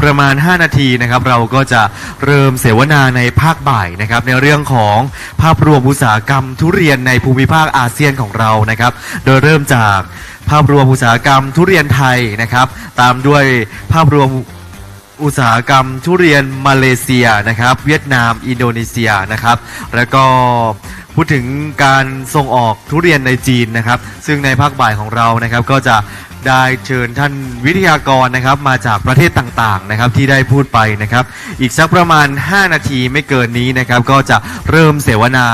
ประมาณ5นาทีนะครับเราก็จะเริ่มเสวนาในภาคบ่ายนะครับในเรื่องของภาพรวมอุตสาหกรรมทุเรียนในภูมิภาคอาเซียนของเรานะครับโดยเริ่มจากภาพรวมอุตสาหกรรมทุเรียนไทยนะครับตามด้วยภาพรวมอุตสาหกรรมทุเรียนมาเลเซียนะครับเวียดนามอินโดนีเซียนะครับแล้วก็พูดถึงการส่งออกทุเรียนในจีนนะครับซึ่งในภาคบ่ายของเรานะครับก็จะได้เชิญท่านวิทยากรนะครับมาจากประเทศต่างๆนะครับที่ได้พูดไปนะครับอีกสักประมาณ5นาทีไม่เกินนี้นะครับก็จะเริ่มเสวนา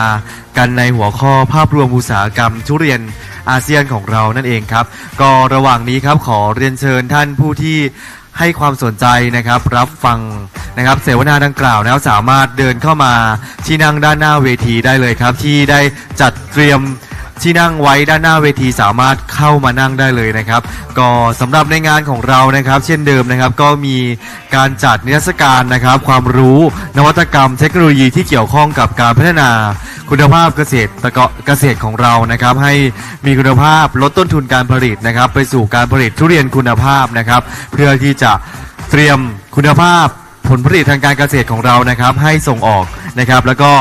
กันในหัวข้อภาพรวมอุตสาหกรรมทุเรียนอาเซียนของเรานั่นเองครับก็ระหว่างนี้ครับขอเรียนเชิญท่านผู้ที่ให้ความสนใจนะครับรับฟังนะครับเสวนาดังกล่าวแล้วสามารถเดินเข้ามาที่นั่งด้านหน้าเวทีได้เลยครับที่ได้จัดเตรียมที่นั่งไว้ด้านหน้าเวทีสามารถเข้ามานั่งได้เลยนะครับก็สำหรับในงานของเรานะครับเช่นเดิมนะครับก็มีการจัดนิทรรศการนะครับความรู้นวัตกรรมเทคโนโลยีที่เกี่ยวข้องกับการพัฒนาคุณภาพเกษตรของเรานะครับให้มีคุณภาพลดต้นทุนการผลิตนะครับไปสู่การผลิตทุเรียนคุณภาพนะครับเพื่อที่จะเตรียมคุณภาพผลผลิตทางการเกษตรของเรานะครับให้ส่งออกนะครับแล้วก็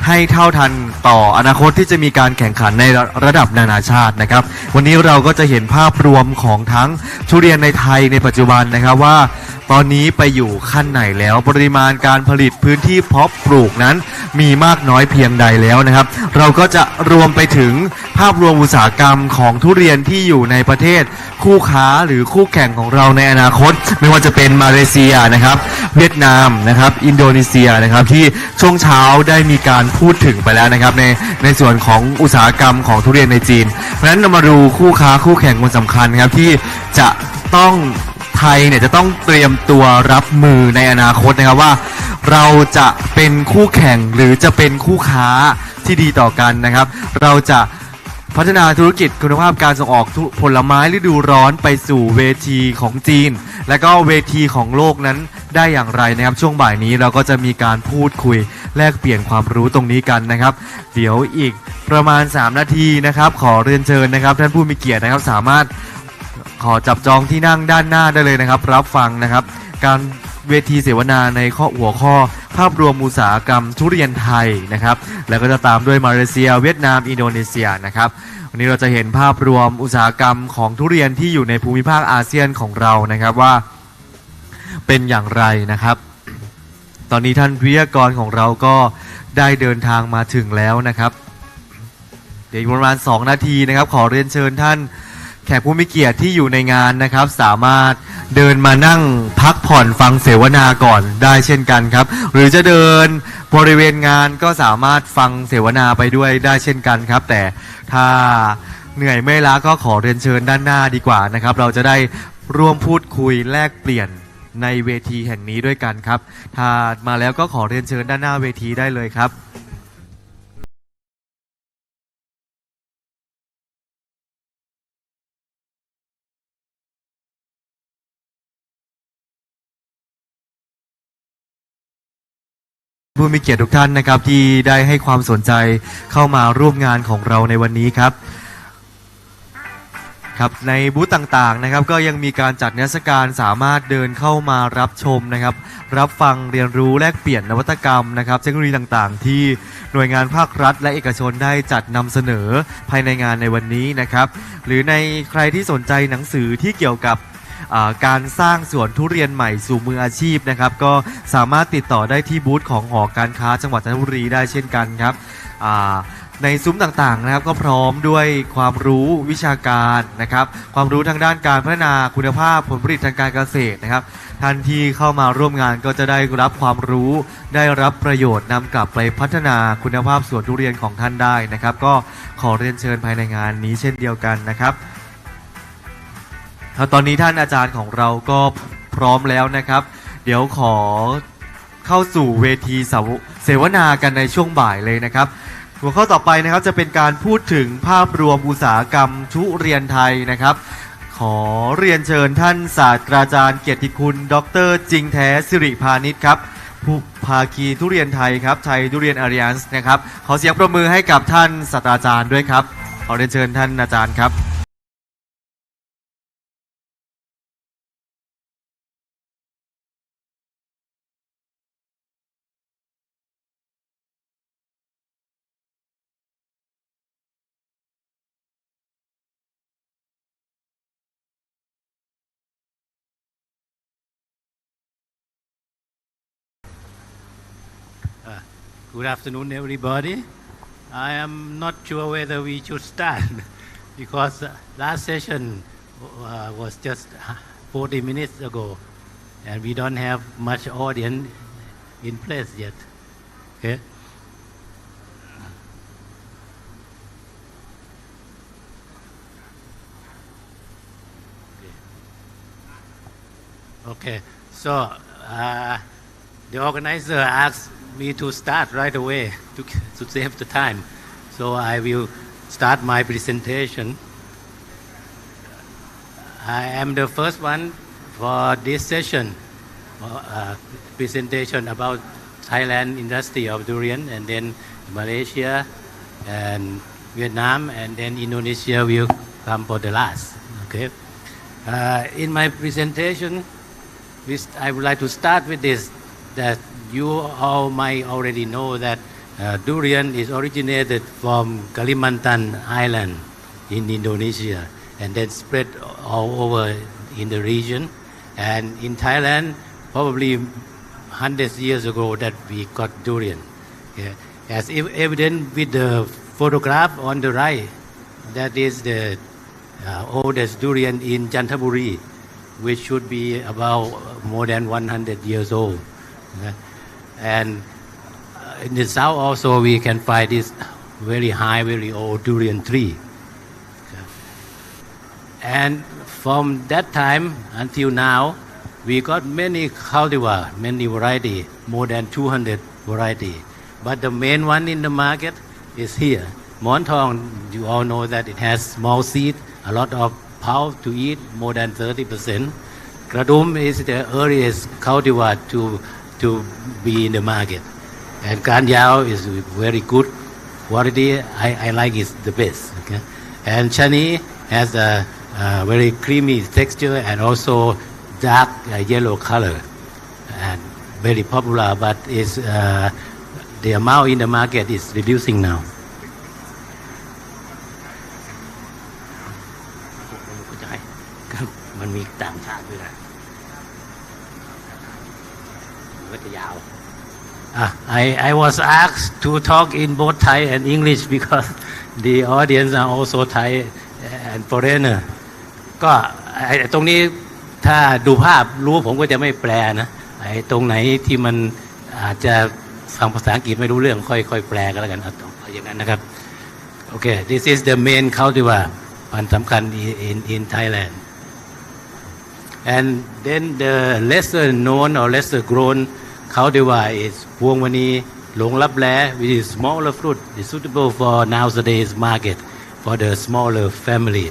ให้เท่าทันต่ออนาคตที่จะมีการแข่งขันในระดับนานาชาตินะครับวันนี้เราก็จะเห็นภาพรวมของทั้งทุเรียนในไทยในปัจจุบันนะครับว่าตอนนี้ไปอยู่ขั้นไหนแล้วปริมาณการผลิตพื้นที่เพาะปลูกนั้นมีมากน้อยเพียงใดแล้วนะครับเราก็จะรวมไปถึงภาพรวมอุตสาหกรรมของทุเรียนที่อยู่ในประเทศคู่ค้าหรือคู่แข่งของเราในอนาคตไม่ว่าจะเป็นมาเลเซียนะครับเวียดนามนะครับอินโดนีเซียนะครับที่ช่วงเช้าได้มีการพูดถึงไปแล้วนะครับในส่วนของอุตสาหกรรมของทุเรียนในจีนเพราะฉะนั้นเรามาดูคู่ค้าคู่แข่งคนสำคัญครับที่จะต้องไทยเนี่ยจะต้องเตรียมตัวรับมือในอนาคตนะครับว่าเราจะเป็นคู่แข่งหรือจะเป็นคู่ค้าที่ดีต่อกันนะครับเราจะพัฒนาธุรกิจคุณภาพการส่งออกผลไม้ฤดูร้อนไปสู่เวทีของจีนและก็เวทีของโลกนั้นได้อย่างไรนะครับช่วงบ่ายนี้เราก็จะมีการพูดคุยแลกเปลี่ยนความรู้ตรงนี้กันนะครับเดี๋ยวอีกประมาณ3นาทีนะครับขอเรียนเชิญนะครับท่านผู้มีเกียรตินะครับสามารถขอจับจองที่นั่งด้านหน้าได้เลยนะครับรับฟังนะครับการเวทีเสวนาในหัวข้อภาพรวมอุตสาหกรรมทุเรียนไทยนะครับแล้วก็จะตามด้วยมาเลเซียเวียดนามอินโดนีเซียนะครับวันนี้เราจะเห็นภาพรวมอุตสาหกรรมของทุเรียนที่อยู่ในภูมิภาคอาเซียนของเรานะครับว่าเป็นอย่างไรนะครับตอนนี้ท่านวิทยากรของเราก็ได้เดินทางมาถึงแล้วนะครับเดี๋ยวประมาณ2นาทีนะครับขอเรียนเชิญท่านแขกผู้มีเกียรติที่อยู่ในงานนะครับสามารถเดินมานั่งพักผ่อนฟังเสวนาก่อนได้เช่นกันครับหรือจะเดินบริเวณงานก็สามารถฟังเสวนาไปด้วยได้เช่นกันครับแต่ถ้าเหนื่อยไม่ล้าก็ขอเรียนเชิญด้านหน้าดีกว่านะครับเราจะได้ร่วมพูดคุยแลกเปลี่ยนในเวทีแห่งนี้ด้วยกันครับถ้ามาแล้วก็ขอเรียนเชิญด้านหน้าเวทีได้เลยครับผู้มีเกียรติทุกท่านนะครับที่ได้ให้ความสนใจเข้ามาร่วมงานของเราในวันนี้ครับครับในบูธต่างๆนะครับก็ยังมีการจัดนิทรรศการสามารถเดินเข้ามารับชมนะครับรับฟังเรียนรู้แลกเปลี่ยนนวัตกรรมนะครับเทคโนโลยีต่างๆที่หน่วยงานภาครัฐและเอกชนได้จัดนำเสนอภายในงานในวันนี้นะครับหรือในใครที่สนใจหนังสือที่เกี่ยวกับการสร้างสวนทุเรียนใหม่สู่มืออาชีพนะครับก็สามารถติดต่อได้ที่บูธของหอการค้าจังหวัดจันทบุรีได้เช่นกันครับในซุ้มต่างๆนะครับก็พร้อมด้วยความรู้วิชาการนะครับความรู้ทางด้านการพัฒนาคุณภาพผลผลิตทางการเกษตรนะครับท่านที่เข้ามาร่วมงานก็จะได้รับความรู้ได้รับประโยชน์นำกลับไปพัฒนาคุณภาพสวนทุเรียนของท่านได้นะครับก็ขอเรียนเชิญภายในงานนี้เช่นเดียวกันนะครับตอนนี้ท่านอาจารย์ของเราก็พร้อมแล้วนะครับเดี๋ยวขอเข้าสู่เวทีเสวนากันในช่วงบ่ายเลยนะครับหัวข้อต่อไปนะครับจะเป็นการพูดถึงภาพรวมอุตสาหกรรมทุเรียนไทยนะครับขอเรียนเชิญท่านศาสตราจารย์เกียรติคุณดร.จริงแท้สิริพานิชครับผู้ภาคีทุเรียนไทยครับไทยทุเรียนอาริยันส์นะครับขอเสียงปรบมือให้กับท่านศาสตราจารย์ด้วยครับขอเรียนเชิญท่านอาจารย์ครับ Good afternoon, everybody. I am not sure whether we should start because last session was just 40 minutes ago, and we don't have much audience in place yet. Okay. Okay. So the organizer asked me to start right away to save the time. So I will start my presentation. I am the first one for this session, presentation about Thailand industry of durian, and then Malaysia and Vietnam, and then Indonesia will come for the last. Okay. In my presentation, I would like to start with this, that you all might already know that durian is originated from Kalimantan Island in Indonesia and then spread all over in the region. And in Thailand, probably hundreds of years ago that we got durian. Yeah. As evident with the photograph on the right, that is the oldest durian in Chanthaburi, which should be about more than 100 years old. Yeah. And in the south also we can find this very high, very old durian tree. And from that time until now, we got many cultivar, many variety, more than 200 variety. But the main one in the market is here. Montong, you all know that it has small seed, a lot of pulp to eat, more than 30%. Kradum is the earliest cultivar to be in the market. And Kan Yao is very good quality. I like it the best. Okay? And Chani has a very creamy texture and also dark yellow color, and very popular, but is the amount in the market is reducing now. I was asked to talk in both Thai and English because the audience are also Thai and foreigner. ก็ตรงนี้ถ้าดูภาพรู้ผมก็จะไม่แปลนะตรงไหนที่มันอาจจะฟังภาษาอังกฤษไม่รู้เรื่องค่อยแปลกันแล้วกันเอาอย่างนั้นนะครับ Okay, this is the main cultivar พันธุ์สำคัญ in Thailand. And then the lesser known or lesser grown cultivar is Puangmani Long Lablé, which is smaller fruit, is suitable for nowadays market for the smaller family.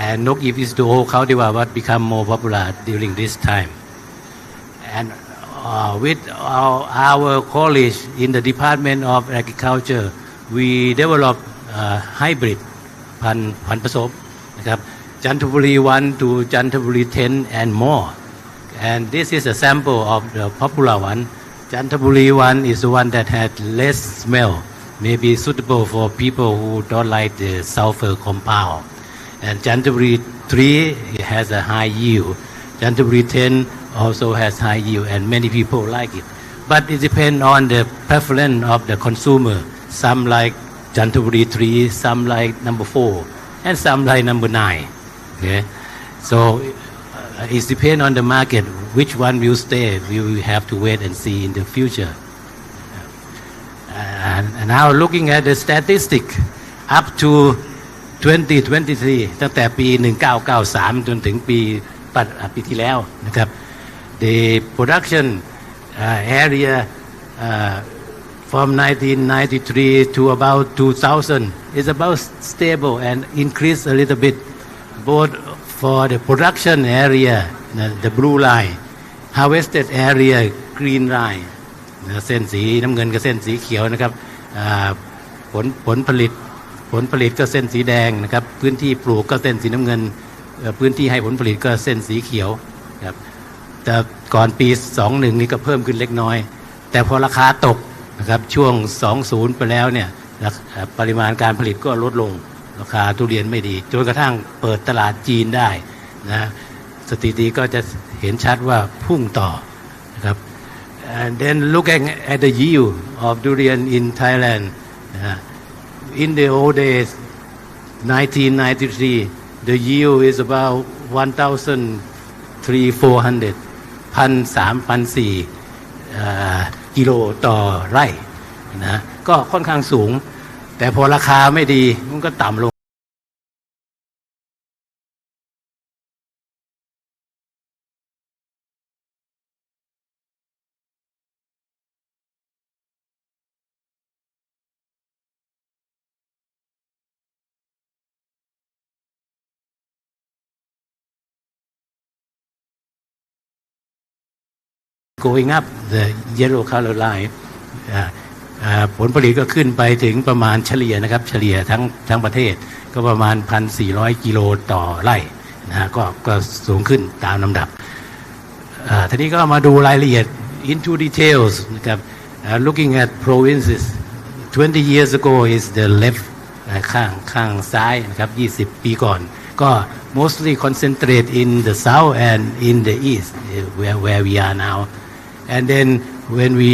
And Nok Ip is the old cultivar what become more popular during this time. And with our college in the Department of Agriculture, we developed hybrid พันธุ์ผสมนะครับ Chanthaburi 1 to Chanthaburi 10 and more. And this is a sample of the popular one. Chanthaburi 1 is the one that had less smell, maybe suitable for people who don't like the sulfur compound. And Chanthaburi 3 has a high yield. Chanthaburi 10 also has high yield, and many people like it. But it depends on the preference of the consumer. Some like Chanthaburi 3, some like number 4, and some like number 9. Okay? So it depends on the market. Which one will stay? We will have to wait and see in the future. And now looking at the statistic, up to 2023 ตั้งแต่ปี 1993 จนถึงปีที่แล้วนะครับ The production area from 1993 to about 2000 is about stable and increased a little bit, both for the production area, the blue line, harvested area, green line, เส้นสีน้ำเงินกับเส้นสีเขียวนะครับผลผลิตก็เส้นสีแดงนะครับพื้นที่ปลูกก็เส้นสีน้ำเงินพื้นที่ให้ผลผลิตก็เส้นสีเขียวครับแต่ก่อนปี21นี่ก็เพิ่มขึ้นเล็กน้อยแต่พอราคาตกนะครับช่วง20ไปแล้วเนี่ยปริมาณการผลิตก็ลดลงราคาทุเรียนไม่ดีจนกระทั่งเปิดตลาดจีนได้นะสถิติก็จะเห็นชัดว่าพุ่งต่อนะครับ And then looking at the yield of durian in Thailand, in the old days, 1993, the yield is about 1,300-400 1,300-1,400กิโลต่อไร่นะก็ค่อนข้างสูงแต่พอราคาไม่ดีมันก็ต่ำลงgoing up the yellow color line ผลผลิตก็ขึ้นไปถึงประมาณเฉลี่ยนะครับเฉลี่ยทั้งประเทศก็ประมาณ 1,400 กิโลต่อไร่นะก็สูงขึ้นตามลำดับทีนี้ก็มาดูรายละเอียด into details นะครับ looking at provinces 20 years ago is the left ข้างซ้ายนะครับ20 ปีก่อนก็ mostly concentrate in the south and in the east where we are now and then when we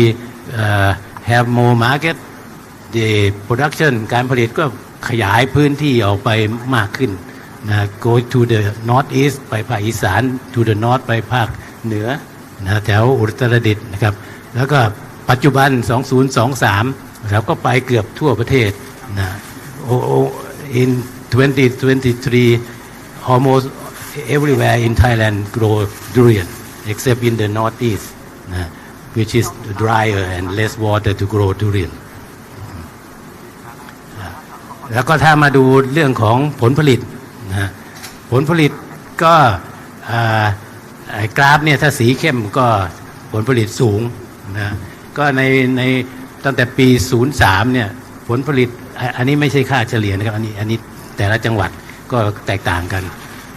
have more market the production การผลิตก็ขยายพื้นที่ออกไปมากขึ้นนะ go to the north east ไปภาคอีสาน to the north ไปภาคเหนือนะแถวอุตรดิตถ์นะครับแล้วก็ปัจจุบัน2023นะครับก็ไปเกือบทั่วประเทศนะ in 2023 almost everywhere in Thailand grow durian except in the northeast which is drier and less water to grow durian แล้วก็ถ้ามาดูเรื่องของผลผลิตนะผลผลิตก็กราฟเนี่ยถ้าสีเข้มก็ผลผลิตสูงนะก็ในตั้งแต่ปี03เนี่ยผลผลิตอันนี้ไม่ใช่ค่าเฉลี่ยนะครับอันนี้แต่ละจังหวัดก็แตกต่างกัน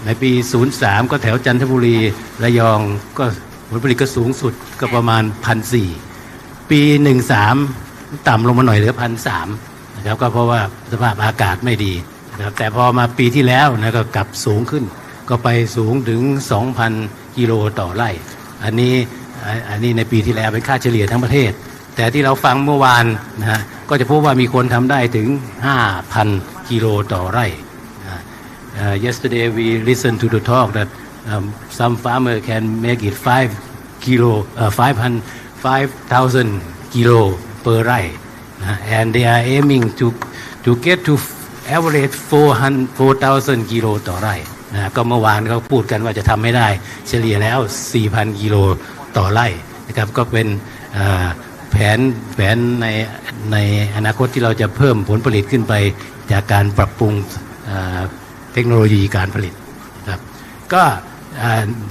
ในปี03ก็แถวจันทบุรีระยองก็ผลผลิตก็สูงสุดก็ประมาณ 1,400 ปี13ต่ำลงมาหน่อยเหลือ 1,300 นะครับก็เพราะว่าสภาพอากาศไม่ดีนะครับแต่พอมาปีที่แล้วนะก็กลับสูงขึ้นก็ไปสูงถึง 2,000 กิโลต่อไร่อันนี้ในปีที่แล้วเป็นค่าเฉลี่ยทั้งประเทศแต่ที่เราฟังเมื่อวานนะฮะก็จะพบว่ามีคนทำได้ถึง 5,000 กิโลต่อไร่yesterday we listened to the talk that some farmer can make it 5,000 kilo per ไร่ and they are aiming to get to average 4,000 กิโลต่อไร่นะก็เมื่อวานเขาพูดกันว่าจะทำให้ได้เฉลี่ยแล้ว 4,000 กิโลต่อไร่นะครับก็เป็นแผนในอนาคตที่เราจะเพิ่มผลผลิตขึ้นไปจากการปรับปรุงเทคโนโลยีการผลิตครับก็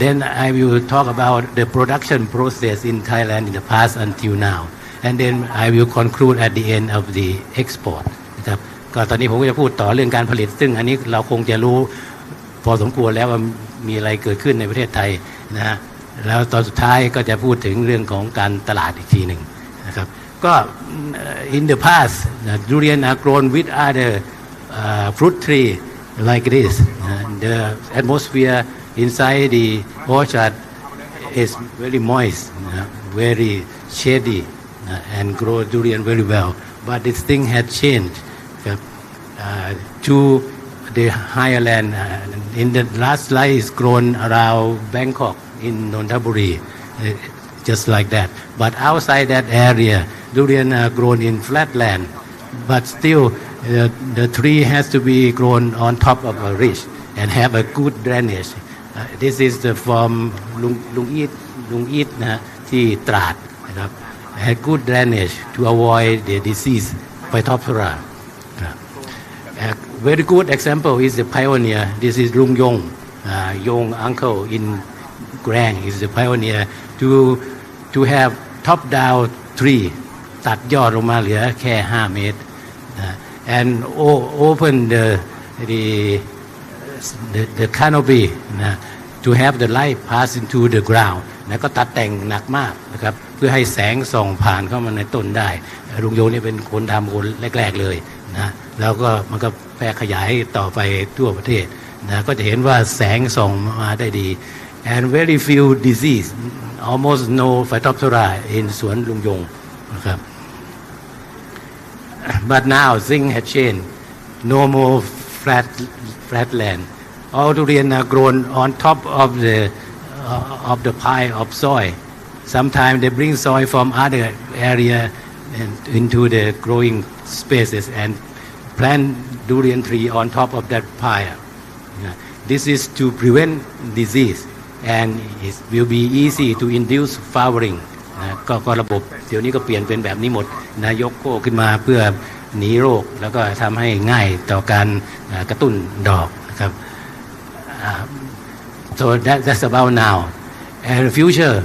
then I will talk about the production process in Thailand in the past until now and then I will conclude at the end of the export นะครับก็ตอนนี้ผมก็จะพูดต่อเรื่องการผลิตซึ่งอันนี้เราคงจะรู้พอสมควรแล้วว่ามีอะไรเกิดขึ้นในประเทศไทยนะฮะแล้วตอนสุดท้ายก็จะพูดถึงเรื่องของการตลาดอีกทีหนึ่งนะครับก็ in the past durian are grown with other fruit tree like this the atmosphere inside the orchard is very moist very shady and grow durian very well but this thing had changed to the higher land in the last slide is grown around Bangkok in Nonthaburi just like that but outside that area durian are grown in flat land but still the tree has to be grown on top of a ridge and have a good drainage this is the from ลุงอีทนะฮะที่ตราดนะครับ had good drainage to avoid the disease Phytophthora a very good example is the pioneer this is Lung Yong uncle in Grang is the pioneer to have top down tree ตัดยอดลงมาเหลือแค่5 เมตรand open the canopy to have the light pass into the ground นะก็ตัดแต่งหนักมากนะครับเพื่อให้แสงส่องผ่านเข้ามาในต้นได้ลุงโยนี่เป็นคนทำคนแรกๆเลยนะแล้วก็มันก็แพร่ขยายต่อไปทั่วประเทศนะก็จะเห็นว่าแสงส่องมาได้ดี and very few disease almost no Phytophthora in สวนลุงยงนะครับ but now things have changed no more flat land all durian are grown on top of the pile of soil sometimes they bring soil from other area and into the growing spaces and plant durian tree on top of that pile this is to prevent disease and it will be easy to induce flowering ก็ระบบเดี๋ยวนี้ก็เปลี่ยนเป็นแบบนี้หมดนายกโก้ขึ้นมาเพื่อหนีโรคแล้วก็ทำให้ง่ายต่อการกระตุ้นดอกนะครับ so that's about now and in the future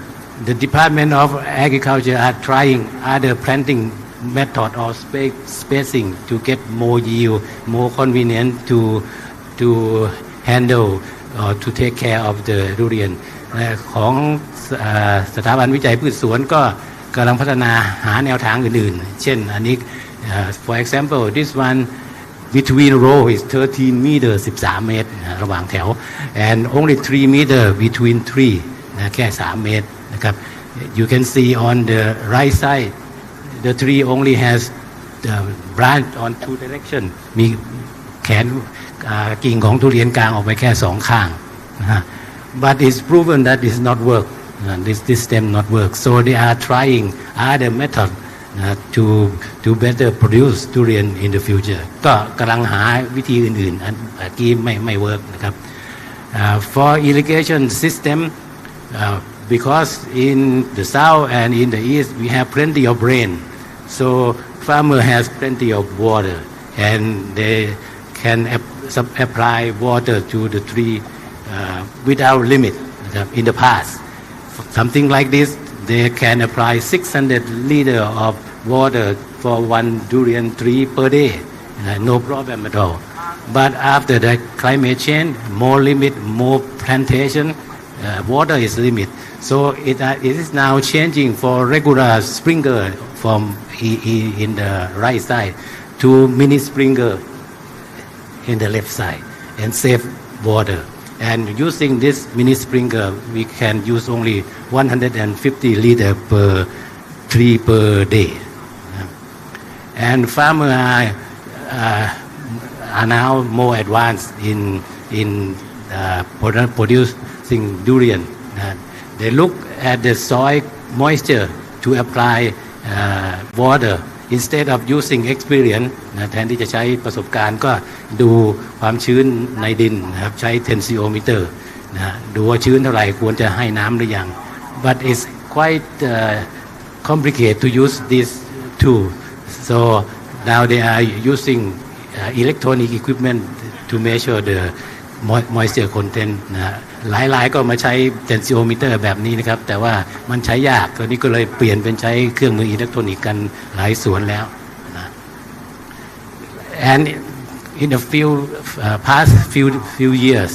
the Department of Agriculture are trying other planting method or spacing to get more yield more convenient to handle or to take care of the durian ของสถาบันวิจัยพืชสวนก็กำลังพัฒนาหาแนวทางอื่นๆเช่นอันนี้ for example this one between row is 13 meter 13 เมตรระหว่างแถว and only 3 meter between tree แค่3 เมตรนะครับ you can see on the right side the tree only has the branch on two direction มีแขนกิ่งของทุเรียนกลางออกไปแค่2ข้างนะฮะ but it's proven that it's not work this stem not work so they are trying other method to better produce durian in the future ก็กำลังหาวิธีอื่นๆอันกี้ไม่เวิร์กนะครับ for irrigation system because in the south and in the east we have plenty of rain so farmer has plenty of water and they can apply water to the tree without limit in the past something like this they can apply 600 liter of water for one durian tree per day no problem at all but after the climate change more limit more plantation water is limit so it is now changing for regular sprinkler from in the right side to mini sprinkler in the left side and save water and using this mini sprinkler we can use only 150 liter per tree per day and farmers are now more advanced in producing durian they look at the soil moisture to apply water instead of using experience แทนที่จะใช้ประสบการณ์ก็ดูความชื้นในดินนะครับใช้ tensiometer นะดูว่าชื้นเท่าไหร่ควรจะให้น้ำหรือยัง but it's quite complicated to use this tool so now they are using electronic equipment to measure the moisture content นะหลายๆก็มาใช้ tensiometer แบบนี้นะครับแต่ว่ามันใช้ยากตอนนี้ก็เลยเปลี่ยนเป็นใช้เครื่องมืออิเล็กทรอนิกส์กันหลายสวนแล้วนะ and in the past few years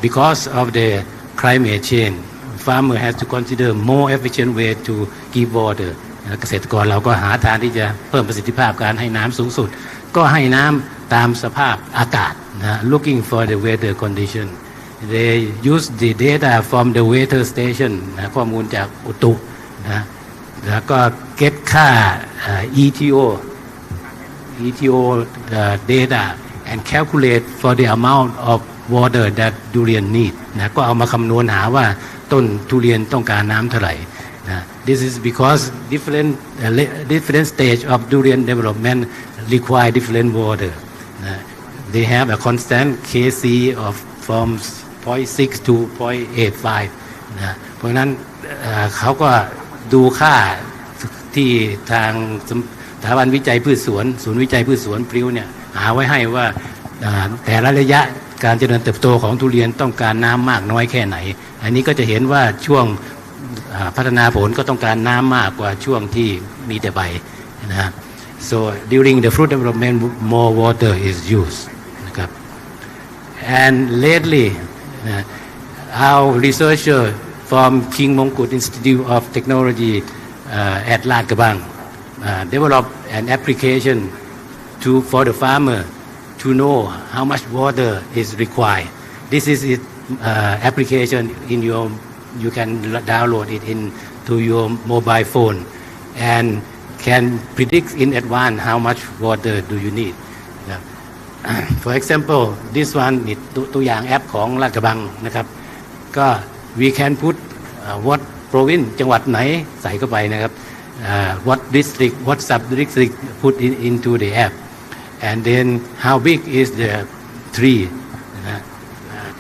because of the climate change farmer has to consider more efficient way to give water เกษตรกรเราก็หาทางที่จะเพิ่มประสิทธิภาพการให้น้ำสูงสุดก็ให้น้ำตามสภาพอากาศนะ looking for the weather condition they use the data from the weather station นะข้อมูลจากอุตุนะแล้วก็ get ค่า ETO data and calculate for the amount of water that durian need นะก็เอามาคำนวณหาว่าต้นทุเรียนต้องการน้ำเท่าไหร่นะ this is because different stage of durian development require different water they have a constant Kc of from 0.6 to 0.85 นะเพราะฉะนั้นเขาก็ดูค่าที่ทางสถาบันวิจัยพืชสวนศูนย์วิจัยพืชสวนพริ้วเนี่ยหาไว้ให้ว่าแต่ละระยะการเจริญเติบโตของทุเรียนต้องการน้ำมากน้อยแค่ไหนอันนี้ก็จะเห็นว่าช่วงพัฒนาผลก็ต้องการน้ำมากกว่าช่วงที่มีแต่ใบนะ so during the fruit development more water is used นะครับ and lately our researcher from King Mongkut Institute of Technology at Lad Krabang developed an application for the farmer to know how much water is required. This is its application in your you can download it into your mobile phone and can predict in advance how much water do you need นะครับ For example this one นี่ตัวอย่างแอปของลาดกระบังนะครับก็ we can put what province จังหวัดไหนใส่เข้าไปนะครับ what district what sub district put into the app and then how big is the tree นะ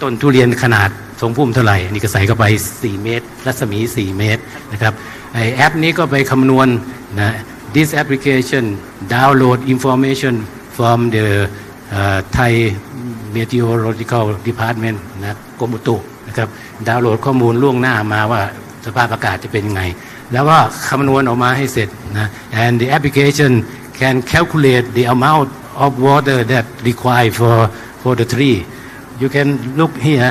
ต้นทุเรียนขนาดทรงพุ่มเท่าไหร่อันนี้ก็ใส่เข้าไป4 เมตรรัศมี4 เมตรนะครับไอแอปนี้ก็ไปคำนวณนะ this application download information from the Thai Meteorological Department นะกรมอุตุนะครับดาวน์โหลดข้อมูลล่วงหน้ามาว่าสภาพอากาศจะเป็นยังไงแล้วก็คำนวณออกมาให้เสร็จนะ and the application can calculate the amount of water that required for the tree you can look here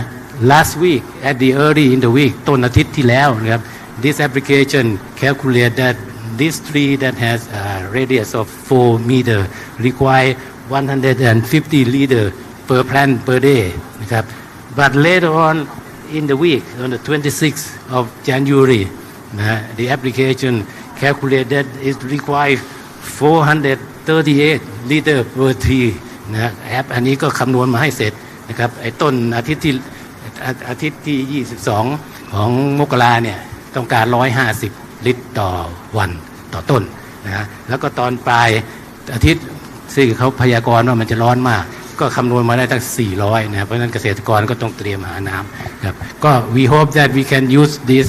last week at the early in the week ต้นอาทิตย์ที่แล้วนะครับ this application calculate that this tree that has a radius of 4 meter require 150 liter per plant per day นะครับ but later on in the week on the 26th of January the application calculate that it require 438 liter per tree นะแอปอันนี้ก็คำนวณมาให้เสร็จนะครับไอ้ต้นอาทิตย์ที่22ของมกราเนี่ยต้องการ150ลิตรต่อวันต่อต้นนะแล้วก็ตอนปลายอาทิตย์ซึ่งเขาพยากรณ์ว่ามันจะร้อนมากก็คำนวณมาได้ตั้ง400นะเพราะฉะนั้นเกษตรกรก็ต้องเตรียมหาน้ำครับก็ we hope that we can use this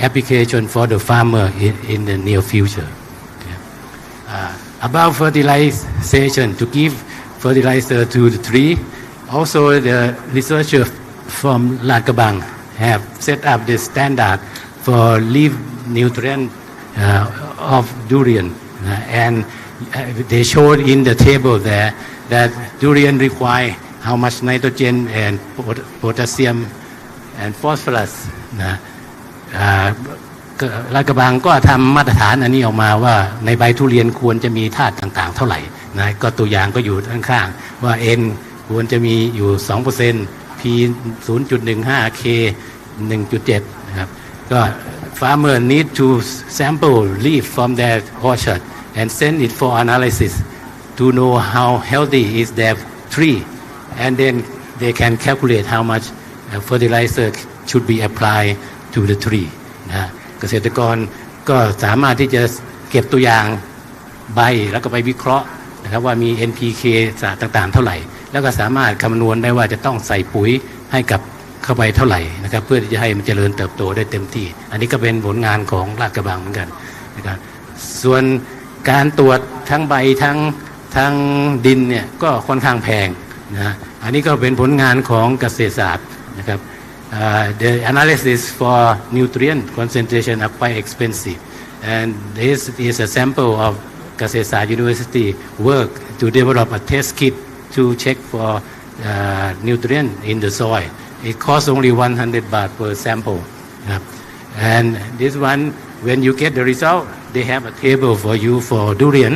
application for the farmer in the near future about fertilization to give fertilizer to the tree also the researcher from Lad Krabang have set up the standard for leaf nutrient of durian and they showed in the table there that durian require how much nitrogen and potassium and phosphorus นะลาดกระบังก็ทำมาตรฐานอันนี้ออกมาว่าในใบทุเรียนควรจะมีธาตุต่างๆเท่าไหร่นะก็ตัวอย่างก็อยู่ข้างๆว่า N ควรจะมีอยู่ 2% P 0.15 K 1.7 นะครับก็ farmer need to sample leaf from their orchard and send it for analysis to know how healthy is their tree and then they can calculate how much fertilizer should be applied to the tree นะเกษตรกรก็สามารถที่จะเก็บตัวอย่างใบแล้วก็ไปวิเคราะห์นะครับว่ามี NPK สารต่างๆเท่าไหร่แล้วก็สามารถคำนวณได้ว่าจะต้องใส่ปุ๋ยให้กับเข้าไปเท่าไหร่นะครับเพื่อที่จะให้มันเจริญเติบโตได้เต็มที่อันนี้ก็เป็นผลงานของลาดกระบังเหมือนกันนะครับส่วนการตรวจทั้งใบทั้งดินเนี่ยก็ค่อนข้างแพงนะอันนี้ก็เป็นผลงานของเกษตรศาสตร์นะครับ the analysis for nutrient concentration are quite expensive and this is a sample of เกษตรศาสตร์ University work to develop a test kit to check for nutrient in the soil it costs only 100 baht per sample and this one when you get the result they have a table for you for durian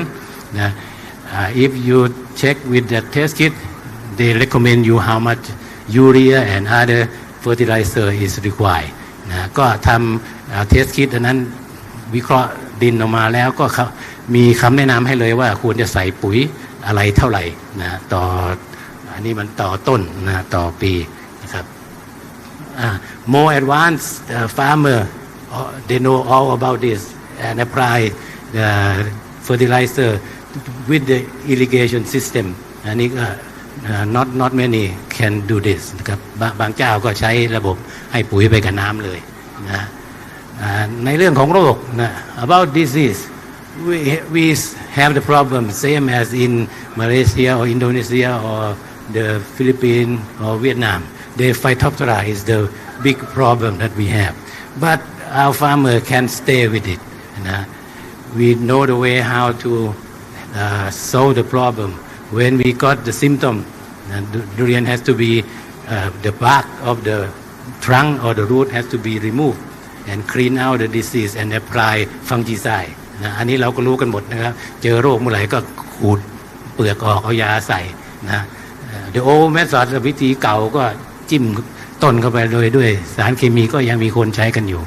if you check with the test kit they recommend you how much urea and other fertilizer is required นะก็ทำ test kit อันนั้นวิเคราะห์ดินออกมาแล้วก็มีคำแนะนำให้เลยว่าควรจะใส่ปุ๋ยอะไรเท่าไหร่นะต่ออันนี้มันต่อต้นนะต่อปีนะครับ more advanced farmer they know all about this and apply the fertilizer with the irrigation system อันนี้ก็not many can do this นะครับบางเจ้าก็ใช้ระบบให้ปุ๋ยไปกับน้ำเลยนะในเรื่องของโรคนะ about disease we have the problem same as in Malaysia or Indonesia or the Philippines or Vietnam the Phytophthora is the big problem that we have but our farmer can stay with itนะwe know the way how to solve the problem when we got the symptom durian has to be the bark of the trunk or the root has to be removed and clean out the disease and apply fungicide นะอันนี้เราก็รู้กันหมดนะครับเจอโรคเมื่อไหร่ก็ขูดเปลือกออกเอายาใส่นะ the old method วิธีเก่าก็จิ้ม ต้นเข้าไปเลยด้วยสารเคมีก็ยังมีคนใช้กันอยู่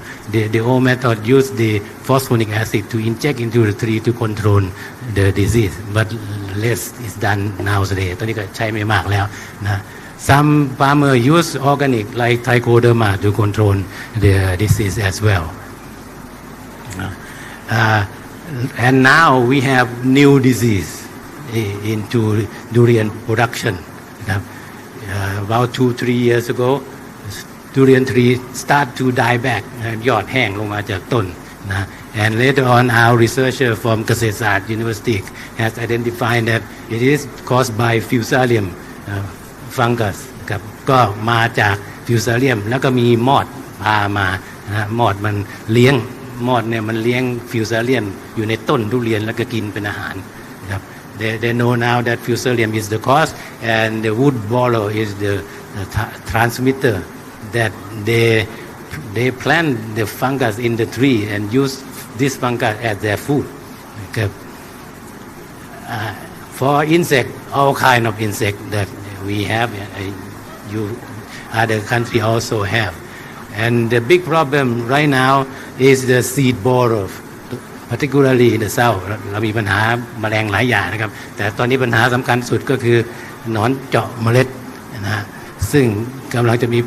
the old method use the phosphoric acid to inject into the tree to control the disease but less is done nowadays ตอนนี้ก็ใช้ไม่มากแล้วนะ some farmer use organic like trichoderma to control the disease as well and now we have new disease into durian production นะครับ about 2-3 years ago durian tree start to die back ยอดแห้งลงมาจากต้นนะ and later on our researcher from เกษตรศาสตร์ University has identified that it is caused by fusarium fungus ครับก็มาจาก fusarium แล้วก็มีมอดพามานะมอดมันเลี้ยงมอดเนี่ยมันเลี้ยง fusarium อยู่ในต้นทุเรียนแล้วก็กินเป็นอาหารนะครับ they know now that fusarium is the cause and the wood borer is the transmitter that they plant the fungus in the tree and use this fungus as their food ครับ for insect all kind of insect that we have you other country also have and the big problem right now is the seed borer particularly in the south เรามีปัญหาแมลงหลายอย่างนะครับแต่ตอนนี้ปัญหาสำคัญสุดก็คือหนอนเจาะเมล็ดนะซึ่งกำลังจะมี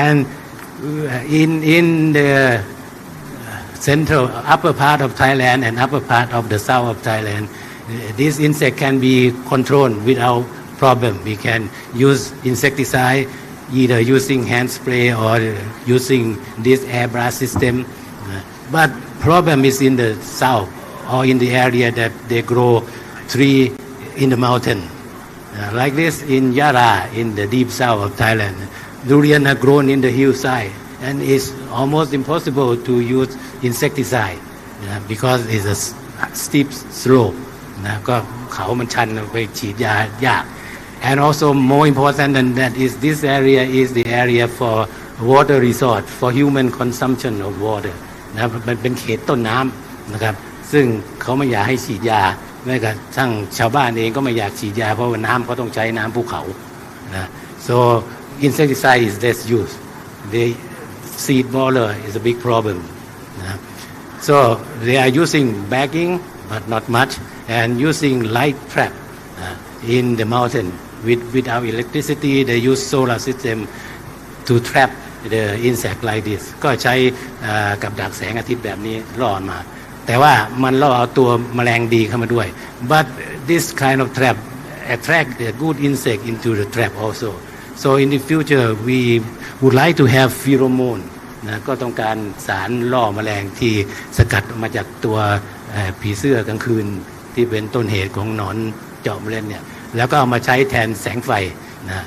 and in the central upper part of Thailand and upper part of the south of Thailand this insect can be controlled without problem we can use insecticide either using hand spray or using this airbrush system but problem is in the south or in the area that they grow tree in the mountain like this in Yara in the deep south of Thailand durian are grown in the hillside and it's almost impossible to use insecticide because it's a steep slope นะก็เขามันชันไปฉีดยายาก and also more important than that is this area is the area for water resort for human consumption of water นะมันเป็นเขตต้นน้ำนะครับซึ่งเขาไม่อยากให้ฉีดยาแม้กระทั่งชาวบ้านเองก็ไม่อยากฉีดยาเพราะว่าน้ำเขาต้องใช้น้ำภูเขานะ so insecticide is less used the seed borer is a big problem นะ so they are using bagging but not much and using light trap in the mountain without electricity they use solar system to trap the insect like this ก็ใช้กับดักแสงอาทิตย์แบบนี้ล่อมาแต่ว่ามันล่อเอาตัวแมลงดีเข้ามาด้วย but this kind of trap attract the good insect into the trap also so in the future we would like to have pheromone นะก็ต้องการสารล่อแมลงที่สกัดมาจากตัวผีเสื้อกลางคืนที่เป็นต้นเหตุของหนอนเจาะเมล็ดเนี่ยแล้วก็เอามาใช้แทนแสงไฟนะ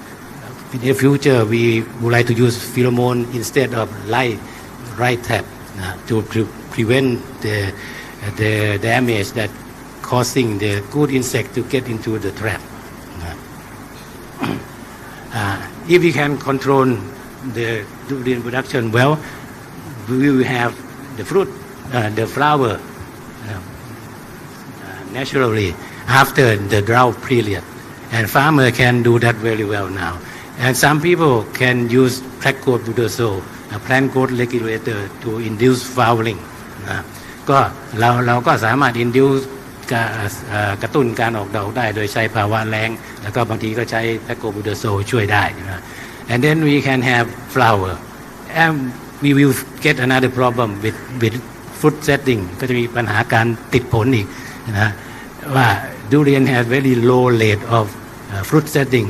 in the future we would like to use pheromone instead of light trap นะ to prevent the damage that causing the good insect to get into the trap นะ if we can control the durian production well we will have the fruit the flower naturally after the drought period and farmer can do that very well now and some people can use Placobudazole a plant growth regulator to induce flowering นะก็เราก็สามารถ induce กระตุ้นการออกดอกได้โดยใช้ภาวะแล้งแล้วก็บางทีก็ใช้ Placobudazole ช่วยได้นะ and then we can have flower and we will get another problem with fruit setting ก็จะมีปัญหาการติดผลอีกนะว่า durian has very low rate of fruit setting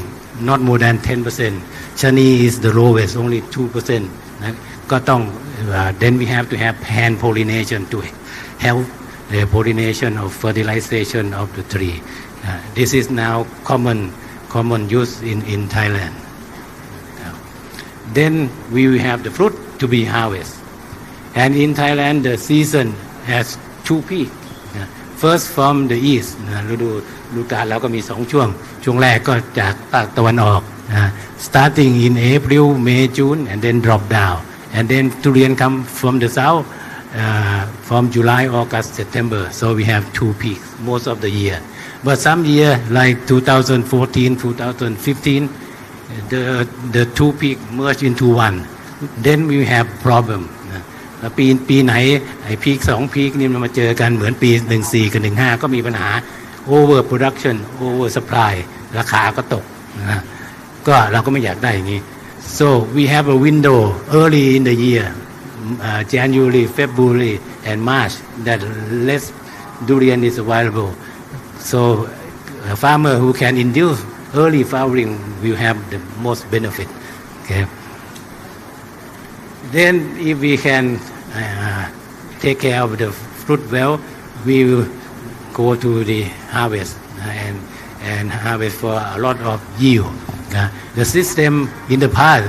not more than 10% chani is the lowest only 2% นะก็ต้องthen we have to have hand pollination to help the pollination of fertilization of the tree this is now common use in Thailand then we will have the fruit to be harvested and in Thailand the season has two peaks first from the east ฤดูกาลเราก็มี2ช่วงแรกก็จากภาคตะวันออก starting in April May June and then drop down and then durian come from the south from July, August, September. So we have 2 peaks most of the year. But some year like 2014, 2015, the 2 peak merge into one. Then we have problem นะแล้วปีไหนไอ้พีค2พีคนี่มันมาเจอกันเหมือนปี14กับ15ก็มีปัญหา over production over supply ราคาก็ตกนะก็เราก็ไม่อยากได้อย่างนี้ so we have a window early in the year January February and March that less durian is available so a farmer who can induce early flowering will have the most benefit okay then if we can take care of the fruit well we will go to the harvest and harvest for a lot of yield the system in the past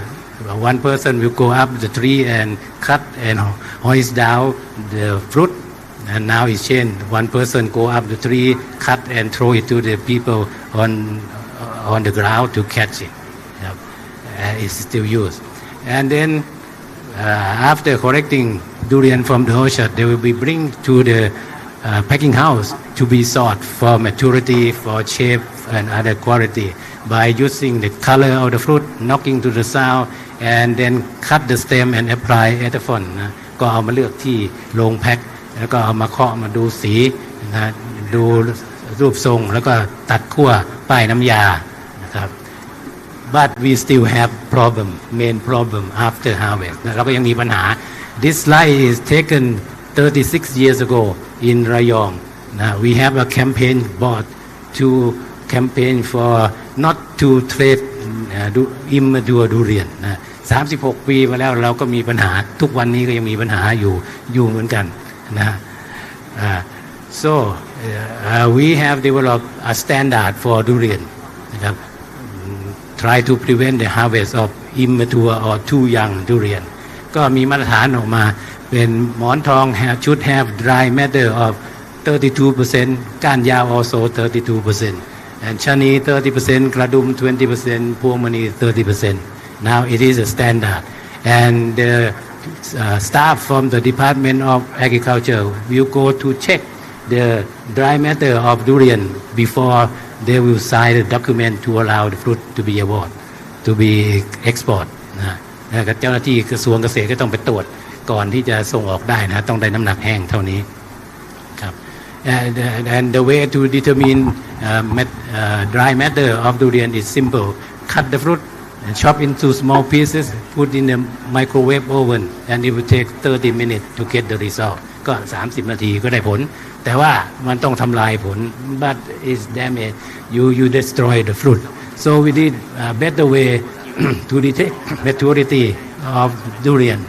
one person will go up the tree and cut and hoist down the fruit and now it's changed one person go up the tree cut and throw it to the people on the ground to catch it it's still used and then after collecting durian from the orchard they will be bring to the packing house to be sort for maturity for shape and other quality by using the color of the fruit knocking to the sound and then cut the stem and apply ethaphon นะก็เอามาเลือกที่โรงแพ็คแล้วก็เอามาเคาะมาดูสีนะดูรูปทรงแล้วก็ตัดขั้วป้ายน้ำยานะครับ but we still have main problem after harvest นะเราก็ยังมีปัญหา this slide is taken 36 years ago in Rayong we have a campaign board to campaign for not to trade immature durian นะ36 ปีมาแล้วเราก็มีปัญหาทุกวันนี้ก็ยังมีปัญหาอยู่เหมือนกันนะ so we have developed a standard for durian นะครับ try to prevent the harvest of immature or too young durian ก็มีมาตรฐานออกมาเป็นหมอนทอง should have dry matter of 32% ก้านยาว also 32% and ชะนี 30% กระดุม 20% พวงมณี 30% now it is a standard and the staff from the Department of Agriculture will go to check the dry matter of durian before they will sign the document to allow the fruit to be award to be export นะเจ้าหน้าที่กระทรวงเกษตรก็ต้องไปตรวจก่อนที่จะส่งออกได้นะต้องได้น้ำหนักแห้งเท่านี้ครับ and the way to determine dry matter of durian is simple cut the fruit and chop into small pieces put in the microwave oven and it will take 30 minutes to get the result ก็30 นาทีก็ได้ผลแต่ว่ามันต้องทำลายผล but it's damage you destroy the fruit so we did a better way to detect maturity of durian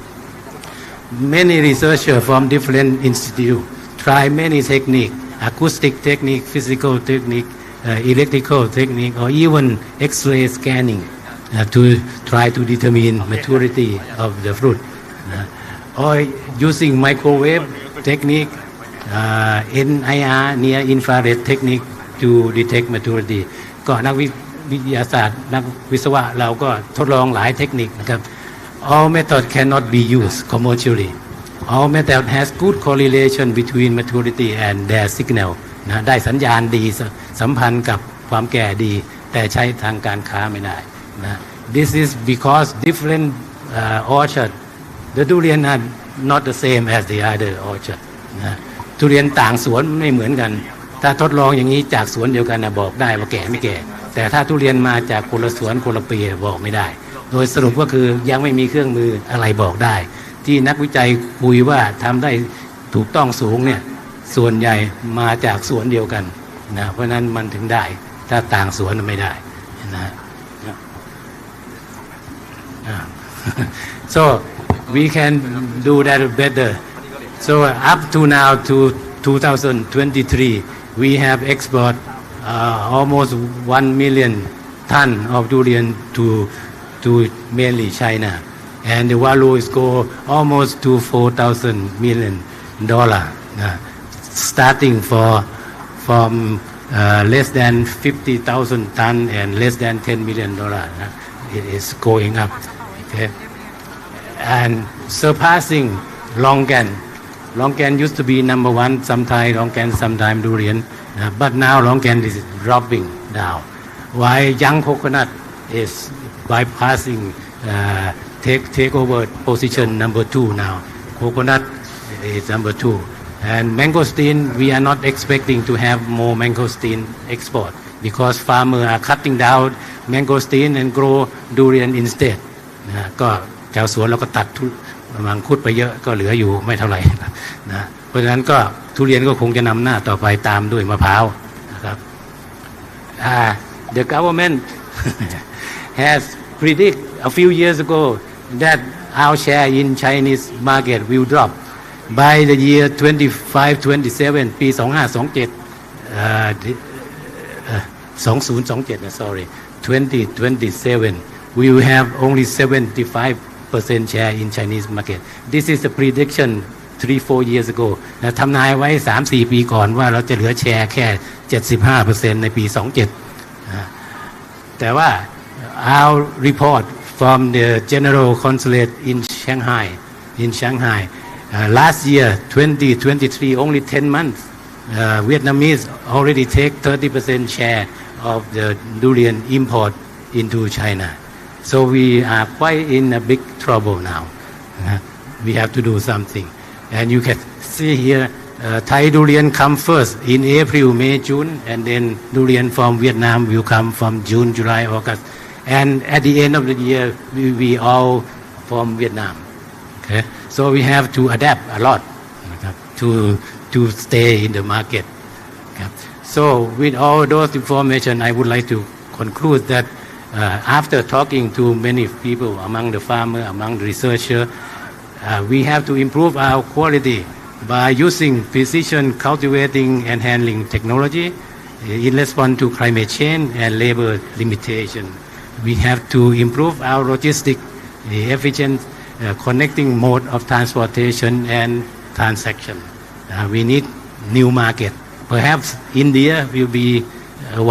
many researchers from different institutes try many techniques acoustic technique physical technique electrical technique or even x-ray scanning to try to determine maturity of the fruit or using microwave technique NIR near infrared technique to detect maturity ก็นักวิทยาศาสตร์นักวิศวะเราก็ทดลองหลายเทคนิคนะครับ all method cannot be used commercially all method has good correlation between maturity and their signal นะได้สัญญาณดีสัมพันธ์กับความแก่ดีแต่ใช้ทางการค้าไม่ได้นะ this is because different orchard the durian are not the same as the other orchard นะทุเรียนต่างสวนไม่เหมือนกันถ้าทดลองอย่างนี้จากสวนเดียวกันนะบอกได้ว่าแก่ไม่แก่แต่ถ้าทุเรียนมาจากคนละสวนคนละปีบอกไม่ได้โดยสรุปก็คือยังไม่มีเครื่องมืออะไรบอกได้ที่นักวิจัยคุยว่าทำได้ถูกต้องสูงเนี่ยส่วนใหญ่มาจากสวนเดียวกันนะเพราะนั้นมันถึงได้ถ้าต่างสวนไม่ได้นะ so we can do that better so up to now to 2023 we have export almost 1 million ton of durian to mainly China and the value is go almost to $4,000 million starting from less than 50,000 ton and less than $10 million it is going up okay and surpassing Longan Longcan used to be number one, sometime Longcan, sometime durian, but now Longcan is dropping down. Why young coconut is bypassing, take over position number 2 now. Coconut is number 2. And mangosteen, we are not expecting to have more mangosteen export because farmers are cutting down mangosteen and grow durian instead. ก็ชาวสวนเราก็ตัดมังคุดไปเยอะก็เหลืออยู่ไม่เท่าไหร่นะเพราะฉะนั้นก็ทุเรียนก็คงจะนำหน้าต่อไปตามด้วยมะพร้าวนะครับ The government has predict a few years ago that our share in Chinese market will drop by the year 25-27 ปี 2527 2027 sorry 2027 we will have only 75% share in Chinese market. This is a prediction 3-4 years ago นะทำนายไว้ 3-4 ปีก่อนว่าเราจะเหลือแชร์แค่ 75% ในปี 27 แต่ว่า our report from the General Consulate in Shanghai last year 2023 only 10 months Vietnamese already take 30% share of the durian import into China. So we are quite in a big trouble now. We have to do something. And you can see here, Thai durian come first in April, May, June, and then durian from Vietnam will come from June, July, August. And at the end of the year, we all from Vietnam. Okay? So we have to adapt a lot to stay in the market. Okay? So with all those information, I would like to conclude that after talking to many people among the farmers, among the researchers, we have to improve our quality by using precision cultivating and handling technology in response to climate change and labor limitation. We have to improve our logistic efficient connecting mode of transportation and transaction. We need new market. Perhaps India will be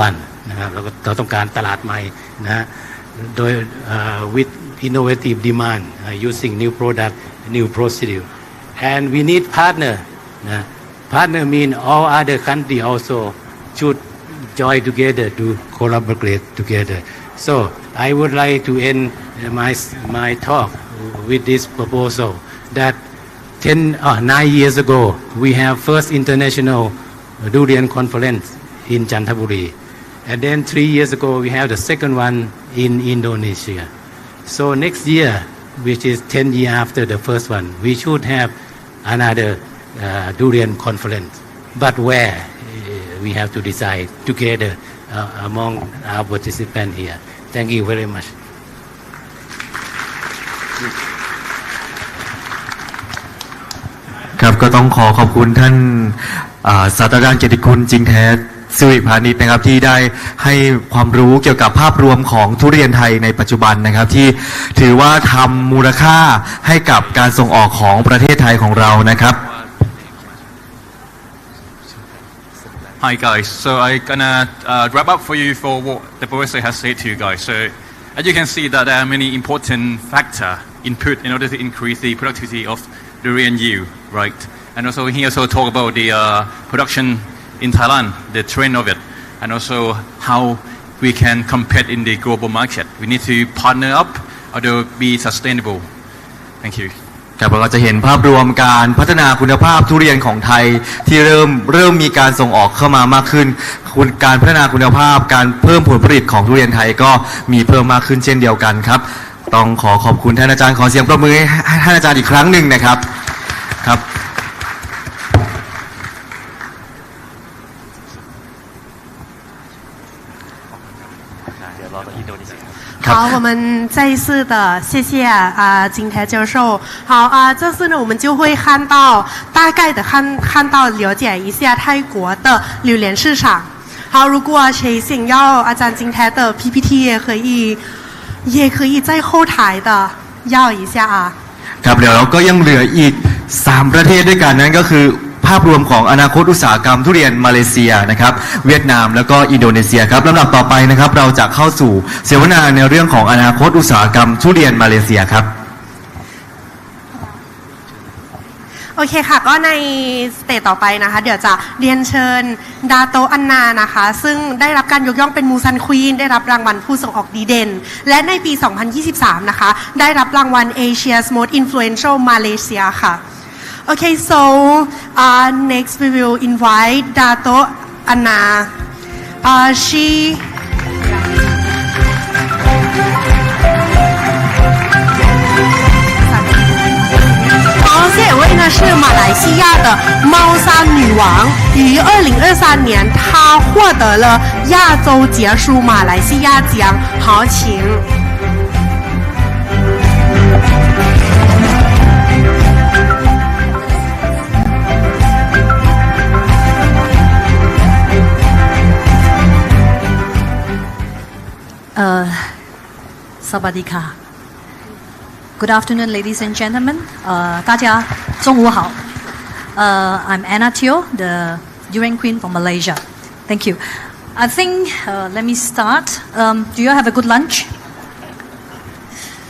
one. นะครับเราต้องการตลาดใหม่นะโดย with innovative demand using new product new procedure and we need partner นะ partner mean all other country also should join together to collaborate together so I would like to end my talk with this proposal that 9 years ago we have first international durian conference in Chanthaburi. And then 3 years ago, we have the second one in Indonesia. So next year, which is 10 years after the first one, we should have another durian conference. But where? We have to decide together among our participants here. Thank you very much. ครับก็ต้องขอบคุณท่านศาสตราจารย์เกียรติคุณจริงแท้สิริพานิชนะครับที่ได้ให้ความรู้เกี่ยวกับภาพรวมของทุเรียนไทยในปัจจุบันนะครับที่ถือว่าทำมูลค่าให้กับการส่งออกของประเทศไทยของเรานะครับ Hi guys, so I'm gonna wrap up for you for what the professor has said to you guys. So as you can see that there are many important factor input in order to increase the productivity of durian yield, right? And also he also talk about the production in Thailand, the trend of it, and also how we can compete in the global market. We need to partner up or to be sustainable. Thank you. ครับเราก็จะเห็นภาพรวมการพัฒนาคุณภาพทุเรียนของไทยที่เริ่มมีการส่งออกเข้ามามากขึ้นการพัฒนาคุณภาพการเพิ่มผลผลิตของทุเรียนไทยก็มีเพิ่มมากขึ้นเช่นเดียวกันครับต้องขอบคุณท่านอาจารย์ขอเสียงปรบมือให้ท่านอาจารย์อีกครั้งหนึ่งนะครับครับ好，我们再一次的谢谢金台教授。好这次呢，我们就会大概的看到了解一下泰国的榴莲市场。好，如果谁想要อาจารย์金台的 PPT 也可以在后台的要一下ครับเดี๋ยวเราก็ยังเหลืออีก3ประเทศด้วยกันนั่นก็คือภาพรวมของอนาคตอุตสาหกรรมทุเรียนมาเลเซียนะครับเวียดนามแล้วก็อินโดนีเซียครับลำดับต่อไปนะครับเราจะเข้าสู่เสวนาในเรื่องของอนาคตอุตสาหกรรมทุเรียนมาเลเซียครับ โอเคค่ะก็ในสเตจต่อไปนะคะเดี๋ยวจะเรียนเชิญดาโตอันนานะคะซึ่งได้รับการยกย่องเป็นมูซันควีนได้รับรางวัลผู้ส่งออกดีเด่นและในปี 2023 นะคะได้รับรางวัล Asia's Most Influential Malaysia ค่ะ Okay, so next we will invite Dato Anna. She 这位呢是马来西亚的猫山女王，于2023年她获得了亚洲杰出马来西亚奖。好，请。萨瓦迪卡。Good afternoon, ladies and gentlemen. 大家中午好。I'm Anna Teo, the Durian Queen from Malaysia. Thank you. I think let me start. Do you have a good lunch?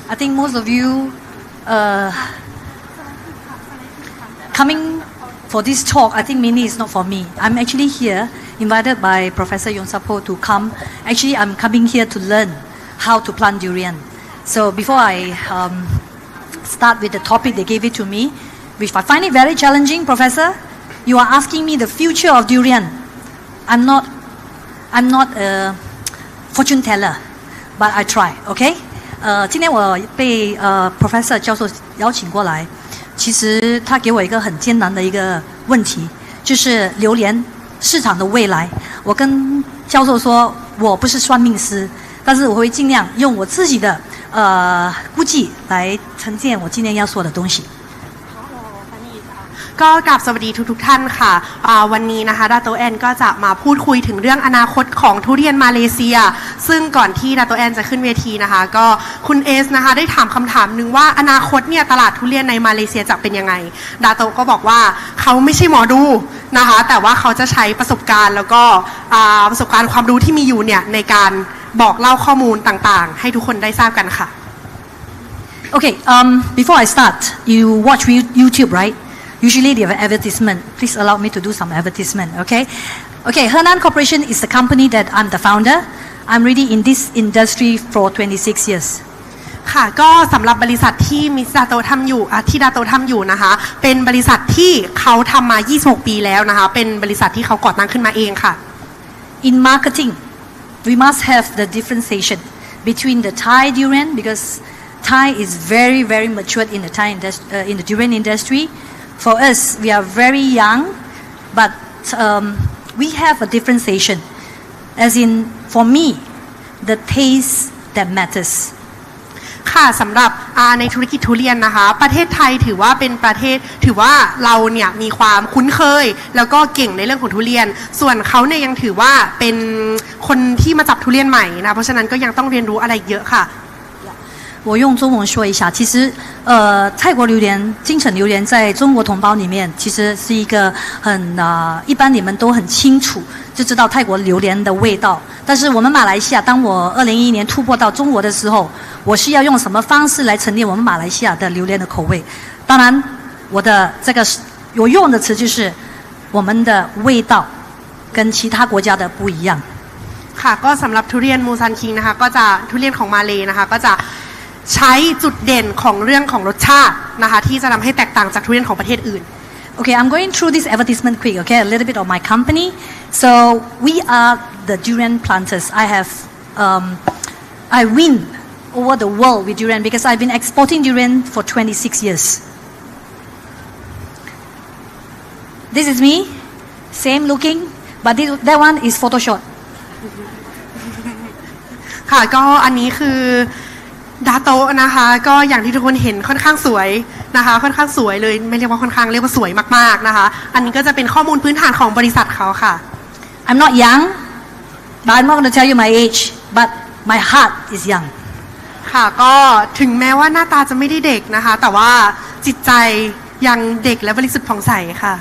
I think most of you coming for this talk. I think mainly it's not for me. I'm actually here, invited by Professor Yonsapo to come. Actually, I'm coming here to learn how to plant durian. So before I start with the topic they gave it to me, which I find it very challenging, Professor. You are asking me the future of durian. I'm not a fortune teller, but I try. OK? 今天我被Professor 教授邀请过来，其实他给我一个很艰难的一个问题，就是榴莲市场的未来。我跟教授说，我不是算命师。但是我会尽量用我自己的估计来呈现我今天要说的东西。ก็กราบสวัสดีทุกท่านค่ะวันนี้นะคะดาโตแอนก็จะมาพูดคุยถึงเรื่องอนาคตของทุเรียนมาเลเซียซึ่งก่อนที่ดาโตแอนจะขึ้นเวทีนะคะก็คุณเอสนะคะได้ถามคำถามหนึ่งว่าอนาคตเนี่ยตลาดทุเรียนในมาเลเซียจะเป็นยังไงดาโตก็บอกว่าเขาไม่ใช่หมอดูนะคะแต่ว่าเขาจะใช้ประสบการณ์แล้วก็ประสบการณ์ความรู้ที่มีอยู่เนี่ยในการบอกเล่าข้อมูลต่างๆให้ทุกคนได้ทราบกันค่ะ Okay, before I start, you watch YouTube, right? Usually they have an advertisement. Please allow me to do some advertisement, okay? Okay, Hernan Corporation is the company that I'm the founder. I'm really in this industry for 26 years. ค่ะก็สำหรับบริษัทที่มิสดาโตทำอยู่ที่ดาโตทำอยู่นะคะเป็นบริษัทที่เขาทำมา26ปีแล้วนะคะเป็นบริษัทที่เขาก่อตั้งขึ้นมาเองค่ะ In marketing, we must have the differentiation between the Thai durian because Thai is very, very matured in the in the durian industry. For us, we are very young, but we have a differentiation. As in, for me, the taste that matters. ค่ะสำหรับในธุรกิจทุเรียนนะคะประเทศไทยถือว่าเป็นประเทศถือว่าเราเนี่ยมีความคุ้นเคยแล้วก็เก่งในเรื่องของทุเรียนส่วนเขาเนี่ยยังถือว่าเป็นคนที่มาจับทุเรียนใหม่นะเพราะฉะนั้นก็ยังต้องเรียนรู้อะไรเยอะค่ะ我用中文说一下，其实泰国榴莲、金城榴莲在中国同胞里面其实是一个很一般你们都很清楚就知道泰国榴莲的味道。但是我们马来西亚，当我2011年突破到中国的时候，我是要用什么方式来陈列我们马来西亚的榴莲的口味？当然，我的这个有用的词就是我们的味道跟其他国家的不一样。ค่ะก็สำหรับทุเรียนมูซันคิงนะคะก็จะทุเรียนของมาเลนะคะก็จะใช้จุดเด่นของเรื่องของรสชาตินะคะที่จะทำให้แตกต่างจากทุเรียนของประเทศอื่น Okay, I'm going through this advertisement quick, okay? A little bit of my company. So we are the durian planters. I win over the world with durian because I've been exporting durian for 26 years. This is me, same looking, but that one is Photoshop. ค่ะก็อันนี้คือดาโตะนะคะก็อย่างที่ทุกคนเห็นค่อนข้างสวยนะคะค่อนข้างสวยเลยไม่เรียกว่าค่อนข้างเรียกว่าสวยมากๆนะคะอันนี้ก็จะเป็นข้อมูลพื้นฐานของบริษัทเขาค่ะ I'm not young, but I'm not going to tell you my age, but my heart is young. ค่ะก็ถึงแม้ว่าหน้าตาจะไม่ได้เด็กนะคะแต่ว่าจิตใจยังเด็กและบริสุทธิ์ผ่องใสค่ะ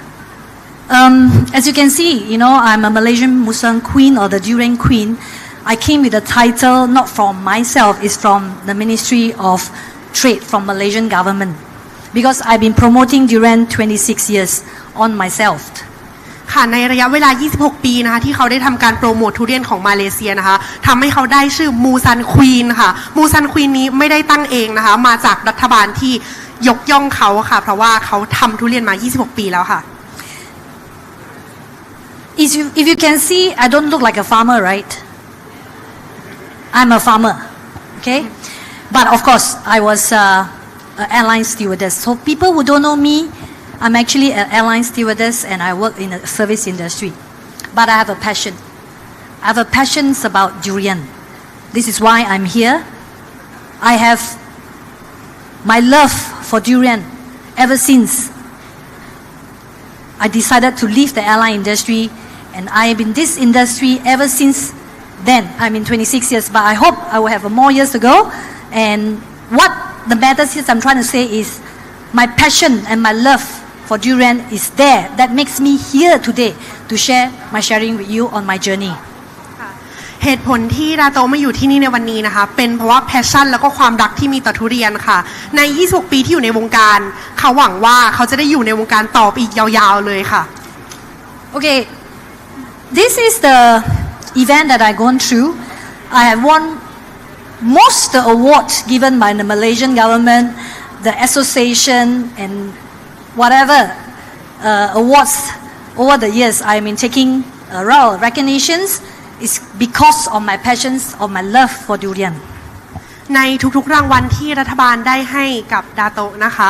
As you can see, you know, I'm a Malaysian Musang Queen or the Durian Queen. I came with the title not from myself, it's from the Ministry of Trade from Malaysian government. because I've been promoting durian 26 years on myself. ค่ะในระยะเวลา 26 ปีนะคะที่เขาได้ทำการโปรโมททุเรียนของมาเลเซียนะคะทำให้เขาได้ชื่อมูซันควีนค่ะมูซันควีนนี้ไม่ได้ตั้งเองนะคะมาจากรัฐบาลที่ยกย่องเขาค่ะเพราะว่าเขาทำทุเรียนมา 26 ปีแล้วค่ะ If you can see, I don't look like a farmer, right? I'm a farmer, okay? But of course, I was an airline stewardess. So people who don't know me, I'm actually an airline stewardess and I work in the service industry. But I have a passion. I have a passion about durian. This is why I'm here. I have my love for durian ever since I decided to leave the airline industry, and I have been in this industry ever since then. I'm in 26 years, but I hope I will have more years to go. And what the matter is I'm trying to say is my passion and my love for durian is there. That makes me here today to share my sharing with you on my journey. เหตุผลที่ดาโตมาอยู่ที่นี่ในวันนี้นะคะเป็นเพราะว่าแพชชั่นแล้วก็ความรักที่มีต่อทุเรียนค่ะใน 26 ปีที่อยู่ในวงการเขาหวังว่าเขาจะได้อยู่ในวงการต่อไปอีกยาวๆเลยค่ะ Okay, this is the event that I've gone through. I have won most the awards given by the Malaysian government, the association, and whatever awards over the years. I've been taking royal recognitions. It's because of my passions, of my love for durian. ในทุกๆรางวัลที่รัฐบาลได้ให้กับดาโตนะคะ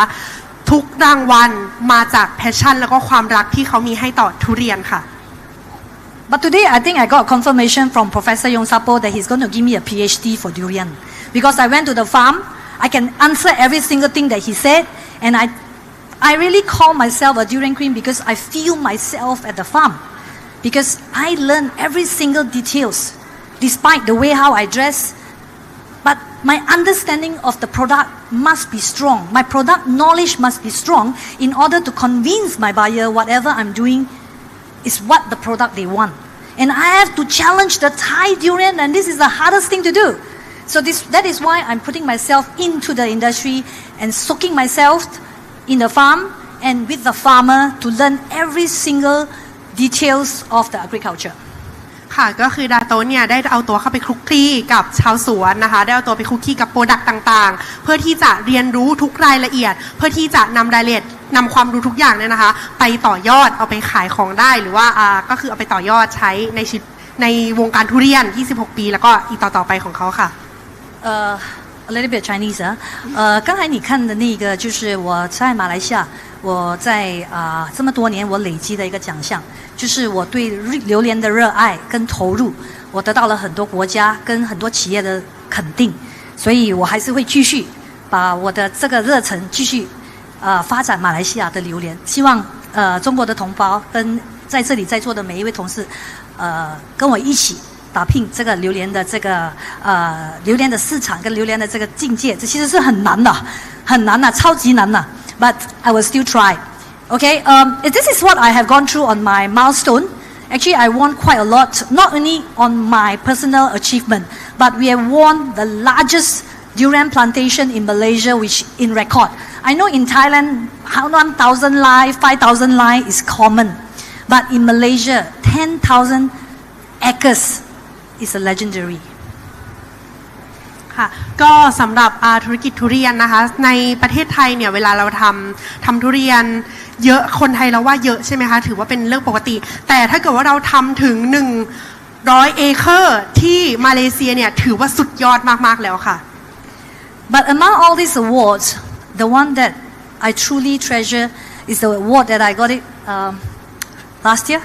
ทุกรางวัลมาจากแพชชั่นแล้วก็ความรักที่เขามีให้ต่อทุเรียนค่ะ But today I think I got confirmation from Professor Yongsapo that he's going to give me a PhD for durian. Because I went to the farm, I can answer every single thing that he said, and I really call myself a durian queen because I feel myself at the farm. Because I learn every single details, despite the way how I dress. But my understanding of the product must be strong. My product knowledge must be strong in order to convince my buyer whatever I'm doing is what the product they want. And I have to challenge the Thai durian, and this is the hardest thing to do. So that is why I'm putting myself into the industry and soaking myself in the farm and with the farmer to learn every single details of the agriculture. ค่ะก็คือดาโตเนี่ยได้เอาตัวเข้าไปคลุกคลีกับชาวสวนนะคะได้เอาตัวไปคลุกคลีกับโปรดักต์ต่างๆเพื่อที่จะเรียนรู้ทุกรายละเอียดเพื่อที่จะนำรายละเอียดนำความรู้ทุกอย่างเนี่ยนะคะไปต่อยอดเอาไปขายของได้หรือว่าก็คือเอาไปต่อยอดใช้ในชีวิตในวงการทุเรียน26 ปีแล้วก็อีกต่อๆไปของเขาค่ะA little bit Chinese 刚才你看的那个就是我在马来西亚我在这么多年我累积的一个奖项，就是我对榴莲的热爱跟投入，我得到了很多国家跟很多企业的肯定，所以我还是会继续把我的这个热忱继续发展马来西亚的榴莲，希望中国的同胞跟在这里在座的每一位同事跟我一起打拼这个榴莲的这个榴莲的市场跟榴莲的这个境界，这其实是很难的，很难的，超级难的。But I will still try. Okay, this is what I have gone through on my milestone. Actually, I won quite a lot, not only on my personal achievement, but we have won the largest durian plantation in Malaysia, which in record. I know in Thailand, 1,000 lai, 5,000 lai is common, but in Malaysia, 10,000 acres is a legendary. ค่ะก็สำหรับธุรกิจทุเรียนนะคะในประเทศไทยเนี่ยเวลาเราทำทุเรียนเยอะคนไทยเราว่าเยอะใช่ไหมคะถือว่าเป็นเรื่องปกติแต่ถ้าเกิดว่าเราทำถึง100 เอเคอร์ที่มาเลเซียเนี่ยถือว่าสุดยอดมากๆแล้วค่ะ But among all these awards, the one that I truly treasure is the award that I got it last year,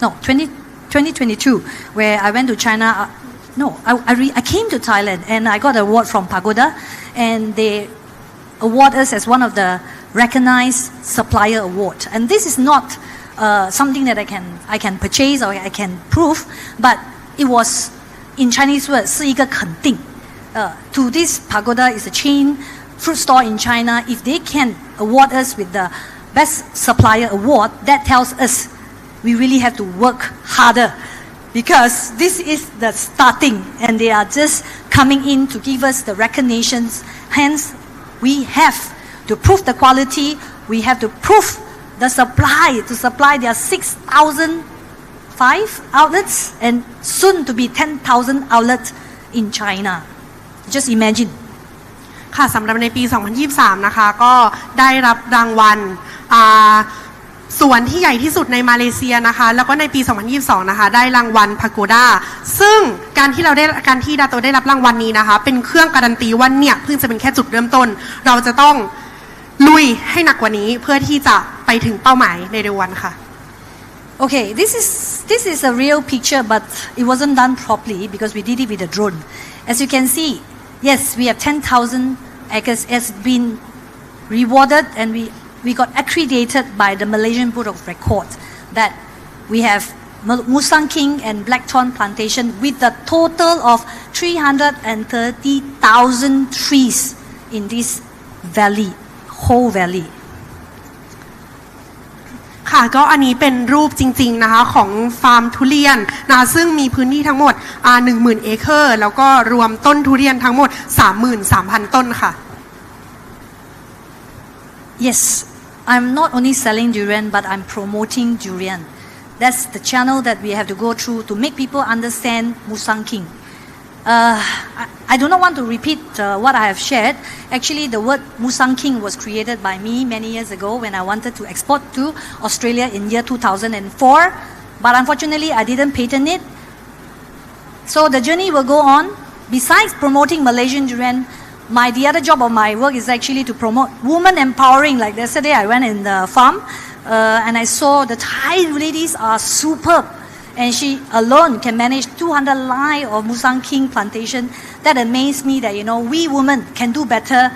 no 2022, where I went to China. No, I came to Thailand and I got an award from Pagoda, and they award us as one of the recognized supplier award. And this is not something that I can purchase or I can prove, but it was in Chinese word 是一个肯定. To this Pagoda is a chain fruit store in China. If they can award us with the best supplier award, that tells us we really have to work harder. Because this is the starting and they are just coming in to give us the recognitions. Hence, we have To prove the quality, we have to prove the supply. To supply, there are 6,005 outlets and soon to be 10,000 outlets in China. Just imagine. ค่ะสำหรับในปี 2023 นะคะก็ได้รับรางวัลสวนที่ใหญ่ที่สุดในมาเลเซียนะคะแล้วก็ในปี 2022 นะคะได้รางวัลพาโกด้าซึ่งการที่ดาโตได้รับรางวัลนี้นะคะเป็นเครื่องการันตีว่าเนี่ยเพิ่งจะเป็นแค่จุดเริ่มต้นเราจะต้องลุยให้หนักกว่านี้เพื่อที่จะไปถึงเป้าหมายในเร็ววันค่ะ Okay, this is a real picture, but it wasn't done properly because we did it with a drone. As you can see, yes, we have 10,000 acres. It's been rewarded and we got accredited by the Malaysian Book of Records that we have Musang King and Blackthorn plantation with a total of 330,000 trees in this valley, whole valley. ค่ะก็อันนี้เป็นรูปจริงๆนะคะของฟาร์มทุเรียนนะซึ่งมีพื้นที่ทั้งหมด10,000 เอเคอร์แล้วก็รวมต้นทุเรียนทั้งหมด 33,000 ต้นค่ะ Yes, I'm not only selling durian, but I'm promoting durian. That's the channel that we have to go through to make people understand Musang King. I do not want to repeat what I have shared. Actually, the word Musang King was created by me many years ago when I wanted to export to Australia in year 2004. But unfortunately, I didn't patent it. So the journey will go on. Besides promoting Malaysian durian, the other job of my work is actually to promote women empowering. Like yesterday, I went in the farm and I saw the Thai ladies are superb. And she alone can manage 200 line of Musang King plantation. That amazed me that, we women can do better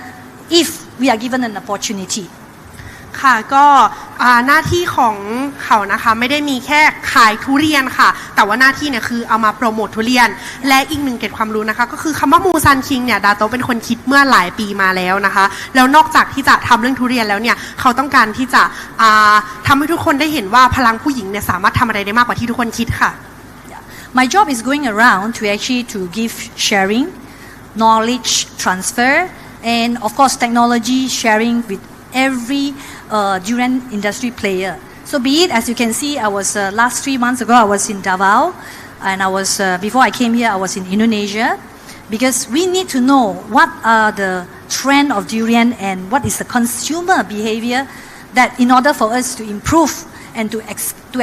if we are given an opportunity. ค่ะก็หน้าที่ของเขานะคะไม่ได้มีแค่ขายทุเรียนค่ะแต่ว่าหน้าที่เนี่ยคือเอามาโปรโมททุเรียนและอีกหนึ่งเกร็ดความรู้นะคะก็คือคำว่ามูซันคิงเนี่ยดาโตเป็นคนคิดเมื่อหลายปีมาแล้วนะคะแล้วนอกจากที่จะทำเรื่องทุเรียนแล้วเนี่ยเขาต้องการที่จะทำให้ทุกคนได้เห็นว่าพลังผู้หญิงเนี่ยสามารถทำอะไรได้มากกว่าที่ทุกคนคิดค่ะ My job is going around to actually to give sharing, knowledge transfer, and of course technology sharing with every durian industry player. So be it, as you can see, I was last 3 months ago I was in Davao, and I was before I came here I was in Indonesia, because we need to know what are the trend of durian and what is the consumer behavior that in order for us to improve and to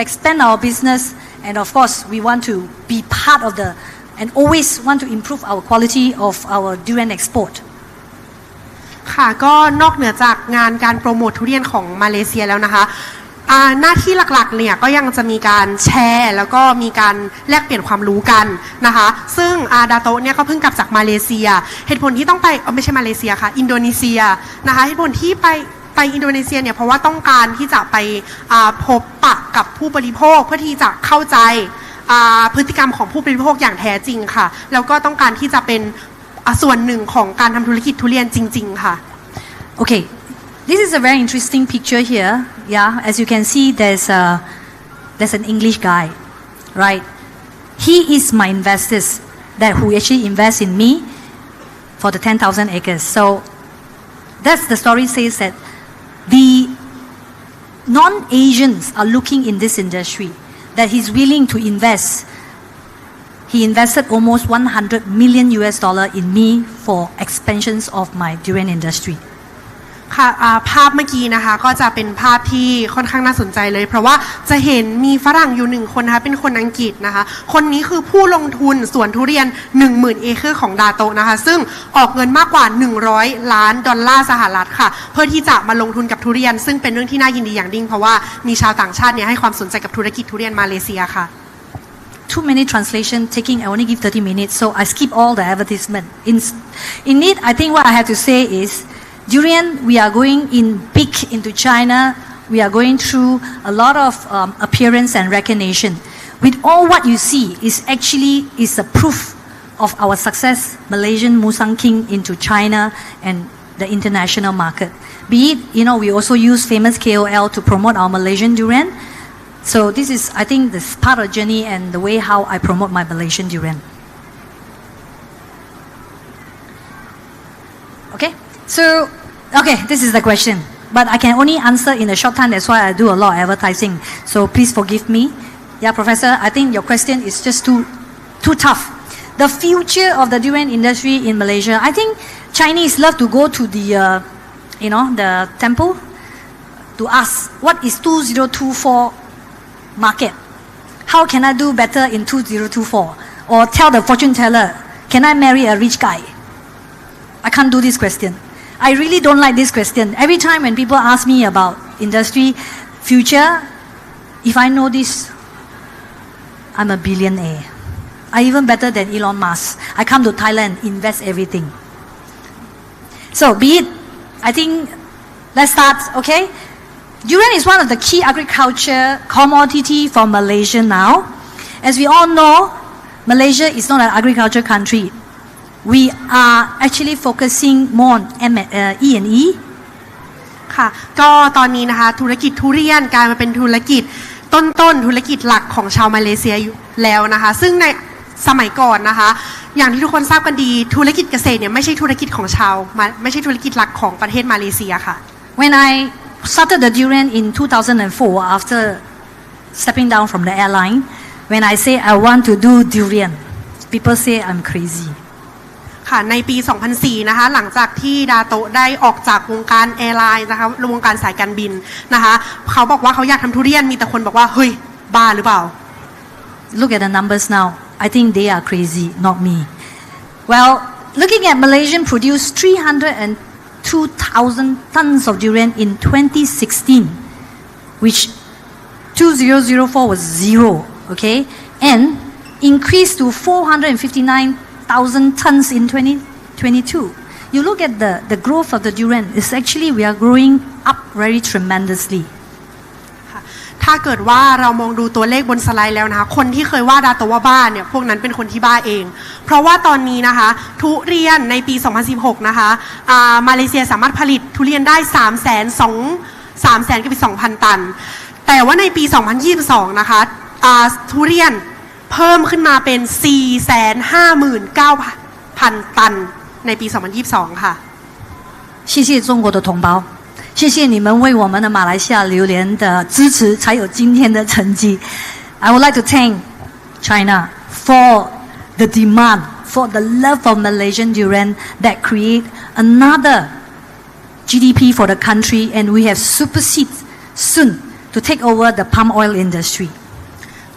expand our business, and of course we want to be part of the and always want to improve our quality of our durian export. ค่ะก็นอกเหนือจากงานการโปรโมททุเรียนของมาเลเซียแล้วนะคะหน้าที่หลักๆเนี่ยก็ยังจะมีการแชร์แล้วก็มีการแลกเปลี่ยนความรู้กันนะคะซึ่งดาโตเนี่ยก็เพิ่งกลับจากมาเลเซียเหตุผลที่ต้องไปไม่ใช่มาเลเซียค่ะอินโดนีเซียนะคะเหตุผลที่ไปอินโดนีเซียเนี่ยเพราะว่าต้องการที่จะไปพบปะกับผู้บริโภคเพื่อที่จะเข้าใจพฤติกรรมของผู้บริโภคอย่างแท้จริงค่ะแล้วก็ต้องการที่จะเป็นส่วนหนึ่งของการทำธุรกิจทุเรียนจริงๆค่ะ Okay, this is a very interesting picture here. Yeah, as you can see, there's an English guy, right? He is my investors who actually invest in me for the 10,000 acres. So that's the story says that the non-Asians are looking in this industry, that he's willing to invest. He invested almost $100 million in me for expansions of my durian industry. ค่ะภาพเมื่อกี้นะคะก็จะเป็นภาพที่ค่อนข้างน่าสนใจเลยเพราะว่าจะเห็นมีฝรั่งอยู่1คนนะคะเป็นคนอังกฤษนะคะคนนี้คือผู้ลงทุนสวนทุเรียน 10,000 เอเคอร์ของดาโตนะคะซึ่งออกเงินมากกว่า$100 ล้านสหรัฐค่ะเพื่อที่จะมาลงทุนกับทุเรียนซึ่งเป็นเรื่องที่น่ายินดีอย่างยิ่งเพราะว่ามีชาวต่างชาติเนี่ยให้ความสนใจกับธุรกิจทุเรียนมาเลเซียค่ะToo many translation taking I only give 30 minutes so I skip all the advertisement. In it I think what I have to say is durian we are going in big into China. We are going through a lot of appearance and recognition. With all what you see is a proof of our success Malaysian Musang King into China and the international market. Be it we also use famous KOL to promote our Malaysian durian. So this is, I think, this part of the journey and the way how I promote my Malaysian durian. Okay, so Okay, this is the question. But I can only answer in a short time. That's why I do a lot of advertising. So please forgive me. Yeah, Professor, I think your question is just too tough. The future of the durian industry in Malaysia. I think Chinese love to go to the, the temple to ask, what is 2024 market? How can I do better in 2024? Or tell the fortune teller, can I marry a rich guy? I can't do this question. I really don't like this question. Every time when people ask me about industry future, if I know this, I'm a billionaire. I even better than Elon Musk. I come to Thailand, invest everything. So be it, I think, let's start, okay? Durian is one of the key agriculture commodity for Malaysia now. As we all know, Malaysia is not an agriculture country. We are actually focusing more on E&E. ค่ะก็ตอนนี้นะคะธุรกิจทุเรียนกลายมาเป็นธุรกิจต้นธุรกิจหลักของชาวมาเลเซียอยู่แล้วนะคะซึ่งในสมัยก่อนนะคะอย่างที่ทุกคนทราบกันดีธุรกิจเกษตรเนี่ยไม่ใช่ธุรกิจของไม่ใช่ธุรกิจหลักของประเทศมาเลเซียค่ะ When I started the durian in 2004 after stepping down from the airline, when I say I want to do durian, people say I'm crazy. ค่ะในปี 2004 นะคะหลังจากที่ดาโตะได้ออกจากวงการแอร์ไลน์นะคะวงการสายการบินนะคะเขาบอกว่าเขาอยากทำทุเรียนมีแต่คนบอกว่าเฮ้ยบ้าหรือเปล่า Look at the numbers now. I think they are crazy, not me. Well, looking at Malaysian produced 302,000 tons of durian in 2016, which 2004 was zero, okay, and increased to 459,000 tons in 2022. You look at the growth of the durian, it's actually we are growing up very tremendously. ถ้าเกิดว่าเรามองดูตัวเลขบนสไลด์แล้วนะคะคนที่เคยว่าดาโตะว่าบ้าเนี่ยพวกนั้นเป็นคนที่บ้าเองเพราะว่าตอนนี้นะคะทุเรียนในปี 2016 นะคะมาเลเซียสามารถผลิตทุเรียนได้ 300,000 ตันแต่ว่าในปี 2022 นะคะทุเรียนเพิ่มขึ้นมาเป็น 459,000 ตันในปี 2022 ค่ะ谢谢中国的同胞。谢谢你们为我们的马来西亚榴莲的支持，才有今天的成绩。I would like to thank China for the demand, for the love of Malaysian durian that create another GDP for the country, and we have supersede soon to take over the palm oil industry.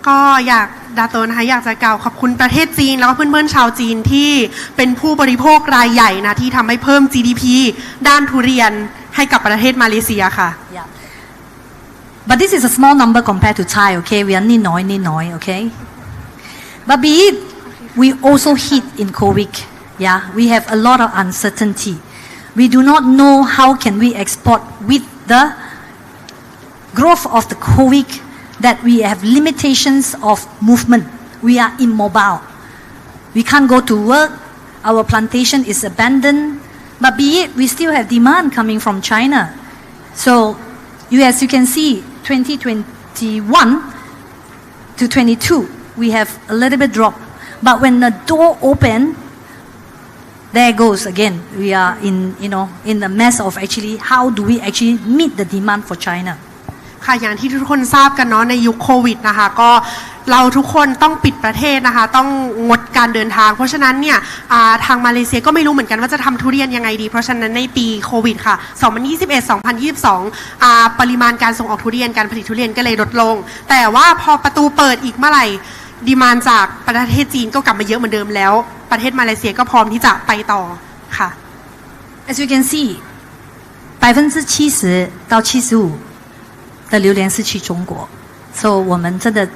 ก็อยากดาโตะนะคะอยากจะกล่าวขอบคุณประเทศจีนแล้วก็เพื่อนๆชาวจีนที่เป็นผู้บริโภครายใหญ่นะที่ทำให้เพิ่ม GDP ด้านทุเรียนให้กับประเทศมาเลเซียค่ะ Yeah. But this is a small number compared to Thai, okay? We are ni okay? But be it, we also hit in COVID. Yeah, we have a lot of uncertainty. We do not know how can we export with the growth of the COVID that we have limitations of movement. We are immobile. We can't go to work. Our plantation is abandoned. But be it, we still have demand coming from China. So, as you can see, 2021 to 22, we have a little bit drop. But when the door open, there goes again. We are in the mess of actually how do we actually meet the demand for China. ค่ะอย่างที่ทุกคนทราบกันเนาะในยุคโควิดนะคะก็เราทุกคนต้องปิดประเทศนะคะต้องงดการเดินทางเพราะฉะนั้นเนี่ยทางมาเลเซียก็ไม่รู้เหมือนกันว่าจะทำทุเรียนยังไงดีเพราะฉะนั้นในปีโควิดค่ะ2021-2022ปริมาณการส่งออกทุเรียนการผลิตทุเรียนก็เลยลดลงแต่ว่าพอประตูเปิดอีกเมื่อไหร่ดีมานด์จากประเทศจีนก็กลับมาเยอะเหมือนเดิมแล้วประเทศมาเลเซียก็พร้อมที่จะไปต่อค่ะ As you can see, 70%到75%的榴莲是去中国，所以我们真的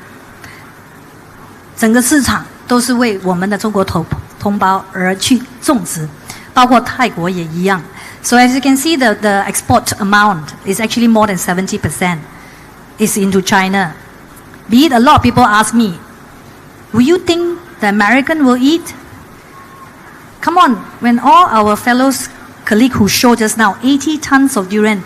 整个市场都是为我们的中国同胞而去种植，包括泰国也一样。So as you can see, the export amount is actually more than 70% is into China. Be it a lot of people ask me, will you think the American will eat? Come on, when all our fellows colleague who showed just now 80,000 tons of durian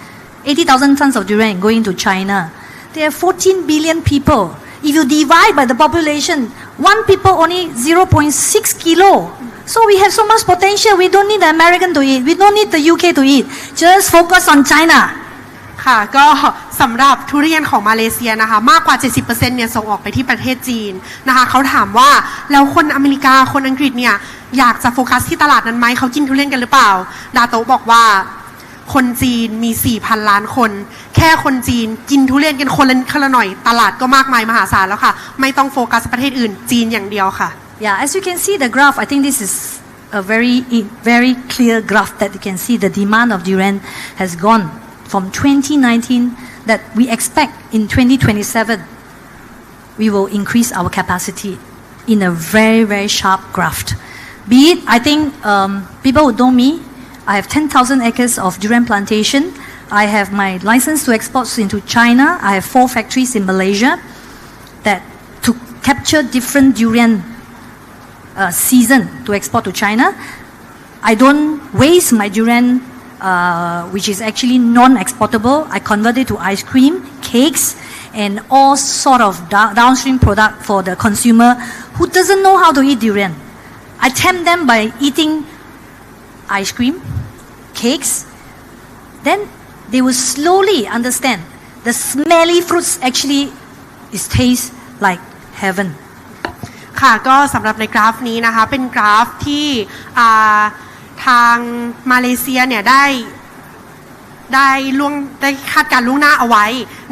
going to China. There are 14 billion people. If you divide by the population, one people only 0.6 kilo. So we have so much potential. We don't need the American to eat. We don't need the UK to eat. Just focus on China. ค่ะก็สำหรับทุเรียนของมาเลเซียนะคะมากกว่า 70%เนี่ยส่งออกไปที่ประเทศจีนนะคะเขาถามว่าแล้วคนอเมริกาคนอังกฤษเนี่ยอยากจะโฟกัสที่ตลาดนั้นไหมเขากินทุเรียนกันหรือเปล่าดาโตะบอกว่าคนจีนมี 4,000 ล้านคนแค่คนจีนกินทุเรียนกันคนละหน่อยตลาดก็มากมายมหาศาลแล้วค่ะไม่ต้องโฟกัสประเทศอื่นจีนอย่างเดียวค่ะ Yeah, as you can see the graph, I think this is a very clear graph that you can see the demand of durian has gone from 2019 that we expect in 2027 we will increase our capacity in a very sharp graph. Be it, I think people who know me, I have 10,000 acres of durian plantation. I have my license to export into China. I have 4 factories in Malaysia that to capture different durian season to export to China. I don't waste my durian, which is actually non-exportable. I convert it to ice cream, cakes, and all sort of downstream product for the consumer who doesn't know how to eat durian. I tempt them by eating ice cream, cakes, then they will slowly understand the smelly fruits actually taste like heaven. ค่ะก็สำหรับในกราฟนี้นะคะเป็นกราฟที่ทางมาเลเซียเนี่ยได้คาดการล่วงหน้าเอาไว้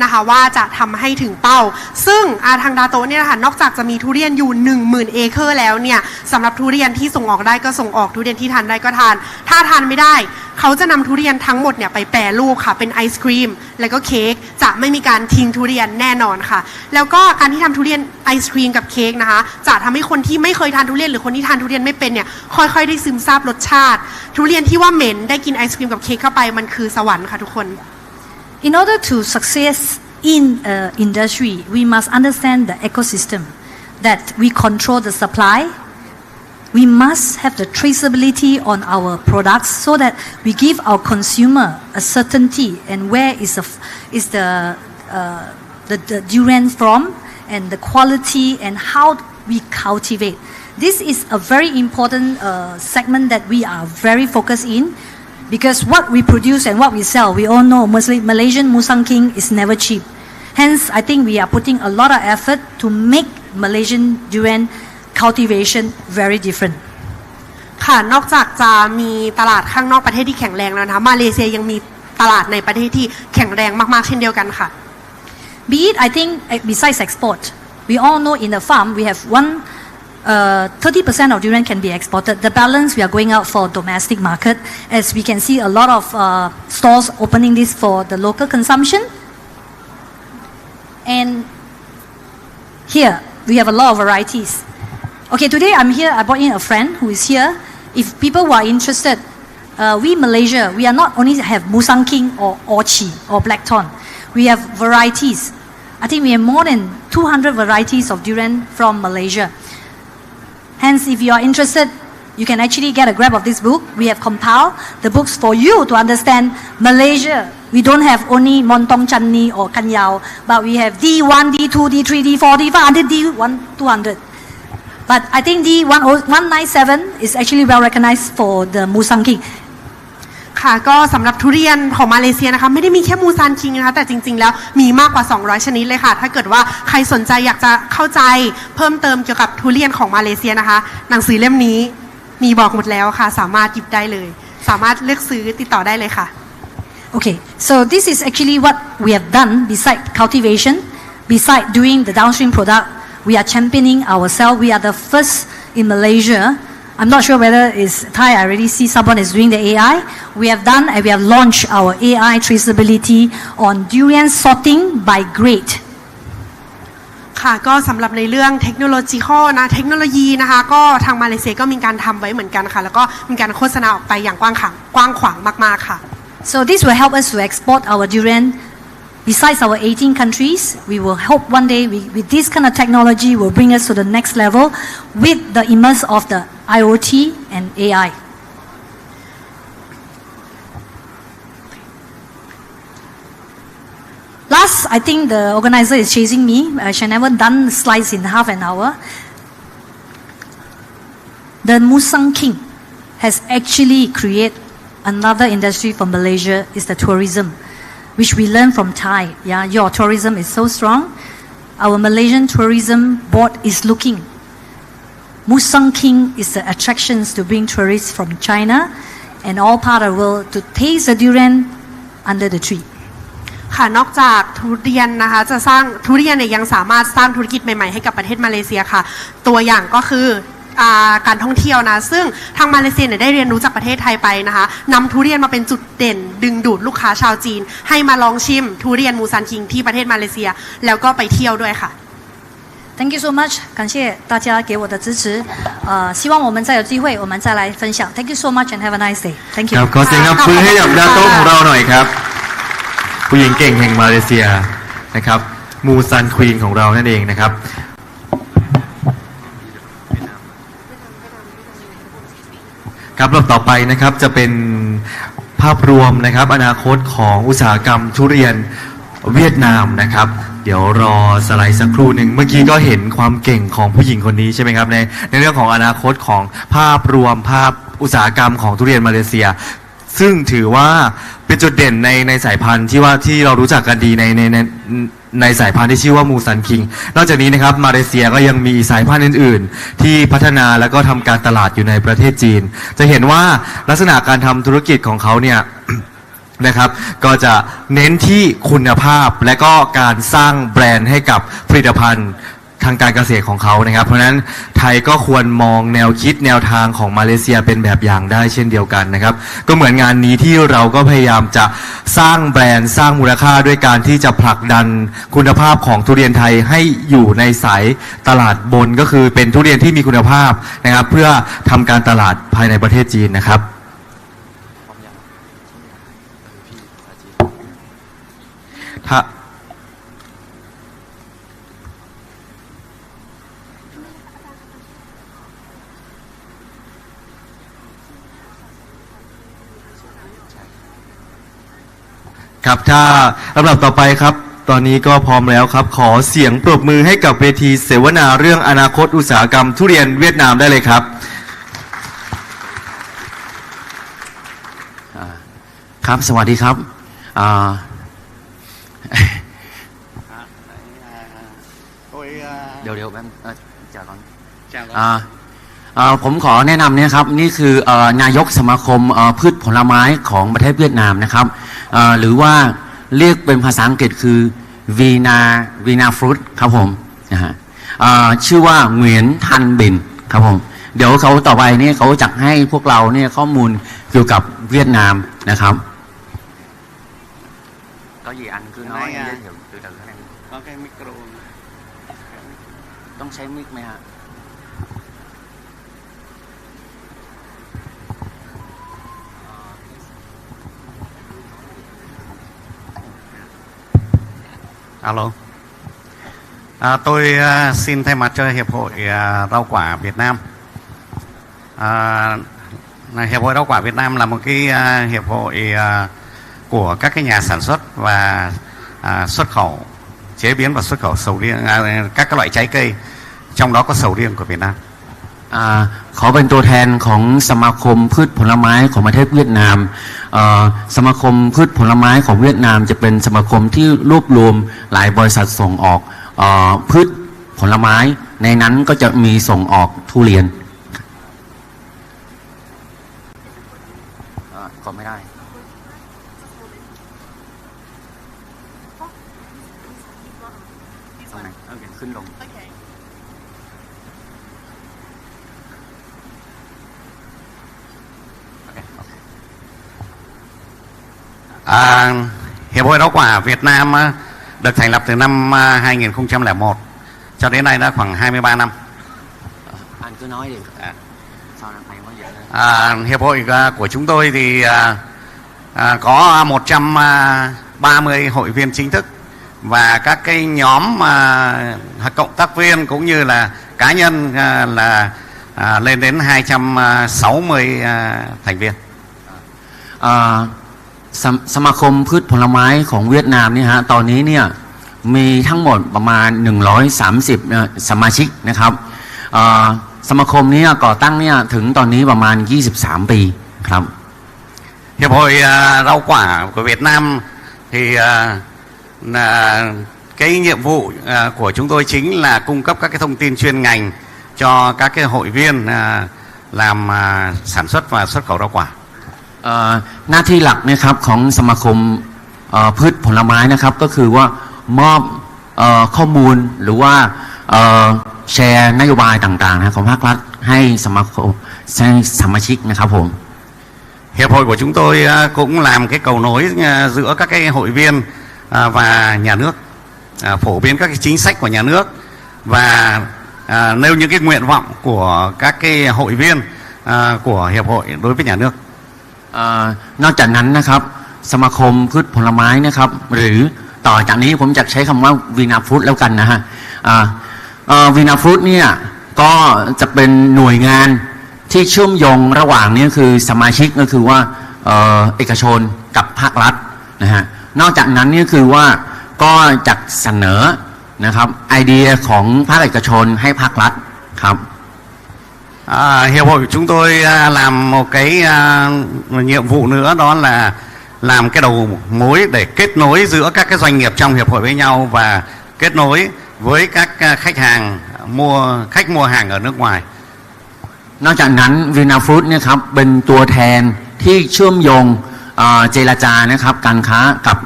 นะคะว่าจะทำให้ถึงเป้าซึ่งทางดาโตะเนี่ยนะคะนอกจากจะมีทุเรียนอยู่ 10,000 เอเคอร์แล้วเนี่ยสำหรับทุเรียนที่ส่งออกได้ก็ส่งออกทุเรียนที่ทานได้ก็ทานถ้าทานไม่ได้เขาจะนำทุเรียนทั้งหมดเนี่ยไปแปรรูปค่ะเป็นไอศครีมแล้วก็เค้กจะไม่มีการทิ้งทุเรียนแน่นอนค่ะแล้วก็การที่ทำทุเรียนไอศครีมกับเค้กนะคะจะทำให้คนที่ไม่เคยทานทุเรียนหรือคนที่ทานทุเรียนไม่เป็นเนี่ยค่อยๆได้ซึมซาบรสชาติทุเรียนที่ว่าเหม็นได้กินไอศครีมกับเค้กเข้าไปมันคือสวรรค์ค่ะทุกคน In order to success in industry, we must understand the ecosystem that we control the supply. We must have the traceability on our products so that we give our consumer a certainty and where is the durian from and the quality and how we cultivate. This is a very important segment that we are very focused in. Because what we produce and what we sell, we all know Malaysian Musang King is never cheap. Hence, I think we are putting a lot of effort to make Malaysian durian cultivation very different. ค่ะนอกจากจะมีตลาดข้างนอกประเทศที่แข็งแรงแล้วนะคะมาเลเซียยังมีตลาดในประเทศที่แข็งแรงมากๆเช่นเดียวกันค่ะ Be it, I think, besides export, we all know in the farm we have 30% of durian can be exported. The balance we are going out for domestic market, as we can see a lot of stores opening this for the local consumption. And here we have a lot of varieties. Okay, today I'm here. I brought in a friend who is here. If people who are interested, we Malaysia, we are not only have Musang King or Orchi or Blackthorn. We have varieties. I think we have more than 200 varieties of durian from Malaysia. Hence, if you are interested, you can actually get a grab of this book. We have compiled the books for you to understand Malaysia. We don't have only Montong Channi or Kanyao, but we have D1, D2, D3, D4, D5, until D1, 200. But I think D197 is actually well recognized for the Musang King. ค่ะก็สำหรับทุเรียนของมาเลเซียนะคะไม่ได้มีแค่มูซานคิงนะคะแต่จริงๆแล้วมีมากกว่า200ชนิดเลยค่ะถ้าเกิดว่าใครสนใจอยากจะเข้าใจเพิ่มเติมเกี่ยวกับทุเรียนของมาเลเซียนะคะหนังสือเล่มนี้มีบอกหมดแล้วค่ะสามารถหยิบได้เลยสามารถเลือกซื้อติดต่อได้เลยค่ะ Okay, so this is actually what we have done beside cultivation, beside doing the downstream product. We are championing ourselves. We are the first in Malaysia. I'm not sure whether it's Thai. I already see someone is doing the AI. We have done and we have launched our AI traceability on durian sorting by grade. ค่ะก็สำหรับในเรื่องเทคโนโลยีนะคะก็ทางมาเลเซียก็มีการทำไว้เหมือนกันค่ะแล้วก็มีการโฆษณาออกไปอย่างกว้างขวางมากๆค่ะ So this will help us to export our durian. Besides our 18 countries, we will hope one day with this kind of technology will bring us to the next level with the immerse of the IoT and AI. Last, I think the organizer is chasing me. She never done slides in half an hour. The Musang King has actually created another industry for Malaysia is the tourism, which we learn from Thai. Yeah, your tourism is so strong. Our Malaysian tourism board is looking. Musang King is the attractions to bring tourists from China and all part of the world to taste the durian under the tree. ค่ะนอกจากทุเรียนนะคะจะสร้างทุเรียนเนี่ยยังสามารถสร้างธุรกิจใหม่ๆให้กับประเทศมาเลเซียค่ะตัวอย่างก็คือการท่องเที่ยวนะซึ่งทางมาเลเซียเนี่ยได้เรียนรู้จากประเทศไทยไปนะคะนำทุเรียนมาเป็นจุดเด่นดึงดูดลูกค้าชาวจีนให้มาลองชิมทุเรียนมูซันคิงที่ประเทศมาเลเซียแล้วก็ไปเที่ยวด้วยค่ะ Thank you so much， 感谢大家给我的支持。希望我们再有机会，我们再来分享。Thank you so much and have a nice day. Thank ค you รับขอเสียงปรบมือให้กับด้านโต๊ะของเราหน่อยครับผู้หญิงเก่งแห่งมาเลเซียนะครับมูซันควีนของเรานั่นเองนะครับครับรอบต่อไปนะครับจะเป็นภาพรวมนะครับอนาคตของอุตสาหกรรมทุเรียนเวียดนามนะครับเดี๋ยวรอสไลด์สักครู่หนึ่งเมื่อกี้ก็เห็นความเก่งของผู้หญิงคนนี้ใช่ไหมครับในเรื่องของอนาคตของภาพรวมภาพอุตสาหกรรมของทุเรียนมาเลเซียซึ่งถือว่าเป็นจุดเด่นในสายพันธุ์ที่เรารู้จักกันดีในสายพันธุ์ที่ชื่อว่ามูซันคิงนอกจากนี้นะครับมาเลเซียก็ยังมีสายพันธุ์อื่นๆที่พัฒนาแล้วก็ทำการตลาดอยู่ในประเทศจีนจะเห็นว่าลักษณะการทำธุรกิจของเขาเนี่ย นะครับก็จะเน้นที่คุณภาพและก็การสร้างแบรนด์ให้กับผลิตภัณฑ์ทางการเกษตรของเขานะครับเพราะฉะนั้นไทยก็ควรมองแนวคิดแนวทางของมาเลเซียเป็นแบบอย่างได้เช่นเดียวกันนะครับก็เหมือนงานนี้ที่เราก็พยายามจะสร้างแบรนด์สร้างมูลค่าด้วยการที่จะผลักดันคุณภาพของทุเรียนไทยให้อยู่ในสายตลาดบนก็คือเป็นทุเรียนที่มีคุณภาพนะครับเพื่อทำการตลาดภายในประเทศจีนนะครับถ้าครับถ้าลำดับต่อไปครับตอนนี้ก็พร้อมแล้วครับขอเสียงปรบมือให้กับเวทีเสวนาเรื่องอนาคตอุตสาหกรรมทุเรียนเวียดนามได้เลยครับครับสวัสดีครับเดี๋ยวแป๊บจากก่อนผมขอแนะนำเนี่ยครับนี่คือนายกสมาคมพืชผลไม้ของประเทศเวียดนามนะครับหรือว่าเรียกเป็นภาษาอังกฤษคือวีนาฟรุตครับผมนะฮะชื่อว่าเหวียนทันบินครับผมเดี๋ยวเขาต่อไปเนี่ยเขาจะให้พวกเราเนี่ยข้อมูลเกี่ยวกับเวียดนามนะครับcó gì anh cứ nói em giới thiệu từ từ anh có cái microต้องใช้มิกไหมฮะAlo. Tôi xin thay mặt cho Hiệp hội Rau quả Việt Nam. Hiệp hội Rau quả Việt Nam là một cái hiệp hội của các cái nhà sản xuất và xuất khẩu, chế biến và xuất khẩu sầu riêng, các cái loại trái cây, trong đó có sầu riêng của Việt Nam. ขอเป็นตัวแทนของสมาคมพืชผลไม้ของประเทศเวียดนามสมาคมพืชผลไม้ของเวียดนามจะเป็นสมาคมที่รวบรวมหลายบริษัทส่งออกพืชผลไม้ในนั้นก็จะมีส่งออกทุเรียนก็ไม่ได้ขึ้นลงHiệp hội Rau quả Việt Nam được thành lập từ năm 2001 cho đến nay đã khoảng 23 năm. Anh cứ nói đi. Sao năm nay mới vậy? Hiệp hội của chúng tôi thì có 130 hội viên chính thức và các cái nhóm cộng tác viên cũng như là cá nhân là lên đến 260 thành viên. สมาคมพืชผลไม้ของเวียดนามเนี่ยฮะตอนนี้เนี่ยมีทั้งหมดประมาณ130สมาชิกนะครับ สมาคมนี้ก่อตั้งเนี่ยถึงตอนนี้ประมาณ 23 ปีครับ Hiệp hội rau quả của Việt Nam thì là cái nhiệm vụ của chúng tôi chính là cung cấp các cái thông tin chuyên ngành cho các cái hội viên làm sản xuất và xuất khẩu rau quả. หน้าที่หลักนะครับของสมาคมพืชผลไม้นะครับก็คือว่ามอบข้อมูลหรือว่าแชร์นโยบายต่างๆนะของภาครัฐให้สมาคมสมาชิกนะครับผม Hiệp hội của chúng tôi cũng làm cái cầu nối giữa các cái hội viên và nhà nước, phổ biến các cái chính sách của nhà nước và nêu những cái nguyện vọng của các cái hội viên của hiệp hội đối với nhà nước. นอกจากนั้นนะครับสมาคมพืชผลไม้นะครับหรือต่อจากนี้ผมจะใช้คำว่าวีนาฟู้ดแล้วกันนะฮะวีนาฟู้ดเนี่ยก็จะเป็นหน่วยงานที่เชื่อมโยงระหว่างนี้คือสมาชิกก็คือว่าเอกชนกับภาครัฐนะฮะนอกจากนั้นนี่คือว่าก็จะเสนอนะครับไอเดียของภาคเอกชนให้ภาครัฐครับ Hiệp hội của chúng tôi làm một cái nhiệm vụ nữa, đó là làm cái đầu mối để kết nối giữa các cái doanh nghiệp trong hiệp hội với nhau và kết nối với các khách hàng khách mua hàng ở nước ngoài. นอกจากนั้นวีนาฟู้ดเนี่ยครับเป็นตัวแทนที่เชื่อมโยงเจรจานะครับการค้ากับ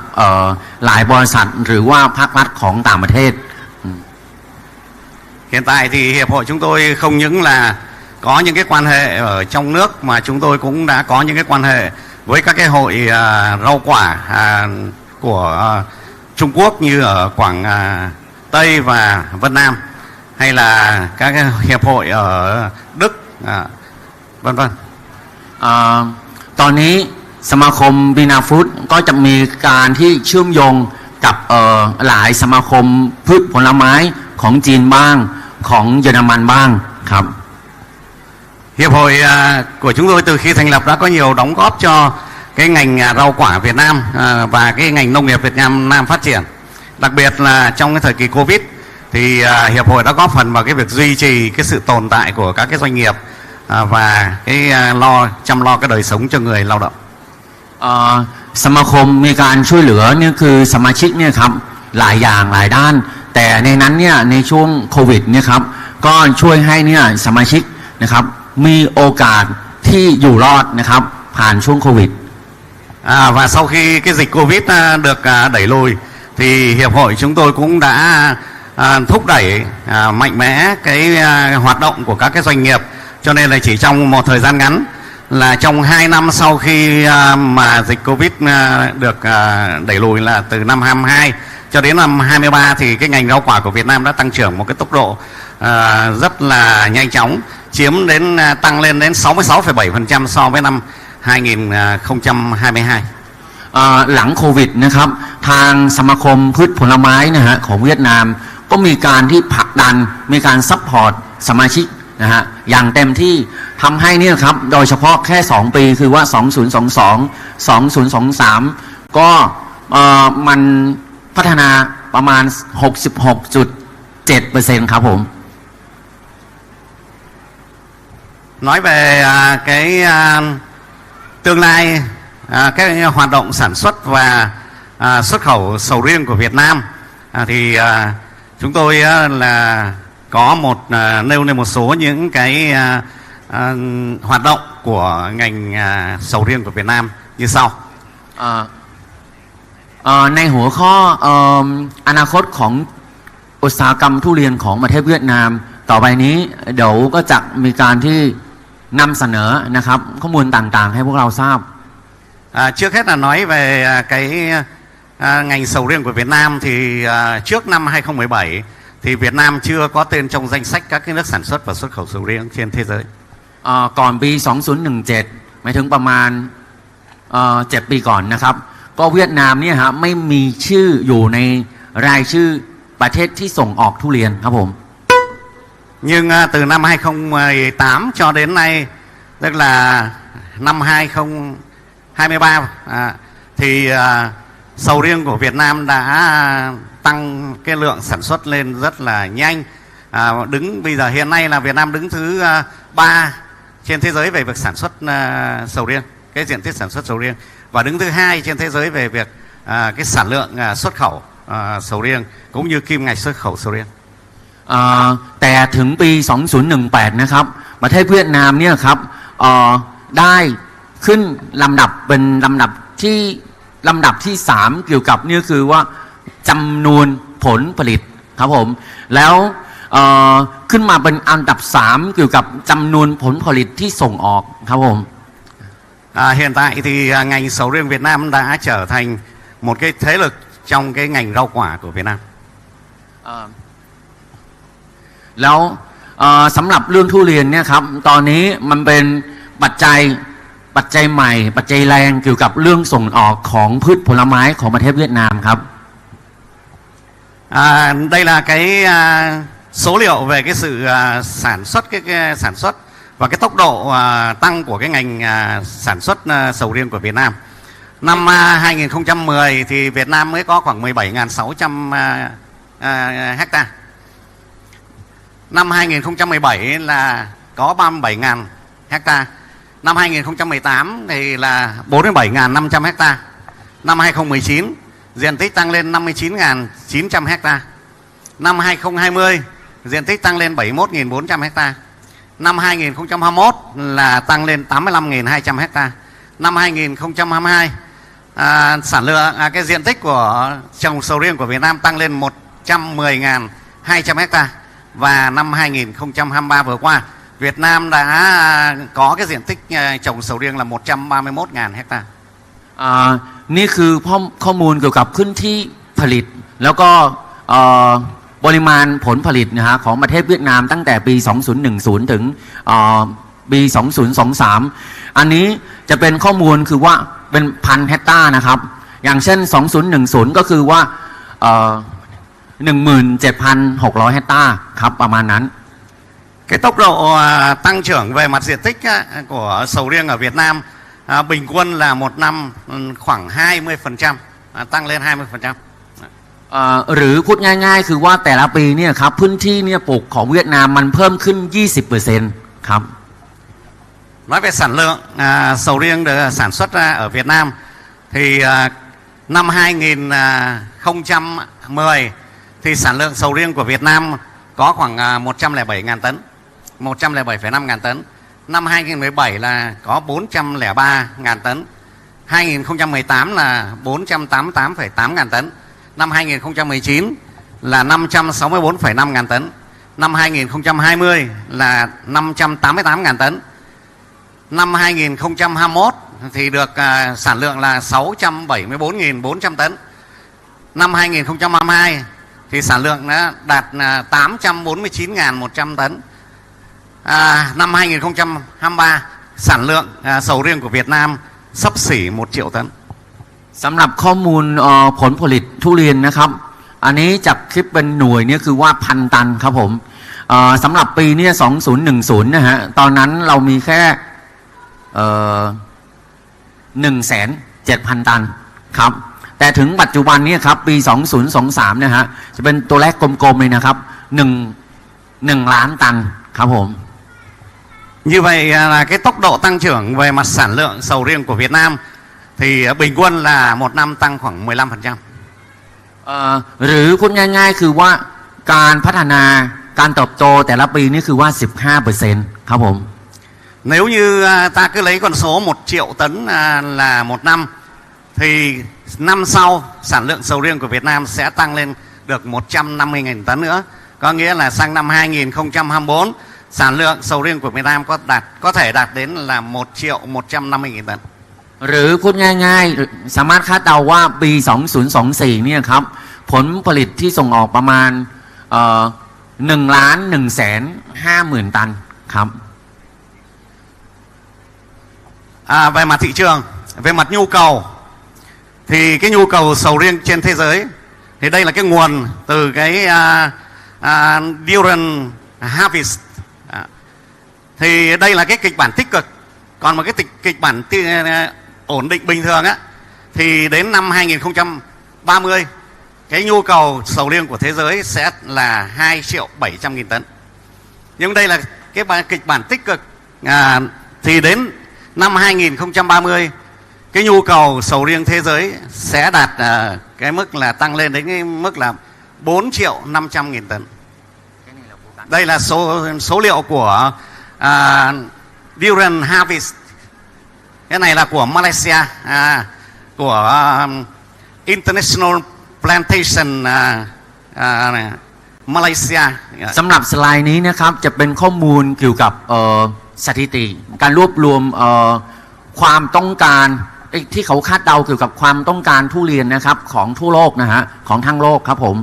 หลายบริษัทหรือว่าภาครัฐของต่างประเทศ Hiện tại thì hiệp hội chúng tôi không những là có những cái quan hệ ở trong nước mà chúng tôi cũng đã có những cái quan hệ với các cái hội rau quả của Trung Quốc như ở Quảng Tây và Vân Nam, hay là các cái hiệp hội ở Đức, vân vân. ตอนนี้สมาคมวีนาฟู้ดก็จะมีการที่เชื่อมโยงกับหลายสมาคมพืชผลไม้ของจีนบ้างของเยอรมันบ้างครับ Hiệp hội của chúng tôi từ khi thành lập đã có nhiều đóng góp cho cái ngành rau quả Việt Nam và cái ngành nông nghiệp Việt Nam phát triển. Đặc biệt là trong cái thời kỳ Covid thì hiệp hội đã góp phần vào cái việc duy trì cái sự tồn tại của các cái doanh nghiệp và cái chăm lo cái đời sống cho người lao động. สมาคมมีการช่วยเหลือเนี่ยคือสมาชิกเนี่ยครับหลายอย่างหลายด้าน แต่ในนั้นเนี่ยในช่วงโควิดเนี่ยครับก็ช่วยให้เนี่ยสมาชิกนะครับมีโอกาสที่อยู่รอดนะครับผ่านช่วงโควิด Và sau khi cái dịch Covid được đẩy lùi thì hiệp hội chúng tôi cũng đã thúc đẩy mạnh mẽ cái hoạt động của các cái doanh nghiệp, cho nên là chỉ trong một thời gian ngắn là trong 2 năm sau khi mà dịch Covid được đẩy lùi là từ năm 22 cho đến năm 23 thì cái ngành rau quả của Việt Nam đã tăng trưởng một cái tốc độ rất là nhanh chóng, tăng lên đến 66,7% so với năm 2022 หลังโควิดนะครับทางสมาคมพืชผลไม้นะฮะของเวียดนามก็มีการที่ผลักดันมีการซัพพอร์ตสมาชิกนะฮะอย่างเต็มที่ทำให้เนี่ยครับโดยเฉพาะแค่2ปีคือว่า 2022 2023 ก็มันพัฒนาประมาณ 66.7% ครับผม Nói về cái tương lai cái hoạt động sản xuất và xuất khẩu sầu riêng của Việt Nam thì chúng tôi là có nêu lên một số những cái hoạt động của ngành sầu riêng của Việt Nam như sau. ในหัวข้ออนาคตของอุตสาหกรรมทุเรียนของประเทศเวียดนามต่อไปนี้เดี๋ยวก็จะมีการที่นำเสนอนะครับข้อมูลต่างๆให้พวกเราทราบ Trước hết là nói về cái ngành sầu riêng của Việt Nam thì trước năm 2017 thì Việt Nam chưa có tên trong danh sách các cái nước sản xuất và xuất khẩu sầu riêng trên thế giới. ก่อนปี 2017 หมายถึงประมาณ7 ปีก่อนนะครับก็เวียดนามเนี่ยฮะไม่มีชื่ออยู่ในรายชื่อประเทศที่ส่งออกทุเรียนครับผม Nhưng từ năm 2018 cho đến nay, tức là năm 2023 thì sầu riêng của Việt Nam đã tăng cái lượng sản xuất lên rất là nhanh đứng bây giờ hiện nay là Việt Nam đứng thứ 3 trên thế giới về việc sản xuất sầu riêng, cái diện tích sản xuất sầu riêng, và đứng thứ 2 trên thế giới về việc cái sản lượng xuất khẩu sầu riêng cũng như kim ngạch xuất khẩu sầu riêng. แต่ถึงปี 2018 นะครับประเทศเวียดนามเนี่ยครับได้ขึ้นลำดับเป็นลำดับที่ 3 เกี่ยวกับนี่คือว่าจำนวนผลผลิตครับผมแล้วขึ้นมาเป็นอันดับ 3 เกี่ยวกับจำนวนผลผลิตที่ส่งออกครับผม Hiện tại thì ngành sầu riêng Việt Nam đã trở thành một cái thế lực trong cái ngành rau quả của Việt Nam. แล้วสำหรับเรื่องทุเรียนเนี่ยครับตอนนี้มันเป็นปัจจัยใหม่ปัจจัยแรงเกี่ยวกับเรื่องส่งออกของพืชผลไม้ของประเทศเวียดนามครับ Đây là cái số liệu về cái sự sản xuất cái sản xuất và cái tốc độ tăng của cái ngành sản xuất sầu riêng của Việt Nam. Năm 2010 thì Việt Nam mới có khoảng 17.600 hectare. Năm 2017 là có 37.000 hectare. Năm 2018 thì là 47.500 hectare. Năm 2019 diện tích tăng lên 59.900 hectare. Năm 2020 diện tích tăng lên 71.400 hectare. Năm 2021 là tăng lên 85.200 hectare. Năm 2022 sản lượng cái diện tích của trồng sầu riêng của Việt Nam tăng lên 110.200 hectare. Và năm 2023 vừa qua Việt Nam đã có cái diện tích trồng sầu riêng là 131.000 hectare. นี่คือข้อมูลเกี่ยวกับพื้นที่ผลิตแล้วก็ปริมาณผลผลิตนะฮะของประเทศเวียดนามตั้งแต่ปี 2010 ถึงปี 2023 อันนี้จะเป็นข้อมูลคือว่าเป็นพันเฮกตาร์นะครับอย่างเช่น 2010 ก็คือว่า 17,600 เฮกตาร์ครับประมาณนั้น Cái tốc độ tăng trưởng về mặt diện tích của sầu riêng ở Việt Nam bình quân là một năm khoảng 20%, tăng lên 20%. หรือพูดง่ายๆคือว่าแต่ละปีเนี่ยครับพื้นที่เนี่ยปลูกของเวียดนามมันเพิ่มขึ้น 20% ครับ Nói về sản lượng sầu riêng được sản xuất ra ở Việt Nam thì năm 2010 thì sản lượng sầu riêng của Việt Nam có khoảng 107.000 tấn, 107,5 ngàn tấn. Năm 2017 là có 403.000 tấn. 2018 là 488,8 ngàn tấn. Năm 2019 là 564,5 ngàn tấn. Năm 2020 là 588 ngàn tấn. Năm 2021 thì được sản lượng là 674.400 tấn. Năm 2022 thì sản lượng đã đạt 849.100 tấn. Năm 2023 sản lượng sầu riêng của Việt Nam xấp xỉ 1 triệu tấn. สำหรับข้อมูลผลผลิตทุเรียนนะครับอันนี้จับคลิปเป็นหน่วยเนี่ยคือว่าพันตันครับผมสำหรับปีเนี่ย2010นะฮะตอนนั้นเรามีแค่107,000 ตันครับแต่ถึงปัจจุบันนี้ครับปี 2023นะฮะจะเป็นตัวเลขกลมๆเลยนะครับ1 ล้านตันครับผม Như vậy là cái tốc độ tăng trưởng về mặt sản lượng sầu riêng của Việt Nam thì bình quân là một năm tăng khoảng 15%. หรือพูดง่ายๆคือว่าการพัฒนาการเติบโตแต่ละปีนี่คือว่า 15% ครับผม Nếu như ta cứ lấy con số 1 triệu tấn là một năm thì năm sau sản lượng sầu riêng của Việt Nam sẽ tăng lên được 150.000 tấn nữa. Có nghĩa là sang năm 2024 sản lượng sầu riêng của Việt Nam có thể đạt đến là 1.150.000 tấn. หรือพูดง่ายๆสามารถคาดเดาว่าปี 2024 เนี่ยครับผลผลิตที่ส่งออกประมาณ1,150,000 ตันครับ Về mặt thị trường, về mặt nhu cầu thì cái nhu cầu sầu riêng trên thế giới thì đây là cái nguồn từ cái Duran Harvest. Thì đây là cái kịch bản tích cực. Còn một cái kịch bản ổn định bình thường á thì đến năm 2030 cái nhu cầu sầu riêng của thế giới sẽ là 2.700.000 tấn. Nhưng đây là cái kịch bản tích cực. Thì đến năm 2030 cái nhu cầu sầu riêng thế giới sẽ đạt cái mức là tăng lên đến cái mức là 4.500.000 tấn. Đây là số liệu của Durian Harvest. Cái này là của Malaysia, của International Plantation Malaysia. สำหรับสไลด์นี้นะครับจะเป็นข้อมูลเกี่ยวกับสถิติการรวบรวมความต้องการที่เขาคาดเดาเกี่ยวกับความต้องการทุเรียนนะครับของทั่วโลกนะฮะของทั้งโลกครับผม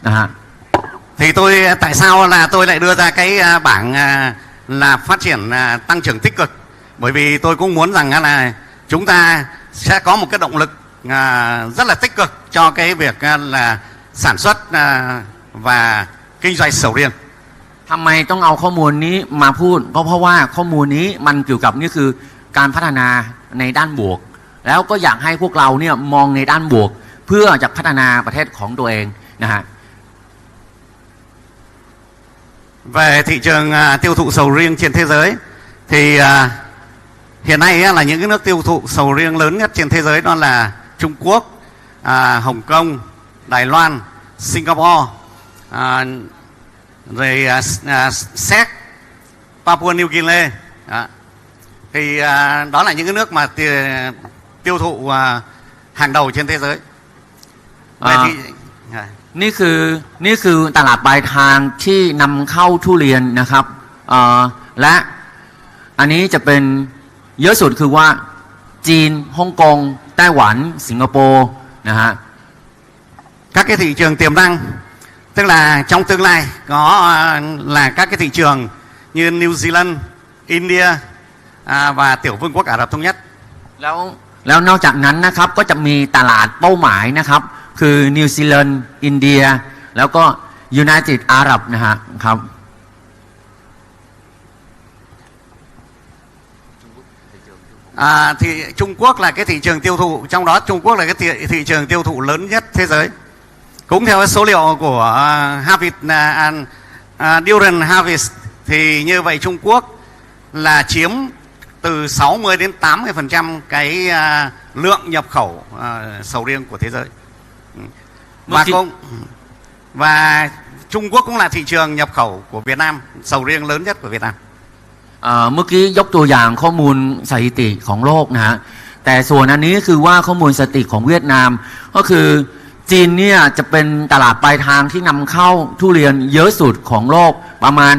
นะฮะ Thì tại sao là tôi lại đưa ra cái bảng là phát triển tăng trưởng tích cực, bởi vì tôi cũng muốn rằng là chúng ta sẽ có một cái động lực rất là tích cực cho cái việc là sản xuất và kinh doanh sầu riêng. ทำไมต้องเอาข้อมูลนี้มาพูดก็เพราะว่าข้อมูลนี้มันเกี่ยวกับนี่คือการพัฒนาในด้านบวกแล้วก็อยากให้พวกเราเนี่ยมองในด้านบวกเพื่อจะพัฒนาประเทศของตัวเองนะฮะ Về thị trường tiêu thụ sầu riêng trên thế giới thì hiện nay là những cái nước tiêu thụ sầu riêng lớn nhất trên thế giới đó là Trung Quốc, Hồng Kông, Đài Loan, Singapore, rồi Séc, Papua New Guinea. Thì đó là những cái nước mà tiêu thụ hàng đầu trên thế giới. Về thị นี่คือตลาดปลายทางที่นำเข้าทุเรียนนะครับและอันนี้จะเป็นเยอะสุดคือว่าจีนฮ่องกงไต้หวันสิงคโปร์นะฮะ các cái thị trường tiềm năng, tức là trong tương lai có là các cái thị trường như New Zealand, India và tiểu vương quốc Ả Rập Thống Nhất. แล้วนอกจากนั้นนะครับก็จะมีตลาดเป้าหมายนะครับคือนิวซีแลนด์อินเดียแล้วก็ United Arab นะฮะครับ Thì Trung Quốc là cái thị trường tiêu thụ, trong đó Trung Quốc là cái thị trường tiêu thụ lớn nhất thế giới. Cũng theo số liệu của Durian Harvest thì như vậy Trung Quốc là chiếm từ 60 đến 80% cái lượng nhập khẩu sầu riêng của thế giới. Và Trung Quốc cũng là thị trường nhập khẩu của Việt Nam, sầu riêng lớn nhất của Việt Nam. เมื่อกี้ยกตัวอย่างข้อมูลสถิติของโลกนะฮะแต่ส่วนอันนี้คือว่าข้อมูลสถิติของเวียดนามก็คือจีนเนี่ยจะเป็นตลาดปลายทางที่นำเข้าทุเรียนเยอะสุดของโลกประมาณ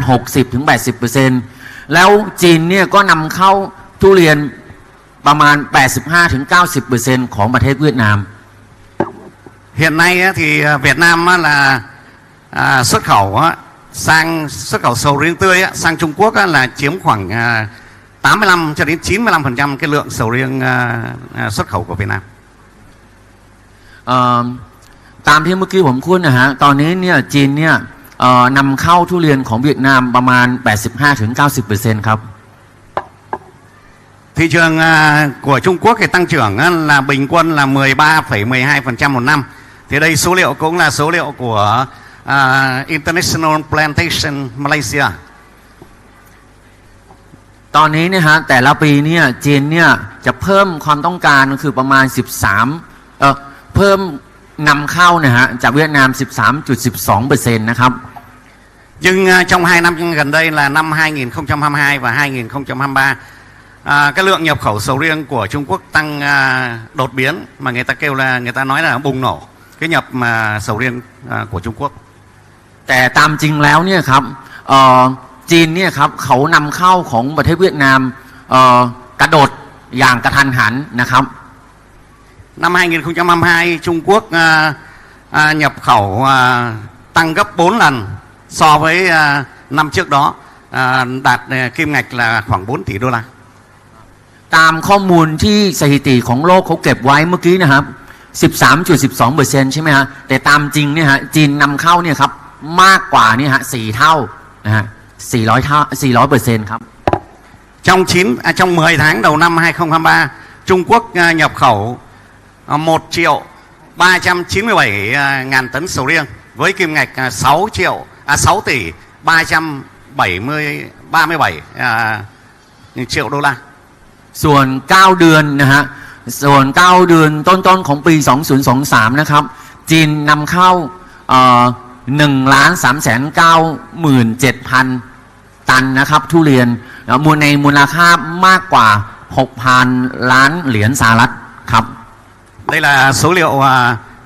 60-80% แล้วจีนเนี่ยก็นำเข้าทุเรียนประมาณ 85-90% ของประเทศเวียดนาม Hiện nay thì Việt Nam là xuất khẩu sầu riêng tươi sang Trung Quốc là chiếm khoảng 85 cho đến 95% cái lượng sầu riêng xuất khẩu của Việt Nam. ตามที่เมื่อกี้ผมพูดนะฮะตอนนี้เนี่ยจีนเนี่ยนำเข้าทุเรียนของเวียดนามประมาณ 85-90% ครับ Thị trường của Trung Quốc thì tăng trưởng là bình quân là 13,12% một năm. Thì đây số liệu cũng là số liệu của International Plantation Malaysia. ตอนนี้เนี่ยฮะแต่ละปีเนี่ยจีนเนี่ยจะเพิ่มความต้องการคือประมาณเพิ่มนำเข้านะฮะจากเวียดนาม 13.12% นะครับ Nhưng trong 2 năm gần đây là năm 2022 và 2023 cái lượng nhập khẩu sầu riêng của Trung Quốc tăng đột biến, mà người ta nói là bùng nổ cái nhập sầu riêng của Trung Quốc. แต่ตามจริงแล้วเนี่ยครับจีนเนี่ยครับเขานำเข้าของประเทศเวียดนามกระโดดอย่างกระทันหันนะครับ Năm 2022 Trung Quốc nhập khẩu tăng gấp 4 lần so với năm trước đó, đạt kim ngạch là khoảng 4 tỷ đô la. ตามข้อมูลที่สถิติของโลกเขาเก็บไว้เมื่อกี้นะครับ 13.12% ใช่ไหมฮะแต่ตามจริงเนี่ยฮะจีนนำเข้าเนี่ยครับมากกว่านี่ฮะ4 เท่านะฮะ400% ครับ Trong 10 tháng đầu năm 2023 Trung Quốc nhập khẩu 1 397.397 tấn sầu riêng với kim ngạch 6 tỷ 337 triệu đô la. ส่วน9เดือนนะฮะส่วน9เดือนต้นๆของปี2023นะครับจีนนำเข้า1,397,000 ตันนะครับทุเรียนในมูลค่ามากกว่า 6,000 ล้านเหรียญสหรัฐครับ Đây là số liệu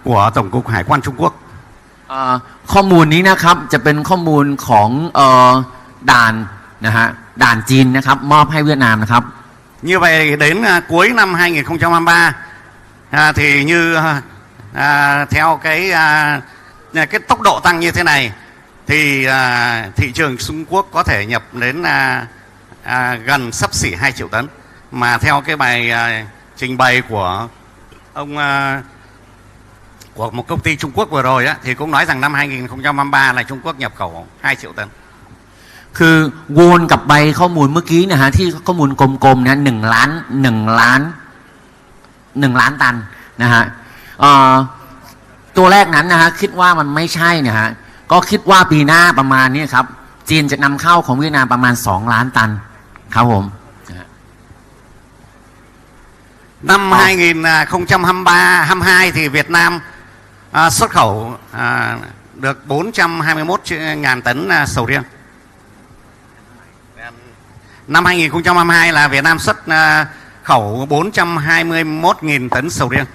của Tổng cục Hải quan Trung Quốc. ข้อมูลนี้นะครับจะเป็นข้อมูลของด่านนะฮะด่านจีนนะครับมอบให้เวียดนามนะครับ Như vậy đến cuối năm 2023 thì như theo cái tốc độ tăng như thế này thì thị trường Trung Quốc có thể nhập đến gần xấp xỉ 2 triệu tấn. Mà theo cái bài trình bày của ông của một công ty Trung Quốc vừa rồi á, thì cũng nói rằng năm 2023 là Trung Quốc nhập khẩu 2 triệu tấn. คือวนกลับไปข้อมูลเมื่อกี้นะฮะที่ข้อมูลกลมๆนะ1 ล้านตันนะฮะตัวแรกนั้นนะฮะคิดว่ามันไม่ใช่นะฮะก็คิดว่าปีหน้าประมาณนี้ครับจีนจะนำเข้าของเวียดนามประมาณ2 ล้านตันครับผม Năm 2023-22 thì Việt Nam xuất khẩu được 421.000 tấn sầu riêng. Năm 2022 là Việt Nam xuất khẩu 421.000 tấn sầu riêng.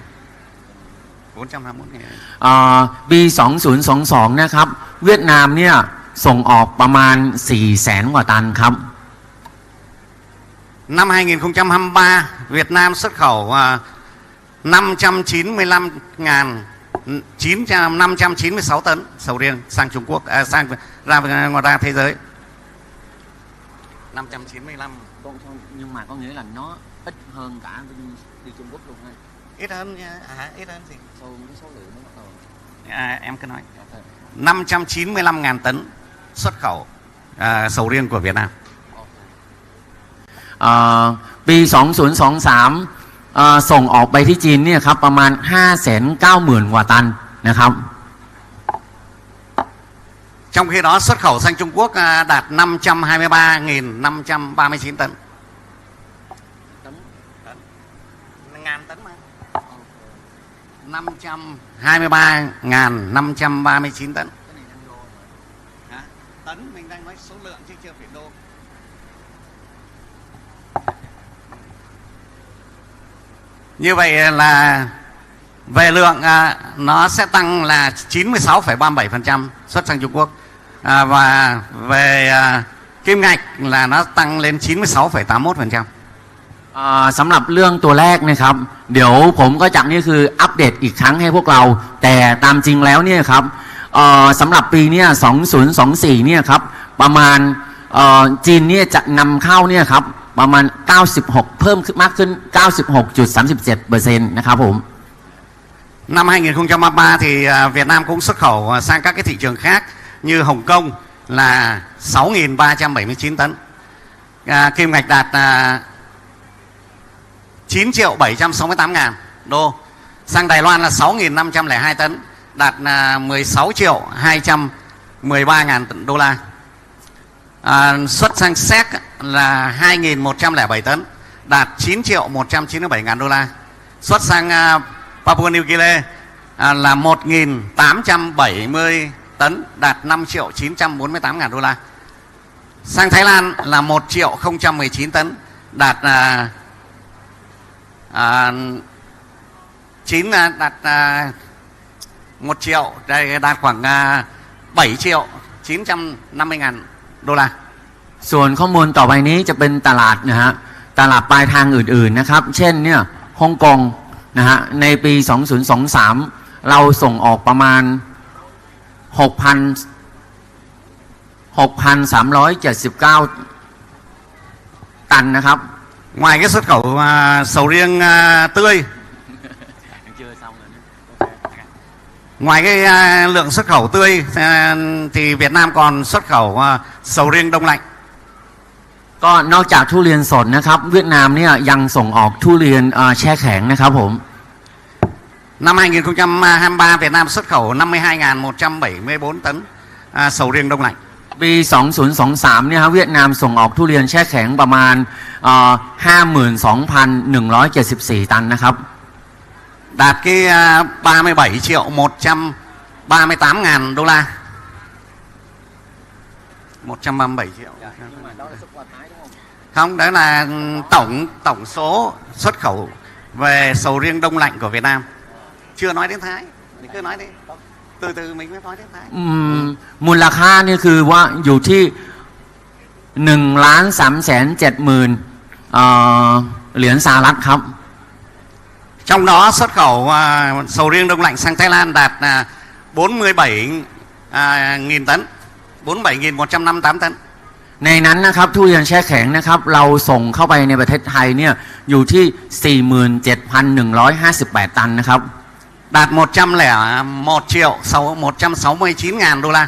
421.000. ปี2022นะครับเวียดนามเนี่ยส่งออกประมาณ 400,000 กว่าตันครับ Năm 2023 Việt Nam xuất khẩu 596 tấn sầu riêng sang Trung Quốc, sang ra thế giới. 595. Nhưng mà có nghĩa là nó ít hơn cả đi Trung Quốc luôn ha. Ít hơn ít hơn gì? Số lượng nó bắt đầu. Em cứ nói. 595.000 tấn xuất khẩu sầu riêng của Việt Nam. ปี 2023ส่งออกไปที่จีนเนี่ยครับประมาณ 590,000 กว่าตันนะครับ Trong khi đó xuất khẩu sang Trung Quốc đạt 523.539 tấn. Ngàn tấn mà. 523.539 tấn. Tấn mình đang nói số lượng chứ chưa phải đô. Như vậy là về lượng nó sẽ tăng là 96,37% xuất sang Trung Quốc. Và về kim ngạch là nó tăng lên 96,81%. สำหรับเรื่องตัวแรกนะครับเดี๋ยวผมก็จะนี่คืออัปเดตอีกครั้งให้พวกเราแต่ตามจริงแล้วเนี่ยครับสำหรับปีเนี่ย2024เนี่ยครับประมาณจีนเนี่ยจะนำเข้าเนี่ยครับประมาณ96เพิ่มขึ้นมากขึ้น 96.37% นะครับผม Năm 2023 thì Việt Nam cũng xuất khẩu sang các cái thị trường khác như Hồng Kông là 6.379 tấn. Kim ngạch đạt 9.768.000 đô. Sang Đài Loan là 6.502 tấn, đạt 16.213.000 đô la. Xuất sang Séc là 2.107 tấn, đạt 9.197.000 đô la. Xuất sang Papua New Guinea là 1.870 tấn, đạt 5.948.000 đô la. Sang Thái Lan là 1.019 tấn, đạt 1 triệu, đạt khoảng 7.950.000 đô la. ส่วนข้อมูลต่อไปนี้จะเป็นตลาดนะฮะตลาดปลายทางอื่นๆนะครับเช่นเนี่ยฮ่องกงนะฮะในปี 2023 เราส่งออกประมาณ 6,379 ตันนะครับ Ngoài cái xuất khẩu sầu riêng tươi, ngoài cái lượng xuất khẩu tươi thì Việt Nam còn xuất khẩu sầu riêng đông lạnh. ก็นอกจากทุเรียนสดนะครับเวียดนามเนี่ยยังส่งออกทุเรียนแช่แข็งนะครับผม Năm 2023 Việt Nam xuất khẩu 52.174 tấn sầu riêng đông lạnh. ปี 2023 เนี่ยครับเวียดนามส่งออกทุเรียนแช่แข็งประมาณ52,174 ตันนะครับ Đạt cái 37.138.000 đô la. 137 triệu. Không, đó là tổng số xuất khẩu về sầu riêng đông lạnh của Việt Nam. Chưa nói đến Thái. Mình cứ nói đi. Từ từ mình mới nói đến Thái. มูลค่านี่คือว่าอยู่ที่1,370,000เหรียญสหรัฐครับ Trong đó xuất khẩu sầu riêng đông lạnh sang Thái Lan đạt 47.000 tấn, 47.158 tấn. ในนั้นนะครับทุเรียนแช่แข็งนะครับเราส่งเข้าไปในประเทศไทยเนี่ยอยู่ที่ 47,158 ตันนะครับ Đạt 101.169.000 đô la.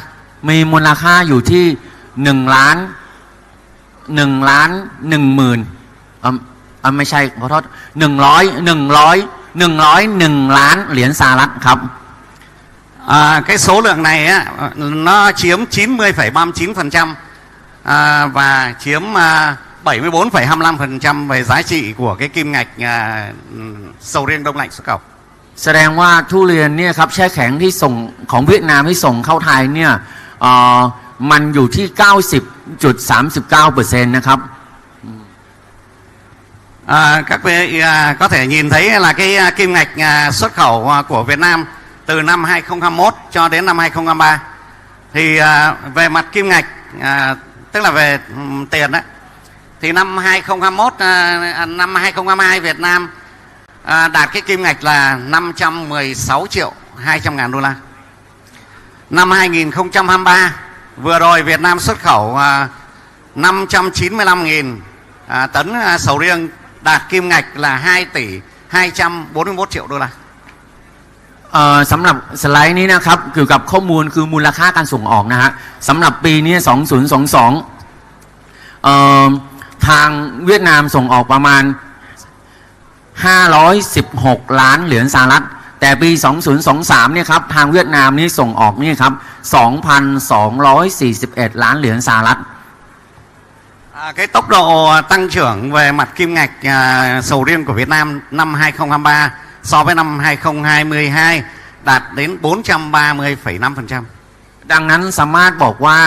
มีมูลค่าอยู่ที่1 ล้าน1 หมื่นไม่ใช่ขอโทษ101 ล้านเหรียญสหรัฐครับ Cái số lượng này á, nó chiếm 90,39% và chiếm 74,25% về giá trị của cái kim ngạch sầu riêng đông lạnh xuất khẩu. แสดงว่าทุเรียนเนี่ยครับแช่แข็งที่ส่งของเวียดนามที่ส่งเข้าไทยเนี่ยมันอยู่ที่ 90.39% นะครับ Các vị có thể nhìn thấy là cái kim ngạch xuất khẩu của Việt Nam từ năm 2021 cho đến năm 2023 thì về mặt kim ngạch tức là về tiền đấy thì năm 2021 năm 2022 Việt Nam đạt cái kim ngạch là 516.200.000 đô la. Năm 2023 vừa rồi Việt Nam xuất khẩu 595.000 tấn sầu riêng đạt kim ngạch là 2,241 triệu đô la. สำหรับสไลด์นี้นะครับเกี่ยวกับข้อมูลคือมูลค่าการส่งออกนะฮะสำหรับปีนี้ 2022 ทางเวียดนามส่งออกประมาณ516 ล้านเหรียญสหรัฐแต่ปี 2023 เนี่ยครับทางเวียดนามนี่ส่งออกนี่ครับ 2,241 ล้านเหรียญสหรัฐ Cái tốc độ tăng trưởng về mặt kim ngạch sầu riêng của Việt Nam năm 2023 so với năm 2022 đạt đến 430,5%. ดังนั้นสามารถบอกว่า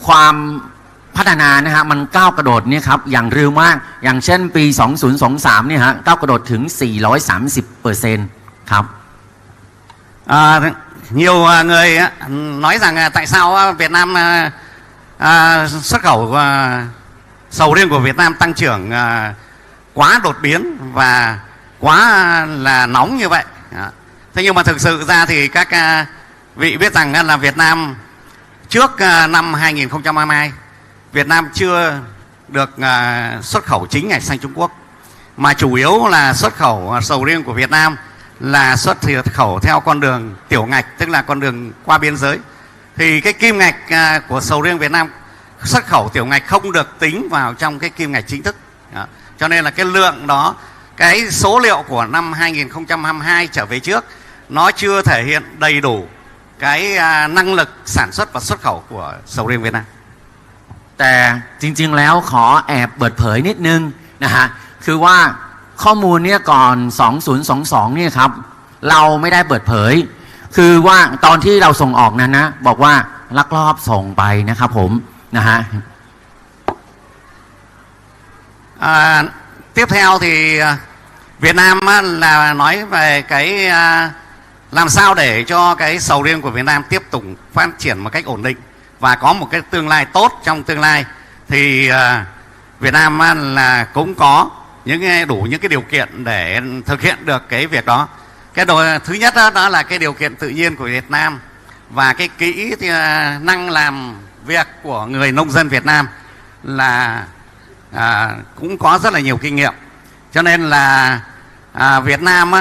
ความพัฒนานะฮะมันก้าวกระโดดเนี่ยครับอย่างเร็วมากอย่างเช่นปี 2023 เนี่ยฮะก้าวกระโดดถึง 430% ครับ Nhiều người nói rằng tại sao Việt Nam xuất khẩu sầu riêng của Việt Nam tăng trưởng quá đột biến và quá là nóng như vậy. Thế nhưng mà thực sự ra thì các vị biết rằng là Việt Nam trước năm 2022 Việt Nam chưa được xuất khẩu chính ngạch sang Trung Quốc mà chủ yếu là xuất khẩu sầu riêng của Việt Nam là xuất khẩu theo con đường tiểu ngạch, tức là con đường qua biên giới. Thì cái kim ngạch của sầu riêng Việt Nam xuất khẩu tiểu ngạch không được tính vào trong cái kim ngạch chính thức. Đó. Cho nên là cái lượng đó, cái số liệu của năm 2022 trở về trước nó chưa thể hiện đầy đủ cái năng lực sản xuất và xuất khẩu của sầu riêng Việt Nam. แต่จริงๆแล้วขอแอบเปิดเผยนิดนึงนะฮะคือว่าข้อมูลเนี่ยก่อน 2022 เนี่ยครับเราไม่ได้เปิดเผยคือว่าตอนที่เราส่งออกนั้นนะบอกว่าลักลอบส่งไปนะครับผมนะฮะ Tiếp theo thì Việt Nam là nói về cái làm sao để cho cái sầu riêng của Việt Nam tiếp tục phát triển một cách ổn định và có một cái tương lai tốt trong tương lai thì Việt Nam là cũng có đủ những cái điều kiện để thực hiện được cái việc đó. Cái thứ nhất đó là cái điều kiện tự nhiên của Việt Nam và cái kỹ năng làm việc của người nông dân Việt Nam là cũng có rất là nhiều kinh nghiệm, cho nên là Việt Nam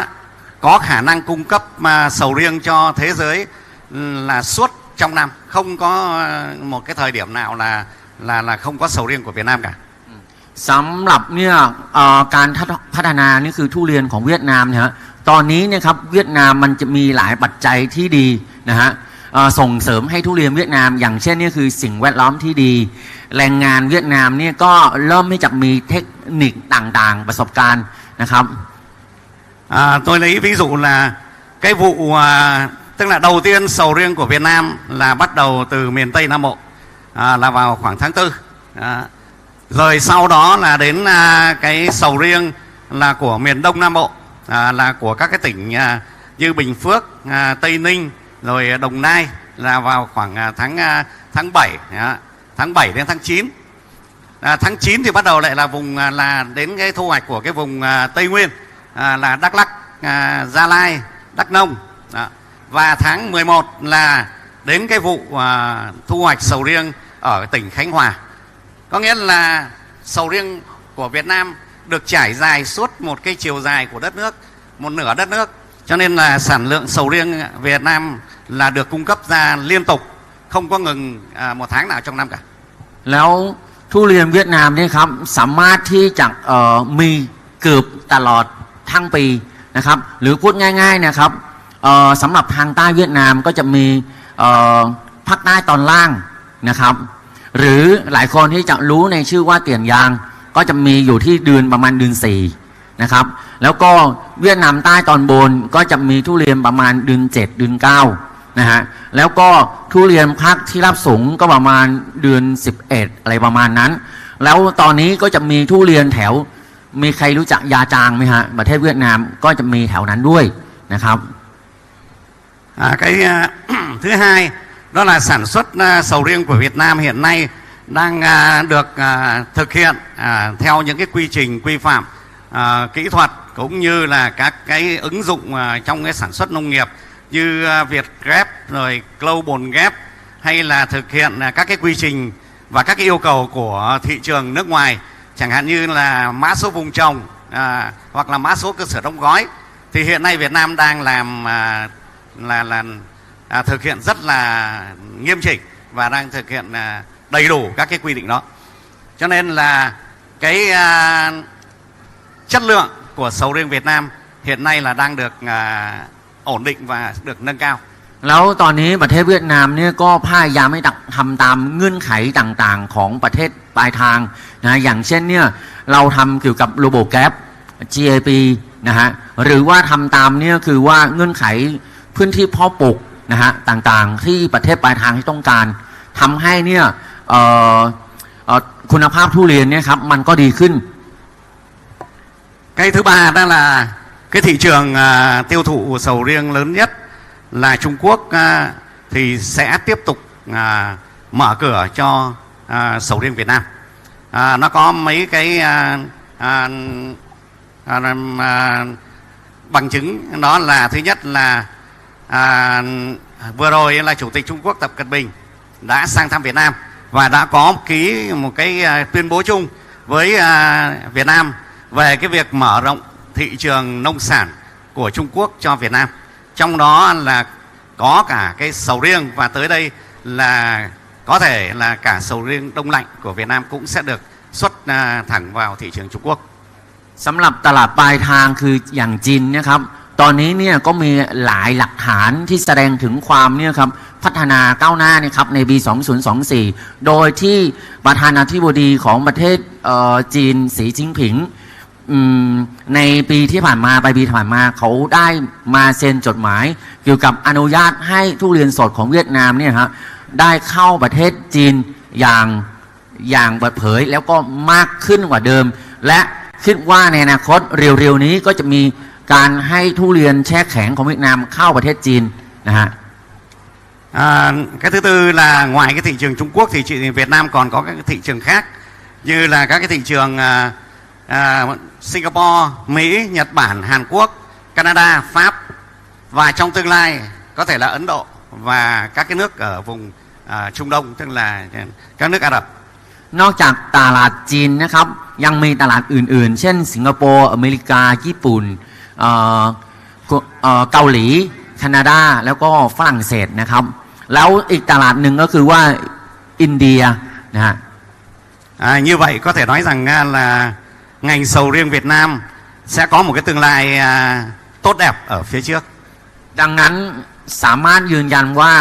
có khả năng cung cấp sầu riêng cho thế giới là suốt trong năm, không có một cái thời điểm nào là không có sầu riêng của Việt Nam cả. สำหรับเนี่ยการพัฒนานี่คือทุเรียนของเวียดนามเนี่ยต ตอนนี้เนี่ยครับเวียดนามมันจะมีหลายปัจจัยที่ดีนะฮะส่งเสริมให้ทุเรียนเวียดนามอย่างเช่นนี่คือสิ่งแวดล้อมที่ดีแรงงานเวียดนามเนี่ยก็เริ่มที่จะมีเทคนิคต่างๆประสบการณ์นะครับ Tôi lấy ví dụ là cái vụ tức là đầu tiên sầu riêng của Việt Nam là bắt đầu từ miền Tây Nam Bộ, là vào khoảng tháng 4. Rồi sau đó là đến cái sầu riêng là của miền Đông Nam Bộ, là của các cái tỉnh như Bình Phước, Tây Ninh, rồi Đồng Nai là vào khoảng tháng 7, tháng 7 đến tháng 9. Tháng 9 thì bắt đầu lại là vùng là đến cái thu hoạch của cái vùng Tây Nguyên, là Đắk Lắk, Gia Lai, Đắk Nông. Và tháng 11 là đến cái vụ thu hoạch sầu riêng ở tỉnh Khánh Hòa. Có nghĩa là sầu riêng của Việt Nam được trải dài suốt một cái chiều dài của đất nước, một nửa đất nước. Cho nên là sản lượng sầu riêng Việt Nam là được cung cấp ra liên tục, không có ngừng một tháng nào trong năm cả. แล้วทุเรียนเวียดนามเนี่ยครับสามารถที่จะมีเกือบตลอดทั้งปีนะครับหรือพูดง่ายๆนะครับสำหรับทางใต้เวียดนามก็จะมีภาคใต้ตอนล่างนะครับหรือหลายคนที่จะรู้ในชื่อว่าเตียนยางก็จะมีอยู่ที่เดือนประมาณเดือน4นะครับแล้วก็เวียดนามใต้ตอนบนก็จะมีทุเรียนประมาณเดือน7เดือน9นะฮะแล้วก็ทุเรียนภาคที่รับสูงก็ประมาณเดือน11อะไรประมาณนั้นแล้วตอนนี้ก็จะมีทุเรียนแถวมีใครรู้จักยาจางไหมฮะประเทศเวียดนามก็จะมีแถวนั้นด้วยนะครับ Cái thứ hai đó là sản xuất sầu riêng của Việt Nam hiện nay đang được thực hiện theo những cái quy trình quy phạm kỹ thuật cũng như là các cái ứng dụng trong cái sản xuất nông nghiệp như Vietgap rồi Global Gap, hay là thực hiện các cái quy trình và các cái yêu cầu của thị trường nước ngoài, chẳng hạn như là mã số vùng trồng hoặc là mã số cơ sở đóng gói, thì hiện nay Việt Nam đang làm thực hiện rất là nghiêm chỉnh và đang thực hiện đầy đủ các cái quy định đó. Cho nên là cái chất lượng của sầu riêng Việt Nam hiện nay là đang được ổn định và được nâng cao. แล้วตอนนี้ประเทศเวียดนามเนี่ยก็พยายามให้ทำตามเงื่อนไขต่างๆของประเทศปลายทางนะอย่างเช่นเนี่ยเราทำเกี่ยวกับระบบแก๊ป GAP นะฮะหรือว่าทำตามเนี่ยคือว่าเงื่อนไขพื้นที่เพาะปลูกนะฮะต่างๆที่ประเทศปลายทางที่ต้องการทำให้เนี่ยคุณภาพทุเรียนเนี่ยครับมันก็ดีขึ้น Cái thứ ba đó là cái thị trường tiêu thụ sầu riêng lớn nhất là Trung Quốc, thì sẽ tiếp tục mở cửa cho sầu riêng Việt Nam. Nó có mấy cái bằng chứng, đó là thứ nhất là vừa rồi là Chủ tịch Trung Quốc Tập Cận Bình đã sang thăm Việt Nam và đã có ký một cái tuyên bố chung với Việt Nam về cái việc mở rộng thị trường nông sản của Trung Quốc cho Việt Nam, trong đó là có cả cái sầu riêng, và tới đây là có thể là cả sầu riêng đông lạnh của Việt Nam cũng sẽ được xuất thẳng vào thị trường Trung Quốc. สำหรับตลาดปลายทางคืออย่างจีนนะครับตอนนี้เนี่ยก็มีหลายหลักฐานที่แสดงถึงความเนี่ยครับพัฒนาก้าวหน้านะครับในปี 2024 โดยที่ประธานาธิบดีของประเทศจีนสีจิ้นผิงในปีที่ผ่านมาปีที่ผ่านมาเขาได้มาเซ็นจดหมายเกี่ยวกับอนุญาตให้ทุเรียนสดของเวียดนามเนี่ยครับได้เข้าประเทศจีนอย่างเปิดเผยแล้วก็มากขึ้นกว่าเดิมและคิดว่าในอนาคตเร็วๆนี้ก็จะมีการให้ทุเรียนแช่แข็งของเวียดนามเข้าประเทศจีนนะฮะ Cái thứ tư là ngoài cái thị trường Trung Quốc thì Việt Nam còn có các thị trường khác, như là các cái thị trường Singapore, Mỹ, Nhật Bản, Hàn Quốc, Canada, Pháp, và trong tương lai có thể là Ấn Độ và các cái nước ở vùng Trung Đông, tức là các nước Ả Rập. นอกจากตลาดจีนนะครับยังมีตลาดอื่นๆเช่นสิงคโปร์อเมริกาญี่ปุ่นเกาหลีแคนาดาแล้วก็ฝรั่งเศสนะครับแล้วอีกตลาดหนึ่งก็คือว่าอินเดียนะฮะ Như vậy có thể nói rằng là ngành sầu riêng Việt Nam sẽ có một cái tương lai tốt đẹp ở phía trước. ดังนั้นสามารถยืนยันว่า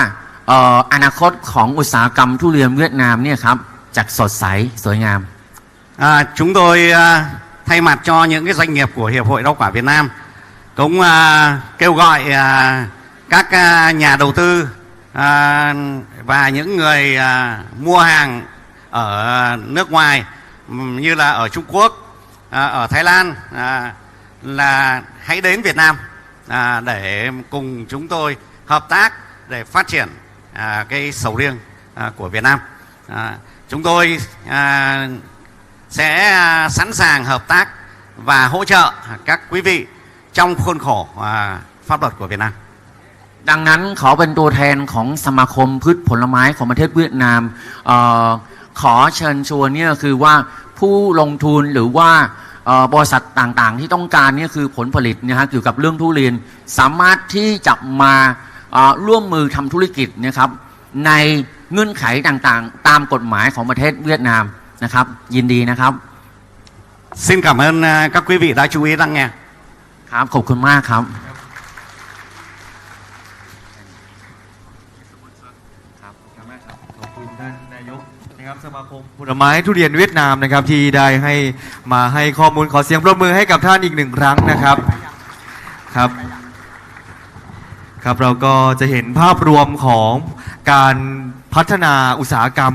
อนาคตของอุตสาหกรรมทุเรียนเวียดนามเนี่ยครับจะสดใสสวยงาม Chúng tôi thay mặt cho những cái doanh nghiệp của Hiệp hội Rau quả Việt Nam cũng kêu gọi các nhà đầu tư và những người mua hàng ở nước ngoài như là ở Trung Quốc, ở Thái Lan là hãy đến Việt Nam để cùng chúng tôi hợp tác để phát triển cái sầu riêng của Việt Nam. Chúng tôi sẽ sẵn sàng hợp tác và hỗ trợ các quý vị trong khuôn khổ pháp luật của Việt Nam. ดังนั้นขอเป็นตัวแทนของสมาคมพืชผลไม้ของประเทศเวียดนามขอเชิญชวนเนี่ยคือว่าผู้ลงทุนหรือว่าบริษัทต่างๆที่ต้องการเนี่ยคือผลผลิตนะฮะเกี่ยวกับเรื่องทุเรียนสามารถที่จะมาร่วมมือทำธุรกิจนะครับในเงื่อนไขต่างๆตามกฎหมายของประเทศเวียดนามนะครับยินดีนะครับ Xin cảm ơn các quý vị đã chú ý lắng nghe. ครับขอบคุณมากครับ ขอบคุณท่านนายกนะครับสมาคมผลไม้ทุเรียนเวียดนามนะครับที่ได้ให้ข้อมูลขอเสียงปรบมือให้กับท่านอีกหนึ่งครั้งนะครับครับเราก็จะเห็นภาพรวมของการพัฒนาอุตสาหกรรม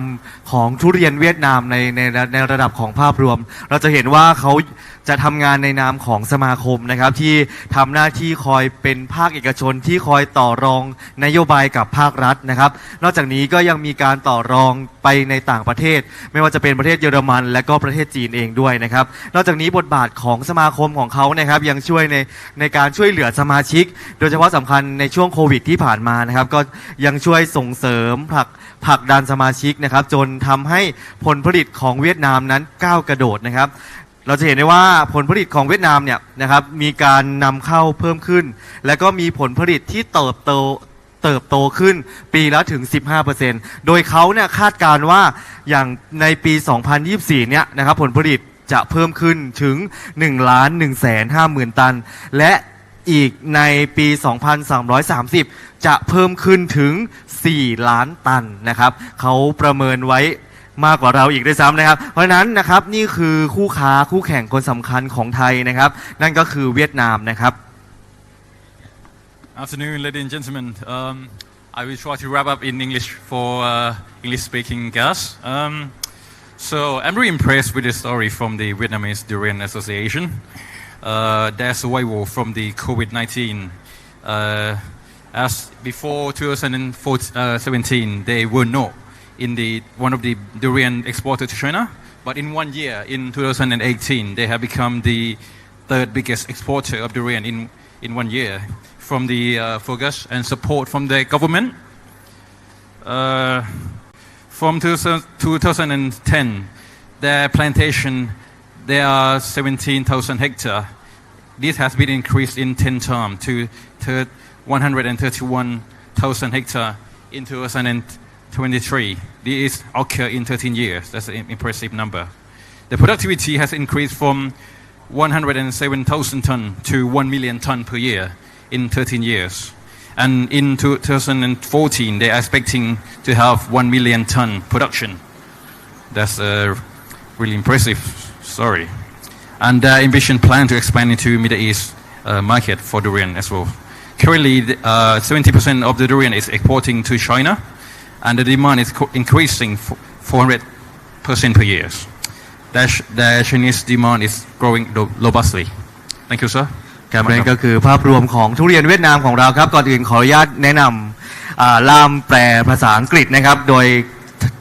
ของทุเรียนเวียดนามในระดับของภาพรวมเราจะเห็นว่าเขาจะทำงานในนามของสมาคมนะครับที่ทำหน้าที่คอยเป็นภาคเอกชนที่คอยต่อรองนโยบายกับภาครัฐนะครับนอกจากนี้ก็ยังมีการต่อรองไปในต่างประเทศไม่ว่าจะเป็นประเทศเยอรมันและก็ประเทศจีนเองด้วยนะครับนอกจากนี้บทบาทของสมาคมของเขานะครับยังช่วยในการช่วยเหลือสมาชิกโดยเฉพาะสำคัญในช่วงโควิดที่ผ่านมานะครับก็ยังช่วยส่งเสริมผลักดันสมาชิกนะครับจนทำให้ผลผลิตของเวียดนามนั้นก้าวกระโดดนะครับเราจะเห็นได้ว่าผลผลิตของเวียดนามเนี่ยนะครับมีการนำเข้าเพิ่มขึ้นและก็มีผลผลิตที่เติบโตขึ้นปีละถึง 15% โดยเขาเนี่ยคาดการณ์ว่าอย่างในปี 2024 เนี่ยนะครับผลผลิตจะเพิ่มขึ้นถึง 1,150,000 ตันและอีกในปี 2330 จะเพิ่มขึ้นถึง 4 ล้านตันนะครับเขาประเมินไว้มากกว่าเราอีกด้วยซ้ำนะครับเพราะฉะนั้นนะครับนี่คือคู่แข่งคนสำคัญของไทยนะครับนั่นก็คือเวียดนามนะครับ Afternoon, ladies and gentlemen. I will try to wrap up in English for English-speaking guests. So I'm really impressed with the story from the Vietnamese Durian Association. Their survival from the COVID-19. As before 2017, they were not in one of the durian exported to China, but in 1 year, in 2018, they have become the third biggest exporter of durian in 1 year from the focus and support from the government. From 2010, their plantation, there are 17,000 hectares. This has been increased in 10 times to 131,000 hectares in 2023. This occurred in 13 years. That's an impressive number. The productivity has increased from 107,000 tons to 1 million tons per year in 13 years. And in 2014, they are expecting to have 1 million ton production. That's a really impressive story. And their ambition plan to expand into Middle East market for durian as well. Currently, 70% of the durian is exporting to China, and the demand is increasing 400% per year. The Chinese demand is growing robustly. Thank you, sir. ครับนั่นก็คือภาพรวมของทุเรียนเวียดนามของเราครับก่อนอื่นขออนุญาตแนะนำล่ามแปลภาษาอังกฤษนะครับโดย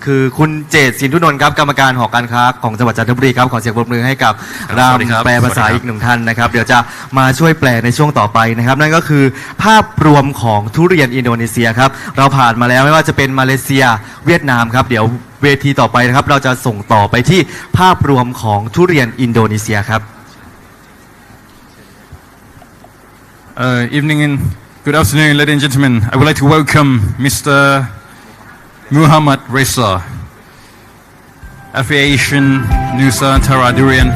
คือคุณเจตสินทุนนท์ครับกรรมการหอการค้าของจังหวัดจันทบุรีครับขอเสียงปรบมือให้กับล่ามแปลภาษาอีกหนึ่งท่านนะครับเดี๋ยวจะมาช่วยแปลในช่วงต่อไปนะครับนั่นก็คือภาพรวมของทุเรียนอินโดนีเซียครับเราผ่านมาแล้วไม่ว่าจะเป็นมาเลเซียเวียดนามครับเดี๋ยวเวทีต่อไปนะครับเราจะส่งต่อไปที่ภาพรวมของทุเรียนอินโดนีเซียครับEvening and good afternoon, ladies and gentlemen. I would like to welcome Mr. Muhammad Reza, Affiliation Nusantara Durian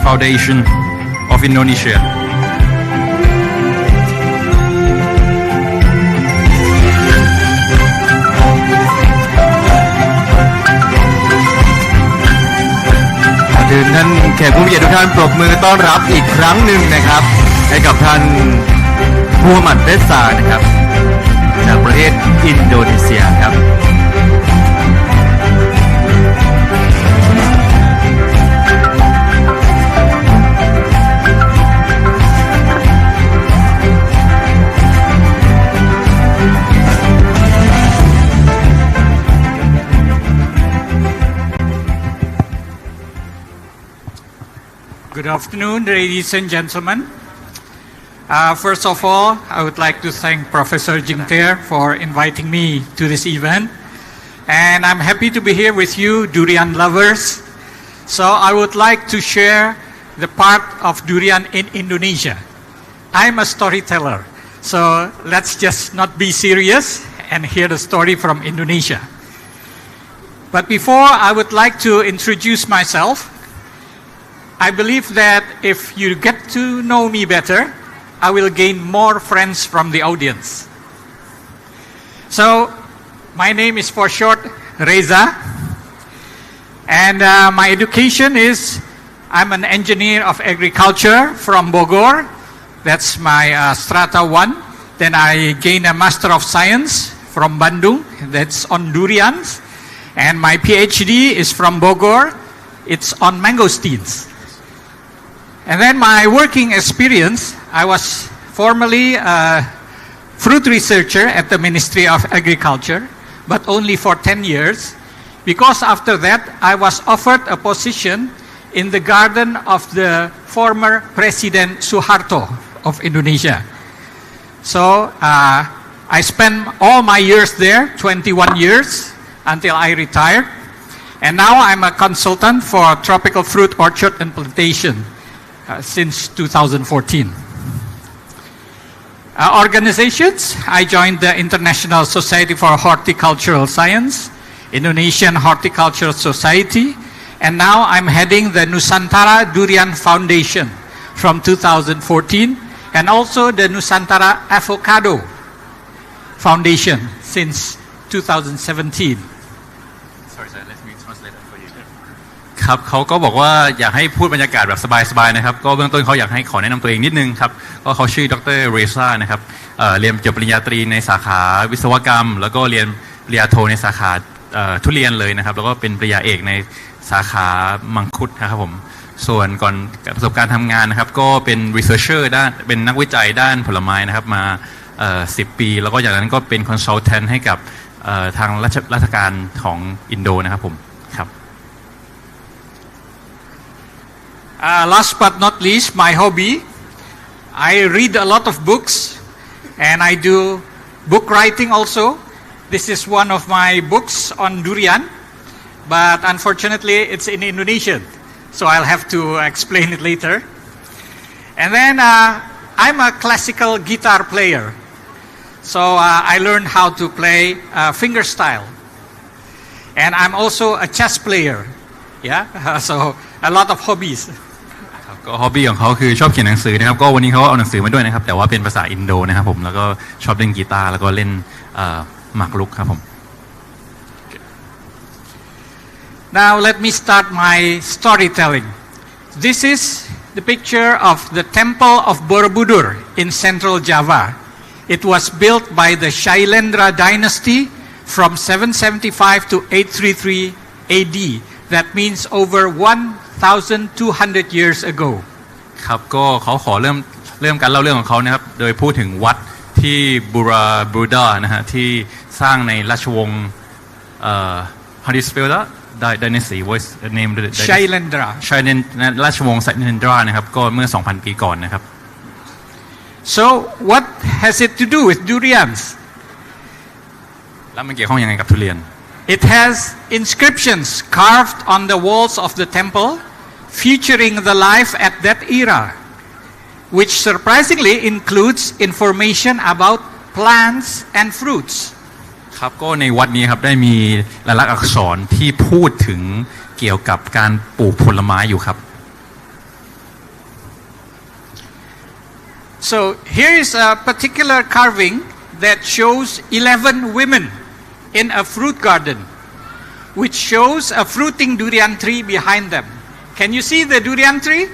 Foundation of Indonesia. เชิญท่านแขกผู้มีเกียรติทุกท่านปรบมือต้อนรับอีกครั้งหนึ่งนะครับให้กับท่านมูฮัมหมัดเรซานะครับจากประเทศอินโดนีเซียครับ Good afternoon, ladies and gentlemen. First of all, I would like to thank Professor Jingter for inviting me to this event. And I'm happy to be here with you, durian lovers. So I would like to share the part of durian in Indonesia. I'm a storyteller, so let's just not be serious and hear the story from Indonesia. But before, I would like to introduce myself. I believe that if you get to know me better, I will gain more friends from the audience. So, my name is for short Reza, and my education is I'm an engineer of agriculture from Bogor. That's my strata 1. Then I gained a Master of Science from Bandung. That's on durians. And my PhD is from Bogor. It's on mangosteens. And then my working experience, I was formerly a fruit researcher at the Ministry of Agriculture, but only for 10 years, because after that I was offered a position in the garden of the former President Suharto of Indonesia. So I spent all my years there, 21 years, until I retired. And now I'm a consultant for tropical fruit orchard and plantation since 2014. Organizations, I joined the International Society for Horticultural Science, Indonesian Horticultural Society, and now I'm heading the Nusantara Durian Foundation from 2014, and also the Nusantara Avocado Foundation since 2017. Sorry, sir. Let me translate that for you. ครับเขาก็บอกว่าอยากให้พูดบรรยากาศแบบสบายๆนะครับก็เบื้องต้นเขาอยากให้ขอแนะนำตัวเองนิดนึงครับก็เขาชื่อดรเรซ่านะครับเรียนจบปริญญาตรีในสาขาวิศวกรรมแล้วก็เรียนปริญญาโทในสาขาทุเรียนเลยนะครับแล้วก็เป็นปริญญาเอกในสาขามังคุดนะครับผมส่วนก่อนประสบการณ์ทำงานนะครับก็เป็น researcher ด้านเป็นนักวิจัยด้านผลไม้นะครับมา10 ปีแล้วก็อย่างนั้นก็เป็น consultant ให้กับทางราชการของอินโดนะครับผมครับ Last but not least, my hobby. I read a lot of books and I do book writing also. This is one of my books on durian, but unfortunately it's in Indonesian, so I'll have to explain it later. And then I'm a classical guitar player, so I learned how to play fingerstyle. And I'm also a chess player, yeah, so a lot of hobbies. ก็ฮอบบี้ของเขาคือชอบเขียนหนังสือนะครับก็วันนี้เขาเอาหนังสือมาด้วยนะครับแต่ว่าเป็นภาษาอินโดนะครับผมแล้วก็ชอบเล่นกีตาร์แล้วก็เล่นหมากรุกครับผม Now let me start my storytelling. This is the picture of the temple of Borobudur in central Java. It was built by the Shailendra dynasty from 775 to 833 AD. That means over 1,200 years ago. ครับก็เขาขอเริ่มการเล่าเรื่องของเขานะครับโดยพูดถึงวัดที่บูดานะฮะที่สร้างในราชวงศ์how do you spell that dynasty what's the name Shailendra ราชวงศ์Shailendraนะครับก็เมื่อ 2,000 ปีก่อนนะครับ So what has it to do with durians? แล้วมันเกี่ยวข้องยังไงกับทุเรียนIt has inscriptions carved on the walls of the temple featuring the life at that era, which surprisingly includes information about plants and fruits. ครับก็ในวัดนี้ครับได้มีลายลักษณ์อักษรที่พูดถึงเกี่ยวกับการปลูกผลไม้อยู่ครับ So here is a particular carving that shows 11 women in a fruit garden, which shows a fruiting durian tree behind them. Can you see the durian tree?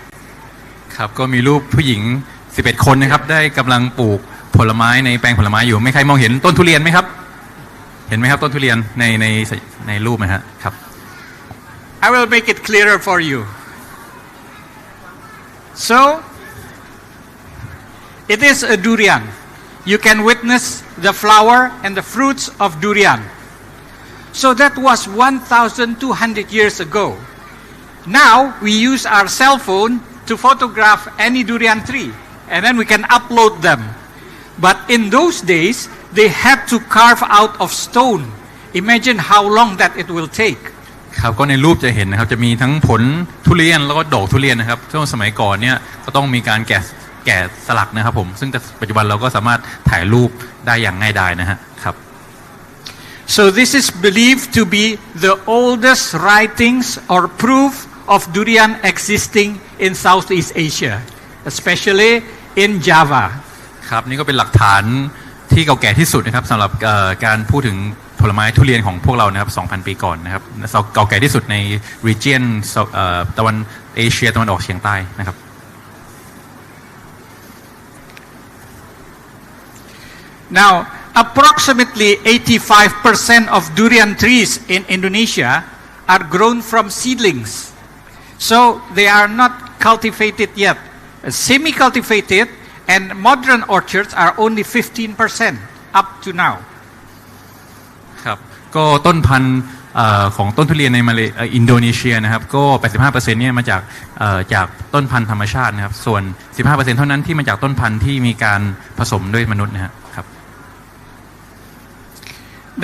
ครับก็มีรูปผู้หญิง 11 คนนะครับได้กำลังปลูกผลไม้ในแปลงผลไม้อยู่ไม่ใครมองเห็นต้นทุเรียนไหมครับเห็นไหมครับต้นทุเรียนในรูปไหมฮะครับ I will make it clearer for you. So, it is a durian. You can witness the flower and the fruits of durian. So that was 1,200 years ago. Now we use our cell phone to photograph any durian tree and then we can upload them. But in those days, they had to carve out of stone. Imagine how long that it will take. ครับก็ในรูปจะเห็นนะครับจะมีทั้งผลทุเรียนแล้วก็ดอกทุเรียนนะครับช่วงสมัยก่อนเนี่ยก็ต้องมีการแกะสลักนะครับผมซึ่งปัจจุบันเราก็สามารถถ่ายรูปได้อย่างง่ายดายนะฮะครับ So this is believed to be the oldest writings or proof of durian existing in Southeast Asia, especially in Java. ครับนี่ก็เป็นหลักฐานที่เก่าแก่ที่สุดนะครับสำหรับการพูดถึงผลไม้ทุเรียนของพวกเรานะครับ 2,000 ปีก่อนนะครับเก่าแก่ที่สุดใน region ตะวันเอเชียตะวันออกเฉียงใต้นะครับ Now, approximately 85% of durian trees in Indonesia are grown from seedlings. So they are not cultivated yet. Semi-cultivated and modern orchards are only 15% up to now. ครับก็ต้นพันธุ์ของต้นทุเรียนในอินโดนีเซียนะครับก็ 85%เนี่ยมาจากต้นพันธุ์ธรรมชาตินะครับส่วน 15% เท่านั้นที่มาจากต้นพันธุ์ที่มีการผสมด้วยมนุษย์นะครับ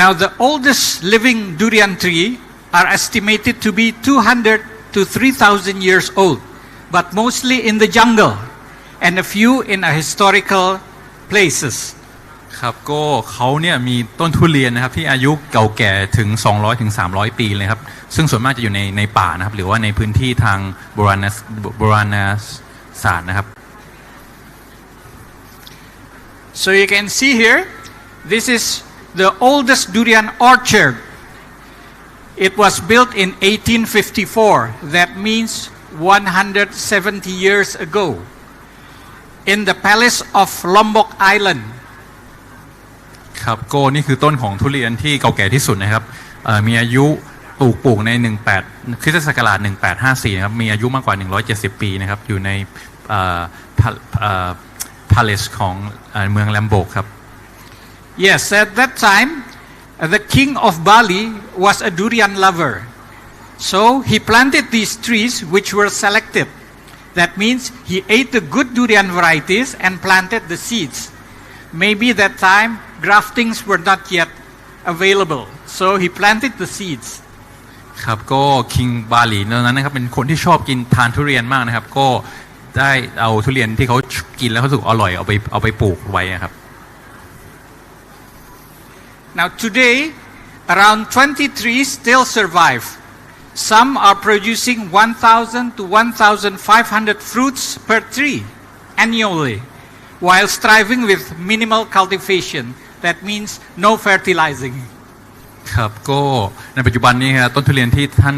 Now the oldest living durian tree are estimated to be 200 to 3,000 years old, but mostly in the jungle and a few in historical places. ครับก็เขาเนี่ยมีต้นทุเรียนนะครับที่อายุเก่าแก่ถึง200ถึง300ปีเลยครับซึ่งส่วนมากจะอยู่ในป่านะครับหรือว่าในพื้นที่ทางโบราณศาสตร์นะครับ So you can see here, this is the oldest durian orchard. It was built in 1854. That means 170 years ago in the palace of Lombok Island. ครับก็นี่คือต้นของทุเรียนที่เก่าแก่ที่สุดนะครับมีอายุปลูกในคริสตศักราช1854นะครับมีอายุมากกว่า170ปีนะครับอยู่ในpalace ของเมืองแลมโบกครับ Yes, at that time the king of Bali was a durian lover. So he planted these trees which were selected. That means he ate the good durian varieties and planted the seeds. Maybe that time graftings were not yet available. So he planted the seeds. ครับก็คิงบาหลีตอนนั้นนะครับเป็นคนที่ชอบกินทานทุเรียนมากนะครับก็ได้เอาทุเรียนที่เขากินแล้วเขารู้สึกอร่อยเอาไปปลูกไว้ครับ Now today around 20 trees still survive. Some are producing 1,000 to 1,500 fruits per tree annually while striving with minimal cultivation. That means no fertilizing. ครับก็ในปัจจุบันนี้ครับต้นทุเรียนที่ท่าน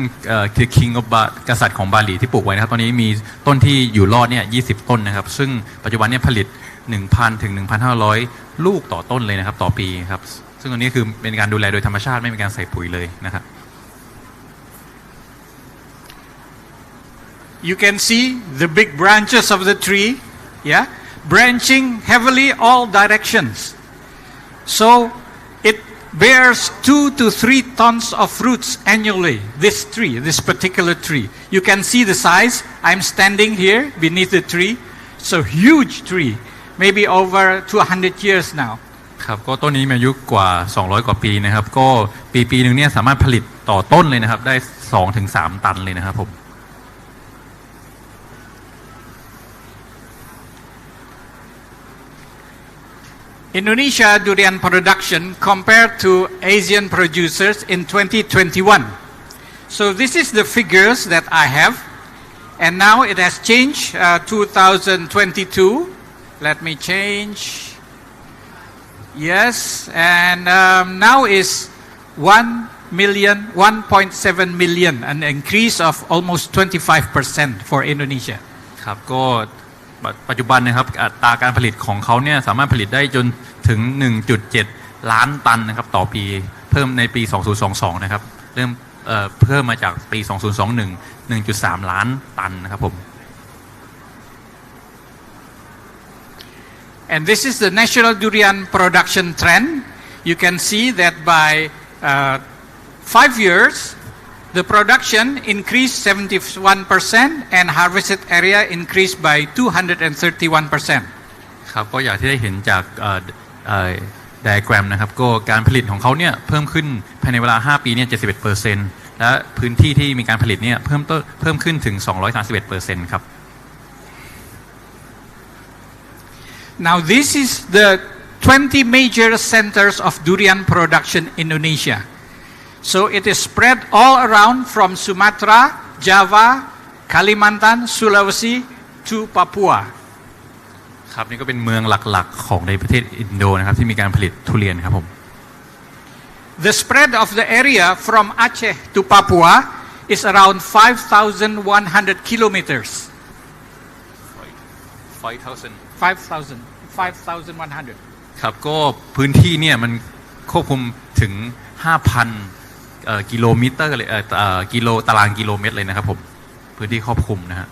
คือ King of กษัตริย์ของบาหลีที่ปลูกไว้นะครับตอนนี้มีต้นที่อยู่รอดเนี่ย20 ต้นนะครับซึ่งปัจจุบันเนี่ยผลิต 1,000 ถึง 1,500 ลูกต่อต้นเลยนะครับต่อปีครับซึ่งตรงนี้คือเป็นการดูแลโดยธรรมชาติไม่มีการใส่ปุ๋ยเลยนะครับ You can see the big branches of the tree, yeah, branching heavily all directions. So it bears 2 to 3 tons of fruits annually. This particular tree. You can see the size. I'm standing here beneath the tree. It's a huge tree, maybe over 200 years now. ครับก็ต้นนี้มีอายุกว่า200กว่าปีนะครับก็ปีนึงเนี่ยสามารถผลิตต่อต้นเลยนะครับได้ 2-3 ตันเลยนะครับผม Indonesia durian production compared to Asian producers in 2021. So this is the figures that I have, and now it has changed 2022. Let me change. Yes, and now is 1 1.7 million, an increase of almost 25% for Indonesia. ครับก็ปัจจุบันนะครับอัตราการผลิตของเขาเนี่ยสามารถผลิตได้จนถึง 1.7 ล้านตันนะครับต่อปีเพิ่มในปี 2022 นะครับเริ่มเพิ่มมาจากปี 2021 1.3 ล้านตันนะครับผม And this is the national durian production trend. You can see that by 5 years, the production increased 71% and harvested area increased by 231%. ครับก็อย่างที่ได้เห็นจากไดอะแกรมนะครับก็การผลิตของเขาเนี่ยเพิ่มขึ้นภายในเวลา 5 ปีเนี่ย 71%และพื้นที่ที่มีการผลิตเนี่ยเพิ่มขึ้นถึง 231%ครับ Now this is the 20 major centers of durian production in Indonesia. So it is spread all around from Sumatra, Java, Kalimantan, Sulawesi to Papua. ครับนี่ก็เป็นเมืองหลักๆของในประเทศอินโดนะครับที่มีการผลิตทุเรียนครับผม The spread of the area from Aceh to Papua is around 5,100 kilometers. 5,100. ครับก็พื้นที่เนี่ยมันควบคุมถึง 5,000 กิโลเมตรเลยตารางกิโลเมตรเลยนะครับผมพื้นที่ครอบคลุมนะฮะ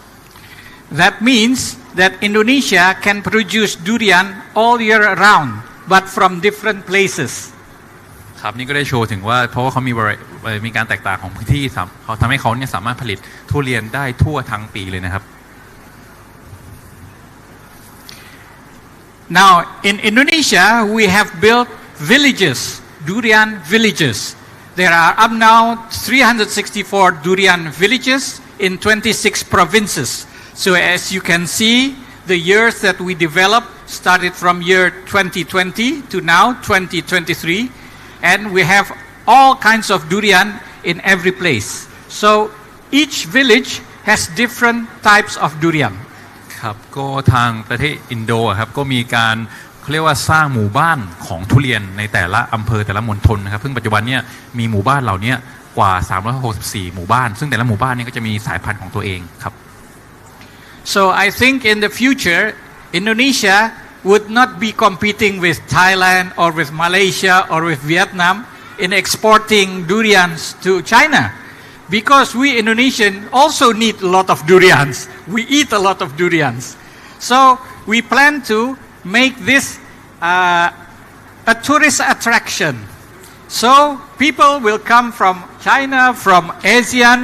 That means that Indonesia can produce durian all year round, but from different places. ครับนี่ก็ได้โชว์ถึงว่าเพราะว่าเขามีการแตกต่างของพื้นที่เขาทำให้เขาเนี่ยสามารถผลิตทุเรียนได้ทั่วทั้งปีเลยนะครับ Now in Indonesia we have built villages, durian villages. There are up now 364 durian villages in 26 provinces. So as you can see, the years that we developed started from year 2020 to now 2023, and we have all kinds of durian in every place. So each village has different types of durian. ครับก็ทางประเทศอินโดครับก็มีการเขาเรียกว่าสร้างหมู่บ้านของทุเรียนในแต่ละอำเภอแต่ละมณฑลนะครับซึ่งปัจจุบันเนี่ยมีหมู่บ้านเหล่านี้กว่า364หมู่บ้านซึ่งแต่ละหมู่บ้านนี้ก็จะมีสายพันธุ์ของตัวเองครับ So I think in the future Indonesia would not be competing with Thailand or with Malaysia or with Vietnam in exporting durians to China because we Indonesian also need a lot of durians. We eat a lot of durians. So we plan to make this a tourist attraction. So people will come from China, from ASEAN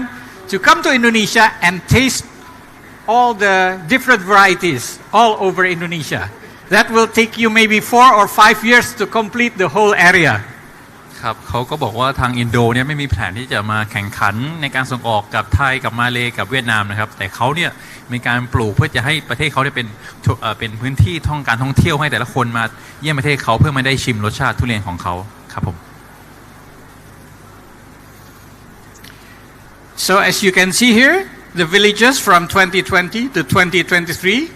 to come to Indonesia and taste all the different varieties all over Indonesia. That will take you maybe 4 or 5 years to complete the whole area. ครับเขาก็บอกว่าทางอินโดเนี่ยไม่มีแผนที่จะมาแข่งขันในการส่งออกกับไทยกับมาเลกับเวียดนามนะครับแต่เขาเนี่ยมีการปลูกเพื่อจะให้ประเทศเขาได้เป็นพื้นที่การท่องเที่ยวให้แต่ละคนมาเยี่ยมประเทศเขาเพื่อมาได้ชิมรสชาติทุเรียนของเขาครับผม So as you can see here, the villages from 2020 to 2023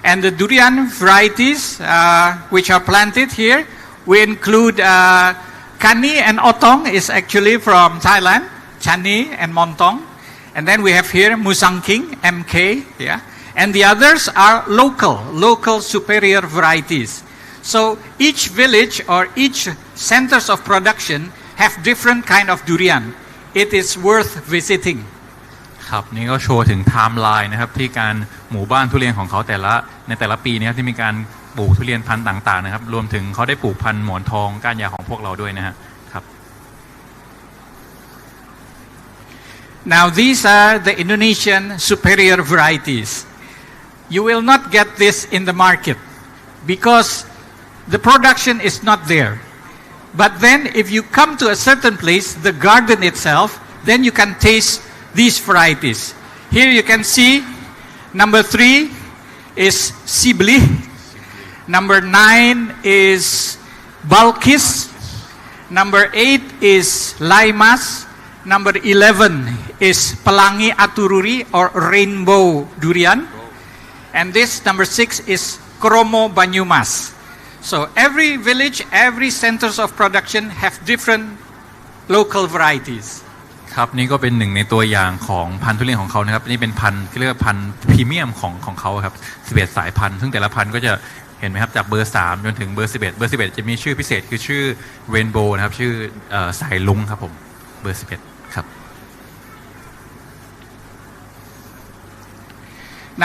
and the durian varieties which are planted here, we include Kani and Otong is actually from Thailand, Chani and Montong. And then we have here Musangking, MK, yeah. And the others are local superior varieties. So each village or each centers of production have different kind of durian. It is worth visiting. ครับนี่ก็โชว์ถึงไทม์ไลน์นะครับที่การหมู่บ้านทุเรียนของเขาในแต่ละปีนะครับที่มีการปลูกทุเรียนพันธุ์ต่างๆนะครับรวมถึงเขาได้ปลูกพันธุ์หมอนทองก้านยาวของพวกเราด้วยนะครับ Now these are the Indonesian superior varieties. You will not get this in the market because the production is not there. But then if you come to a certain place, the garden itself, then you can taste these varieties. Here you can see number 3 is Sibli, number 9 is Balkis, number 8 is Laimas, number 11 is Pelangi Atururi or rainbow durian, and this number 6 is Kromo Banyumas. So every village, every centers of production have different local varieties. ครับนี่ก็เป็นหนึ่งในตัวอย่างของพันธุ์ทุเรียนของเขานะครับนี่เป็นพันธุ์ที่เรียกว่าพันธุ์พรีเมียมของเขาครับ11 สายพันธุ์ซึ่งแต่ละพันธุ์ก็จะเห็นไหมครับจากเบอร์ 3 จนถึงเบอร์ 11 เบอร์ 11 จะมีชื่อพิเศษคือชื่อเรนโบว์นะครับชื่อสายลุงครับผมเบอร์ 11 ครับ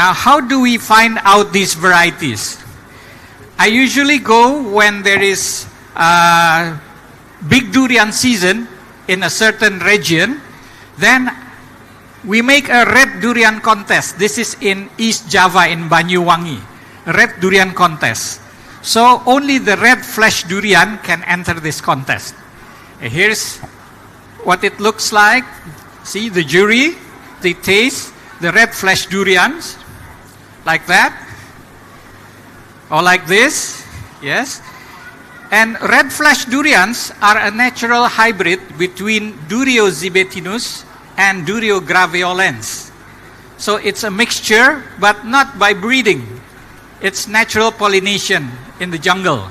Now, how do we find out these varieties? I usually go when there is big durian season in a certain region. Then we make a red durian contest. This is in East Java in Banyuwangi. Red durian contest. So only the red flesh durian can enter this contest. Here's what it looks like. See the jury, they taste the red flesh durians like that or like this. Yes. And red flesh durians are a natural hybrid between Durio zibetinus and Durio graveolens. So it's a mixture but not by breeding. It's natural pollination in the jungle.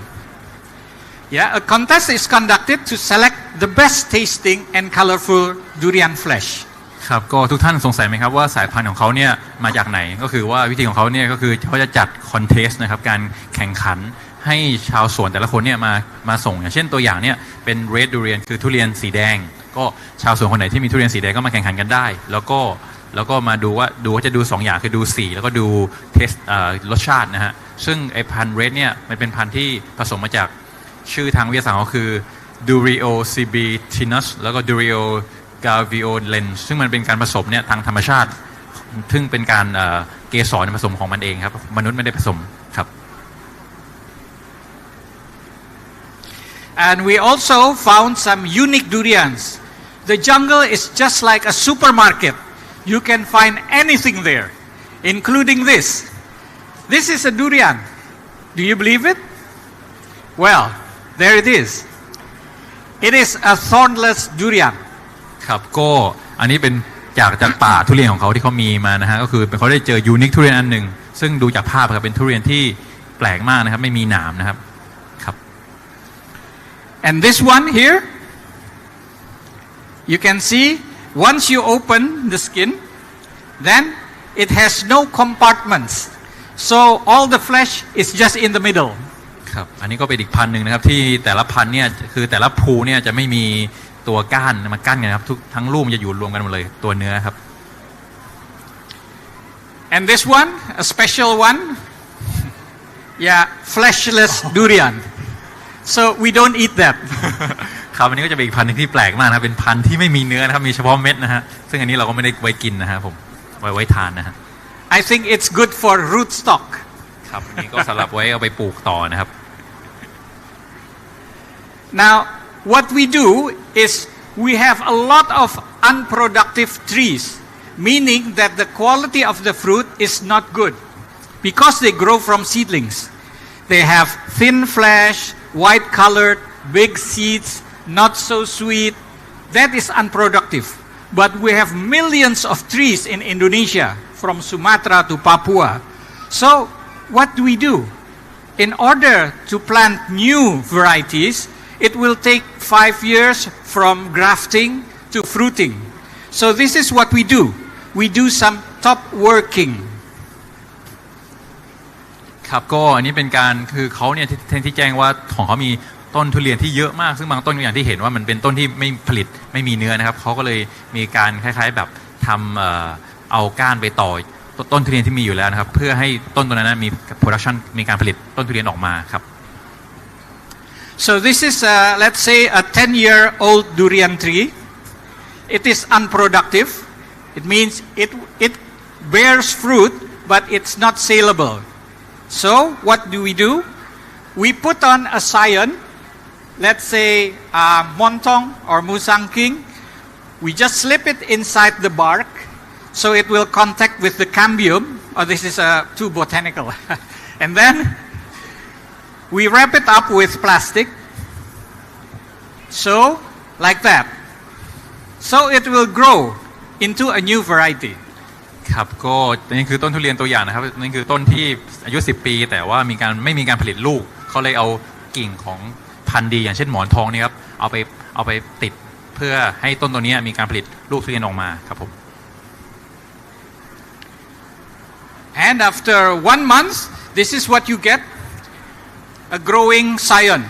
Yeah, a contest is conducted to select the best tasting and colorful durian flesh. ครับก็ทุกท่านสงสัยไหมครับว่าสายพันธุ์ของเขาเนี่ยมาจากไหนก็คือว่าวิธีของเขาเนี่ยก็คือเขาจะจัดคอนเทสต์นะครับการแข่งขันให้ชาวสวนแต่ละคนเนี่ยมาส่งอย่างเช่นตัวอย่างเนี่ยเป็นเรดดูเรียนคือทุเรียนสีแดงก็ชาวสวนคนไหนที่มีทุเรียนสีแดงก็มาแข่งขันกันได้แล้วก็มาดูว่าจะดู2อย่างคือดูสีแล้วก็ดูเทสรสชาตินะฮะซึ่งไอพันธุ์เรดเนี่ยมันเป็นพันธุ์ที่ผสมมาจากชื่อทางวิทยาศาสตร์ก็คือ Durio zibetinus แล้วก็ Durio graveolens ซึ่งมันเป็นการผสมเนี่ยทางธรรมชาติซึ่งเป็นการเกสรผสมของมันเองครับมนุษย์ไม่ได้ผสมครับ And we also found some unique durians. The jungle is just like a supermarket. You can find anything there, including this. This is a durian. Do you believe it? Well, there it is. It is a thornless durian. ครับก็อันนี้เป็นจากป่าทุเรียนของเขาที่เขามีมานะฮะก็คือเขาได้เจอยูนิคทุเรียนอันหนึ่งซึ่งดูจากภาพครับเป็นทุเรียนที่แปลกมากนะครับไม่มีหนามนะครับครับ And this one here, you can see once you open the skin, then it has no compartments. So all the flesh is just in the middle. ครับอันนี้ก็เป็นอีกพันธุ์หนึ่งนะครับที่แต่ละพันธุ์เนี่ยคือแต่ละภูเนี่ยจะไม่มีตัวก้านมากั้นกันนะครับทั้งลูกจะอยู่รวมกันหมดเลยตัวเนื้อครับ And this one, a special one, yeah, fleshless durian. So we don't eat that. ครับอันนี้ก็จะเป็นอีกพันธุ์หนึ่งที่แปลกมากนะครับเป็นพันธุ์ที่ไม่มีเนื้อนะครับมีเฉพาะเม็ดนะฮะซึ่งอันนี้เราก็ไม่ได้ไว้กินนะฮะผมไว้ทานนะฮะ I think it's good for rootstock. ครับอันนี้ก็สำหรับไว้เอาไปปลูกต่อนะครับ Now, what we do is we have a lot of unproductive trees, meaning that the quality of the fruit is not good because they grow from seedlings. They have thin flesh, white colored, big seeds, not so sweet. That is unproductive. But we have millions of trees in Indonesia, from Sumatra to Papua. So, what do we do? In order to plant new varieties, it will take 5 years from grafting to fruiting. So this is what we do. We do some top working. ครับก็อันนี้เป็นการคือเขาเนี่ยที่แจ้งว่าของเขามีต้นทุเรียนที่เยอะมากซึ่งบางต้นอย่างที่เห็นว่ามันเป็นต้นที่ไม่ผลิตไม่มีเนื้อนะครับเขาก็เลยมีการคล้ายๆแบบทำเอาก้านไปต่อต้นทุเรียนที่มีอยู่แล้วนะครับเพื่อให้ต้นตัวนั้นมี production มีการผลิตต้นทุเรียนออกมาครับ So this is let's say a 10-year-old durian tree. It is unproductive. It means it bears fruit but it's not saleable. So what do? We put on a scion, let's say montong or musang king. We just slip it inside the bark so it will contact with the cambium. Oh, this is too botanical. And then we wrap it up with plastic. So, like that. So it will grow into a new variety. ครับก็นี่คือต้นทุเรียนตัวอย่างนะครับนี่คือต้นที่อายุ10 ปีแต่ว่าไม่มีการผลิตลูกเขาเลยเอากิ่งของพันธุ์ดีอย่างเช่นหมอนทองนี่ครับเอาไปติด เพื่อให้ต้นตัวนี้มีการผลิตลูกทุเรียนออกมาครับผม And after 1 month, this is what you get, a growing scion.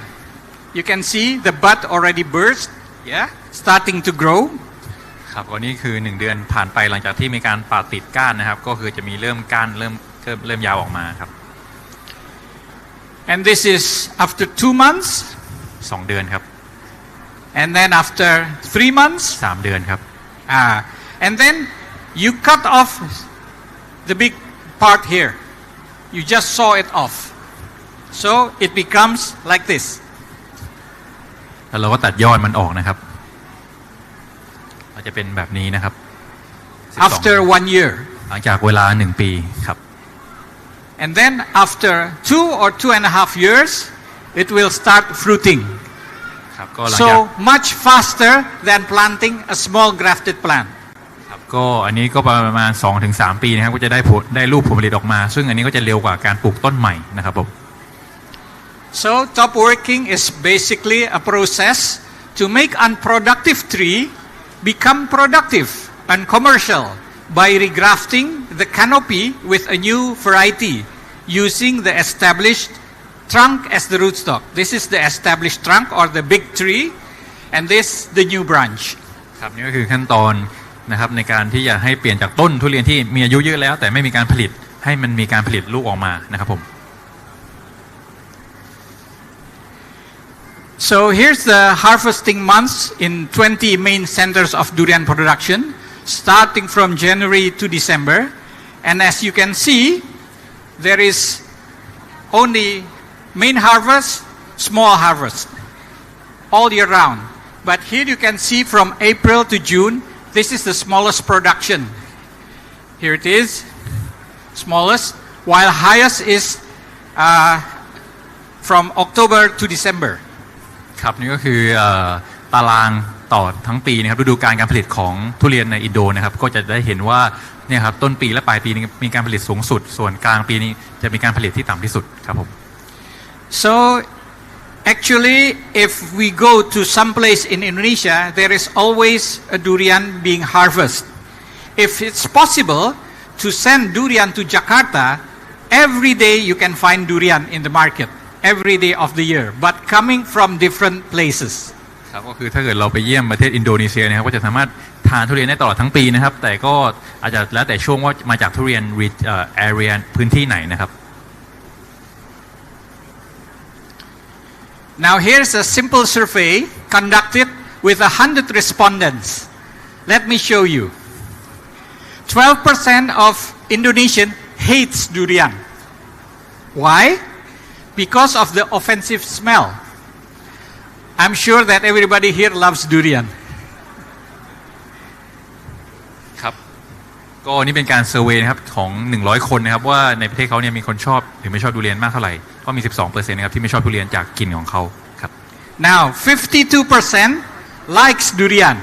You can see the bud already burst, yeah, starting to grow. ครับก็นี่คือ1เดือนผ่านไปหลังจากที่มีการปาดติดก้านนะครับก็คือจะมีเริ่มก้านเริ่มยาวออกมาครับ And this is after 2 months. 2 เดือนครับ And then after 3 months. 3 เดือนครับ And then you cut off the big part here. You just saw it off. So it becomes like this. แล้วเราก็ตัดยอดมันออกนะครับจะเป็นแบบนี้นะครับ After 1 year. หลังจากเวลา1 ปีครับ And then after 2 or 2.5 years, it will start fruiting. ครับก็หลังจาก So much faster than planting a small grafted plant. ครับก็อันนี้ก็ประมาณ 2-3 ปีนะครับก็จะได้ลูกผลผลิตออกมาซึ่งอันนี้ก็จะเร็วกว่าการปลูกต้นใหม่นะครับผม So top working is basically a process to make unproductive tree become productive and commercial by regrafting the canopy with a new variety using the established trunk as the rootstock. This is the established trunk or the big tree, and this the new branch. ครับนี่ก็คือขั้นตอนนะครับในการที่จะให้เปลี่ยนจากต้นทุเรียนที่มีอายุเยอะแล้วแต่ไม่มีการผลิตให้มันมีการผลิตลูกออกมานะครับผม So here's the harvesting months in 20 main centers of durian production, starting from January to December. And as you can see, there is only main harvest, small harvest, all year round. But here you can see from April to June, this is the smallest production. Here it is, smallest, while highest is from October to December. ครับนี่ก็คือตารางต่อทั้งปีนะครับฤดูกาลการผลิตของทุเรียนในอินโดนะครับก็จะได้เห็นว่าเนี่ยครับต้นปีและปลายปีนี้มีการผลิตสูงสุดส่วนกลางปีนี้จะมีการผลิตที่ต่ำที่สุดครับผม So actually if we go to some place in Indonesia there is always a durian being harvested. If it's possible to send durian to Jakarta, every day you can find durian in the market. Every day of the year, but coming from different places. ครับก็คือถ้าเกิดเราไปเยี่ยมประเทศอินโดนีเซียนะครับก็จะสามารถทานทุเรียนได้ตลอดทั้งปีนะครับแต่ก็อาจจะแล้วแต่ช่วงว่ามาจากทุเรียนarea พื้นที่ไหนนะครับ Now here's a simple survey conducted with 100 respondents. Let me show you. 12% of Indonesian hates durian. Why? Because of the offensive smell. I'm sure that everybody here loves durian. ครับก็นี่เป็นการเซอร์เวย์นะครับของ100 คนนะครับว่าในประเทศเขาเนี่ยมีคนชอบหรือไม่ชอบทุเรียนมากเท่าไหร่ก็มี 12% นะครับที่ไม่ชอบทุเรียนจากกลิ่นของเขาครับ Now 52% likes durian,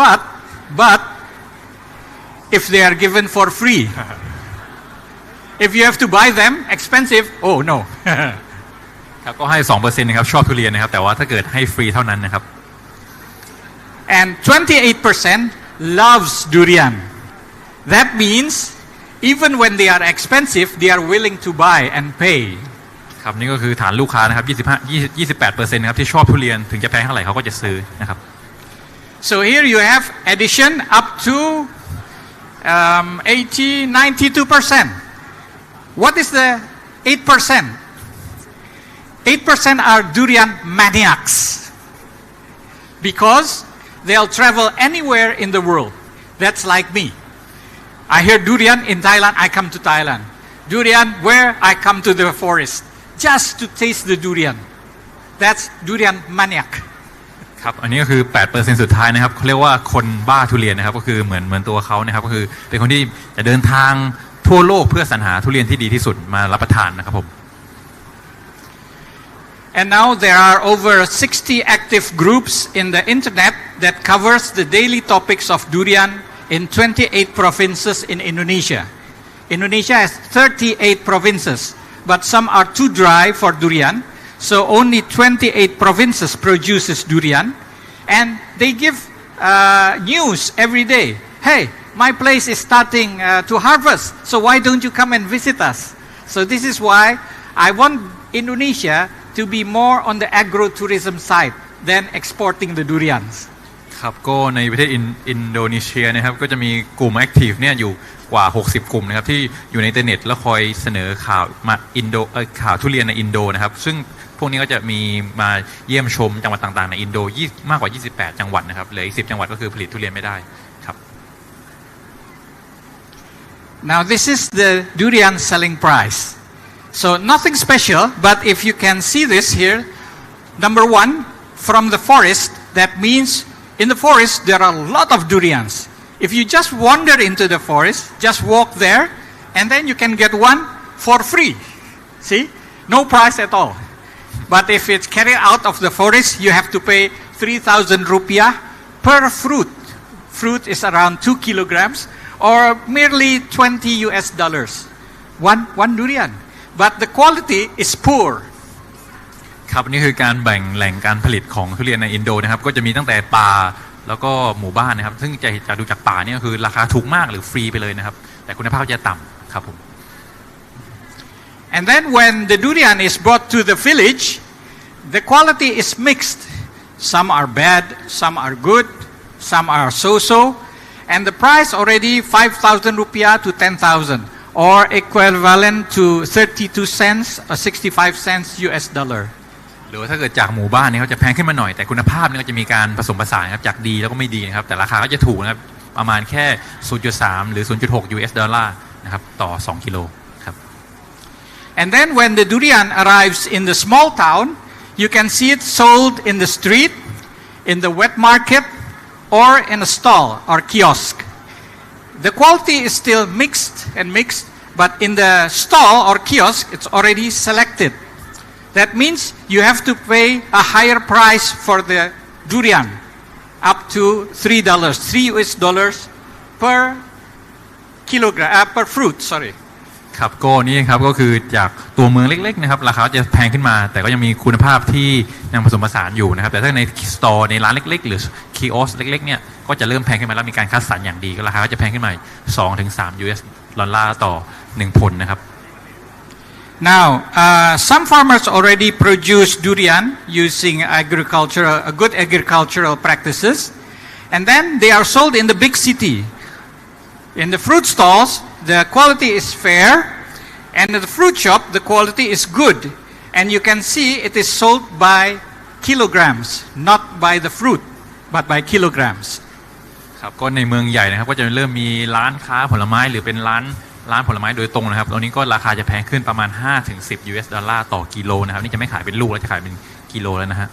but if they are given for free. If you have to buy them expensive, oh no. ครับก็ให้ 2% นะครับชอบทุเรียนนะครับแต่ว่าถ้าเกิดให้ฟรีเท่านั้นนะครับ And 28% loves durian. That means even when they are expensive, they are willing to buy and pay. ครับนี่ก็คือฐานลูกค้านะครับ28%นะครับที่ชอบทุเรียนถึงจะแพงเท่าไหร่เขาก็จะซื้อนะครับ So here you have addition up to 92%. What is the 8%? 8% are durian maniacs because they'll travel anywhere in the world. That's like me. I hear durian in Thailand, I come to Thailand. Durian where? I come to the forest just to taste the durian. That's durian maniac. ครับอันนี้ก็คือ 8% สุดท้ายนะครับเขาเรียกว่าคนบ้าทุเรียนนะครับก็คือเหมือนตัวเขานะครับก็คือเป็นคนที่จะเดินทางทั่วโลกเพื่อสรรหาทุเรียนที่ดีที่สุดมารับประทานนะครับผม And now there are over 60 active groups in the internet that covers the daily topics of durian in 28 provinces in Indonesia. Indonesia has 38 provinces, but some are too dry for durian, so only 28 provinces produces durian. and they give news every day. Hey, my place is starting to harvest, so why don't you come and visit us? So this is why I want Indonesia to be more on the agro-tourism side than exporting the durians. ครับก็ในประเทศอินโดนีเซียนะครับก็จะมีกลุ่มแอคทีฟเนี่ยอยู่กว่า60กลุ่มนะครับที่อยู่ในอินเทอร์เน็ตแล้วคอยเสนอข่าวมาข่าวทุเรียนในอินโดนะครับซึ่งพวกนี้ก็จะมีมาเยี่ยมชมจังหวัดต่างๆในอินโดมากกว่า28จังหวัดนะครับเหลืออีก10จังหวัดก็คือผลิตทุเรียนไม่ได้ครับ Now this is the durian selling price. So nothing special, but if you can see this here, number one, from the forest, that means in the forest there are a lot of durians. If you just wander into the forest, just walk there, and then you can get one for free. See? No price at all. But if it's carried out of the forest, you have to pay 3,000 rupiah per fruit. Fruit is around 2 kilograms, or merely $20. One durian. But the quality is poor. ครับนี่คือการแบ่งแหล่งการผลิตของทุเรียนในอินโดนะครับก็จะมีตั้งแต่ป่าแล้วก็หมู่บ้านนะครับซึ่งจะดูจากป่าเนี่ยคือราคาถูกมากหรือฟรีไปเลยนะครับแต่คุณภาพจะต่ำครับผม And then when the durian is brought to the village, the quality is mixed. Some are bad, some are good, some are so-so, and the price already 5,000 rupiah to 10,000, or equivalent to 32 cents or 65 cents US dollar. หรือว่าถ้าเกิดจากหมู่บ้านเนี่ยเขาจะแพงขึ้นมาหน่อยแต่คุณภาพเนี่ยก็จะมีการผสมผสานครับจากดีแล้วก็ไม่ดีนะครับแต่ราคาก็จะถูกนะครับประมาณแค่ 0.3 หรือ 0.6 US ดอลลาร์นะครับต่อ2กิโลครับ And then when the durian arrives in the small town, you can see it sold in the street, in the wet market, or in a stall or kiosk. The quality is still mixed, but in the stall or kiosk, it's already selected. That means you have to pay a higher price for the durian, up to $3, $3 per kilogram, per fruit, sorry. ครับก็นี่ครับก็คือจากตัวเมืองเล็กๆนะครับราคาจะแพงขึ้นมาแต่ก็ยังมีคุณภาพที่ยังผสมผสานอยู่นะครับแต่ถ้าในสตอร์ในร้านเล็กๆหรือคีออสเล็กๆเนี่ยก็จะเริ่มแพงขึ้นมาแล้วมีการคัดสรรอย่างดีก็ราคาก็จะแพงขึ้นมา 2-3 US ดอลลาร์ต่อ1ผลนะครับ Now, some farmers already produce durian using good agricultural practices, and then they are sold in the big city. In the fruit stalls, the quality is fair, and in the fruit shop, the quality is good. And you can see it is sold by kilograms, not by the fruit, but by kilograms. ครับก็ในเมืองใหญ่นะครับก็จะเริ่มมีร้านค้าผลไม้หรือเป็นร้านผลไม้โดยตรงนะครับตอนนี้ก็ราคาจะแพงขึ้นประมาณ 5-10 US ดอลลาร์ต่อกิโลนะครับนี่จะไม่ขายเป็นลูกแล้วจะขายเป็นกิโลแล้วนะฮะ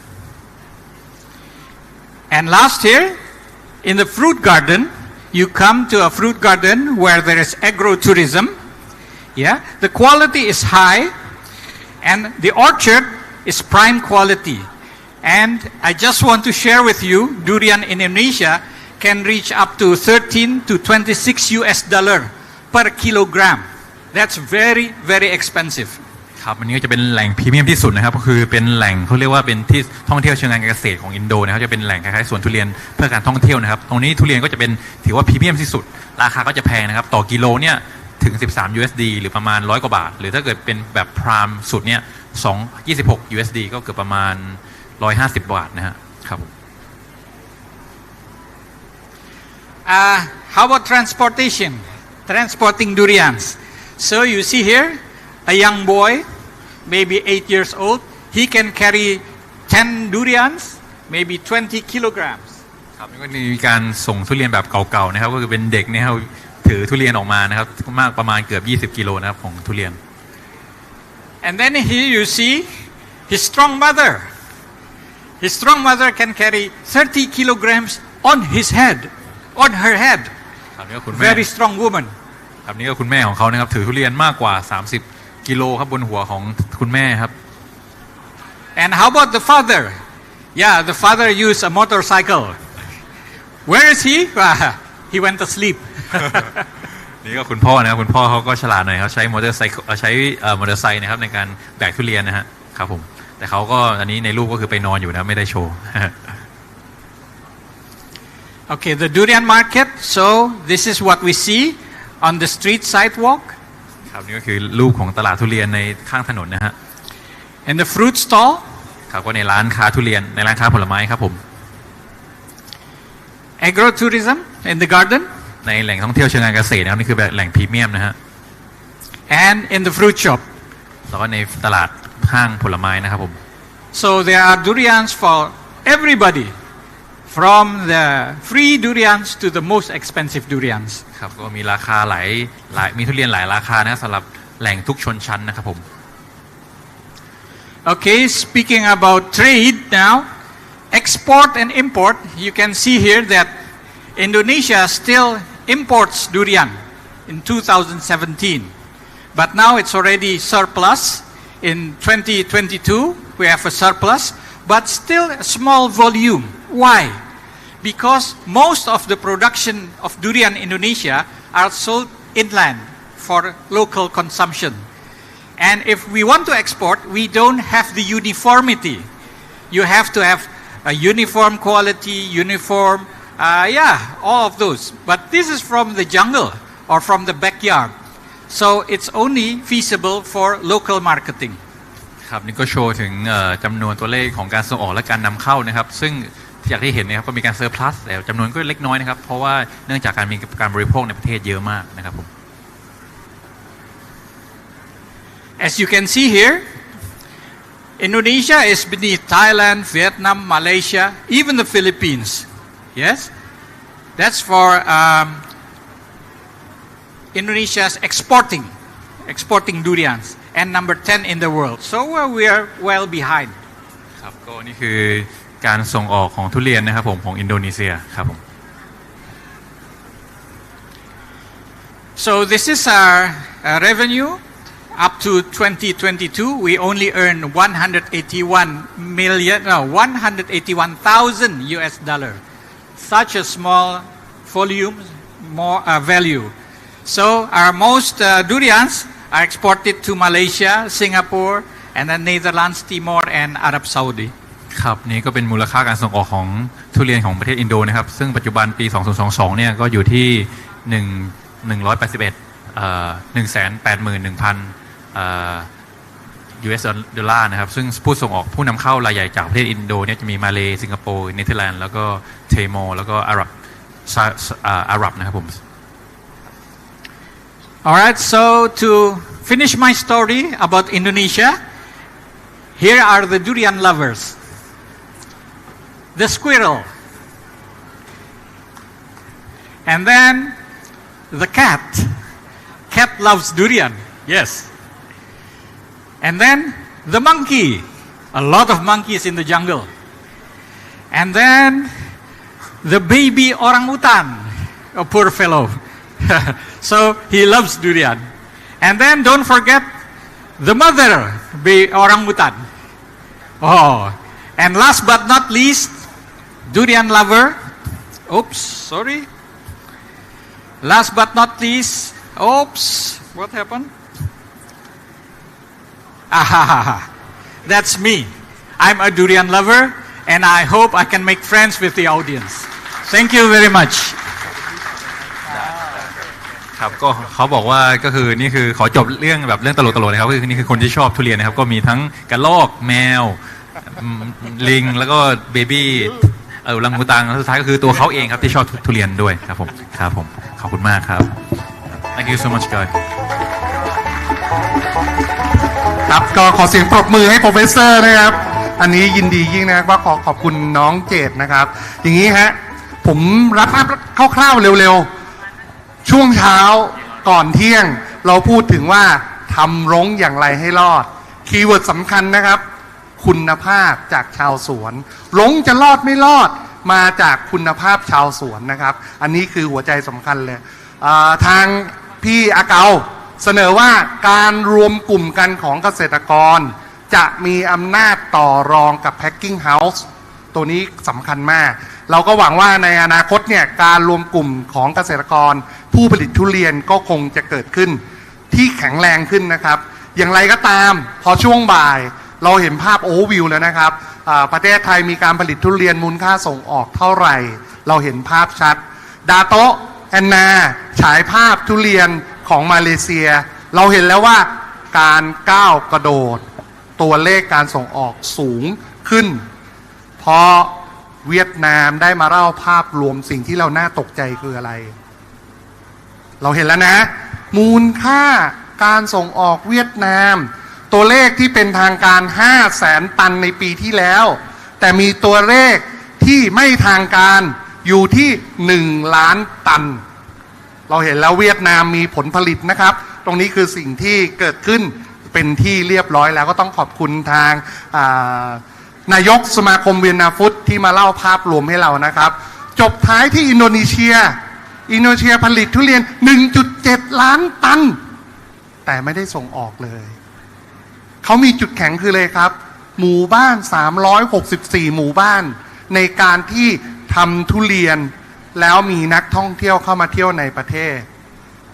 And last year, in the fruit garden, you come to a fruit garden where there is agro-tourism. Yeah, the quality is high, and the orchard is prime quality. And I just want to share with you, durian in Indonesia can reach up to 13 to 26 US dollar per kilogram. That's very, very expensive. ครับอันนี้ก็จะเป็นแหล่งพรีเมียมที่สุดนะครับก็คือเป็นแหล่งเขาเรียกว่าเป็นที่ท่องเที่ยวเชิงการเกษตรของอินโดนะครับจะเป็นแหล่งคล้ายๆสวนทุเรียนเพื่อการท่องเที่ยวนะครับตรงนี้ทุเรียนก็จะเป็นถือว่าพรีเมียมที่สุดราคาก็จะแพงนะครับต่อกิโลเนี่ยถึง13 USD หรือประมาณ100 กว่าบาทหรือถ้าเกิดเป็นแบบพรามสุดเนี่ย26 USD ก็เกือบประมาณ150 บาทนะฮะครับ How about transporting durians? So you see here, a young boy, maybe 8 years old, he can carry 10 durians, maybe 20 kilograms. ครับนี่ก็มีการส่งทุเรียนแบบเก่าๆนะครับก็คือเป็นเด็กเนี่ยเขาถือทุเรียนออกมานะครับมากประมาณเกือบ20 กิโลนะครับของทุเรียน And then here you see his strong mother. His strong mother can carry 30 kilograms on his head, on her head. ครับนี่ก็คุณแม่ Very strong woman. ครับนี่ก็คุณแม่ของเขานะครับถือทุเรียนมากกว่า30 กิโลครับบนหัวของคุณแม่ครับ And how about the father? Yeah, the father used a motorcycle. Where is he? He went to sleep. นี่ก็คุณพ่อนะครับคุณพ่อเขาก็ฉลาดหน่อยเขาใช้มอเตอร์ไซค์นะครับในการแบกทุเรียนนะฮะครับผมแต่เขาก็อันนี้ในรูปก็คือไปนอนอยู่นะไม่ได้โชว์ Okay, the durian market. So this is what we see on the street sidewalk. ครับนี่ก็คือรูปของตลาดทุเรียนในข้างถนนนะฮะ And the fruit stall. ครับก็ในร้านค้าทุเรียนในร้านค้าผลไม้ครับผม Agrotourism in the garden. ในแหล่งท่องเที่ยวเชิงการเกษตรนะครับนี่คือแบบแหล่งพรีเมียมนะฮะ And in the fruit shop. แล้วก็ในตลาดห้างผลไม้นะครับผม So there are durians for everybody, from the free durians to the most expensive durians. ครับก็มีราคาหลายมีทุเรียนหลายราคานะสำหรับแหล่งทุกชนชั้นนะครับผม Okay, speaking about trade now, export and import, you can see here that Indonesia still imports durian in 2017. But now it's already surplus. In 2022, we have a surplus, but still a small volume. Why? Because most of the production of durian in Indonesia are sold inland for local consumption. And if we want to export, we don't have the uniformity. You have to have a uniform quality, uniform, all of those. But this is from the jungle or from the backyard. So it's only feasible for local marketing. ครับนี่ก็โชว์ถึงจำนวนตัวเลขของการส่งออกและการนำเข้านะครับซึ่งอย่างที่เห็นนะครับก็มีการเซอร์พลัสแต่จำนวนก็เล็กน้อยนะครับเพราะว่าเนื่องจากการมีการบริโภคในประเทศเยอะมากนะครับผม As you can see here, Indonesia is beneath Thailand, Vietnam, Malaysia, even the Philippines. Yes? That's for Indonesia's exporting durians, and number 10 in the world. So we are well behind. ครับก็นี่คือการส่งออกของทุเรียนนะครับผมของอินโดนีเซียครับผม So this is our revenue. Up to 2022, we only earned 181,000 US dollar. Such a small volume, more value. So our most durians are exported to Malaysia, Singapore, and then Netherlands, Timor, and Arab Saudi. ครับนี่ก็เป็นมูลค่าการส่งออกของทุเรียนของประเทศอินโดนะครับซึ่งปัจจุบันปี 2022 เนี่ยก็อยู่ที่ US ดอลลาร์นะครับซึ่งผู้นำเข้ารายใหญ่จากประเทศอินโดเนี่ยจะมีมาเลสิงคโปร์เนเธอร์แลนด์แล้วก็เทโมแล้วก็อาหรับนะครับผม Alright, so to finish my story about Indonesia, here are the durian lovers. The squirrel. And then the cat. Cat loves durian. Yes. And then the monkey. A lot of monkeys in the jungle. And then the baby orangutan. A poor fellow. So he loves durian. And then don't forget the mother orangutan. Oh. And last but not least, durian lover. Oops, sorry. Last but not least, oops, what happened? That's me. I'm a durian lover, and I hope I can make friends with the audience. Thank you very much. ครับก็เขาบอกว่าก็คือนี่คือขอจบเรื่องแบบเรื่องตลกๆเลยครับคือนี่คือคนที่ชอบทุเรียนนะครับก็มีทั้งกระรอกแมวลิงแล้วก็เบบี้ลังมูตังสุดท้ายก็คือตัวเขาเองครับที่ชอบทุเรียนด้วยครับผมขอบคุณมากครับ Thank you so much guys ครับก็ขอเสียงปรบมือให้โปรเฟสเซอร์นะครับอันนี้ยินดียิ่งนะครับว่าขอบคุณน้องเจดนะครับอย่างนี้ฮะผมรับคร่าวๆเร็วๆช่วงเช้าก่อนเที่ยงเราพูดถึงว่าทำรงอย่างไรให้รอดคีย์เวิร์ดสำคัญนะครับคุณภาพจากชาวสวนรงจะรอดไม่รอดมาจากคุณภาพชาวสวนนะครับอันนี้คือหัวใจสำคัญเลยทางพี่อาเกาเสนอว่าการรวมกลุ่มกันของเกษตรกรจะมีอำนาจต่อรองกับ Packing House ตัวนี้สำคัญมากเราก็หวังว่าในอนาคตเนี่ยการรวมกลุ่มของเกษตรกรผู้ผลิตทุเรียนก็คงจะเกิดขึ้นที่แข็งแรงขึ้นนะครับอย่างไรก็ตามพอช่วงบ่ายเราเห็นภาพโอเวอร์วิวแล้วนะครับประเทศไทยมีการผลิตทุเรียนมูลค่าส่งออกเท่าไหร่ เราเห็นภาพชัด ดาโตะแอนนาฉายภาพทุเรียนของมาเลเซีย เราเห็นแล้วว่าการก้าวกระโดดตัวเลขการส่งออกสูงขึ้นเพราะเวียดนามได้มาเล่าภาพรวมสิ่งที่เราน่าตกใจคืออะไร เราเห็นแล้วนะ มูลค่าการส่งออกเวียดนามตัวเลขที่เป็นทางการ 500,000 ตันในปีที่แล้วแต่มีตัวเลขที่ไม่ทางการอยู่ที่ 1 ล้านตันเราเห็นแล้วเวียดนามมีผลผลิตนะครับตรงนี้คือสิ่งที่เกิดขึ้นเป็นที่เรียบร้อยแล้วก็ต้องขอบคุณทางนายกสมาคมเวียดนาฟุตที่มาเล่าภาพรวมให้เรานะครับจบท้ายที่อินโดนีเซียผลิตทุเรียน 1.7 ล้านตันแต่ไม่ได้ส่งออกเลยเขามีจุดแข็งคือเลยครับหมู่บ้าน364หมู่บ้านในการที่ทำทุเรียนแล้วมีนักท่องเที่ยวเข้ามาเที่ยวในประเทศ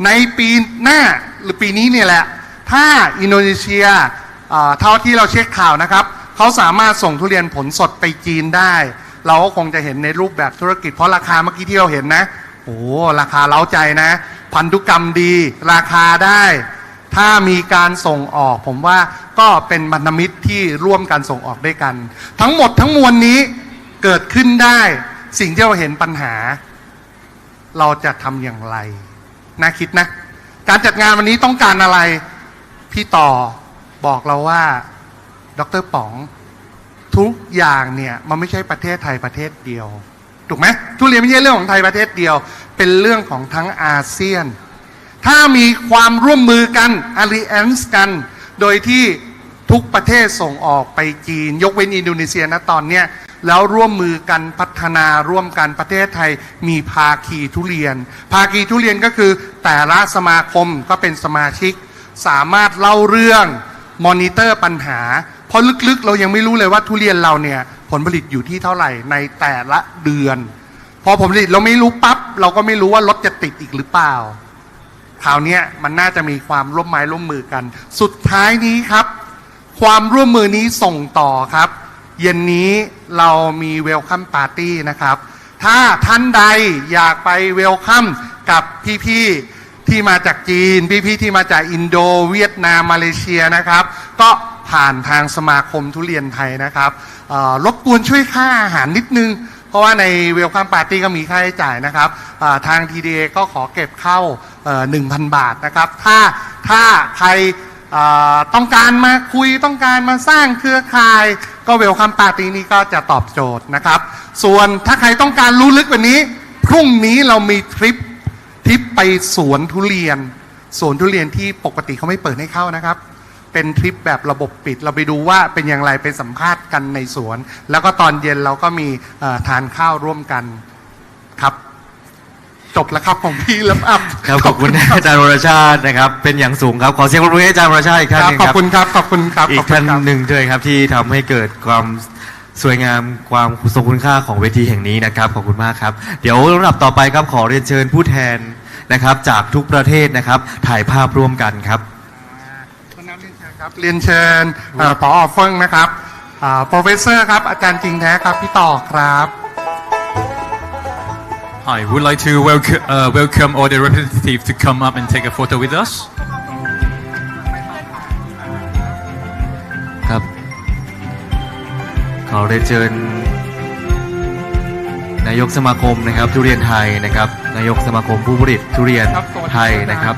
ในปีหน้าหรือปีนี้เนี่ยแหละถ้าอินโดนีเซียเท่าที่เราเช็คข่าวนะครับเขาสามารถส่งทุเรียนผลสดไปจีนได้เราก็คงจะเห็นในรูปแบบธุรกิจเพราะราคาเมื่อกี้ที่เราเห็นนะโอ้ราคาเล้าใจนะพันธุกรรมดีราคาได้ถ้ามีการส่งออกผมว่าก็เป็นพันธมิตรที่ร่วมกันส่งออกด้วยกันทั้งหมดทั้งมวลนี้เกิดขึ้นได้สิ่งที่เราเห็นปัญหาเราจะทำอย่างไรน่าคิดนะการจัดงานวันนี้ต้องการอะไรพี่ต่อบอกเราว่าดร.ป๋องทุกอย่างเนี่ยมันไม่ใช่ประเทศไทยประเทศเดียวถูกไหมทุเรียนไม่ใช่เรื่องของไทยประเทศเดียวเป็นเรื่องของทั้งอาเซียนถ้ามีความร่วมมือกัน alliance กันโดยที่ทุกประเทศส่งออกไปจีนยกเว้นอินโดนีเซียนะตอนเนี้ยแล้วร่วมมือกันพัฒนาร่วมกันประเทศไทยมีภาคีทุเรียนภาคีทุเรียนก็คือแต่ละสมาคมก็เป็นสมาชิกสามารถเล่าเรื่องมอนิเตอร์ปัญหาเพราะลึกๆเรายังไม่รู้เลยว่าทุเรียนเราเนี่ยผลผลิตอยู่ที่เท่าไหร่ในแต่ละเดือนพอผลผลิตเราไม่รู้ปั๊บเราก็ไม่รู้ว่ารถจะติดอีกหรือเปล่าคราวนี้มันน่าจะมีความร่วมไม้ร่วมมือกันสุดท้ายนี้ครับความร่วมมือนี้ส่งต่อครับเย็นนี้เรามีเวลคัมปาร์ตี้นะครับถ้าท่านใดอยากไปเวลคัมกับพี่ๆที่มาจากจีนพี่ๆที่มาจากอินโดเวียดนามมาเลเซียนะครับก็ผ่านทางสมาคมทุเรียนไทยนะครับรบกวนช่วยค่าอาหารนิดนึงเพราะว่าในเวลคัมปาร์ตี้ก็มีค่าใช้จ่ายนะครับทาง TDA ก็ขอเก็บเข้า 1,000 บาทนะครับถ้าใครต้องการมาคุยต้องการมาสร้างเครือข่ายก็เวลคัมปาร์ตี้นี้ก็จะตอบโจทย์นะครับส่วนถ้าใครต้องการรู้ลึกกว่านี้พรุ่งนี้เรามีทริปไปสวนทุเรียนที่ปกติเขาไม่เปิดให้เข้านะครับเป็นทริปแบบระบบปิดเราไปดูว่าเป็นอย่างไรไปสัมภาษณ์กันในสวนแล้วก็ตอนเย็นเราก็มีทานข้าวร่วมกันครับจบแล้วครับของพี่แล้วอัพครับขอบคุณอาจารย์วรชาตินะครับเป็นอย่างสูงครับขอเสียงปรบมือให้อาจารย์วรชาติอีกท่านนึงครับขอบคุณครับขอบคุณครับอีกท่านหนึ่งด้วยครับที่ทำให้เกิดความสวยงามความทรงคุณค่าของเวทีแห่งนี้นะครับขอบคุณมากครับเดี๋ยวลำดับต่อไปครับขอเรียนเชิญผู้แทนนะครับจากทุกประเทศนะครับถ่ายภาพร่วมกันครับเรียนเชิญผอ.เฟิงนะครับโปรเฟสเซอร์ครับอาจารย์จริงแท้ครับพี่ต่อครับ Hi, would like to welcome all the representatives to come up and take a photo with us. ครับขอเรียนเชิญนายกสมาคมนะครับทุเรียนไทยนะครับนายกสมาคมผู้ผลิตทุเรียนไทยนะครับ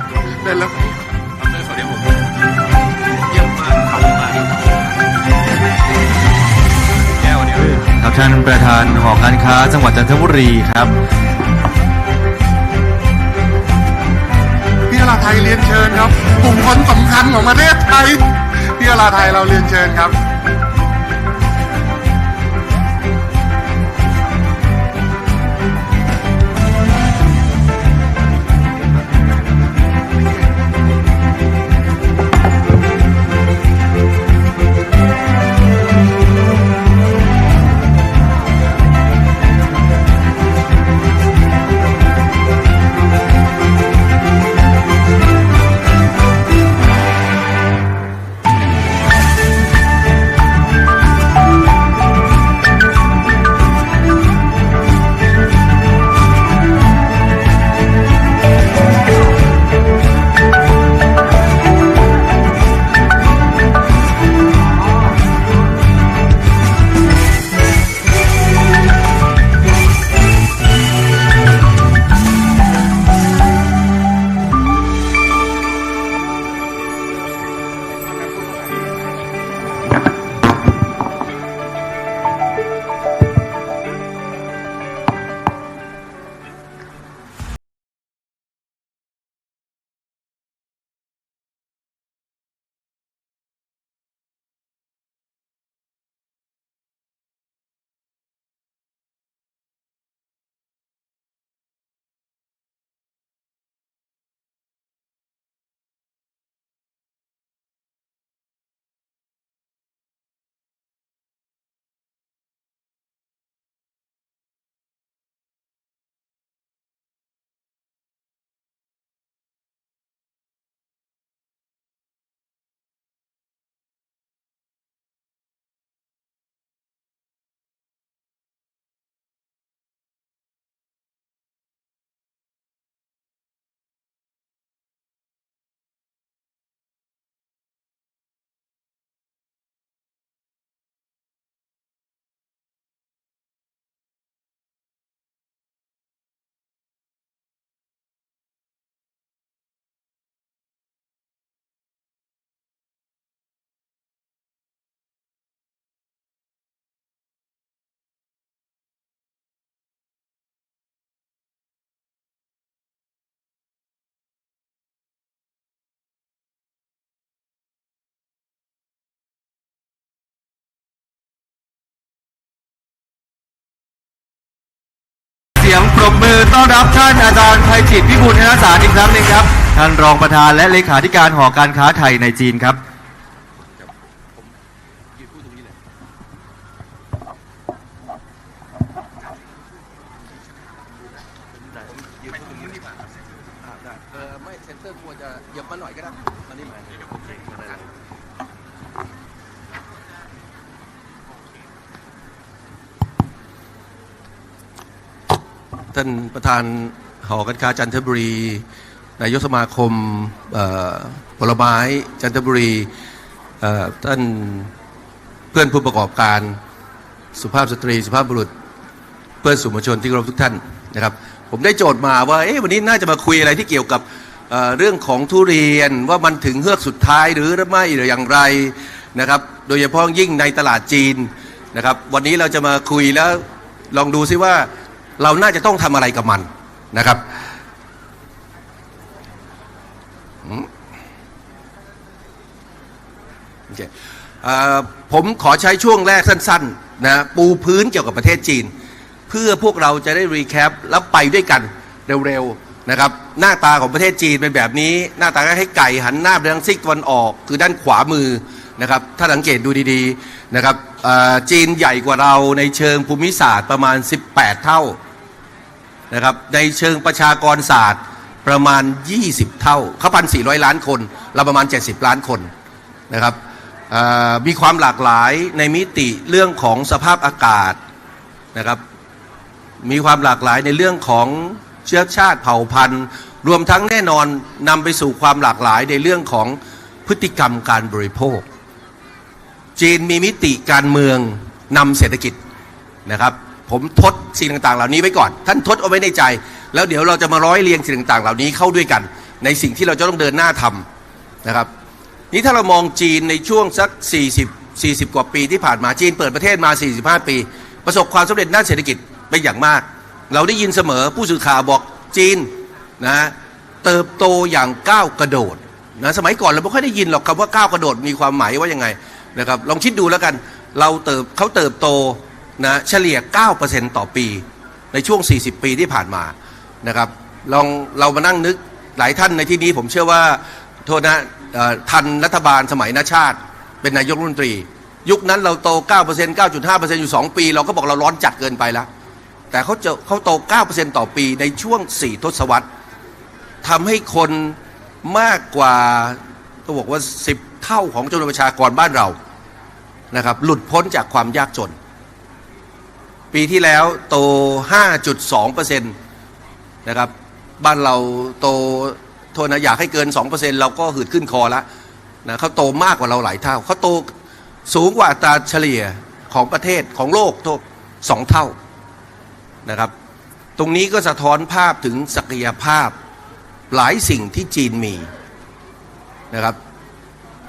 ครับท่านประธานหอการค้าจังหวัดจันทบุรีครับพี่อาลาไทยเรียนเชิญครับกลุ่มคนสำคัญของประเทศไทยพี่อาลาไทยเราเรียนเชิญครับ ยงปรบมือต้อนรับท่านอาจารย์ไพจิตรพิบูลธนสารอีกครั้งหนึงครับท่านรองประธานและเลขาธิการหอการค้าไทยในจีนครับท่านประธานหอการค้าจันทบุรีนายกสมาคมผลไม้จันทบุรีท่านเพื่อนผู้ประกอบการสุภาพสตรีสุภาพบุรุษเพื่อนสื่อมวลชนที่เคารพทุกท่านนะครับผมได้โจทย์มาว่าวันนี้น่าจะมาคุยอะไรที่เกี่ยวกับเรื่องของทุเรียนว่ามันถึงเฮือกสุดท้ายหรือไม่หรืออย่างไรนะครับโดยเฉพาะยิ่งในตลาดจีนนะครับวันนี้เราจะมาคุยแล้วลองดูซิว่าเราน่าจะต้องทำอะไรกับมันนะครับโอเคผมขอใช้ช่วงแรกสั้นๆนะปูพื้นเกี่ยวกับประเทศจีนเพื่อพวกเราจะได้รีแคปแล้วไปด้วยกันเร็วๆนะครับหน้าตาของประเทศจีนเป็นแบบนี้หน้าตาคล้ายๆไก่หันหน้าไปทางซีกตะวันออกคือด้านขวามือนะครับถ้าสังเกตดูดีๆนะครับจีนใหญ่กว่าเราในเชิงภูมิศาสตร์ประมาณ18เท่านะครับในเชิงประชากรศาสตร์ประมาณ20เท่าเขา1,400 ล้านคนเราประมาณ70ล้านคนนะครับมีความหลากหลายในมิติเรื่องของสภาพอากาศนะครับมีความหลากหลายในเรื่องของเชื้อชาติเผ่าพันธุ์รวมทั้งแน่นอนนำไปสู่ความหลากหลายในเรื่องของพฤติกรรมการบริโภคจีนมีมิติการเมืองนำเศรษฐกิจนะครับผมทดสิ่งต่างๆเหล่านี้ไว้ก่อนท่านทดเอาไว้ในใจแล้วเดี๋ยวเราจะมาร้อยเรียงสิ่งต่างๆเหล่านี้เข้าด้วยกันในสิ่งที่เราจะต้องเดินหน้าทำนะครับนี่ถ้าเรามองจีนในช่วงสัก40กว่าปีที่ผ่านมาจีนเปิดประเทศมา45ปีประสบความสำเร็จด้านเศรษฐกิจเป็นอย่างมากเราได้ยินเสมอผู้สื่อข่าวบอกจีนนะเติบโตอย่างก้าวกระโดดนะสมัยก่อนเราไม่ค่อยได้ยินหรอกคำว่าก้าวกระโดดมีความหมายว่ายังไงนะครับลองคิดดูแล้วกันเขาเติบโตนะเฉลี่ย 9% ต่อปีในช่วง40ปีที่ผ่านมานะครับเรามานั่งนึกหลายท่านในที่นี้ผมเชื่อว่าโทษนะทันรัฐบาลสมัยนชาติเป็นนายกรัฐมนตรียุคนั้นเราโต 9% 9.5% อยู่2ปีเราก็บอกเราร้อนจัดเกินไปแล้วแต่เขาโต 9% ต่อปีในช่วง4ทศวรรษทำให้คนมากกว่าต้องบอกว่า10เท่าของจำนวนประชากรบ้านเรานะครับหลุดพ้นจากความยากจนปีที่แล้วโต 5.2% นะครับบ้านเราโตโทษนะอยากให้เกิน 2% เราก็หืดขึ้นคอแล้วนะเขาโตมากกว่าเราหลายเท่าเขาโตสูงกว่าอัตราเฉลี่ยของประเทศของโลก2 เท่านะครับตรงนี้ก็สะท้อนภาพถึงศักยภาพหลายสิ่งที่จีนมีนะครับ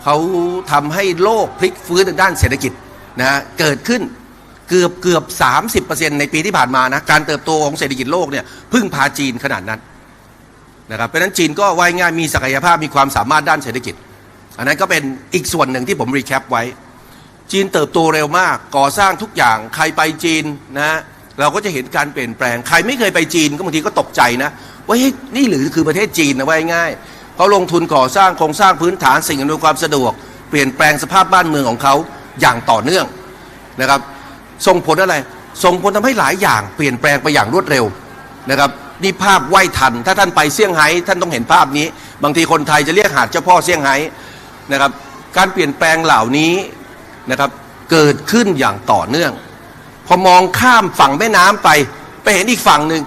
เขาทำให้โลกพลิกฟื้นทางด้านเศรษฐกิจนะเกิดขึ้นเกือบ 30% ในปีที่ผ่านมานะการเติบโตของเศรษฐกิจโลกเนี่ยพึ่งพาจีนขนาดนั้นนะครับเพราะฉะนั้นจีนก็ว่ายง่ายมีศักยภาพมีความสามารถด้านเศรษฐกิจอันนั้นก็เป็นอีกส่วนหนึ่งที่ผมรีแคปไว้จีนเติบโตเร็วมากก่อสร้างทุกอย่างใครไปจีนนะเราก็จะเห็นการเปลี่ยนแปลงใครไม่เคยไปจีนก็บางทีก็ตกใจนะว่าเฮ้ยนี่หรือคือประเทศจีนนะว่ายง่ายเขาลงทุนก่อสร้างโครงสร้างพื้นฐานสิ่งอำนวยความสะดวกเปลี่ยนแปลงสภาพบ้านเมืองของเขาอย่างต่อเนื่องนะครับส่งผลอะไรส่งผลทำให้หลายอย่างเปลี่ยนแปลงไปอย่างรวดเร็วนะครับนี่ภาพไหว้ทันถ้าท่านไปเซี่ยงไฮ้ท่านต้องเห็นภาพนี้บางทีคนไทยจะเรียกหาดเจ้าพ่อเซี่ยงไฮ้นะครับการเปลี่ยนแปลงเหล่านี้นะครับเกิดขึ้นอย่างต่อเนื่องพอมองข้ามฝั่งแม่น้ำไปเห็นอีกฝั่งหนึ่ง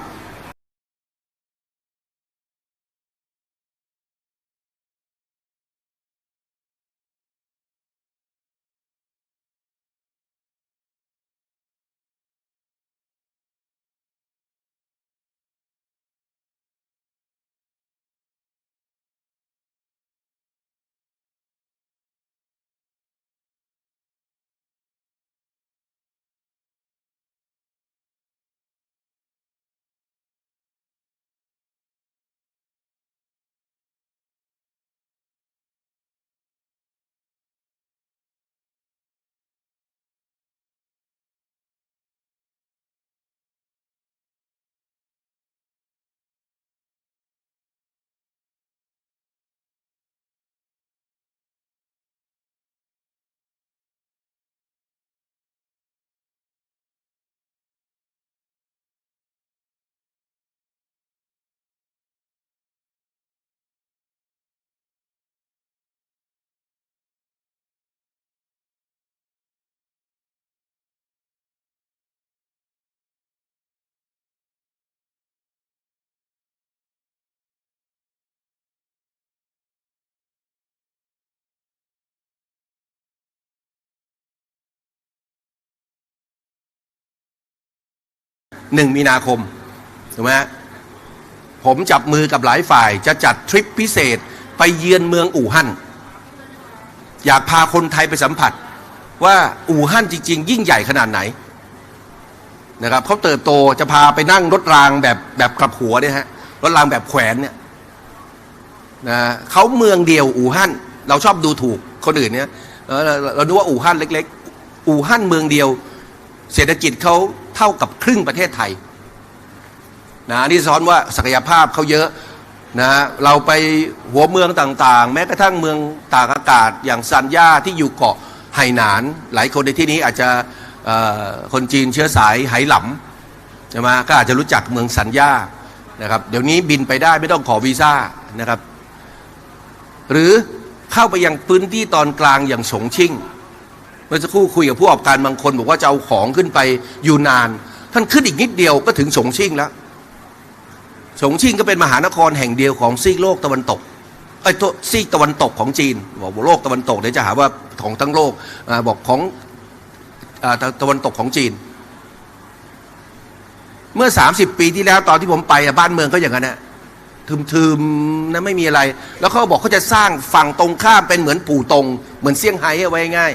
1 มีนาคมถูกไหมผมจับมือกับหลายฝ่ายจะจัดทริปพิเศษไปเยือนเมืองอู่ฮั่นอยากพาคนไทยไปสัมผัสว่าอู่ฮั่นจริงๆยิ่งใหญ่ขนาดไหนนะครับเขาเติบโตจะพาไปนั่งรถรางแบบกลับหัวเนี่ยฮะรถรางแบบแขวนเนี่ยนะเขาเมืองเดียวอู่ฮั่นเราชอบดูถูกคนอื่นเนี่ยเราดูว่าอู่ฮั่นเล็กๆอู่ฮั่นเมืองเดียวเศรษฐกิจเขาเท่ากับครึ่งประเทศไทยนะนี่สอนว่าศักยภาพเขาเยอะนะเราไปหัวเมืองต่างๆแม้กระทั่งเมืองตากอากาศอย่างซานย่าที่อยู่เกาะไหหนานหลายคนในที่นี้อาจจะคนจีนเชื้อสายไหหลำใช่ไหมก็อาจจะรู้จักเมืองซานย่านะครับเดี๋ยวนี้บินไปได้ไม่ต้องขอวีซ่านะครับหรือเข้าไปยังพื้นที่ตอนกลางอย่างฉงชิ่งเมื่อสักครู่คุยกับผู้ประกอบการบางคนบอกว่าจะเอาของขึ้นไปยูนานท่านขึ้นอีกนิดเดียวก็ถึงฉงชิ่งแล้วฉงชิ่งก็เป็นมหานครแห่งเดียวของซีกโลกตะวันตกตัวซีกตะวันตกของจีนบอกโลกตะวันตกเดี๋ยวจะหาว่าของทั้งโลกบอกของตะวันตกของจีนเมื่อ30 ปีที่แล้วตอนที่ผมไปบ้านเมืองก็อย่างนั้นนะทึมๆนะไม่มีอะไรแล้วเขาบอกเขาจะสร้างฝั่งตรงข้ามเป็นเหมือนปู่ตงเหมือนเซี่ยงไฮ้ไว้ง่าย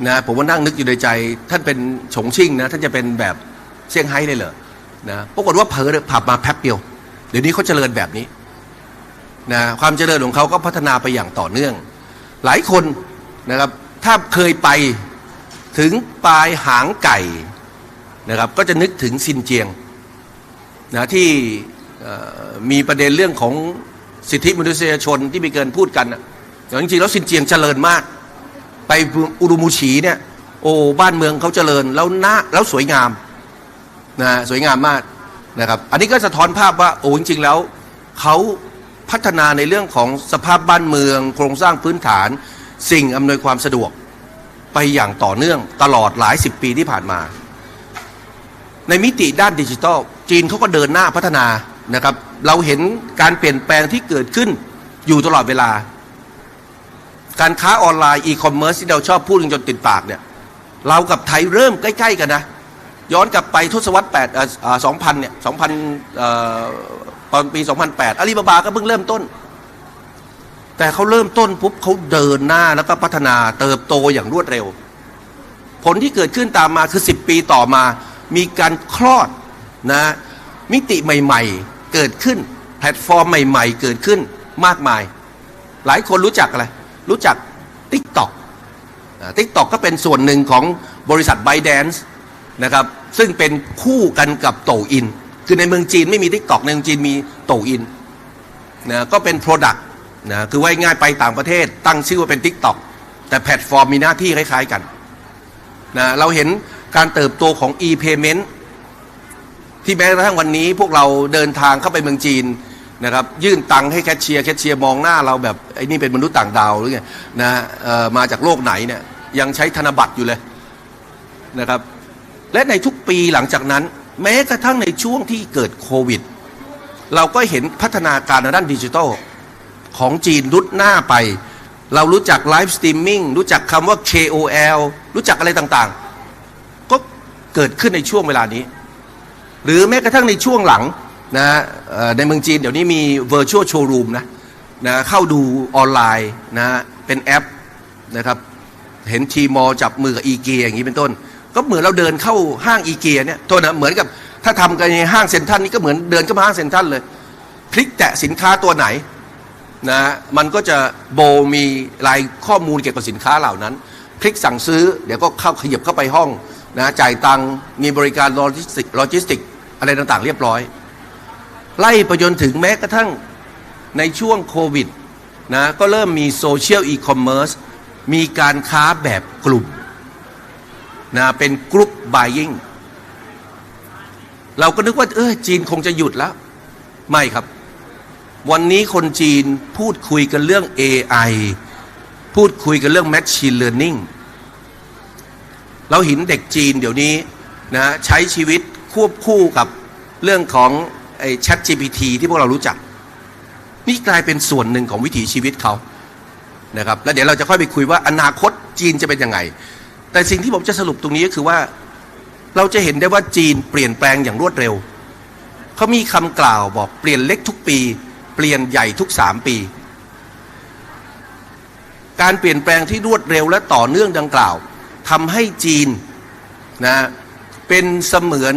นะผมว่านั่งนึกอยู่ในใจท่านเป็นฉงชิ่งนะท่านจะเป็นแบบเซี่ยงไฮ้เลยเหรอนะปรากฏว่าเผลอผับมาแป๊บเดียวเดี๋ยวนี้เขาเจริญแบบนี้นะความเจริญของเขาก็พัฒนาไปอย่างต่อเนื่องหลายคนนะครับถ้าเคยไปถึงปลายหางไก่นะครับก็จะนึกถึงซินเจียงนะที่มีประเด็นเรื่องของสิทธิมนุษยชนที่มีการพูดกันแต่จริงๆแล้วซินเจียงเจริญมากไปอุรุมูฉีเนี่ยโอ้บ้านเมืองเขาเจริญแล้วสวยงามนะสวยงามมากนะครับอันนี้ก็สะท้อนภาพว่าโอ้จริงๆแล้วเขาพัฒนาในเรื่องของสภาพบ้านเมืองโครงสร้างพื้นฐานสิ่งอำนวยความสะดวกไปอย่างต่อเนื่องตลอดหลาย10 ปีที่ผ่านมาในมิติด้านดิจิทัลจีนเขาก็เดินหน้าพัฒนานะครับเราเห็นการเปลี่ยนแปลงที่เกิดขึ้นอยู่ตลอดเวลาการค้าออนไลน์อีคอมเมิร์ซที่เราชอบพูดจนติดปากเนี่ยเรากับไทยเริ่มใกล้ๆกันนะย้อนกลับไปทศวรรษ2000เนี่ยตอนปี 2008อาลีบาบาก็เพิ่งเริ่มต้นแต่เขาเริ่มต้นปุ๊บเขาเดินหน้าแล้วก็พัฒนาเติบโตอย่างรวดเร็วผลที่เกิดขึ้นตามมาคือ10 ปีต่อมามีการคลอดนะมิติใหม่ๆเกิดขึ้นแพลตฟอร์มใหม่ๆเกิดขึ้นมากมายหลายคนรู้จักอะไรรู้จัก TikTok TikTok ก็เป็นส่วนหนึ่งของบริษัท ByteDance นะครับซึ่งเป็นคู่กันกับโตอินคือในเมืองจีนไม่มี TikTok ในเมืองจีนมีโตอินนะก็เป็น Product นะคือว่าง่ายไปต่างประเทศตั้งชื่อว่าเป็น TikTok แต่แพลตฟอร์มมีหน้าที่คล้ายๆกันนะเราเห็นการเติบโตของ e-payment ที่แม้กระทั่งวันนี้พวกเราเดินทางเข้าไปเมืองจีนนะครับยื่นตังค์ให้แคชเชียร์มองหน้าเราแบบไอ้นี่เป็นมนุษย์ต่างดาวหรือไงนะมาจากโลกไหนเนี่ยยังใช้ธนบัตรอยู่เลยนะครับและในทุกปีหลังจากนั้นแม้กระทั่งในช่วงที่เกิดโควิดเราก็เห็นพัฒนาการในด้านดิจิทัลของจีนรุดหน้าไปเรารู้จักไลฟ์สตรีมมิ่งรู้จักคำว่า KOL รู้จักอะไรต่างๆก็เกิดขึ้นในช่วงเวลานี้หรือแม้กระทั่งในช่วงหลังนะในเมืองจีนเดี๋ยวนี้มี virtual showroom นะเข้าดูออนไลน์นะเป็นแอปนะครับเห็นทีมอจับมือกับอีเกียอย่างนี้เป็นต้นก็เหมือนเราเดินเข้าห้างอีเกียเนี่ยตัวนะเหมือนกับถ้าทำกันในห้างเซ็นทรัลนี่ก็เหมือนเดินเข้ามาห้างเซ็นทรัลเลยคลิกแตะสินค้าตัวไหนนะมันก็จะมีรายข้อมูลเกี่ยวกับสินค้าเหล่านั้นคลิกสั่งซื้อเดี๋ยวก็ขยับเข้าไปห้องนะจ่ายตังค์มีบริการโลจิสติกอะไรต่างๆเรียบร้อยไล่ไปจนถึงแม้กระทั่งในช่วงโควิดนะก็เริ่มมีโซเชียลอีคอมเมิร์ซมีการค้าแบบกลุ่มนะเป็นกรุ๊ปบายยิ่งเราก็นึกว่าจีนคงจะหยุดแล้วไม่ครับวันนี้คนจีนพูดคุยกันเรื่อง AI พูดคุยกันเรื่อง Machine Learning เราเห็นเด็กจีนเดี๋ยวนี้นะใช้ชีวิตควบคู่กับเรื่องของไอ้ ChatGPT ที่พวกเรารู้จักนี่กลายเป็นส่วนหนึ่งของวิถีชีวิตเขานะครับแล้วเดี๋ยวเราจะค่อยไปคุยว่าอนาคตจีนจะเป็นยังไงแต่สิ่งที่ผมจะสรุปตรงนี้ก็คือว่า เราจะเห็นได้ว่าจีนเปลี่ยนแปลงอย่างรวดเร็วเขามีคำกล่าวบอกเปลี่ยนเล็กทุกปีเปลี่ยนใหญ่ทุก3 ปีการเปลี่ยนแปลงที่รวดเร็วและต่อเนื่องดังกล่าวทำให้จีนนะเป็นเสมือน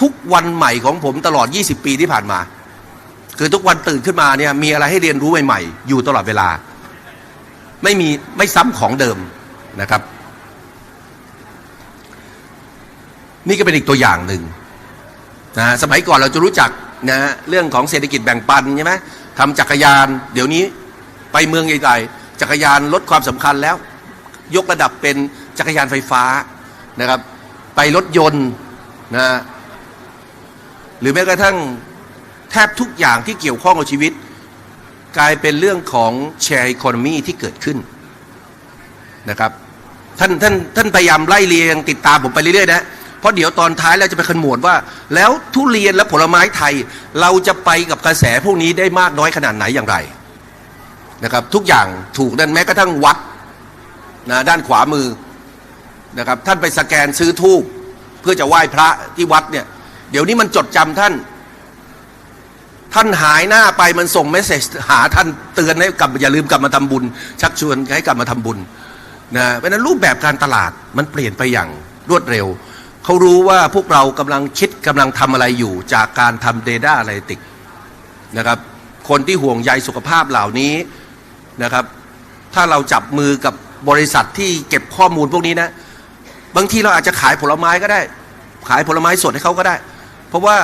ทุกวันใหม่ของผมตลอด20 ปีที่ผ่านมาคือทุกวันตื่นขึ้นมาเนี่ยมีอะไรให้เรียนรู้ใหม่ๆอยู่ตลอดเวลาไม่ซ้ำของเดิมนะครับนี่ก็เป็นอีกตัวอย่างหนึ่งนะสมัยก่อนเราจะรู้จักนะเรื่องของเศรษฐกิจแบ่งปันใช่ไหมทำจักรยานเดี๋ยวนี้ไปเมืองใหญ่ๆจักรยานลดความสำคัญแล้วยกระดับเป็นจักรยานไฟฟ้านะครับไปรถยนต์นะหรือแม้กระทั่งแทบทุกอย่างที่เกี่ยวข้องกับชีวิตกลายเป็นเรื่องของแชร์อีโคโนมีที่เกิดขึ้นนะครับท่านพยายามไล่เรียงติดตามผมไปเรื่อยๆนะเพราะเดี๋ยวตอนท้ายเราจะไปขมวดว่าแล้วทุเรียนและผลไม้ไทยเราจะไปกับกระแสพวกนี้ได้มากน้อยขนาดไหนอย่างไรนะครับทุกอย่างถูกนั่นแม้กระทั่งวัดนะด้านขวามือนะครับท่านไปสแกนซื้อธูปเพื่อจะไหว้พระที่วัดเนี่ยเดี๋ยวนี้มันจดจำท่านหายหน้าไปมันส่งเมสเซจหาท่านเตือนให้กลับอย่าลืมกลับมาทำบุญชักชวนให้กลับมาทำบุญนะเพราะนั้นรูปแบบการตลาดมันเปลี่ยนไปอย่างรวดเร็วเขารู้ว่าพวกเรากำลังคิดกำลังทำอะไรอยู่จากการทำ Data Analytics นะครับคนที่ห่วงใยสุขภาพเหล่านี้นะครับถ้าเราจับมือกับบริษัทที่เก็บข้อมูลพวกนี้นะบางทีเราอาจจะขายผลไม้ก็ได้ขายผลไม้สดให้เขาก็ได้เพราะว่า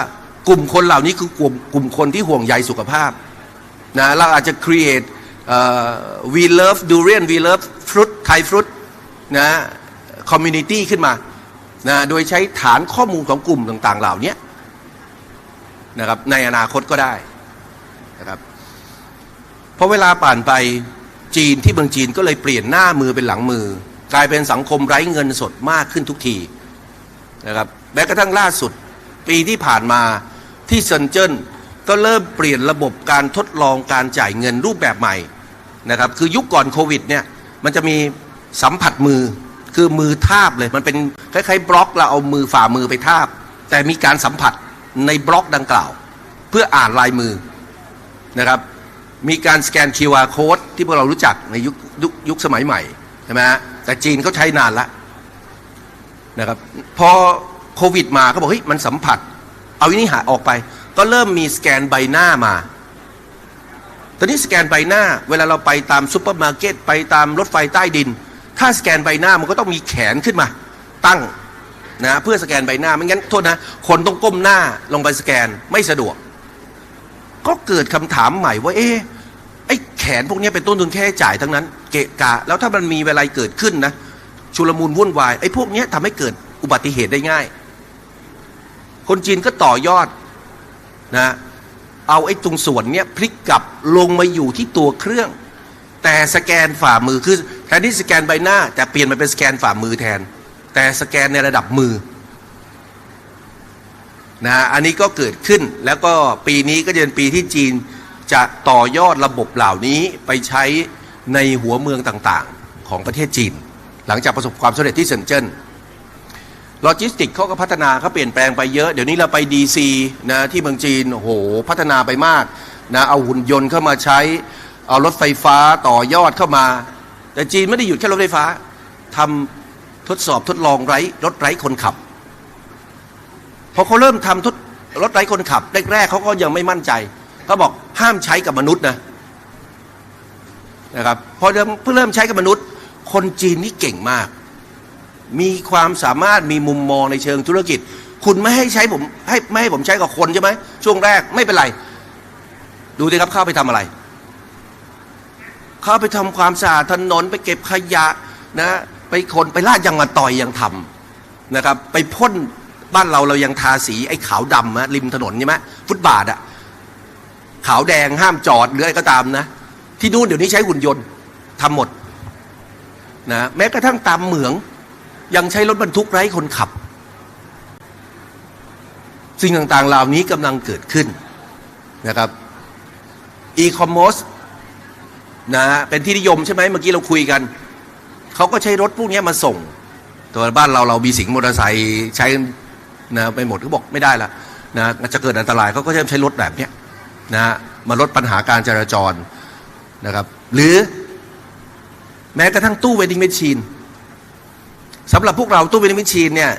กลุ่มคนเหล่านี้คือกลุ่มคนที่ห่วงใยสุขภาพนะเราอาจจะ create we love durian we love fruit Thai fruit นะ community ขึ้นมานะโดยใช้ฐานข้อมูลของกลุ่มต่างๆเหล่านี้นะครับในอนาคตก็ได้นะครับเพราะเวลาผ่านไปจีนที่เมืองจีนก็เลยเปลี่ยนหน้ามือเป็นหลังมือกลายเป็นสังคมไร้เงินสดมากขึ้นทุกทีนะครับแม้กระทั่งล่าสุดปีที่ผ่านมาที่เซินเจิ้นก็เริ่มเปลี่ยนระบบการทดลองการจ่ายเงินรูปแบบใหม่นะครับคือยุคก่อนโควิดเนี่ยมันจะมีสัมผัสมือคือมือทาบเลยมันเป็นคล้ายๆบล็อกเราเอามือฝ่ามือไปทาบแต่มีการสัมผัสในบล็อกดังกล่าวเพื่ออ่านลายมือนะครับมีการสแกน QR code ที่พวกเรารู้จักในยุคสมัยใหม่ใช่ไหมฮะแต่จีนเขาใช้นานแล้วนะครับพอโควิดมาเขาบอกเฮ้ยมันสัมผัสเอาวินิหารออกไปก็เริ่มมีสแกนใบหน้ามาตอนนี้สแกนใบหน้าเวลาเราไปตามซุปเปอร์มาร์เก็ตไปตามรถไฟใต้ดินถ้าสแกนใบหน้ามันก็ต้องมีแขนขึ้นมาตั้งนะเพื่อสแกนใบหน้าไม่งั้นโทษนะคนต้องก้มหน้าลงไปสแกนไม่สะดวกก็เกิดคำถามใหม่ว่าไอ้แขนพวกนี้เป็นต้นทุนแค่จ่ายทั้งนั้นเกะกะแล้วถ้ามันมีเวลาเกิดขึ้นนะชุลมุนวุ่นวายไอ้พวกนี้ทำให้เกิดอุบัติเหตุได้ง่ายคนจีนก็ต่อยอดนะเอาไอ้ตรงส่วนเนี้ยพลิกกลับลงมาอยู่ที่ตัวเครื่องแต่สแกนฝ่ามือคือแทนที่สแกนใบหน้าแต่เปลี่ยนมาเป็นสแกนฝ่ามือแทนแต่สแกนในระดับมือนะอันนี้ก็เกิดขึ้นแล้วก็ปีนี้ก็จะเป็นปีที่จีนจะต่อยอดระบบเหล่านี้ไปใช้ในหัวเมืองต่างๆของประเทศจีนหลังจากประสบความสำเร็จที่เซินเจิ้นโลจิสติกเขาก็พัฒนาเขาเปลี่ยนแปลงไปเยอะเดี๋ยวนี้เราไปดีซีนะที่เมืองจีนโอ้โหพัฒนาไปมากนะเอาหุ่นยนต์เข้ามาใช้เอารถไฟฟ้าต่อยอดเข้ามาแต่จีนไม่ได้หยุดแค่รถไฟฟ้าทำทดสอบทดลองรถไร้คนขับพอเขาเริ่มทำรถไร้คนขับแรกๆเขาก็ยังไม่มั่นใจเขาบอกห้ามใช้กับมนุษย์นะครับพอเริ่มใช้กับมนุษย์คนจีนนี่เก่งมากมีความสามารถมีมุมมองในเชิงธุรกิจคุณไม่ให้ใช้ผมไม่ให้ผมใช้กับคนใช่ไหมช่วงแรกไม่เป็นไรดูดิครับเข้าไปทำอะไรเข้าไปทำความสะอาดถนนไปเก็บขยะนะไปคนไปลาดยางมะตอยยังทำนะครับไปพ่นบ้านเรายังทาสีไอ้ขาวดำนะริมถนนใช่ไหมฟุตบาทอะขาวแดงห้ามจอดหรืออะไรก็ตามนะที่นู่นเดี๋ยวนี้ใช้หุ่นยนต์ทำหมดนะแม้กระทั่งตามเหมืองยังใช้รถบรรทุกไร้คนขับสิ่งต่างๆเหล่านี้กำลังเกิดขึ้นนะครับอีคอมเมิร์ซนะเป็นที่นิยมใช่ไหมเมื่อกี้เราคุยกันเขาก็ใช้รถพวกนี้มาส่งตัวบ้านเรามีสิงห์มอเตอร์ไซค์ใช้ นะไปหมดเขาบอกไม่ได้ละนะจะเกิดอันตรายเขาก็จะใช้รถแบบเนี้ยนะมาลดปัญหาการจราจรนะครับหรือแม้กระทั่งตู้เวดดิ้งแมชชีนสำหรับพวกเราตู้เวดดิ้งแมชชีนเนี่ย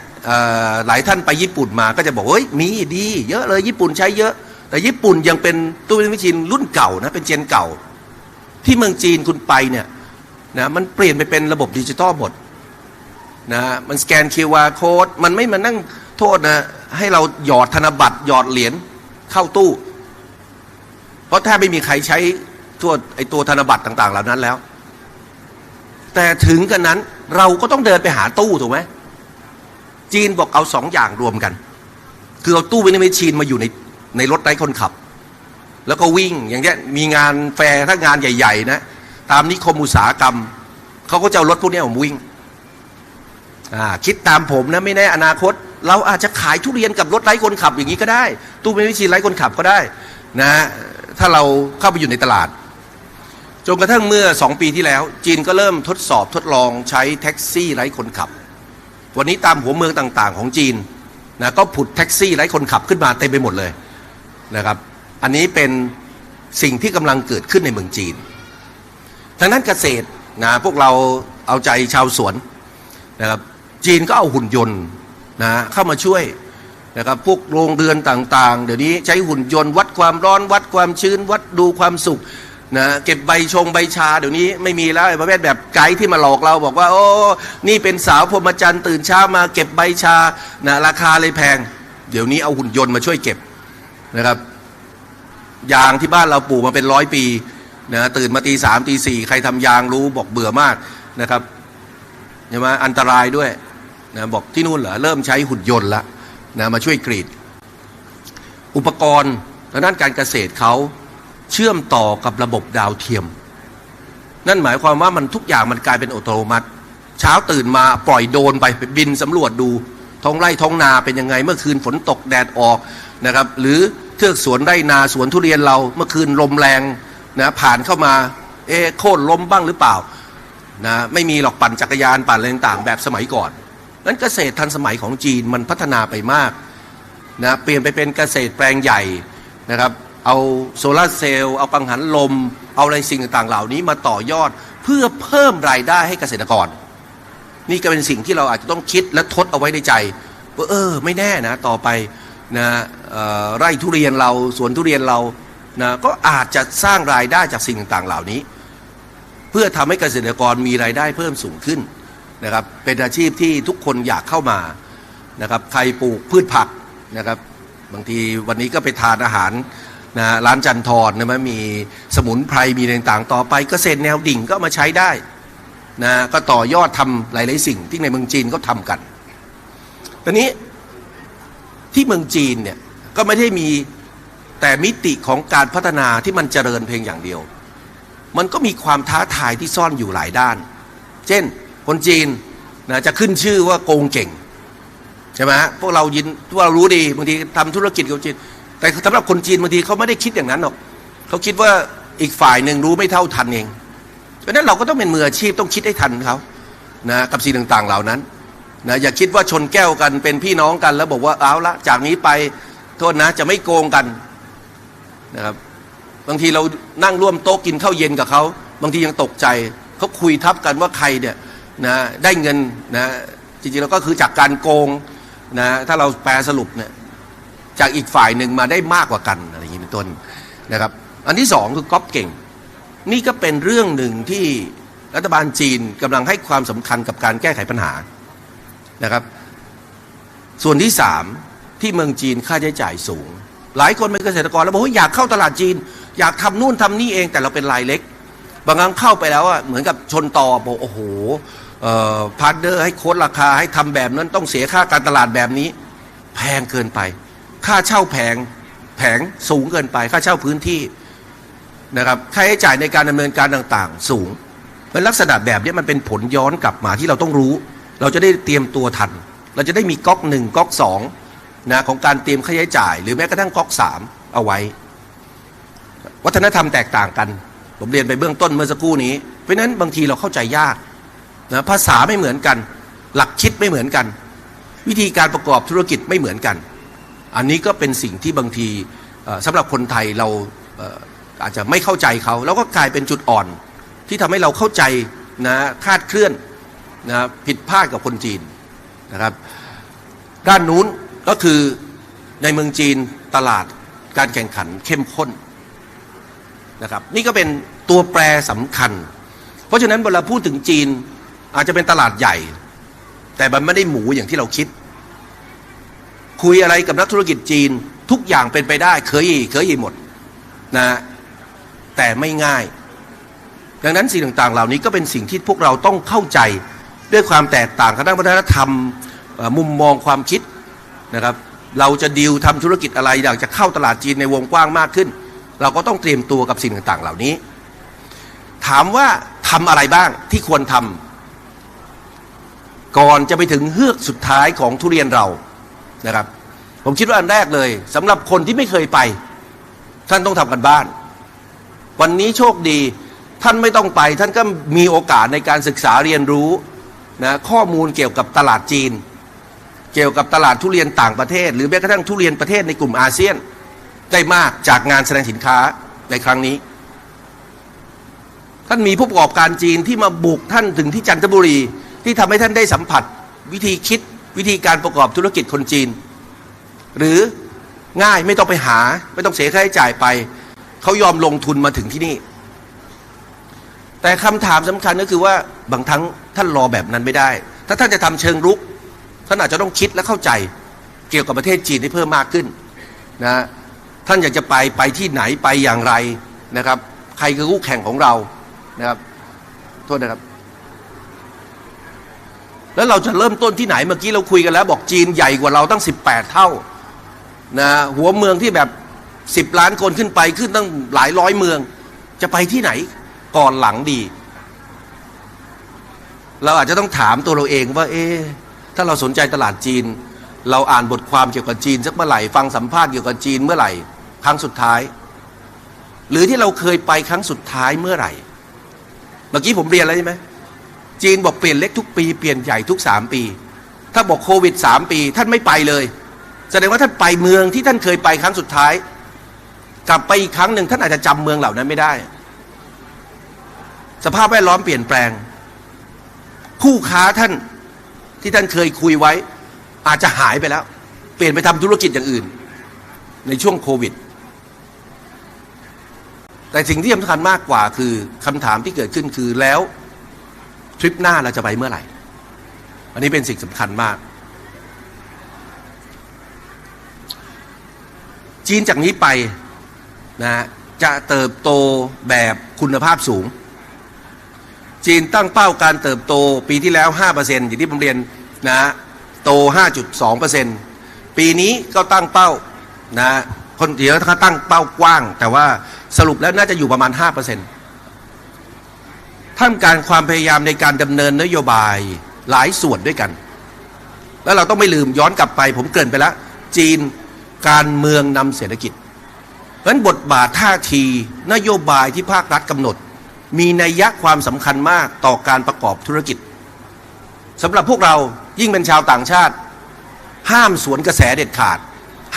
หลายท่านไปญี่ปุ่นมาก็จะบอกเฮ้ยมีดีเยอะเลยญี่ปุ่นใช้เยอะแต่ญี่ปุ่นยังเป็นตู้เวดดิ้งแมชชีนรุ่นเก่านะเป็นเจนเก่าที่เมืองจีนคุณไปเนี่ยนะมันเปลี่ยนไปเป็นระบบดิจิตอลหมดนะมันสแกน QR code มันไม่มานั่งโทษนะให้เราหยอดธนบัตรหยอดเหรียญเข้าตู้เพราะแทบไม่มีใครใช้ตัวธนบัตรต่างๆเหล่านั้นแล้วแต่ถึงกันนั้นเราก็ต้องเดินไปหาตู้ถูกไหมจีนบอกเอาสองอย่างรวมกันคือเอาตู้เวดดิ้งแมชชีนมาอยู่ในรถไร้คนขับแล้วก็วิ่งอย่างเงี้ยมีงานแฟร์ถ้างานใหญ่ๆนะตามนิคมอุตสาหกรรมเขาก็จะเอารถพวกนี้ผมวิ่งคิดตามผมนะไม่แน่อนาคตเราอาจจะขายทุเรียนกับรถไร้คนขับอย่างนี้ก็ได้ตู้เวดดิ้งแมชชีนไร้คนขับก็ได้นะถ้าเราเข้าไปอยู่ในตลาดจนกระทั่งเมื่อ2 ปีที่แล้วจีนก็เริ่มทดลองใช้แท็กซี่ไร้คนขับวันนี้ตามหัวเมืองต่างๆของจีนนะก็ผุดแท็กซี่ไร้คนขับขึ้นมาเต็มไปหมดเลยนะครับอันนี้เป็นสิ่งที่กำลังเกิดขึ้นในเมืองจีนทางด้านเกษตรนะพวกเราเอาใจชาวสวนนะครับจีนก็เอาหุ่นยนต์นะเข้ามาช่วยนะครับพวกโรงเรือนต่างๆเดี๋ยวนี้ใช้หุ่นยนต์วัดความร้อนวัดความชื้นวัดดูความสุขนะเก็บใบชาเดี๋ยวนี้ไม่มีแล้วประเภทแบบไกด์ที่มาหลอกเราบอกว่าโอ้นี่เป็นสาวพรหมจรรย์ตื่นเช้ามาเก็บใบชานะราคาเลยแพงเดี๋ยวนี้เอาหุ่นยนต์มาช่วยเก็บนะครับยางที่บ้านเราปลูกมาเป็น100 ปีนะตื่นมาตี 3 ตี 4ใครทำยางรู้บอกเบื่อมากนะครับใช่ไหมอันตรายด้วยนะบอกที่นู่นเหรอเริ่มใช้หุ่นยนต์ละนะมาช่วยกรีดอุปกรณ์ทางด้านการเกษตรเขาเชื่อมต่อกับระบบดาวเทียมนั่นหมายความว่ามันทุกอย่างมันกลายเป็นอัตโนมัติเช้าตื่นมาปล่อยโดรนไปบินสำรวจดูท้องไร่ท้องนาเป็นยังไงเมื่อคืนฝนตกแดดออกนะครับหรือเทือกสวนไร่นาสวนทุเรียนเราเมื่อคืนลมแรงนะผ่านเข้ามาโค่นล้มบ้างหรือเปล่านะไม่มีหรอกปั่นจักรยานปั่นอะไรต่างๆแบบสมัยก่อนนั้นเกษตรทันสมัยของจีนมันพัฒนาไปมากนะเปลี่ยนไปเป็นเกษตรแปลงใหญ่นะครับเอาโซลาร์เซลล์เอากังหันลมเอาอะไรสิ่งต่างๆเหล่านี้มาต่อยอดเพื่อเพิ่มรายได้ให้เกษตรกรนี่ก็เป็นสิ่งที่เราอาจจะต้องคิดและทดเอาไว้ในใจว่าไม่แน่นะต่อไปนะไร่ทุเรียนเราสวนทุเรียนเรานะก็อาจจะสร้างรายได้จากสิ่งต่างๆเหล่านี้เพื่อทำให้เกษตรกรมีรายได้เพิ่มสูงขึ้นนะครับเป็นอาชีพที่ทุกคนอยากเข้ามานะครับใครปลูกพืชผักนะครับบางทีวันนี้ก็ไปทานอาหารนะร้านจันทร์นะมันมีสมุนไพรมีอะไรต่างๆต่อไปเกษตรแนวดิ่งก็มาใช้ได้นะก็ต่อยอดทำหลายๆสิ่งที่ในเมืองจีนก็ทำกันตอนนี้ที่เมืองจีนเนี่ยก็ไม่ได้มีแต่มิติของการพัฒนาที่มันเจริญเพียงอย่างเดียวมันก็มีความท้าทายที่ซ่อนอยู่หลายด้านเช่นคนจีนนะจะขึ้นชื่อว่าโกงเก่งใช่ไหมพวกเรารู้ดีบางทีทำธุรกิจกับจีนแต่สำหรับคนจีนบางทีเขาไม่ได้คิดอย่างนั้นหรอกเขาคิดว่าอีกฝ่ายหนึ่งรู้ไม่เท่าทันเองเพราะฉะนั้นเราก็ต้องเป็นมืออาชีพต้องคิดให้ทันเขานะกับสิ่งต่างๆเหล่านั้นนะอย่าคิดว่าชนแก้วกันเป็นพี่น้องกันแล้วบอกว่าเอาละจากนี้ไปโทษนะจะไม่โกงกันนะครับบางทีเรานั่งร่วมโต๊ะกินข้าวเย็นกับเขาบางทียังตกใจเขาคุยทับกันว่าใครเนี่ยนะได้เงินนะจริงๆแล้วก็คือจากการโกงนะถ้าเราแปลสรุปเนี่ยจากอีกฝ่ายหนึ่งมาได้มากกว่ากันอะไรอย่างนี้เป็นต้นนะครับอันที่สองคือก๊อปเก่งนี่ก็เป็นเรื่องหนึ่งที่รัฐบาลจีนกำลังให้ความสำคัญกับการแก้ไขปัญหานะครับส่วนที่สามที่เมืองจีนค่าใช้จ่ายสูงหลายคนเป็นเกษตรกรแล้วบอกว่าอยากเข้าตลาดจีนอยากทำนู่นทำนี่เองแต่เราเป็นรายเล็กบางครั้งเข้าไปแล้วเหมือนกับชนต่อบอกโอ้โหพาร์ทเนอร์ให้โค้ดราคาให้ทำแบบนั้นต้องเสียค่าการตลาดแบบนี้แพงเกินไปค่าเช่าแผงสูงเกินไปค่าเช่าพื้นที่นะครับค่าใช้จ่ายในการดำเนินการต่างๆสูงเป็นลักษณะแบบนี้มันเป็นผลย้อนกลับมาที่เราต้องรู้เราจะได้เตรียมตัวทันเราจะได้มีก๊อก1ก๊อก2นะของการเตรียมค่าใช้จ่ายหรือแม้กระทั่งก๊อก3เอาไว้วัฒนธรรมแตกต่างกันผมเรียนไปเบื้องต้นเมื่อสักครู่นี้เพราะฉะนั้นบางทีเราเข้าใจยากนะภาษาไม่เหมือนกันหลักคิดไม่เหมือนกัน วิธีการประกอบธุรกิจไม่เหมือนกัน อันนี้ก็เป็นสิ่งที่บางทีสำหรับคนไทยเราอาจจะไม่เข้าใจเขาแล้วก็กลายเป็นจุดอ่อนที่ทำให้เราเข้าใจนะคลาดเคลื่อนนะผิดพลาดกับคนจีนนะครับด้านนู้นก็คือในเมืองจีนตลาดการแข่งขันเข้มข้นนะครับนี่ก็เป็นตัวแปรสำคัญเพราะฉะนั้นเวลาพูดถึงจีนอาจจะเป็นตลาดใหญ่แต่มันไม่ได้หมูอย่างที่เราคิดคุยอะไรกับนักธุรกิจจีนทุกอย่างเป็นไปได้เคยหมดนะแต่ไม่ง่ายดังนั้นสิ่งต่างๆเหล่านี้ก็เป็นสิ่งที่พวกเราต้องเข้าใจด้วยความแตกต่างทางด้านวัฒนธรรมมุมมองความคิดนะครับเราจะดีลทำธุรกิจอะไรอยากจะเข้าตลาดจีนในวงกว้างมากขึ้นเราก็ต้องเตรียมตัวกับสิ่งต่างๆเหล่านี้ถามว่าทำอะไรบ้างที่ควรทำก่อนจะไปถึงเฮือกสุดท้ายของทุเรียนเรานะครับผมคิดว่าอันแรกเลยสำหรับคนที่ไม่เคยไปท่านต้องทำกันบ้านวันนี้โชคดีท่านไม่ต้องไปท่านก็มีโอกาสในการศึกษาเรียนรู้นะข้อมูลเกี่ยวกับตลาดจีนเกี่ยวกับตลาดทุเรียนต่างประเทศหรือแม้กระทั่งทุเรียนประเทศในกลุ่มอาเซียนได้มากจากงานแสดงสินค้าในครั้งนี้ท่านมีผู้ประกอบการจีนที่มาบุกท่านถึงที่จันทบุรีที่ทำให้ท่านได้สัมผัสวิธีคิดวิธีการประกอบธุรกิจคนจีนหรือง่ายไม่ต้องไปหาไม่ต้องเสียค่าใช้จ่ายไปเขายอมลงทุนมาถึงที่นี่แต่คำถามสำคัญก็คือว่าบางครั้งท่านรอแบบนั้นไม่ได้ถ้าท่านจะทำเชิงรุกท่านอาจจะต้องคิดและเข้าใจเกี่ยวกับประเทศจีนให้เพิ่มมากขึ้นนะท่านอยากจะไปที่ไหนไปอย่างไรนะครับใครคือคู่แข่งของเรานะครับโทษนะครับแล้วเราจะเริ่มต้นที่ไหนเมื่อกี้เราคุยกันแล้วบอกจีนใหญ่กว่าเราตั้ง18เท่านะหัวเมืองที่แบบ10 ล้านคนขึ้นไปขึ้นตั้งหลายร้อยเมืองจะไปที่ไหนก่อนหลังดีเราอาจจะต้องถามตัวเราเองว่าถ้าเราสนใจตลาดจีนเราอ่านบทความเกี่ยวกับจีนสักเมื่อไหร่ฟังสัมภาษณ์เกี่ยวกับจีนเมื่อไหร่ครั้งสุดท้ายหรือที่เราเคยไปครั้งสุดท้ายเมื่อไหร่เมื่อกี้ผมเรียนแล้วใช่ไหมจีนบอกเปลี่ยนเล็กทุกปีเปลี่ยนใหญ่ทุก3 ปีถ้าบอกโควิด3 ปีท่านไม่ไปเลยแสดงว่าท่านไปเมืองที่ท่านเคยไปครั้งสุดท้ายกลับไปอีกครั้งหนึ่งท่านอาจจะจำเมืองเหล่านั้นไม่ได้สภาพแวดล้อมเปลี่ยนแปลงคู่ค้าท่านที่ท่านเคยคุยไว้อาจจะหายไปแล้วเปลี่ยนไปทำธุรกิจอย่างอื่นในช่วงโควิดแต่สิ่งที่สำคัญมากกว่าคือคำถามที่เกิดขึ้นคือแล้วทริปหน้าเราจะไปเมื่อไหร่อันนี้เป็นสิ่งสำคัญมากจีนจากนี้ไปนะจะเติบโตแบบคุณภาพสูงจีนตั้งเป้าการเติบโตปีที่แล้ว 5% อย่างที่ผมเรียนนะโต 5.2% ปีนี้ก็ตั้งเป้านะคนเดียวเขาตั้งเป้ากว้างแต่ว่าสรุปแล้วน่าจะอยู่ประมาณ 5%ท่ามกลางความพยายามในการดำเนินนโยบายหลายส่วนด้วยกันแล้วเราต้องไม่ลืมย้อนกลับไปผมเกริ่นไปแล้วจีนการเมืองนำเศรษฐกิจเพราะฉะนั้นบทบาทท่าทีนโยบายที่ภาครัฐกำหนดมีนัยยะความสำคัญมากต่อการประกอบธุรกิจสำหรับพวกเรายิ่งเป็นชาวต่างชาติห้ามสวนกระแสเด็ดขาด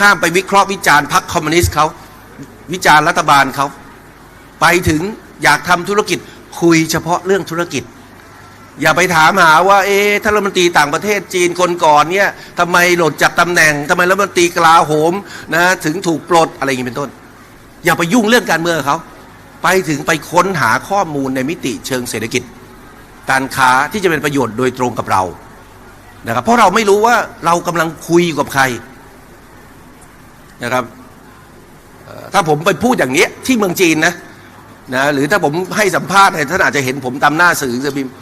ห้ามไปวิเคราะห์วิจารณ์พรรคคอมมิวนิสต์เขาวิจารณ์รัฐบาลเขาไปถึงอยากทำธุรกิจคุยเฉพาะเรื่องธุรกิจอย่าไปถามหาว่าท่านรัฐมนตรีต่างประเทศจีนคนก่อนเนี่ยทำไมหลุดจากตำแหน่งทำไมรัฐมนตรีกลาโหมนะถึงถูกปลดอะไรอย่างนี้เป็นต้นอย่าไปยุ่งเรื่องการเมืองเขาไปถึงไปค้นหาข้อมูลในมิติเชิงเศรษฐกิจการค้าที่จะเป็นประโยชน์โดยตรงกับเรานะครับเพราะเราไม่รู้ว่าเรากำลังคุยกับใครนะครับถ้าผมไปพูดอย่างนี้ที่เมืองจีนนะหรือถ้าผมให้สัมภาษณ์ท่านอาจจะเห็นผมตามหน้าสื่อจะพิมพ์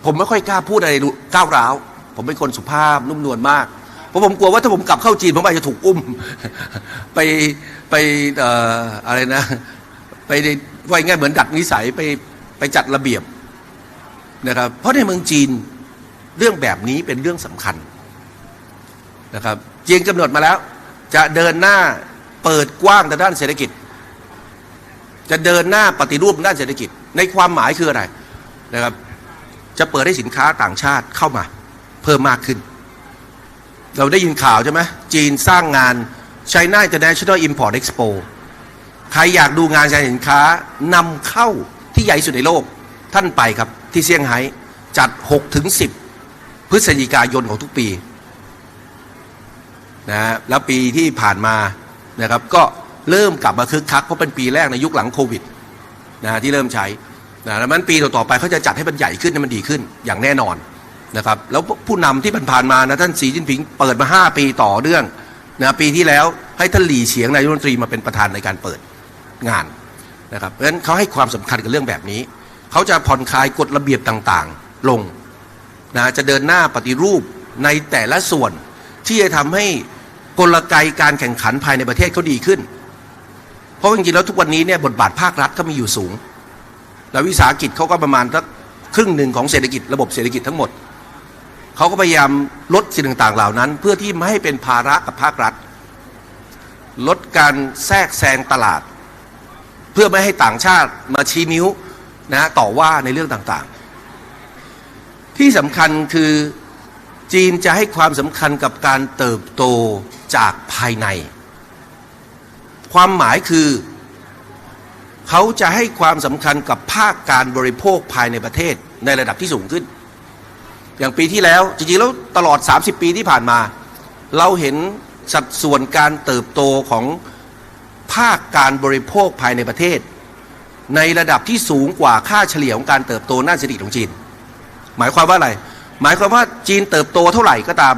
ผมไม่ค่อยกล้าพูดอะไรก้าวร้าวผมเป็นคนสุภาพนุ่มนวลมากเพราะผมกลัวว่าถ้าผมกลับเข้าจีนผมอาจจะถูกอุ้มไปอะไรนะไปว่าง่ายเหมือนดัดนิสัยไปจัดระเบียบนะครับเพราะในเมืองจีนเรื่องแบบนี้เป็นเรื่องสำคัญนะครับจีนกำหนดมาแล้วจะเดินหน้าเปิดกว้างทางด้านเศรษฐกิจจะเดินหน้าปฏิรูปด้านเศรษฐกิจในความหมายคืออะไรนะครับจะเปิดให้สินค้าต่างชาติเข้ามา เพิ่มมากขึ้นเราได้ยินข่าวใช่ไหมจีนสร้างงาน China International Import Expo ใครอยากดูงานการสินค้านำเข้าที่ใหญ่สุดในโลกท่านไปครับที่เซี่ยงไฮ้จัด 6-10 พฤศจิกายนของทุกปีนะแล้วปีที่ผ่านมานะครับก็เริ่มกลับมาคึกคักเพราะเป็นปีแรกในยุคหลังโควิดนะที่เริ่มใช้นะแล้วมันปีต่อๆไปเขาจะจัดให้มันใหญ่ขึ้นให้มันดีขึ้นอย่างแน่นอนนะครับแล้วผู้นำที่ผ่านมานะท่านสีจิ้นผิงเปิดมา5 ปีต่อเนื่องนะปีที่แล้วให้ท่านหลี่เฉียงนายกรัฐมนตรีมาเป็นประธานในการเปิดงานนะครับเพราะฉะนั้นเขาให้ความสำคัญกับเรื่องแบบนี้เขาจะผ่อนคลายกฎระเบียบต่างๆลงนะจะเดินหน้าปฏิรูปในแต่ละส่วนที่จะทำให้กลไกการแข่งขันภายในประเทศเขาดีขึ้นเพราะจริงๆแล้วทุกวันนี้เนี่ยบทบาทภาครัฐก็มีอยู่สูงแล้ววิสาหกิจเขาก็ประมาณสักครึ่งหนึ่งของเศรษฐกิจระบบเศรษฐกิจทั้งหมดเขาก็พยายามลดสิ่งต่างๆเหล่านั้นเพื่อที่ไม่ให้เป็นภาระกับภาครัฐลดการแทรกแซงตลาดเพื่อไม่ให้ต่างชาติมาชี้นิ้วนะต่อว่าในเรื่องต่างๆที่สำคัญคือจีนจะให้ความสำคัญกับการเติบโตจากภายในความหมายคือเขาจะให้ความสำคัญกับภาคการบริโภคภายในประเทศในระดับที่สูงขึ้นอย่างปีที่แล้วจริงๆแล้วตลอด30 ปีที่ผ่านมาเราเห็นสัดส่วนการเติบโตของภาคการบริโภคภายในประเทศในระดับที่สูงกว่าค่าเฉลี่ยของการเติบโตด้านเศรษฐกิจของจีนหมายความว่าอะไรหมายความว่าจีนเติบโตเท่าไหร่ก็ตาม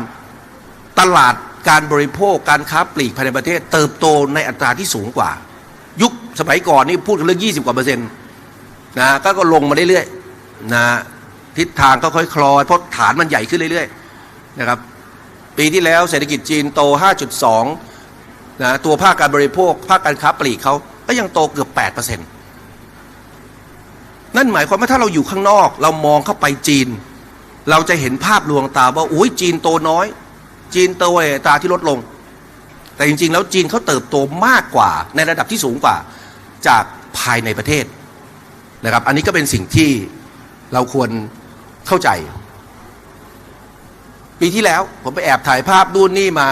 ตลาดการบริโภคการค้าปลีกภายในประเทศเติบโตในอัตราที่สูงกว่ายุคสมัยก่อนนี่พูดกันเรื่อง20 กว่าเปอร์เซ็นต์นะก็ลงมาเรื่อยๆนะทิศทางก็ค่อยคลอยเพราะฐานมันใหญ่ขึ้นเรื่อยๆนะครับปีที่แล้วเศรษฐกิจจีนโต 5.2 นะตัวภาคการบริโภคภาคการค้าปลีกเขาก็ยังโตเกือบ 8% นั่นหมายความว่าถ้าเราอยู่ข้างนอกเรามองเข้าไปจีนเราจะเห็นภาพลวงตาว่าโอ้ยจีนโตน้อยจีนโตในอัตราที่ลดลงแต่จริงๆแล้วจีนเขาเติบโตมากกว่าในระดับที่สูงกว่าจากภายในประเทศนะครับอันนี้ก็เป็นสิ่งที่เราควรเข้าใจปีที่แล้วผมไปแอบถ่ายภาพดูนี่มา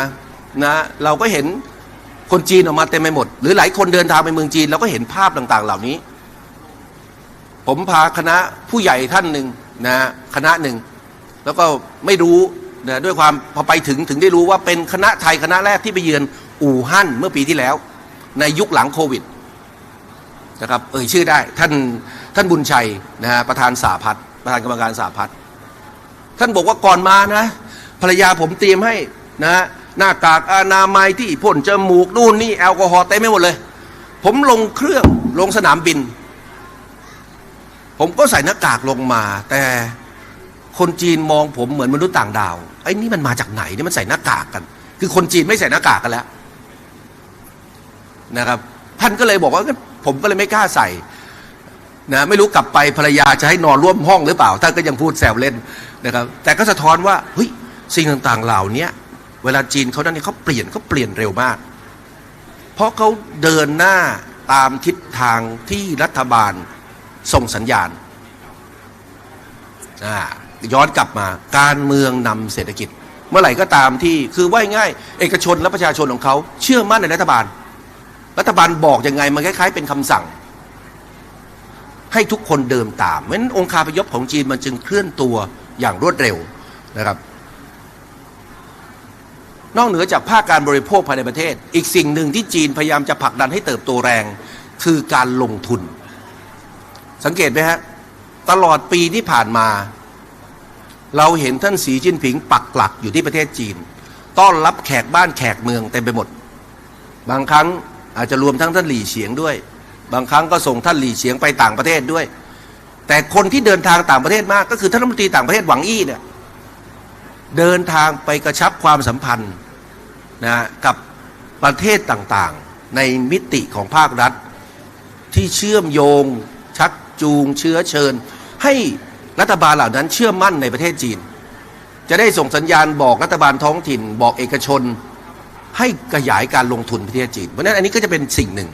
นะเราก็เห็นคนจีนออกมาเต็มไปหมดหรือหลายคนเดินทางไปเมืองจีนเราก็เห็นภาพต่างๆเหล่านี้ผมพาคณะผู้ใหญ่ท่านหนึ่งนะคณะหนึ่งแล้วก็ไม่รู้นะด้วยความพอไปถึงได้รู้ว่าเป็นคณะไทยคณะแรกที่ไปเยือนอู่ฮั่นเมื่อปีที่แล้วในยุคหลังโควิดนะครับชื่อได้ท่านบุญชัยนะฮะประธานสหพัฒน์ประธานกรรมการสหพัฒน์ท่านบอกว่าก่อนมานะภรรยาผมเตรียมให้นะหน้ากากอนามัยที่พ่นจมูกนู่นนี่แอลกอฮอล์เต็มไปหมดเลยผมลงเครื่องลงสนามบินผมก็ใส่หน้ากากลงมาแต่คนจีนมองผมเหมือนมนุษย์ต่างดาวไอ้นี่มันมาจากไหนนี่มันใส่หน้ากากกันคือคนจีนไม่ใส่หน้ากากกันแล้วนะครับท่านก็เลยบอกว่าผมก็เลยไม่กล้าใส่นะไม่รู้กลับไปภรรยาจะให้นอนร่วมห้องหรือเปล่าท่านก็ยังพูดแซวเล่นนะครับแต่ก็สะท้อนว่าเฮ้ยสิ่งต่างๆเหล่านี้เวลาจีนเขานั่นนี่เขาเปลี่ยนเร็วมากเพราะเขาเดินหน้าตามทิศทางที่รัฐบาลส่งสัญญาณย้อนกลับมาการเมืองนำเศรษฐกิจเมื่อไหร่ก็ตามที่คือว่าง่ายเอกชนและประชาชนของเขาเชื่อมั่นในรัฐบาลบอกยังไงมันคล้ายๆเป็นคำสั่งให้ทุกคนเดินตามเพราะฉะนั้นองค์คาพยพของจีนมันจึงเคลื่อนตัวอย่างรวดเร็วนะครับนอกเหนือจากภาคการบริโภคภายในประเทศอีกสิ่งหนึ่งที่จีนพยายามจะผลักดันให้เติบโตแรงคือการลงทุนสังเกตไหมฮะตลอดปีที่ผ่านมาเราเห็นท่านสีจิ้นผิงปักหลักอยู่ที่ประเทศจีนต้อนรับแขกบ้านแขกเมืองเต็มไปหมดบางครั้งอาจจะรวมทั้งท่านหลี่เฉียงด้วยบางครั้งก็ส่งท่านหลี่เฉียงไปต่างประเทศด้วยแต่คนที่เดินทางต่างประเทศมากก็คือท่านรัฐมนตรีต่างประเทศหวังอี้เนี่ยเดินทางไปกระชับความสัมพันธ์นะกับประเทศต่างๆในมิติของภาครัฐที่เชื่อมโยงชักจูงเชื้อเชิญให้รัฐบาลเหล่านั้นเชื่อมั่นในประเทศจีนจะได้ส่งสัญญาณบอกรัฐบาลท้องถิ่นบอกเอกชนให้ขยายการลงทุนประเทศจีนเพราะฉะนั้นอันนี้ก็จะเป็นสิ่งหนึ่ง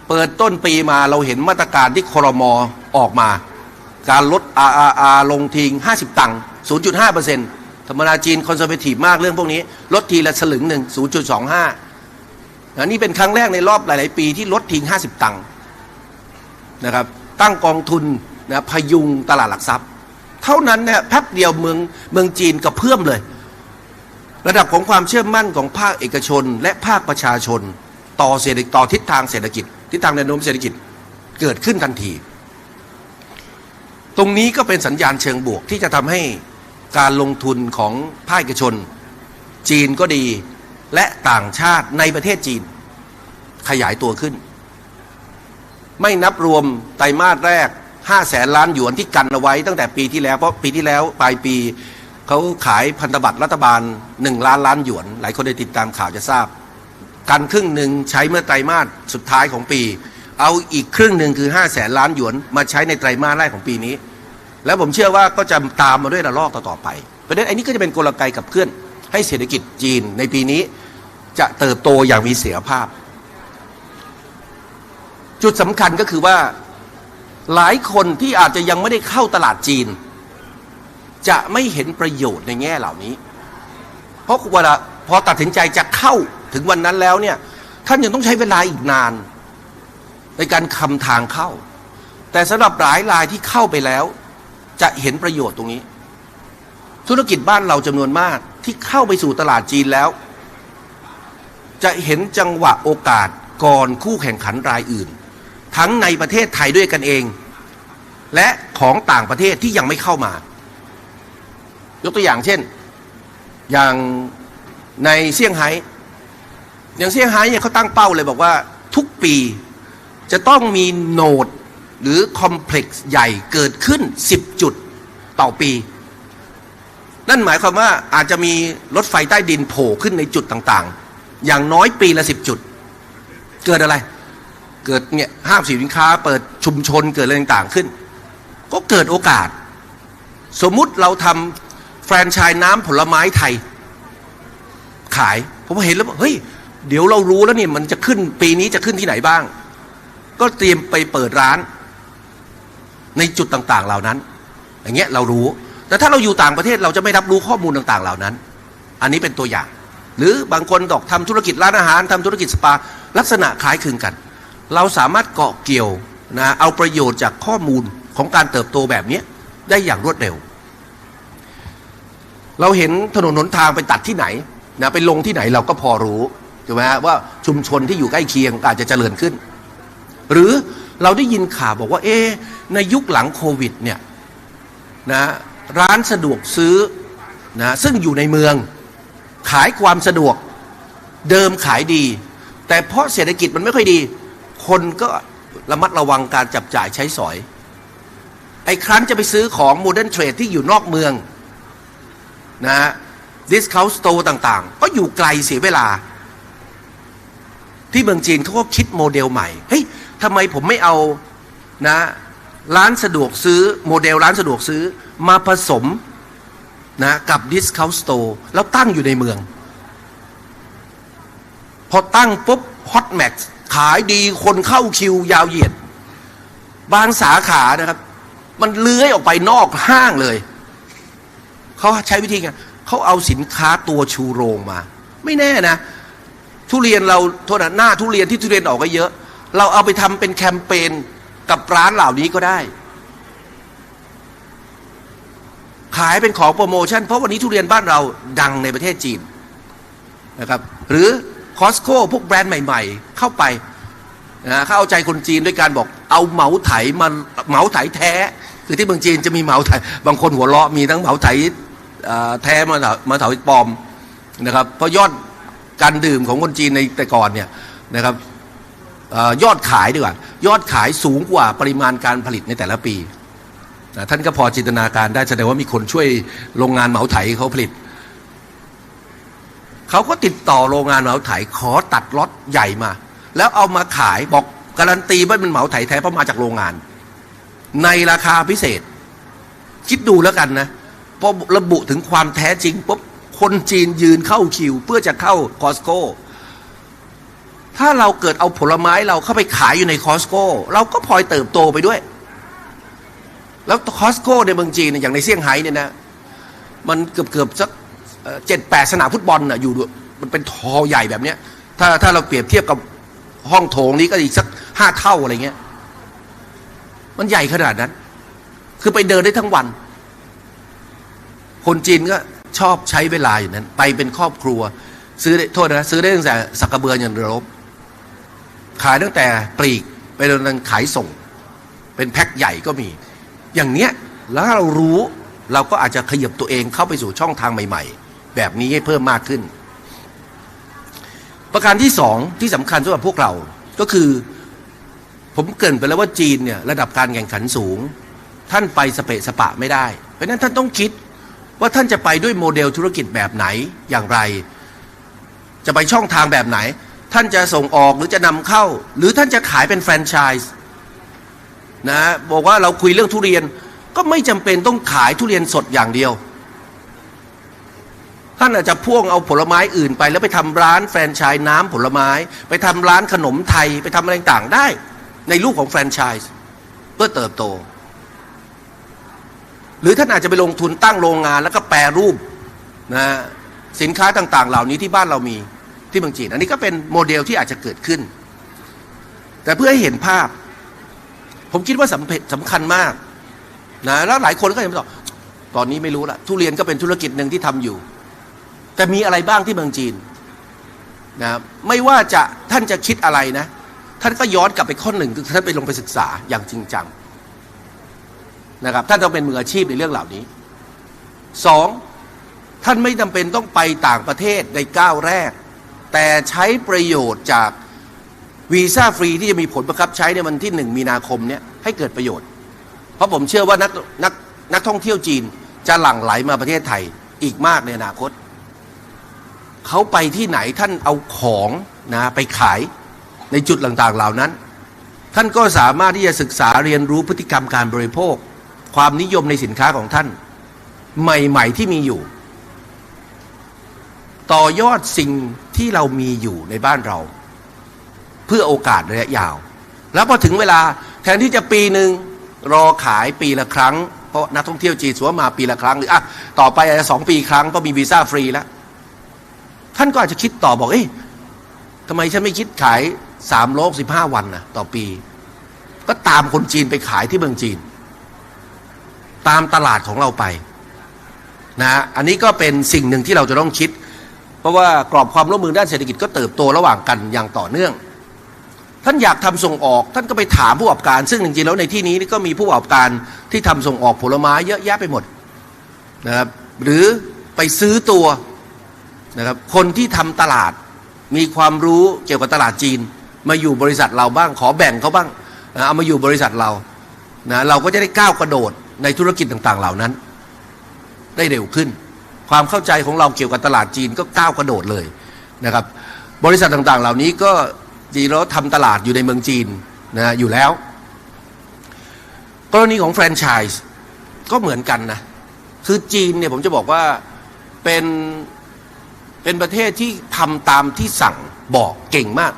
เปิดต้นปีมาเราเห็นมาตรการที่ครม.ออกมาการลด RRR ลงทิ้ง50 ตังค์ 0.5%ธรรมดาจีนคอนเซอร์เวทีฟมากเรื่องพวกนี้ลดทีละสลึงหนึ่ง 0.25นี่เป็นครั้งแรกในรอบหลายๆปีที่ลดทิ้ง50 ตังค์นะครับตั้งกองทุนนะพยุงตลาดหลักทรัพย์เท่านั้นเนี่ยแป๊บเดียวเมืองจีนกระเพื่อมเลยระดับของความเชื่อมั่นของภาคเอกชนและภาคประชาชนต่อทิศทางเศรษฐกิจทิศทางแนวโน้มเศรษฐกิจเกิดขึ้นทันทีตรงนี้ก็เป็นสัญญาณเชิงบวกที่จะทำให้การลงทุนของภาคเอกชนจีนก็ดีและต่างชาติในประเทศจีนขยายตัวขึ้นไม่นับรวมไตรมาสแรก500,000 ล้านหยวนที่กันเอาไว้ตั้งแต่ปีที่แล้วเพราะปีที่แล้วปลายปีเขาขายพันธบัตรรัฐบาล1 ล้านล้านหยวนหลายคนได้ติดตามข่าวจะทราบกันครึ่งหนึ่งใช้เมื่อไตรมาสสุดท้ายของปีเอาอีกครึ่งหนึ่งคือ500,000 ล้านหยวนมาใช้ในไตรมาสแรกของปีนี้แล้วผมเชื่อว่าก็จะตามมาด้วยระลอกต่อไปประเด็นอันนี้ก็จะเป็นกลไกกับเคลื่อนให้เศรษฐกิจจีนในปีนี้จะเติบโตอย่างมีเสถียรภาพจุดสำคัญก็คือว่าหลายคนที่อาจจะยังไม่ได้เข้าตลาดจีนจะไม่เห็นประโยชน์ในแง่เหล่านี้เพราะเวลาพอตัดสินใจจะเข้าถึงวันนั้นแล้วเนี่ยท่านยังต้องใช้เวลาอีกนานในการคำทางเข้าแต่สำหรับหลายรายที่เข้าไปแล้วจะเห็นประโยชน์ตรงนี้ธุรกิจบ้านเราจำนวนมากที่เข้าไปสู่ตลาดจีนแล้วจะเห็นจังหวะโอกาสก่อนคู่แข่งขันรายอื่นทั้งในประเทศไทยด้วยกันเองและของต่างประเทศที่ยังไม่เข้ามายกตัวอย่างเช่นอย่างในเซี่ยงไฮ้อย่างเซี่ยงไฮ้เนี่ยเขาตั้งเป้าเลยบอกว่าทุกปีจะต้องมีโนดหรือคอมเพล็กซ์ใหญ่เกิดขึ้น10 จุดต่อปีนั่นหมายความว่าอาจจะมีรถไฟใต้ดินโผล่ขึ้นในจุดต่างๆอย่างน้อยปีละ10 จุดเกิดอะไรเกิดเนี่ยห้างสินค้าเปิดชุมชนเกิดอะไรต่างๆขึ้นก็เกิดโอกาสสมมุติเราทำแฟรนไชส์น้ำผลไม้ไทยขายผมเห็นแล้วเฮ้ยเดี๋ยวเรารู้แล้วเนี่ยมันจะขึ้นปีนี้จะขึ้นที่ไหนบ้างก็เตรียมไปเปิดร้านในจุดต่างๆเหล่านั้นอย่างเงี้ยเรารู้แต่ถ้าเราอยู่ต่างประเทศเราจะไม่รับรู้ข้อมูลต่างๆเหล่านั้นอันนี้เป็นตัวอย่างหรือบางคนบอกทำธุรกิจร้านอาหารทำธุรกิจสปาลักษณะคล้ายคลึงกันเราสามารถเกาะเกี่ยวนะเอาประโยชน์จากข้อมูลของการเติบโตแบบนี้ได้อย่างรวดเร็วเราเห็นถนนหนทางไปตัดที่ไหนนะไปลงที่ไหนเราก็พอรู้ถูกไหมฮะว่าชุมชนที่อยู่ใกล้เคียงอาจจะเจริญขึ้นหรือเราได้ยินข่าวบอกว่าในยุคหลังโควิดเนี่ยนะร้านสะดวกซื้อนะซึ่งอยู่ในเมืองขายความสะดวกเดิมขายดีแต่เพราะเศรษฐกิจมันไม่ค่อยดีคนก็ระมัดระวังการจับจ่ายใช้สอยไอ้ครั้นจะไปซื้อของโมเดิร์นเทรดที่อยู่นอกเมืองนะดิสคาวน์สโตร์ต่างๆก็อยู่ไกลเสียเวลาที่เมืองจีนเขาก็คิดโมเดลใหม่เฮ้ยทำไมผมไม่เอานะร้านสะดวกซื้อโมเดลร้านสะดวกซื้อมาผสมนะกับดิสคาวน์สโตร์แล้วตั้งอยู่ในเมืองพอตั้งปุ๊บฮอตแม็กซ์ขายดีคนเข้าคิวยาวเหยียดบางสาขานะครับมันเลื้อยออกไปนอกห้างเลยเขาใช้วิธีไงเขาเอาสินค้าตัวชูโรงมาไม่แน่นะทุเรียนเราโทษนะหน้าทุเรียนที่ทุเรียนออกก็เยอะเราเอาไปทำเป็นแคมเปญกับร้านเหล่านี้ก็ได้ขายเป็นของโปรโมชั่นเพราะวันนี้ทุเรียนบ้านเราดังในประเทศจีนนะครับหรือคอสโก้พวกแบรนด์ใหม่ๆเข้าไปนะเขาเอาใจคนจีนด้วยการบอกเอาเหมาไถมาเหมาไถแท้คือที่เมืองจีนจะมีเหมาไถบางคนหัวเราะมีทั้งเหมาไถแท้มาไถปลอมนะครับเพราะยอดการดื่มของคนจีนในแต่ก่อนเนี่ยนะครับยอดขายดีกว่ายอดขายสูงกว่าปริมาณการผลิตในแต่ละปีท่านก็พอจินตนาการได้แสดงว่ามีคนช่วยโรงงานเหมาไถเขาผลิตเขาก็ติดต่อโรงงานเหมาไถขอตัดล็อตใหญ่มาแล้วเอามาขายบอกการันตีว่าเป็นเหมาไถแท้เพราะมาจากโรงงานในราคาพิเศษคิดดูแล้วกันนะพอระบุถึงความแท้จริงปุ๊บคนจีนยืนเข้าคิวเพื่อจะเข้าคอสโก้ถ้าเราเกิดเอาผลไม้เราเข้าไปขายอยู่ในคอสโก้เราก็พลอยเติบโตไปด้วยแล้วคอสโก้ในเมืองจีนอย่างในเซี่ยงไฮ้เนี่ยนะ มันเกือบสัก7-8 สนามฟุตบอลน่ะอยู่ด้วยมันเป็นทอใหญ่แบบเนี้ยถ้าเราเปรียบเทียบกับห้องโถงนี้ก็อีกสัก5 เท่าอะไรเงี้ยมันใหญ่ขนาดนั้นคือไปเดินได้ทั้งวันคนจีนก็ชอบใช้เวลาอย่างนั้นไปเป็นครอบครัวซื้อได้โทษนะซื้อได้ตั้งแต่สักกระเบือยันเรือรบขายตั้งแต่ปลีกไปจนขายส่งเป็นแพ็คใหญ่ก็มีอย่างเนี้ยแล้วถ้าเรารู้เราก็อาจจะขยับตัวเองเข้าไปสู่ช่องทางใหม่ๆแบบนี้ให้เพิ่มมากขึ้นประการที่2ที่สำคัญสำหรับพวกเราก็คือผมเกริ่นไปแล้วว่าจีนเนี่ยระดับการแข่งขันสูงท่านไปสเปะสปะไม่ได้เพราะนั้นท่านต้องคิดว่าท่านจะไปด้วยโมเดลธุรกิจแบบไหนอย่างไรจะไปช่องทางแบบไหนท่านจะส่งออกหรือจะนำเข้าหรือท่านจะขายเป็นแฟรนไชส์นะบอกว่าเราคุยเรื่องทุเรียนก็ไม่จำเป็นต้องขายทุเรียนสดอย่างเดียวท่านอาจจะพ่วงเอาผลไม้อื่นไปแล้วไปทำร้านแฟรนไชส์น้ำผลไม้ไปทำร้านขนมไทยไปทำอะไรต่างได้ในรูปของแฟรนไชส์เพื่อเติบโตหรือท่านอาจจะไปลงทุนตั้งโรงงานแล้วก็แปรรูปนะสินค้าต่างๆเหล่านี้ที่บ้านเรามีที่เมืองจีนอันนี้ก็เป็นโมเดลที่อาจจะเกิดขึ้นแต่เพื่อให้เห็นภาพผมคิดว่าสำคัญมากนะแล้วหลายคนก็ยังบอกตอนนี้ไม่รู้ละทุเรียนก็เป็นธุรกิจหนึ่งที่ทำอยู่แต่มีอะไรบ้างที่เมืองจีนนะไม่ว่าจะท่านจะคิดอะไรนะท่านก็ย้อนกลับไปข้อหนึ่งคือท่านไปลงไปศึกษาอย่างจริงจังนะครับท่านต้องเป็นมืออาชีพในเรื่องเหล่านี้2ท่านไม่จำเป็นต้องไปต่างประเทศในก้าวแรกแต่ใช้ประโยชน์จากวีซ่าฟรีที่จะมีผลบังคับใช้ในวันที่1 มีนาคมนี้ให้เกิดประโยชน์เพราะผมเชื่อว่านักท่องเที่ยวจีนจะหลั่งไหลมาประเทศไทยอีกมากในอนาคตเขาไปที่ไหนท่านเอาของนะไปขายในจุดต่างๆเหล่านั้นท่านก็สามารถที่จะศึกษาเรียนรู้พฤติกรรมการบริโภคความนิยมในสินค้าของท่านใหม่ๆที่มีอยู่ต่อยอดสิ่งที่เรามีอยู่ในบ้านเราเพื่อโอกาสระยะยาวแล้วพอถึงเวลาแทนที่จะปีหนึ่งรอขายปีละครั้งเพราะนักท่องเที่ยวจีนสวมมาปีละครั้งหรือต่อไปอาจจะ2 ปีครั้งเพราะมีวีซ่าฟรีแล้วท่านก็อาจจะคิดต่อบอกทำไมฉันไม่คิดขาย315 วันนะต่อปีก็ตามคนจีนไปขายที่เมืองจีนตามตลาดของเราไปนะอันนี้ก็เป็นสิ่งหนึ่งที่เราจะต้องคิดเพราะว่ากรอบความร่วมมือด้านเศรษฐกิจก็เติบโตระหว่างกันอย่างต่อเนื่องท่านอยากทำส่งออกท่านก็ไปถามผู้ประกอบการซึ่งจริงๆแล้วในที่นี้ก็มีผู้ประกอบการที่ทำส่งออกผลไม้เยอะแยะไปหมดนะครับหรือไปซื้อตัวนะครับคนที่ทำตลาดมีความรู้เกี่ยวกับตลาดจีนมาอยู่บริษัทเราบ้างขอแบ่งเขาบ้างเอามาอยู่บริษัทเรานะเราก็จะได้ก้าวกระโดดในธุรกิจต่างๆเหล่านั้นได้เร็วขึ้นความเข้าใจของเราเกี่ยวกับตลาดจีนก็ก้าวกระโดดเลยนะครับบริษัทต่างๆเหล่านี้ก็จริงแล้วทำตลาดอยู่ในเมืองจีนนะอยู่แล้วกรณีของแฟรนไชส์ก็เหมือนกันนะคือจีนเนี่ยผมจะบอกว่าเป็นประเทศที่ทำตามที่สั่งบอกเก่งมาก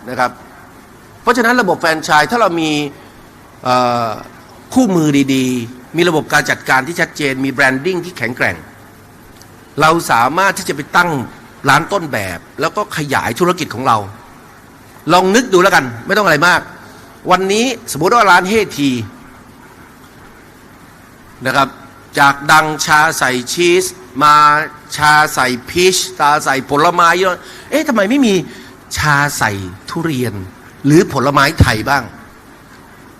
นะครับเพราะฉะนั้นระบบแฟรนไชส์ถ้าเรามีคู่มือดีๆมีระบบการจัดการที่ชัดเจนมีแบรนดิ้งที่แข็งแกร่งเราสามารถที่จะไปตั้งร้านต้นแบบแล้วก็ขยายธุรกิจของเราลองนึกดูแล้วกันไม่ต้องอะไรมากวันนี้สมมติว่าร้านเฮทีนะครับจากดังชาใส่ชีสมาชาใส่พีชชาใส่ผลไม้เยอะทำไมไม่มีชาใส่ทุเรียนหรือผลไม้ไทยบ้าง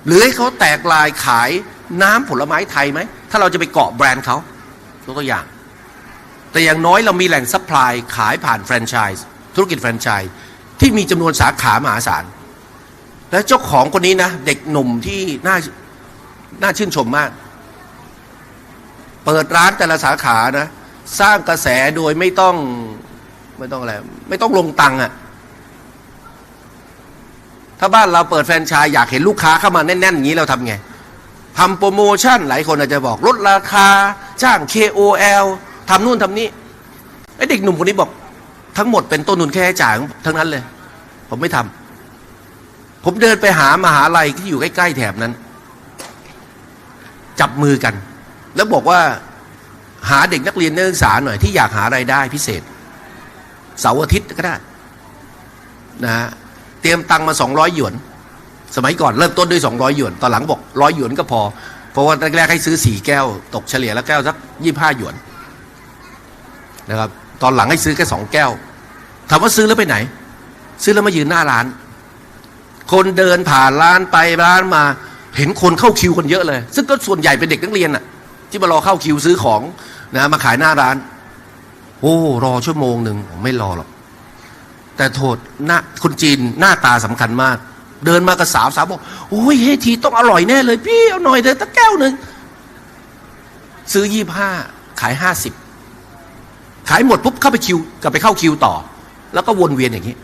หรือให้เขาแตกลายขายน้ำผลไม้ไทยไหมถ้าเราจะไปเกาะแบรนด์เขายกตัวอย่างแต่อย่างน้อยเรามีแหล่งซัพพลายขายผ่านแฟรนไชส์ธุรกิจแฟรนไชส์ที่มีจำนวนสาขามหาศาลและเจ้าของคนนี้นะเด็กหนุ่มที่น่าชื่นชมมากเปิดร้านแต่ละสาขานะสร้างกระแสโดยไม่ต้องอะไรไม่ต้องลงตังค์อะถ้าบ้านเราเปิดแฟรนไชส์อยากเห็นลูกค้าเข้ามาแน่นๆอย่างนี้เราทำไงทำโปรโมชั่นหลายคนอาจจะบอกลดราคาจ้าง KOL ทำนู่นทำนี่ไอ้เด็กหนุ่มคนนี้บอกทั้งหมดเป็นต้นทุนแค่จ่ายทั้งนั้นเลยผมไม่ทำผมเดินไปหามหาลัยที่อยู่ใกล้ๆแถบนั้นจับมือกัน แล้วบอกว่าหาเด็กนักเรียนนักศึกษาหน่อยที่อยากหารายได้พิเศษเสาร์อาทิตย์ก็ได้นะฮะเตรียมตังค์มา200หยวนสมัยก่อนเริ่มต้นด้วย200หยวนตอนหลังบอก100หยวนก็พอเพราะว่าแรกๆให้ซื้อ4แก้วตกเฉลี่ยแล้วแก้วสัก25หยวนนะครับตอนหลังให้ซื้อแค่2แก้วถามว่าซื้อแล้วไปไหนซื้อแล้วมายืนหน้าร้านคนเดินผ่านร้านไปร้านมาเห็นคนเข้าคิวคนเยอะเลยซึ่งก็ส่วนใหญ่เป็นเด็กนักเรียนน่ะที่มารอเข้าคิวซื้อของนะมาขายหน้าร้านโอ้รอชั่วโมงหนึ่งไม่รอหรอกแต่โทษหน้าคนจีนหน้าตาสำคัญมากเดินมากับสาวบอกโอ้ยเฮทีต้องอร่อยแน่เลยพี่เอาหน่อยเถอะตะแก้วหนึ่งซื้อ25ขาย50ขายหมดปุ๊บเข้าไปคิวกลับไปเข้าคิวต่อแล้วก็วนเวียนอย่างนี้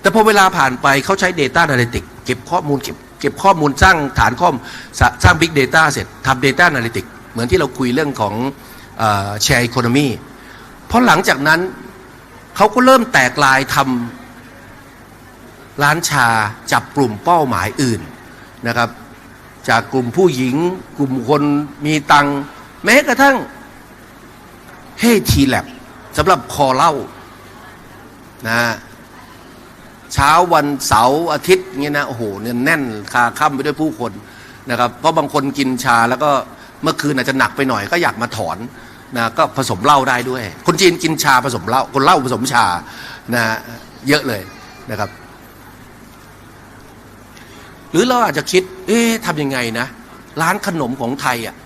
แต่พอเวลาผ่านไปเขาใช้ Data Analytics เก็บข้อมูลเก็บข้อมูลสร้างฐานข้อมูลสร้าง Big Data เสร็จทำ Data Analytics เหมือนที่เราคุยเรื่องของShare Economy เพราะหลังจากนั้นเขาก็เริ่มแตกลายทำร้านชาจับกลุ่มเป้าหมายอื่นนะครับจากกลุ่มผู้หญิงกลุ่มคนมีตังค์แม้กระทั่งเฮทีแลบสำหรับคอเหล้านะเช้าวันเสาร์อาทิตย์เงี้ยนะโอ้โหเนี่ยแน่นคาค่ำไปด้วยผู้คนนะครับเพราะบางคนกินชาแล้วก็เมื่อคืนอาจจะหนักไปหน่อยก็อยากมาถอนนะก็ผสมเหล้าได้ด้วยคนจีนกินชาผสมเหล้าคนเหล้าผสมชานะเยอะเลยนะครับหรือเราอาจจะคิดทำยังไงนะร้านขนมของไทยอ่ะ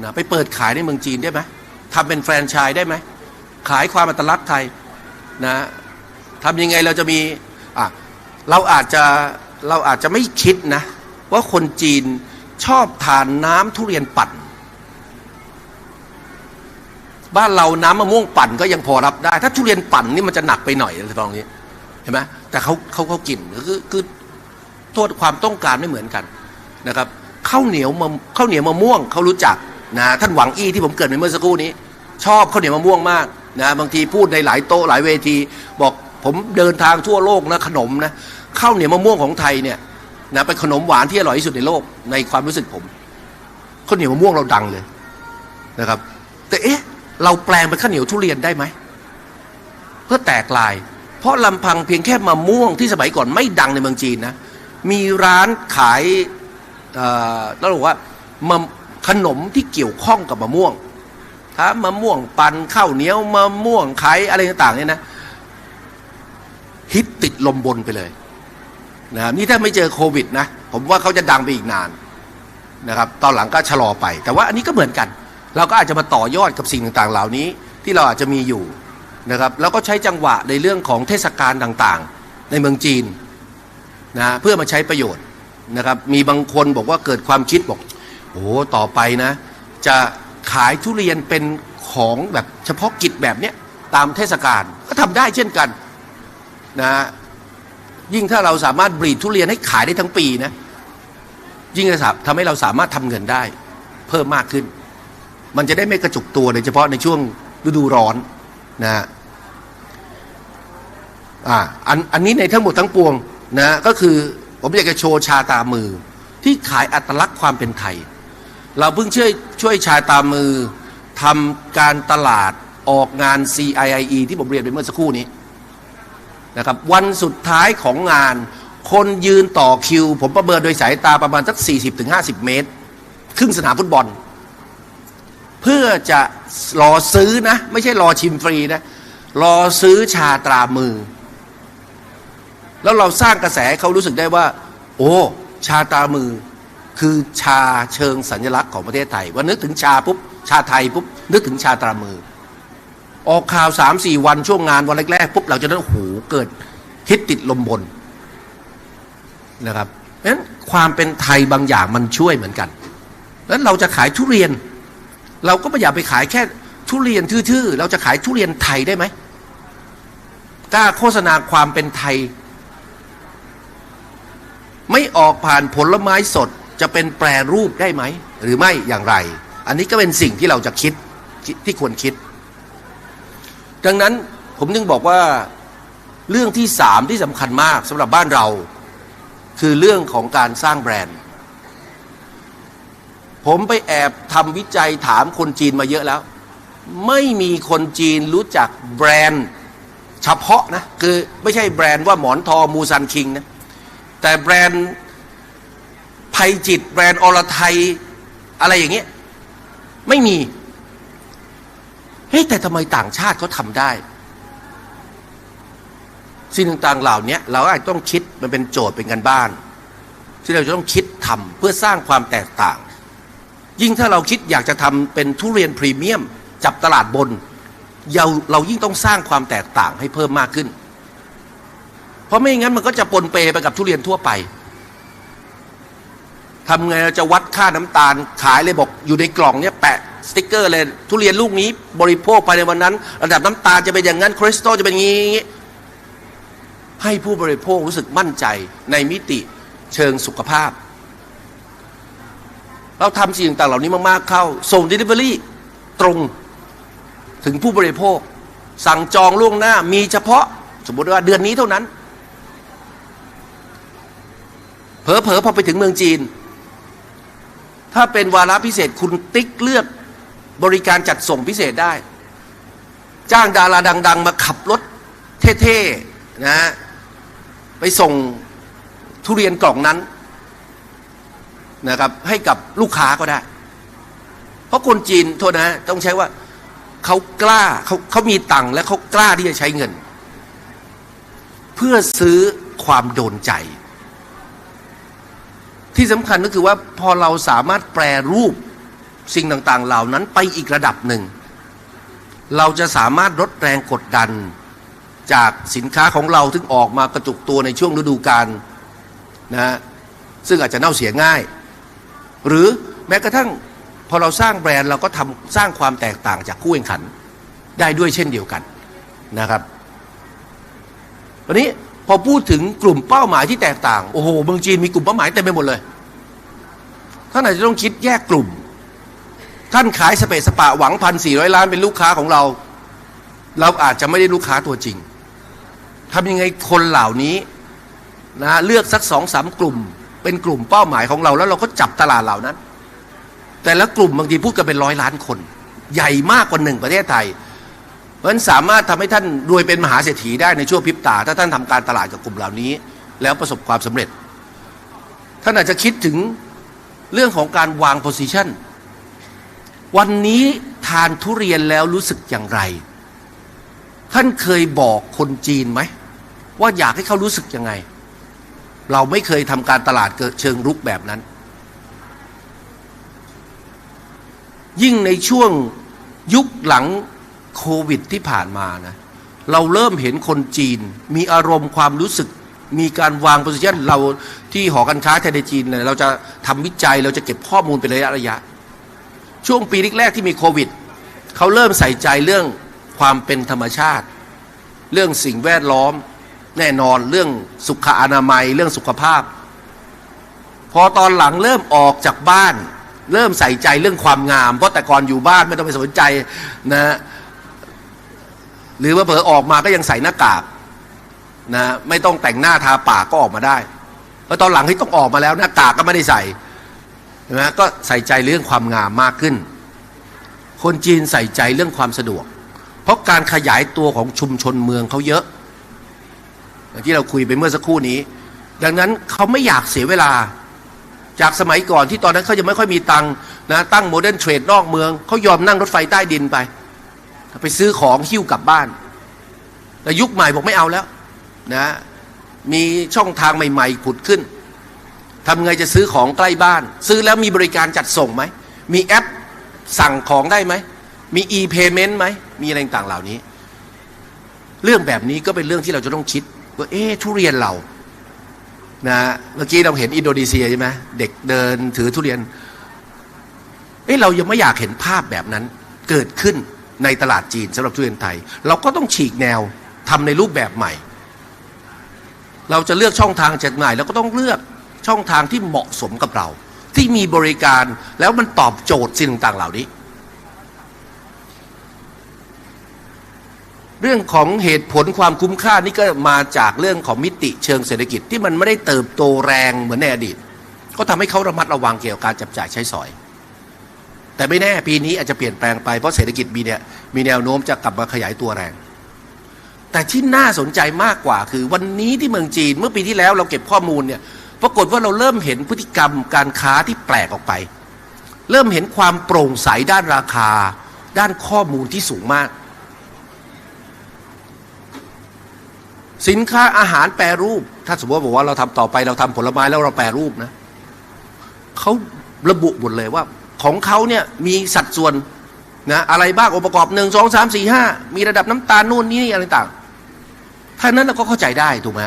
นะไปเปิดขายในเมืองจีนได้ไหมทำเป็นแฟรนไชส์ได้ไหมขายความอัตลักษณ์ไทยนะทำยังไงเราจะมีเราอาจจะไม่คิดนะว่าคนจีนชอบทานน้ำทุเรียนปั่นบ้านเราน้ำมะม่วงปั่นก็ยังพอรับได้ถ้าทุเรียนปั่นนี่มันจะหนักไปหน่อยตรงนี้เห็นไหมแต่เขากินคือโทษความต้องการไม่เหมือนกันนะครับข้าวเหนียวมะม่วงเขารู้จักนะท่านหวังอี้ที่ผมเกริ่นไปเมื่อสักครู่นี้ชอบข้าวเหนียวมะม่วงมากนะบางทีพูดในหลายโต๊ะหลายเวทีบอกผมเดินทางทั่วโลกนะขนมนะข้าวเหนียวมะม่วงของไทยเนี่ยนะเป็นขนมหวานที่อร่อยที่สุดในโลกในความรู้สึกผมข้าวเหนียวมะม่วงเราดังเลยนะครับแต่เราแปลงเป็นข้าวเหนียวทุเรียนได้ไหมเพื่อแตกลายเพราะลำพังเพียงแค่มะม่วงที่สมัยก่อนไม่ดังในเมืองจีนนะมีร้านขายแล้วบอกว่าขนมที่เกี่ยวข้องกับมะม่วงถ้ามะม่วงปั่นข้าวเหนียวมะม่วงไข่อะไรต่างๆเนี่ยนะฮิตติดลมบนไปเลยนะนี่ถ้าไม่เจอโควิดนะผมว่าเขาจะดังไปอีกนานนะครับตอนหลังก็ชะลอไปแต่ว่าอันนี้ก็เหมือนกันเราก็อาจจะมาต่อยอดกับสิ่งต่างๆเหล่านี้ที่เราอาจจะมีอยู่นะครับแล้วก็ใช้จังหวะในเรื่องของเทศกาลต่างๆในเมืองจีนนะเพื่อมาใช้ประโยชน์นะครับมีบางคนบอกว่าเกิดความคิดบอกโอ้ต่อไปนะจะขายทุเรียนเป็นของแบบเฉพาะกิจแบบเนี้ยตามเทศกาลก็ทำได้เช่นกันนะยิ่งถ้าเราสามารถบรีดทุเรียนให้ขายได้ทั้งปีนะยิ่งจะทำให้เราสามารถทำเงินได้เพิ่มมากขึ้นมันจะได้ไม่กระจุกตัวโดยเฉพาะในช่วงฤดูร้อนนะอันนี้ในทั้งหมดทั้งปวงนะก็คือผมอยากจะโชว์ชาตามือที่ขายอัตลักษณ์ความเป็นไทยเราเพิ่งช่วยชาตามือทำการตลาดออกงาน CIIE ที่ผมเรียนไปเมื่อสักครู่นี้นะครับวันสุดท้ายของงานคนยืนต่อคิวผมประเมินโดยสายตาประมาณสัก 40-50 เมตรครึ่งสนามฟุตบอลเพื่อจะรอซื้อนะไม่ใช่รอชิมฟรีนะรอซื้อชาตรามือแล้วเราสร้างกระแสให้เขารู้สึกได้ว่าโอ้ชาตรามือคือชาเชิงสัญลักษณ์ของประเทศไทยว่านึกถึงชาปุ๊บชาไทยปุ๊บนึกถึงชาตรามือออกข่าว 3-4 วันช่วงงานวันแรกๆปุ๊บเราจะได้โอ้โหเกิดฮิตติดลมบนนะครับเพราะฉะนั้นความเป็นไทยบางอย่างมันช่วยเหมือนกันแล้วเราจะขายทุเรียนเราก็ไม่อยากไปขายแค่ทุเรียนทื่อๆเราจะขายทุเรียนไทยได้ไหมกล้าโฆษณาความเป็นไทยไม่ออกผ่านผลไม้สดจะเป็นแปรรูปได้ไหมหรือไม่อย่างไรอันนี้ก็เป็นสิ่งที่เราจะคิดที่ควรคิดดังนั้นผมจึงบอกว่าเรื่องที่3ที่สำคัญมากสำหรับบ้านเราคือเรื่องของการสร้างแบรนด์ ผมไปแอบทำวิจัยถามคนจีนมาเยอะแล้ว ไม่มีคนจีนรู้จักแบรนด์เฉพาะนะคือไม่ใช่แบรนด์ว่าหมอนทองมูซันคิงนะแต่แบรนด์ไพจิตแบรนด์อรไทยอะไรอย่างเงี้ยไม่มีเฮ้ยแต่ทำไมต่างชาติเขาทำได้สิ่งต่างๆเหล่านี้เราอาจต้องคิดมันเป็นโจทย์เป็นกันบ้านที่เราจะต้องคิดทำเพื่อสร้างความแตกต่างยิ่งถ้าเราคิดอยากจะทำเป็นทุเรียนพรีเมียมจับตลาดบนเรายิ่งต้องสร้างความแตกต่างให้เพิ่มมากขึ้นเพราะไม่งั้นมันก็จะปนเปไปกับทุเรียนทั่วไปทำไงเราจะวัดค่าน้ำตาลขายเลยบอกอยู่ในกล่องเนี้ยแปะสติ๊กเกอร์เลยทุเรียนลูกนี้บริโภคภายในวันนั้นระดับน้ำตาลจะเป็นอย่างนั้นคอเลสเตอรอลจะเป็นอย่างนี้ให้ผู้บริโภครู้สึกมั่นใจในมิติเชิงสุขภาพเราทำสิ่งต่างๆเหล่านี้มากๆเข้าส่ง Delivery ตรงถึงผู้บริโภคสั่งจองล่วงหน้ามีเฉพาะสมมติว่าเดือนนี้เท่านั้นเผลอๆพอไปถึงเมืองจีนถ้าเป็นวาระพิเศษคุณติ๊กเลือกบริการจัดส่งพิเศษได้จ้างดาราดังๆมาขับรถเท่ๆนะไปส่งทุเรียนกล่องนั้นนะครับให้กับลูกค้าก็ได้เพราะคนจีนโทษนะต้องใช้ว่าเขากล้าเขามีตังค์และเขากล้าที่จะใช้เงินเพื่อซื้อความโดนใจที่สำคัญก็คือว่าพอเราสามารถแปรรูปสิ่งต่างๆเหล่านั้นไปอีกระดับหนึ่งเราจะสามารถลดแรงกดดันจากสินค้าของเราที่ออกมากระจุกตัวในช่วงฤดูกาลนะซึ่งอาจจะเน่าเสียง่ายหรือแม้กระทั่งพอเราสร้างแบรนด์เราก็สร้างความแตกต่างจากคู่แข่งขันได้ด้วยเช่นเดียวกันนะครับวันนี้พอพูดถึงกลุ่มเป้าหมายที่แตกต่างโอ้โหเมืองจีนมีกลุ่มเป้าหมายเต็มไปหมดเลยท่านอาจจะต้องคิดแยกกลุ่มท่านขายสเปซสปะหวัง1,400 ล้านเป็นลูกค้าของเราอาจจะไม่ได้ลูกค้าตัวจริงทำยังไงคนเหล่านี้นะเลือกสัก2-3 กลุ่มเป็นกลุ่มเป้าหมายของเราแล้วเราก็จับตลาดเหล่านั้นแต่ละกลุ่มบางทีพูดกันเป็น100 ล้านคนใหญ่มากกว่า1ประเทศไทยเพราะฉะนั้นสามารถทำให้ท่านรวยเป็นมหาเศรษฐีได้ในช่วงพริบตาถ้าท่านทำการตลาดกับกลุ่มเหล่านี้แล้วประสบความสำเร็จท่านอาจจะคิดถึงเรื่องของการวางโพสิชันวันนี้ทานทุเรียนแล้วรู้สึกอย่างไรท่านเคยบอกคนจีนไหมว่าอยากให้เขารู้สึกยังไงเราไม่เคยทำการตลาดเชิงรุกแบบนั้นยิ่งในช่วงยุคหลังโควิดที่ผ่านมานะเราเริ่มเห็นคนจีนมีอารมณ์ความรู้สึกมีการวางโพสิชันเราที่หอการค้าไทยในจีนเนี่ยเราจะทำวิจัยเราจะเก็บข้อมูลเป็นระยะช่วงปีแรกๆที่มีโควิดเขาเริ่มใส่ใจเรื่องความเป็นธรรมชาติเรื่องสิ่งแวดล้อมแน่นอนเรื่องสุขอนามัยเรื่องสุขภาพพอตอนหลังเริ่มออกจากบ้านเริ่มใส่ใจเรื่องความงามเพราะแต่ก่อนอยู่บ้านไม่ต้องไปสนใจนะหรือว่าเผลอออกมาก็ยังใส่หน้ากากนะไม่ต้องแต่งหน้าทาปากก็ออกมาได้เพราะตอนหลังที่ต้องออกมาแล้วหน้ากากก็ไม่ได้ใส่นะก็ใส่ใจเรื่องความงามมากขึ้นคนจีนใส่ใจเรื่องความสะดวกเพราะการขยายตัวของชุมชนเมืองเขาเยอะที่เราคุยไปเมื่อสักครู่นี้ดังนั้นเขาไม่อยากเสียเวลาจากสมัยก่อนที่ตอนนั้นเขายังไม่ค่อยมีตังค์นะตั้งโมเดิร์นเทรดนอกเมืองเขายอมนั่งรถไฟใต้ดินไปซื้อของหิ้วกลับบ้านแต่ยุคใหม่บอกไม่เอาแล้วนะมีช่องทางใหม่ๆผุดขึ้นทำไงจะซื้อของใกล้บ้านซื้อแล้วมีบริการจัดส่งไหมมีแอปสั่งของได้ไหมมี e-payment ไหมมีอะไรต่างๆเหล่านี้เรื่องแบบนี้ก็เป็นเรื่องที่เราจะต้องคิดว่าทุเรียนเรานะเมื่อกี้เราเห็นอินโดนีเซียใช่ไหมเด็กเดินถือทุเรียนเรายังไม่อยากเห็นภาพแบบนั้นเกิดขึ้นในตลาดจีนสำหรับทุเรียนไทยเราก็ต้องฉีกแนวทำในรูปแบบใหม่เราจะเลือกช่องทางจากไหนเราก็ต้องเลือกช่องทางที่เหมาะสมกับเราที่มีบริการแล้วมันตอบโจทย์สิ่งต่างๆเหล่านี้เรื่องของเหตุผลความคุ้มค่านี่ก็มาจากเรื่องของมิติเชิงเศรษฐกิจที่มันไม่ได้เติบโตแรงเหมือนในอดีตก็ทำให้เขาระมัดระวังเกี่ยวกับการจับจ่ายใช้สอย แต่ไม่แน่ปีนี้อาจจะเปลี่ยนแปลงไปเพราะเศรษฐกิจมีแนวโน้มจะกลับมาขยายตัวแรงแต่ที่น่าสนใจมากกว่าคือวันนี้ที่เมืองจีนเมื่อปีที่แล้วเราเก็บข้อมูลเนี่ยปรากฏว่าเราเริ่มเห็นพฤติกรรมการค้าที่แปลกออกไปเริ่มเห็นความโปร่งใสด้านราคาด้านข้อมูลที่สูงมากสินค้าอาหารแปรรูปถ้าสมมติบอกว่าเราทำต่อไปเราทำผลไม้แล้วเราแปรรูปนะเขาระบุหมดเลยว่าของเขาเนี่ยมีสัดส่วนนะอะไรบ้างองค์ประกอบ1 2 3 4 5มีระดับน้ำตาลนู่นนี่อะไรต่างถ้านั้นเราก็เข้าใจได้ถูกไหม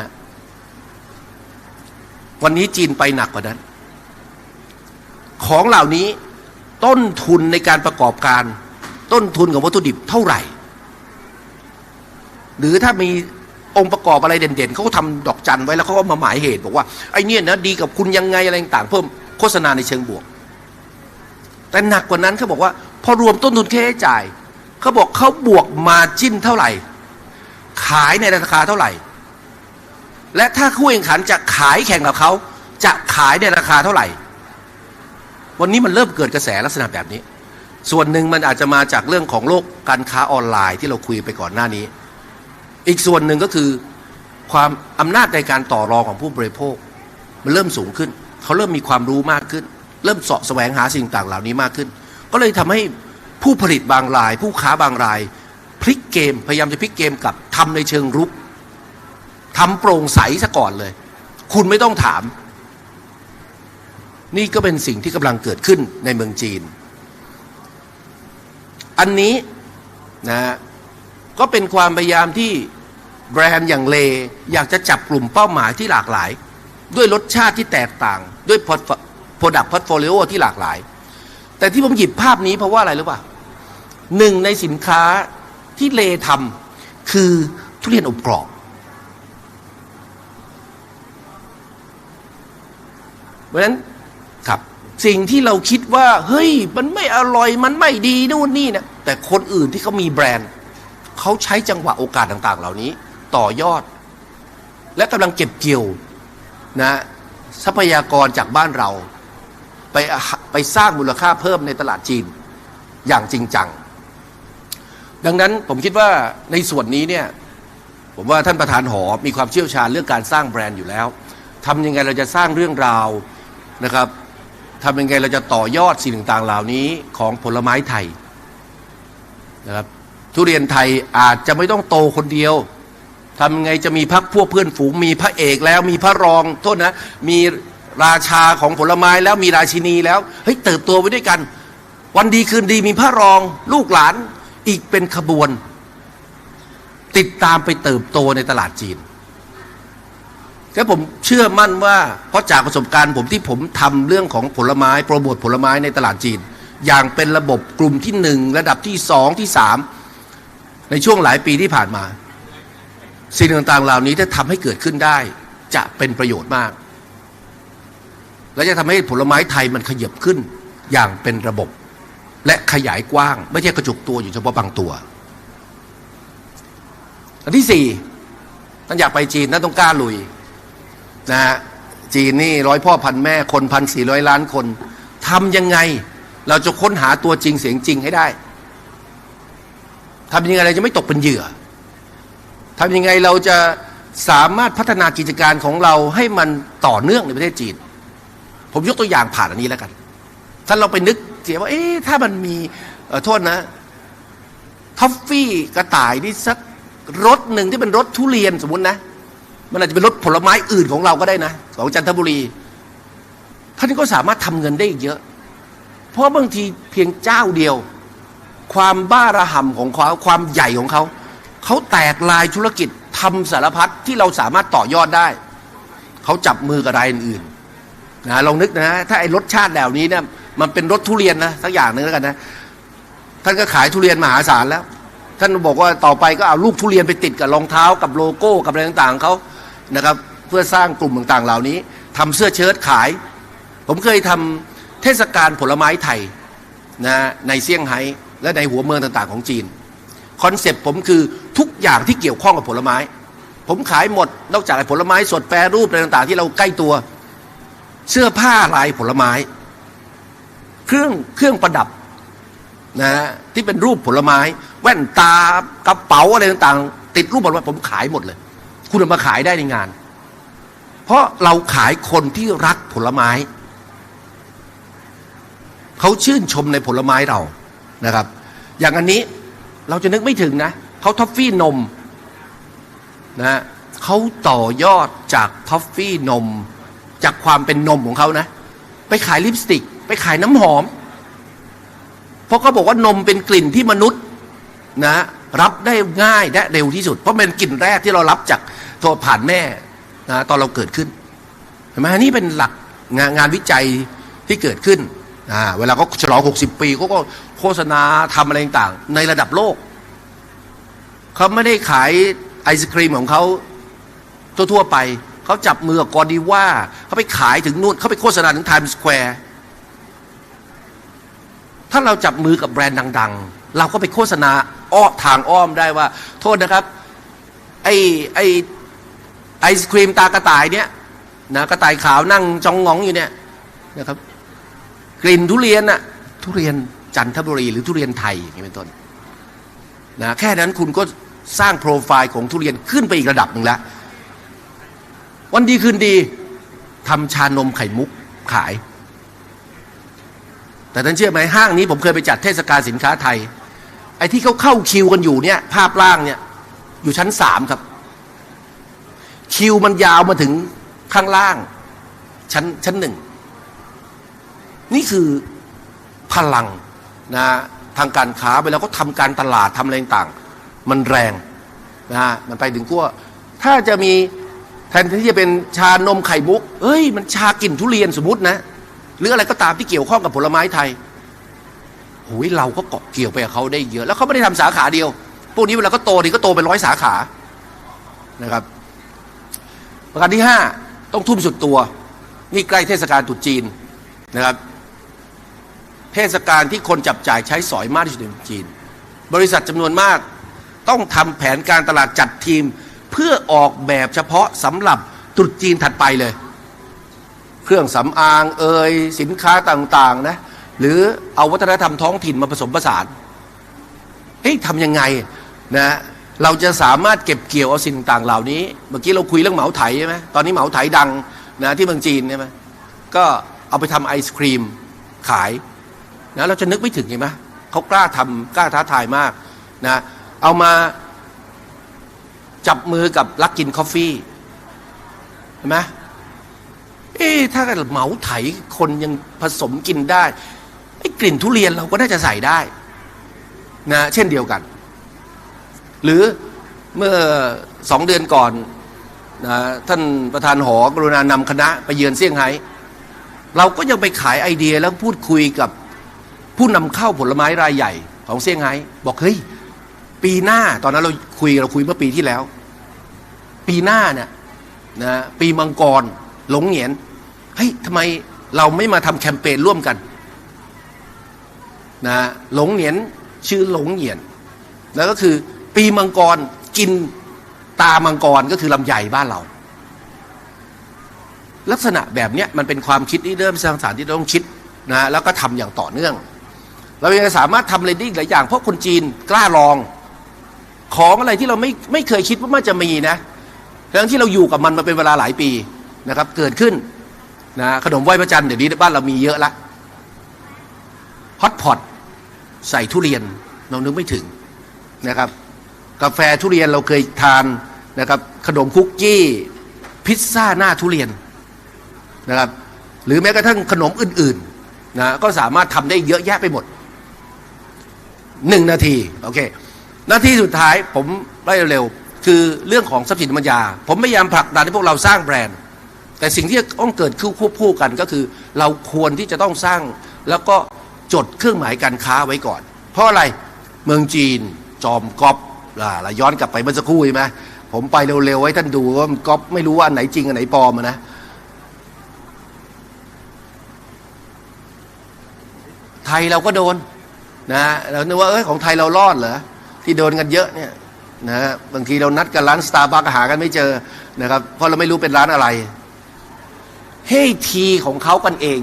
วันนี้จีนไปหนักกว่านั้นของเหล่านี้ต้นทุนในการประกอบการต้นทุนของวัตถุดิบเท่าไหร่หรือถ้ามีองค์ประกอบอะไรเด่นๆเขาก็ทำดอกจันไว้แล้วเขาก็มาหมายเหตุบอกว่าไอ้เนี่ยนะดีกับคุณยังไงอะไรต่างๆเพิ่มโฆษณาในเชิงบวกแต่หนักกว่านั้นเขาบอกว่าพอรวมต้นทุนค่าใช้จ่ายเขาบอกเขาบวกมาจิ้นเท่าไหร่ขายในราคาเท่าไหร่และถ้าคู่แข่งขันจะขายแข่งกับเขาจะขายในราคาเท่าไหร่วันนี้มันเริ่มเกิดกระแสลักษณะแบบนี้ส่วนหนึ่งมันอาจจะมาจากเรื่องของโลกการค้าออนไลน์ที่เราคุยไปก่อนหน้านี้อีกส่วนหนึ่งก็คือความอำนาจในการต่อรองของผู้บริโภคมันเริ่มสูงขึ้นเขาเริ่มมีความรู้มากขึ้นเริ่มเสาะแสวงหาสิ่งต่างเหล่านี้มากขึ้นก็เลยทำให้ผู้ผลิตบางรายผู้ค้าบางรายพลิกเกมพยายามจะพลิกเกมกับทำในเชิงรุกทำโปร่งใสซะก่อนเลยคุณไม่ต้องถามนี่ก็เป็นสิ่งที่กำลังเกิดขึ้นในเมืองจีนอันนี้นะก็เป็นความพยายามที่แบรนด์อย่างเลอยากจะจับกลุ่มเป้าหมายที่หลากหลายด้วยรสชาติที่แตกต่างด้วย product portfolio ที่หลากหลายแต่ที่ผมหยิบภาพนี้เพราะว่าอะไรรู้ป่ะหนึ่งในสินค้าที่เลทำคือทุเรียนอบกรอบเพราะฉะนั้นครับสิ่งที่เราคิดว่าเฮ้ยมันไม่อร่อยมันไม่ดีนู่นนี่นะแต่คนอื่นที่เขามีแบรนด์เขาใช้จังหวะโอกาสต่างๆเหล่านี้ต่อยอดและกำลังเก็บเกี่ยวนะทรัพยากรจากบ้านเราไปสร้างมูลค่าเพิ่มในตลาดจีนอย่างจริงจังดังนั้นผมคิดว่าในส่วนนี้เนี่ยผมว่าท่านประธานหอมีความเชี่ยวชาญเรื่องการสร้างแบรนด์อยู่แล้วทำยังไงเราจะสร้างเรื่องราวนะครับทำยังไงเราจะต่อยอดสิ่งต่างๆเหล่านี้ของผลไม้ไทยนะครับทุเรียนไทยอาจจะไม่ต้องโตคนเดียวทำยังไงจะมีพรรคพวกเพื่อนฝูงมีพระเอกแล้วมีพระรองโทษนะมีราชาของผลไม้แล้วมีราชินีแล้วเฮ้ยเติบโตไปด้วยกันวันดีคืนดีมีพระรองลูกหลานอีกเป็นขบวนติดตามไปเติบโตในตลาดจีนและผมเชื่อมั่นว่าเพราะจากประสบการณ์ผมที่ผมทำเรื่องของผลไม้โปรโมทผลไม้ในตลาดจีนอย่างเป็นระบบกลุ่มที่1ระดับที่2ที่3ในช่วงหลายปีที่ผ่านมาสิ่งต่างๆเหล่านี้ถ้าทำให้เกิดขึ้นได้จะเป็นประโยชน์มากและจะทำให้ผลไม้ไทยมันขยับขึ้นอย่างเป็นระบบและขยายกว้างไม่ใช่กระจุกตัวอยู่เฉพาะบางตัวอันที่4ท่านอยากไปจีนท่านต้องกล้าลุยนะฮะจีนนี่100 พ่อพันแม่คน 1,400 ล้านคนทำยังไงเราจะค้นหาตัวจริงเสียงจริงให้ได้ทำยังไงเราจะไม่ตกเป็นเหยื่อทำยังไงเราจะสามารถพัฒนากิจการของเราให้มันต่อเนื่องในประเทศจีนผมยกตัวอย่างผ่านอันนี้แล้วกันท่านเราไปนึกเสียว่าถ้ามันมีโทษนะท็อฟฟี่กระต่ายนี่สักรถหนึ่งที่เป็นรถทุเรียนสมมุตินะมันอาจจะเป็นรถผลไม้อื่นของเราก็ได้นะของจันทบุรีท่านก็สามารถทำเงินได้อีกเยอะเพราะบางทีเพียงเจ้าเดียวความบ้าระห่ำของเขาความใหญ่ของเขาแตกลายธุรกิจทำสารพัดที่เราสามารถต่อยอดได้เขาจับมือกับรายอื่นๆนะลองนึกนะถ้าไอ้รสชาติแบบนี้เนี่ยมันเป็นรสทุเรียนนะสักอย่างหนึ่งแล้วกันนะท่านก็ขายทุเรียนมหาศาลแล้วท่านบอกว่าต่อไปก็เอาลูกทุเรียนไปติดกับรองเท้ากับโลโก้กับอะไรต่างๆของเขานะครับเพื่อสร้างกลุ่มต่างๆเหล่านี้ทำเสื้อเชิ้ตขายผมเคยทำเทศกาลผลไม้ไทยนะในเซี่ยงไฮ้และในหัวเมืองต่างๆของจีนคอนเซ็ปต์ผมคือทุกอย่างที่เกี่ยวข้องกับผลไม้ผมขายหมดนอกจากผลไม้สดแปรรูปอะไรต่างๆที่เราใกล้ตัวเสื้อผ้าลายผลไม้เครื่องประดับ นะที่เป็นรูปผลไม้แว่นตากระเป๋าอะไรต่างๆติดรูปผลไม้ผมขายหมดเลยคุณเอามาขายได้ในงาน เพราะเราขายคนที่รักผลไม้เขาชื่นชมในผลไม้เรานะครับอย่างอันนี้เราจะนึกไม่ถึงนะเขาท็อฟฟี่นมนะเขาต่อยอดจากท็อฟฟี่นมจากความเป็นนมของเขานะไปขายลิปสติกไปขายน้ำหอมเพราะเขาบอกว่านมเป็นกลิ่นที่มนุษย์นะรับได้ง่ายและเร็วที่สุดเพราะเป็นกลิ่นแรกที่เรารับจากตัวผ่านแม่นะตอนเราเกิดขึ้นเห็นไหมนี่เป็นหลักงานวิจัยที่เกิดขึ้นเวลาเขาฉลอง60 ปีเขาก็โฆษณาทำอะไรต่างๆในระดับโลกเขาไม่ได้ขายไอศครีมของเขาทั่วๆไปเขาจับมือกับกอดีว่าเขาไปขายถึงนู่นเขาไปโฆษณาถึงไทม์สแควร์ถ้าเราจับมือกับแบรนด์ดังๆเราก็ไปโฆษณาทางอ้อมได้ว่าโทษนะครับไอศครีมตากระต่ายเนี่ยนะกระต่ายขาวนั่งจองงองอยู่เนี่ยนะครับกลิ่นทุเรียนน่ะทุเรียนจันทบุรีหรือทุเรียนไทยอย่างนี้เป็นต้นนะแค่นั้นคุณก็สร้างโปรไฟล์ของทุเรียนขึ้นไปอีกระดับหนึ่งแล้ววันดีคืนดีทำชานมไข่มุกขายแต่ท่านเชื่อไหมห้างนี้ผมเคยไปจัดเทศกาลสินค้าไทยไอ้ที่เขาเข้าคิวกันอยู่เนี่ยภาพล่างเนี่ยอยู่ชั้น3ครับคิวมันยาวมาถึงข้างล่างชั้น1นี่คือพลังนะทางการค้าไปแล้วก็ทำการตลาดทำอะไรต่างมันแรงนะมันไปถึงขั้วถ้าจะมีแทนที่จะเป็นชานมไข่มุกเอ้ยมันชากลิ่นทุเรียนสมมตินะหรืออะไรก็ตามที่เกี่ยวข้องกับผลไม้ไทยโอ้ยเราก็เกาะเกี่ยวไปกับเขาได้เยอะแล้วเขาไม่ได้ทำสาขาเดียวพวกนี้เวลาก็โตนี่ก็โตเป็น100 สาขานะครับประการที่5ต้องทุ่มสุดตัวนี่ใกล้เทศกาลตรุษจีนนะครับเทศกาลที่คนจับจ่ายใช้สอยมากที่สุดในจีนบริษัทจำนวนมากต้องทำแผนการตลาดจัดทีมเพื่อออกแบบเฉพาะสำหรับตรุษจีนถัดไปเลยเครื่องสำอางสินค้าต่างๆนะหรือเอาวัฒนธรรมท้องถิ่นมาผสมผสานทำยังไงนะเราจะสามารถเก็บเกี่ยวเอาสิ่งต่างเหล่านี้เมื่อกี้เราคุยเรื่องเหมาไถใช่ไหมตอนนี้เหมาไถดังนะที่เมืองจีนใช่ไหมก็เอาไปทำไอศครีมขายนะเราจะนึกไม่ถึงเห็นไหมเขากล้าทำกล้าท้าทายมากนะเอามาจับมือกับลักกินคอฟฟี่เห็นไหมถ้าเหมาไถคนยังผสมกินได้กลิ่นทุเรียนเราก็น่าจะใส่ได้นะเช่นเดียวกันหรือเมื่อ2 เดือนก่อนนะท่านประธานหอกรุณานำคณะไปเยือนเซี่ยงไฮ้เราก็ยังไปขายไอเดียแล้วพูดคุยกับผู้นำเข้าผลไม้รายใหญ่ของเซี่ยงไฮ้บอกเฮ้ยปีหน้าตอนนั้นเราคุยเมื่อปีที่แล้วปีหน้าเนี่ยนะปีมังกรหลงเหงียนเฮ้ยทำไมเราไม่มาทำแคมเปญร่วมกันนะหลงเหงียนชื่อหลงเหงียนแล้วก็คือปีมังกรกินตามังกรก็คือลำไยบ้านเราลักษณะแบบเนี้ยมันเป็นความคิดที่เริ่มสร้างสรรค์ที่ต้องคิดนะแล้วก็ทำอย่างต่อเนื่องเรายังสามารถทำเรดดิ้งหลายอย่างเพราะคนจีนกล้าลองของอะไรที่เราไม่เคยคิดว่ามันจะมีนะทั้งที่เราอยู่กับมันมาเป็นเวลาหลายปีนะครับเกิดขึ้นนะขนมไหว้พระจันทร์เดี๋ยวนี้บ้านเรามีเยอะละฮอตพอตใส่ทุเรียนเรานึกไม่ถึงนะครับกาแฟทุเรียนเราเคยทานนะครับขนมคุกกี้พิซซ่าหน้าทุเรียนนะครับหรือแม้กระทั่งขนมอื่นๆนะก็สามารถทำได้เยอะแยะไปหมด1 นาทีโอเคนาทีสุดท้ายผมไล่เร็วๆคือเรื่องของทรัพย์สินปัญญาผมพยายามผลักดันให้พวกเราสร้างแบรนด์แต่สิ่งที่ต้องเกิดควบคู่กันก็คือเราควรที่จะต้องสร้างแล้วก็จดเครื่องหมายการค้าไว้ก่อนเพราะอะไรเมืองจีนจอมก๊อปเราย้อนกลับไปเมื่อสักครู่ใช่ไหมผมไปเร็วๆให้ท่านดูว่ามันก๊อปไม่รู้ว่าอันไหนจริงอันไหนปลอมนะไทยเราก็โดนนะเราคิดว่าของไทยเรารอดเหรอที่โดนกันเยอะเนี่ยนะบางทีเรานัดกันร้านสตาร์บัคหากันไม่เจอนะครับเพราะเราไม่รู้เป็นร้านอะไรทีของเขากันเอง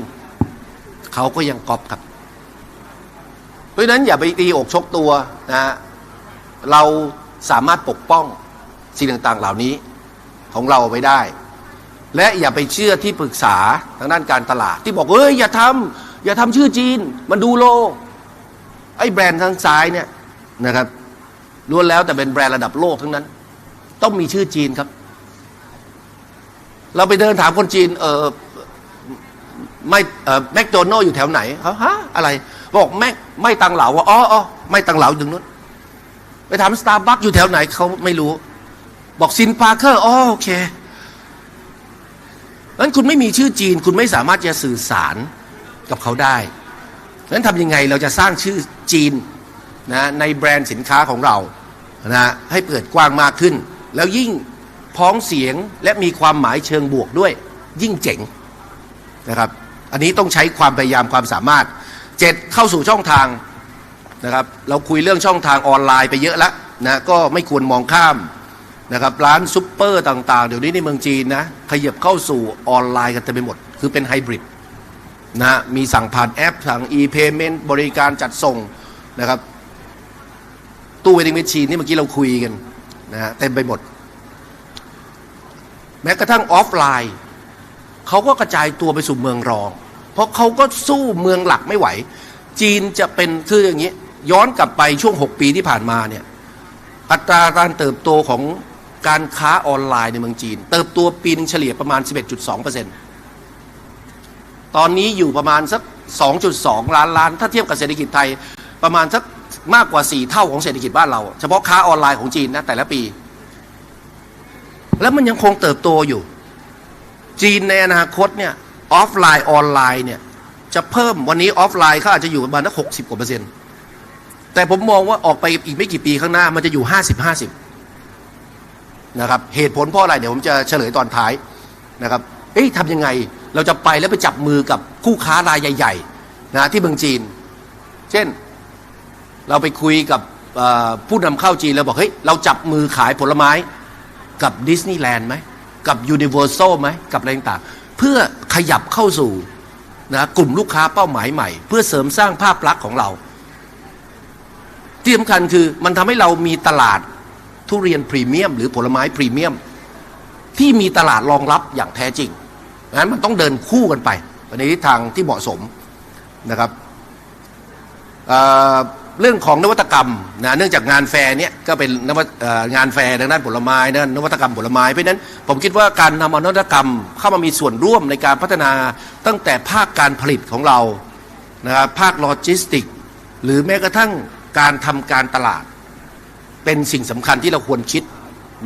เขาก็ยังก๊อปครับ เพราะฉะนั้นอย่าไปตีอกชกตัวนะฮะเราสามารถปกป้องสิ่งต่างๆเหล่านี้ของเราไว้ได้ และอย่าไปเชื่อที่ปรึกษาทางด้านการตลาดที่บอกเฮ้ยอย่าทำชื่อจีนมันดูโลไอ้แบรนด์ทางซ้ายเนี่ยนะครับล้วนแล้วแต่เป็นแบรนด์ระดับโลกทั้งนั้นต้องมีชื่อจีนครับเราไปเดินถามคนจีนไม่แมคโดนัลล์อยู่แถวไหนเขาฮะอะไรบอกไม่ตังเหลาว่าอ๋อไม่ตังเหลาอยู่ตรงนู้นไปถามสตาร์บัคอยู่แถวไหนเขาไม่รู้บอกซินพาร์เคอร์โอเคงั้นคุณไม่มีชื่อจีนคุณไม่สามารถจะสื่อสารกับเขาได้งั้นทำยังไงเราจะสร้างชื่อจีนนะในแบรนด์สินค้าของเรานะให้เปิดกว้างมากขึ้นแล้วยิ่งพ้องเสียงและมีความหมายเชิงบวกด้วยยิ่งเจ๋งนะครับอันนี้ต้องใช้ความพยายามความสามารถ7เข้าสู่ช่องทางนะครับเราคุยเรื่องช่องทางออนไลน์ไปเยอะแล้วนะก็ไม่ควรมองข้ามนะครับร้านซุปเปอร์ต่างๆเดี๋ยวนี้ในเมืองจีนนะขยับเข้าสู่ออนไลน์กันเต็มไปหมดคือเป็นไฮบริดนะมีสั่งผ่านแอปสั่ง e-payment บริการจัดส่งนะครับตู้เวดดิ้งแมชชีนนี่เมื่อกี้เราคุยกันนะฮะเต็มไปหมดแม้กระทั่งออฟไลน์เขาก็กระจายตัวไปสู่เมืองรองเพราะเขาก็สู้เมืองหลักไม่ไหวจีนจะเป็นคืออย่างนี้ย้อนกลับไปช่วง6 ปีที่ผ่านมาเนี่ยอัตราการเติบโตของการค้าออนไลน์ในเมืองจีนเติบโตปีนึงเฉลี่ยประมาณ 11.2% ตอนนี้อยู่ประมาณสัก 2.2 ล้านถ้าเทียบกับเศรษฐกิจไทยประมาณสักมากกว่า4 เท่าของเศรษฐกิจบ้านเราเฉพาะค้าออนไลน์ของจีนนะแต่ละปีแล้วมันยังคงเติบโตอยู่จีนในอนาคตเนี่ยออฟไลน์ออนไลน์เนี่ยจะเพิ่มวันนี้ออฟไลน์เขาอาจจะอยู่ประมาณสัก60 กว่าเปอร์เซ็นต์แต่ผมมองว่าออกไปอีกไม่กี่ปีข้างหน้ามันจะอยู่ 50-50 นะครับเหตุผลเพราะอะไรเดี๋ยวผมจะเฉลยตอนท้ายนะครับทำยังไงเราจะไปแล้วไปจับมือกับคู่ค้ารายใหญ่ๆนะที่เมืองจีนเช่นเราไปคุยกับผู้นำเข้าจีนแล้วบอกเฮ้ยเราจับมือขายผลไม้กับดิสนีย์แลนด์ไหมกับยูนิเวอร์แซลไหมกับอะไรต่างๆเพื่อขยับเข้าสู่นะกลุ่มลูกค้าเป้าหมายใหม่เพื่อเสริมสร้างภาพลักษณ์ของเราที่สำคัญคือมันทำให้เรามีตลาดทุเรียนพรีเมียมหรือผลไม้พรีเมียมที่มีตลาดรองรับอย่างแท้จริงงั้นมันต้องเดินคู่กันไปในทิศทางที่เหมาะสมนะครับเรื่องของนวัตกรรมนะเนื่องจากงานแฟร์เนี่ยก็เป็นงานแฟร์ทางด้านผลไม้นะนวัตกรรมผลไม้เพราะนั้นผมคิดว่าการนำเอานวัตกรรมเข้ามามีส่วนร่วมในการพัฒนาตั้งแต่ภาคการผลิตของเรานะครับภาคโลจิสติกหรือแม้กระทั่งการทำการตลาดเป็นสิ่งสำคัญที่เราควรคิด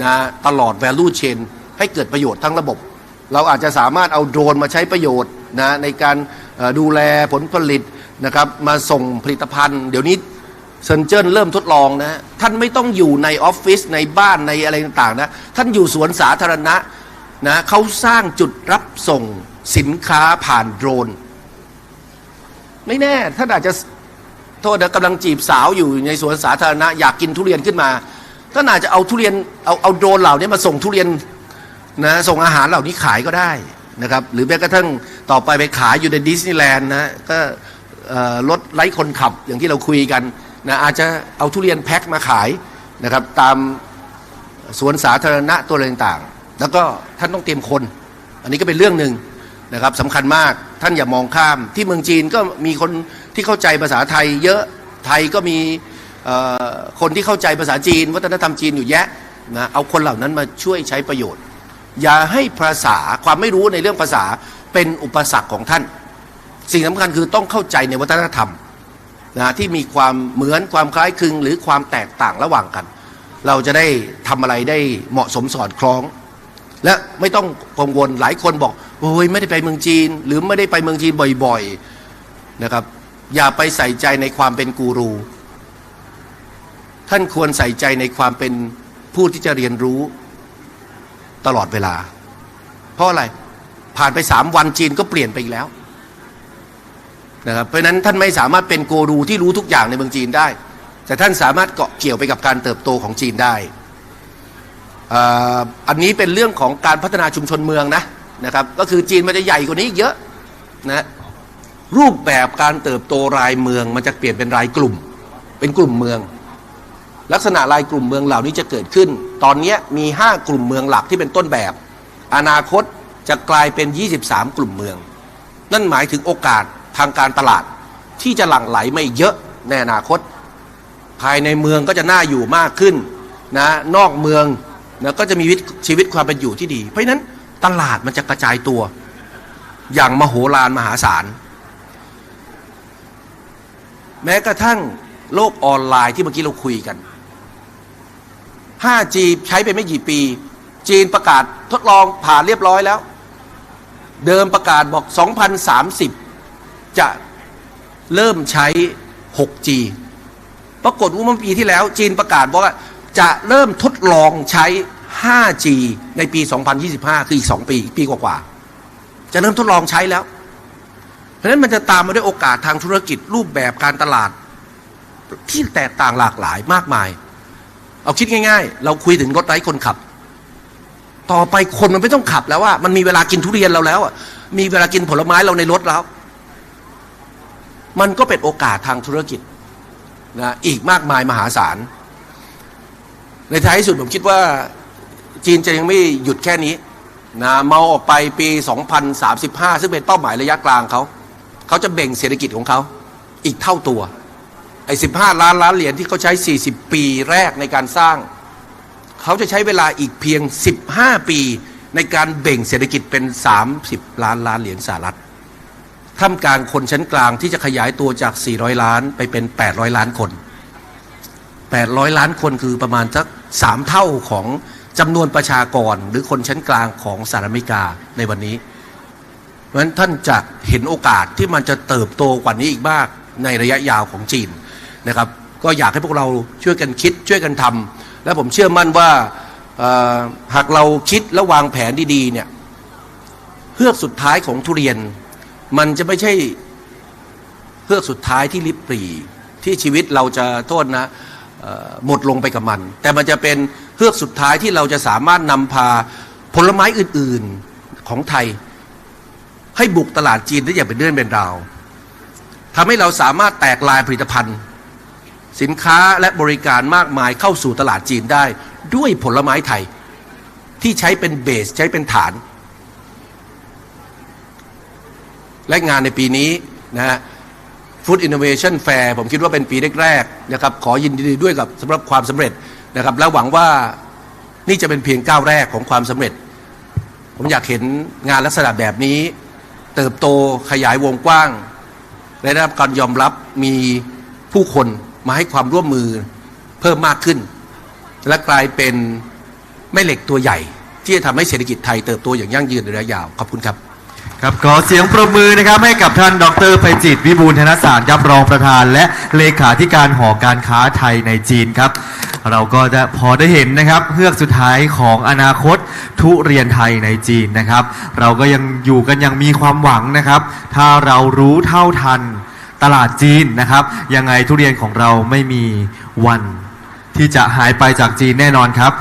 นะตลอด value chain ให้เกิดประโยชน์ทั้งระบบเราอาจจะสามารถเอาโดรนมาใช้ประโยชน์นะในการดูแลผลผลิตนะครับมาส่งผลิตภัณฑ์เดี๋ยวนี้เซินเจิ้นเริ่มทดลองนะท่านไม่ต้องอยู่ในออฟฟิศในบ้านในอะไรต่างๆนะท่านอยู่สวนสาธารณะนะเขาสร้างจุดรับส่งสินค้าผ่านโดรนไม่แน่ท่านอาจจะโทษนะกำลังจีบสาวอยู่ในสวนสาธารณะอยากกินทุเรียนขึ้นมาท่านอาจจะเอาทุเรียนเอาโดรนเหล่านี้มาส่งทุเรียนนะส่งอาหารเหล่านี้ขายก็ได้นะครับหรือแม้กระทั่งต่อไปขายอยู่ในดิสนีย์แลนด์นะก็รถไร้คนขับอย่างที่เราคุยกันนะอาจจะเอาทุเรียนแพ็คมาขายนะครับตามสวนสาธารณะตัวต่างๆแล้วก็ท่านต้องเตรียมคนอันนี้ก็เป็นเรื่องหนึ่งนะครับสำคัญมากท่านอย่ามองข้ามที่เมืองจีนก็มีคนที่เข้าใจภาษาไทยเยอะไทยก็มีคนที่เข้าใจภาษาจีนวัฒนธรรมจีนอยู่แยะนะเอาคนเหล่านั้นมาช่วยใช้ประโยชน์อย่าให้ภาษาความไม่รู้ในเรื่องภาษาเป็นอุปสรรคของท่านสิ่งสำคัญคือต้องเข้าใจในวัฒนธรรมนะที่มีความเหมือนความคล้ายคลึงหรือความแตกต่างระหว่างกันเราจะได้ทำอะไรได้เหมาะสมสอดคล้องและไม่ต้องกังวลหลายคนบอกโอ้ยไม่ได้ไปเมืองจีนหรือไม่ได้ไปเมืองจีนบ่อยๆนะครับอย่าไปใส่ใจในความเป็นกูรูท่านควรใส่ใจในความเป็นผู้ที่จะเรียนรู้ตลอดเวลาเพราะอะไรผ่านไป3 วันจีนก็เปลี่ยนไปอีกแล้วนะครับเพราะนั้นท่านไม่สามารถเป็นกูรูที่รู้ทุกอย่างในเมืองจีนได้แต่ท่านสามารถเกาะเกี่ยวไปกับการเติบโตของจีนได้อันนี้เป็นเรื่องของการพัฒนาชุมชนเมืองนะครับก็คือจีนมันจะใหญ่กว่านี้อีกเยอะนะ รูปแบบการเติบโตรายเมืองมันจะเปลี่ยนเป็นรายกลุ่ม เป็นกลุ่มเมือง ลักษณะรายกลุ่มเมืองเหล่านี้จะเกิดขึ้นตอนนี้มี5กลุ่มเมืองหลักที่เป็นต้นแบบอนาคตจะกลายเป็น23กลุ่มเมืองนั่นหมายถึงโอกาสทางการตลาดที่จะหลั่งไหลไม่เยอะในอนาคตภายในเมืองก็จะน่าอยู่มากขึ้นนะนอกเมืองนะก็จะมีชีวิตความเป็นอยู่ที่ดีเพราะฉะนั้นตลาดมันจะกระจายตัวอย่างมโหฬารมหาศาลแม้กระทั่งโลกออนไลน์ที่เมื่อกี้เราคุยกัน 5G ใช้ไปไม่กี่ปีจีนประกาศทดลองผ่านเรียบร้อยแล้วเดิมประกาศบอก2030จะเริ่มใช้ 6G ปรากฏว่าเมื่อปีที่แล้วจีนประกาศว่าจะเริ่มทดลองใช้ 5G ในปี 2025 คืออีก2 ปีปีกว่าๆจะเริ่มทดลองใช้แล้วเพราะฉะนั้นมันจะตามมาด้วยโอกาสทางธุรกิจรูปแบบการตลาดที่แตกต่างหลากหลายมากมายเอาคิดง่ายๆเราคุยถึงรถไร้คนขับต่อไปคนมันไม่ต้องขับแล้วว่ามันมีเวลากินทุเรียนเราแล้วมีเวลากินผลไม้เราในรถแล้วมันก็เป็นโอกาสทางธุรกิจนะอีกมากมายมหาศาลในท้ายที่สุดผมคิดว่าจีนจะยังไม่หยุดแค่นี้นะเมาออกไปปี 2035 ซึ่งเป็นเป้าหมายระยะกลางเขาจะเบ่งเศรษฐกิจของเขาอีกเท่าตัวไอ้15 ล้านเหรียญที่เขาใช้40 ปีแรกในการสร้างเขาจะใช้เวลาอีกเพียง15 ปีในการเบ่งเศรษฐกิจเป็น30 ล้านเหรียญสหรัฐท่ามกลางคนชั้นกลางที่จะขยายตัวจาก400 ล้านไปเป็น800 ล้านคน800 ล้านคนคือประมาณสัก3 เท่าของจำนวนประชากรหรือคนชั้นกลางของสหรัฐอเมริกาในวันนี้เพราะฉะนั้นท่านจะเห็นโอกาสที่มันจะเติบโตกว่านี้อีกมากในระยะยาวของจีนนะครับก็อยากให้พวกเราช่วยกันคิดช่วยกันทำและผมเชื่อมั่นว่าหากเราคิดและวางแผนดีๆเนี่ยเฮือกสุดท้ายของทุเรียนมันจะไม่ใช่เฮือกสุดท้ายที่ริบหรี่ที่ชีวิตเราจะโทษนะหมดลงไปกับมันแต่มันจะเป็นเฮือกสุดท้ายที่เราจะสามารถนำพาผลไม้อื่นๆของไทยให้บุกตลาดจีนได้อย่างเป็นเรื่องเป็นราวทำให้เราสามารถแตกลายผลิตภัณฑ์สินค้าและบริการมากมายเข้าสู่ตลาดจีนได้ด้วยผลไม้ไทยที่ใช้เป็นเบสใช้เป็นฐานและงานในปีนี้นะฮะ Food Innovation Fair ผมคิดว่าเป็นปีแรกๆนะครับขอยินดีด้วยกับสำหรับความสำเร็จนะครับและหวังว่านี่จะเป็นเพียงก้าวแรกของความสำเร็จผมอยากเห็นงานลักษณะแบบนี้เติบโตขยายวงกว้างและได้รับการยอมรับมีผู้คนมาให้ความร่วมมือเพิ่มมากขึ้นและกลายเป็นแม่เหล็กตัวใหญ่ที่จะทำให้เศรษฐกิจไทยเติบโตอย่างยั่งยืนในระยะยาวขอบคุณครับครับขอเสียงปรบมือนะครับให้กับท่านดร.ไพจิตรวิบูลย์ธนสารครับรองประธานและเลขาธิการหอการค้าไทยในจีนครับเราก็จะพอได้เห็นนะครับเฮือกสุดท้ายของอนาคตทุเรียนไทยในจีนนะครับเราก็ยังอยู่กันยังมีความหวังนะครับถ้าเรารู้เท่าทันตลาดจีนนะครับยังไงทุเรียนของเราไม่มีวันที่จะหายไปจากจีนแน่นอนครับ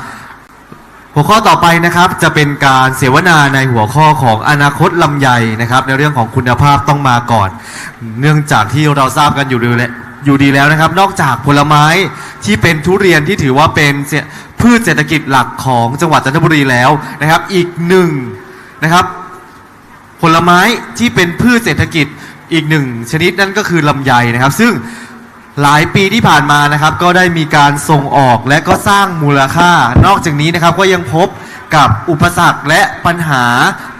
หัวข้อต่อไปนะครับจะเป็นการเสวนาในหัวข้อของอนาคตลำไยนะครับในเรื่องของคุณภาพต้องมาก่อนเนื่องจากที่เราทราบกันอยู่ดีแล้วนะครับนอกจากผลไม้ที่เป็นทุเรียนที่ถือว่าเป็นพืชเศรษฐกิจหลักของจังหวัดจันทบุรีแล้วนะครับอีกหนึ่งนะครับผลไม้ที่เป็นพืชเศรษฐกิจอีกหนึ่งชนิดนั่นก็คือลำไยนะครับซึ่งหลายปีที่ผ่านมานะครับก็ได้มีการส่งออกและก็สร้างมูลค่านอกจากนี้นะครับก็ยังพบกับอุปสรรคและปัญหา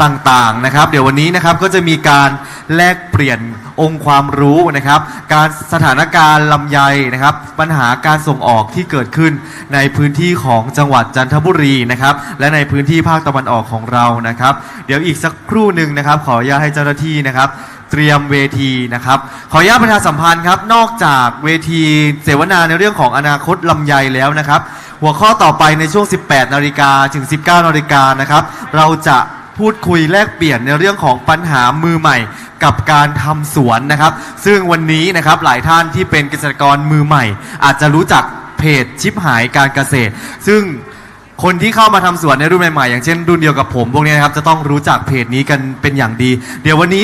ต่างๆนะครับเดี๋ยววันนี้นะครับก็จะมีการแลกเปลี่ยนองค์ความรู้นะครับการสถานการณ์ลำไยนะครับปัญหาการส่งออกที่เกิดขึ้นในพื้นที่ของจังหวัดจันทบุรีนะครับและในพื้นที่ภาคตะวันออกของเรานะครับเดี๋ยวอีกสักครู่หนึ่งนะครับขออนุญาตให้เจ้าหน้าที่นะครับเตรียมเวทีนะครับขออนุญาตประชาสัมพันธ์ครับนอกจากเวทีเสวนาในเรื่องของอนาคตลำไยแล้วนะครับหัวข้อต่อไปในช่วง 18 นาฬิกาถึง 19 นาฬิกานะครับเราจะพูดคุยแลกเปลี่ยนในเรื่องของปัญหามือใหม่กับการทำสวนนะครับซึ่งวันนี้นะครับหลายท่านที่เป็นเกษตรกรมือใหม่อาจจะรู้จักเพจชิปหายการเกษตรซึ่งคนที่เข้ามาทำสวนในรุ่นใหม่ๆอย่างเช่นรุ่นเดียวกับผมพวกนี้นะครับจะต้องรู้จักเพจนี้กันเป็นอย่างดีเดี๋ยววันนี้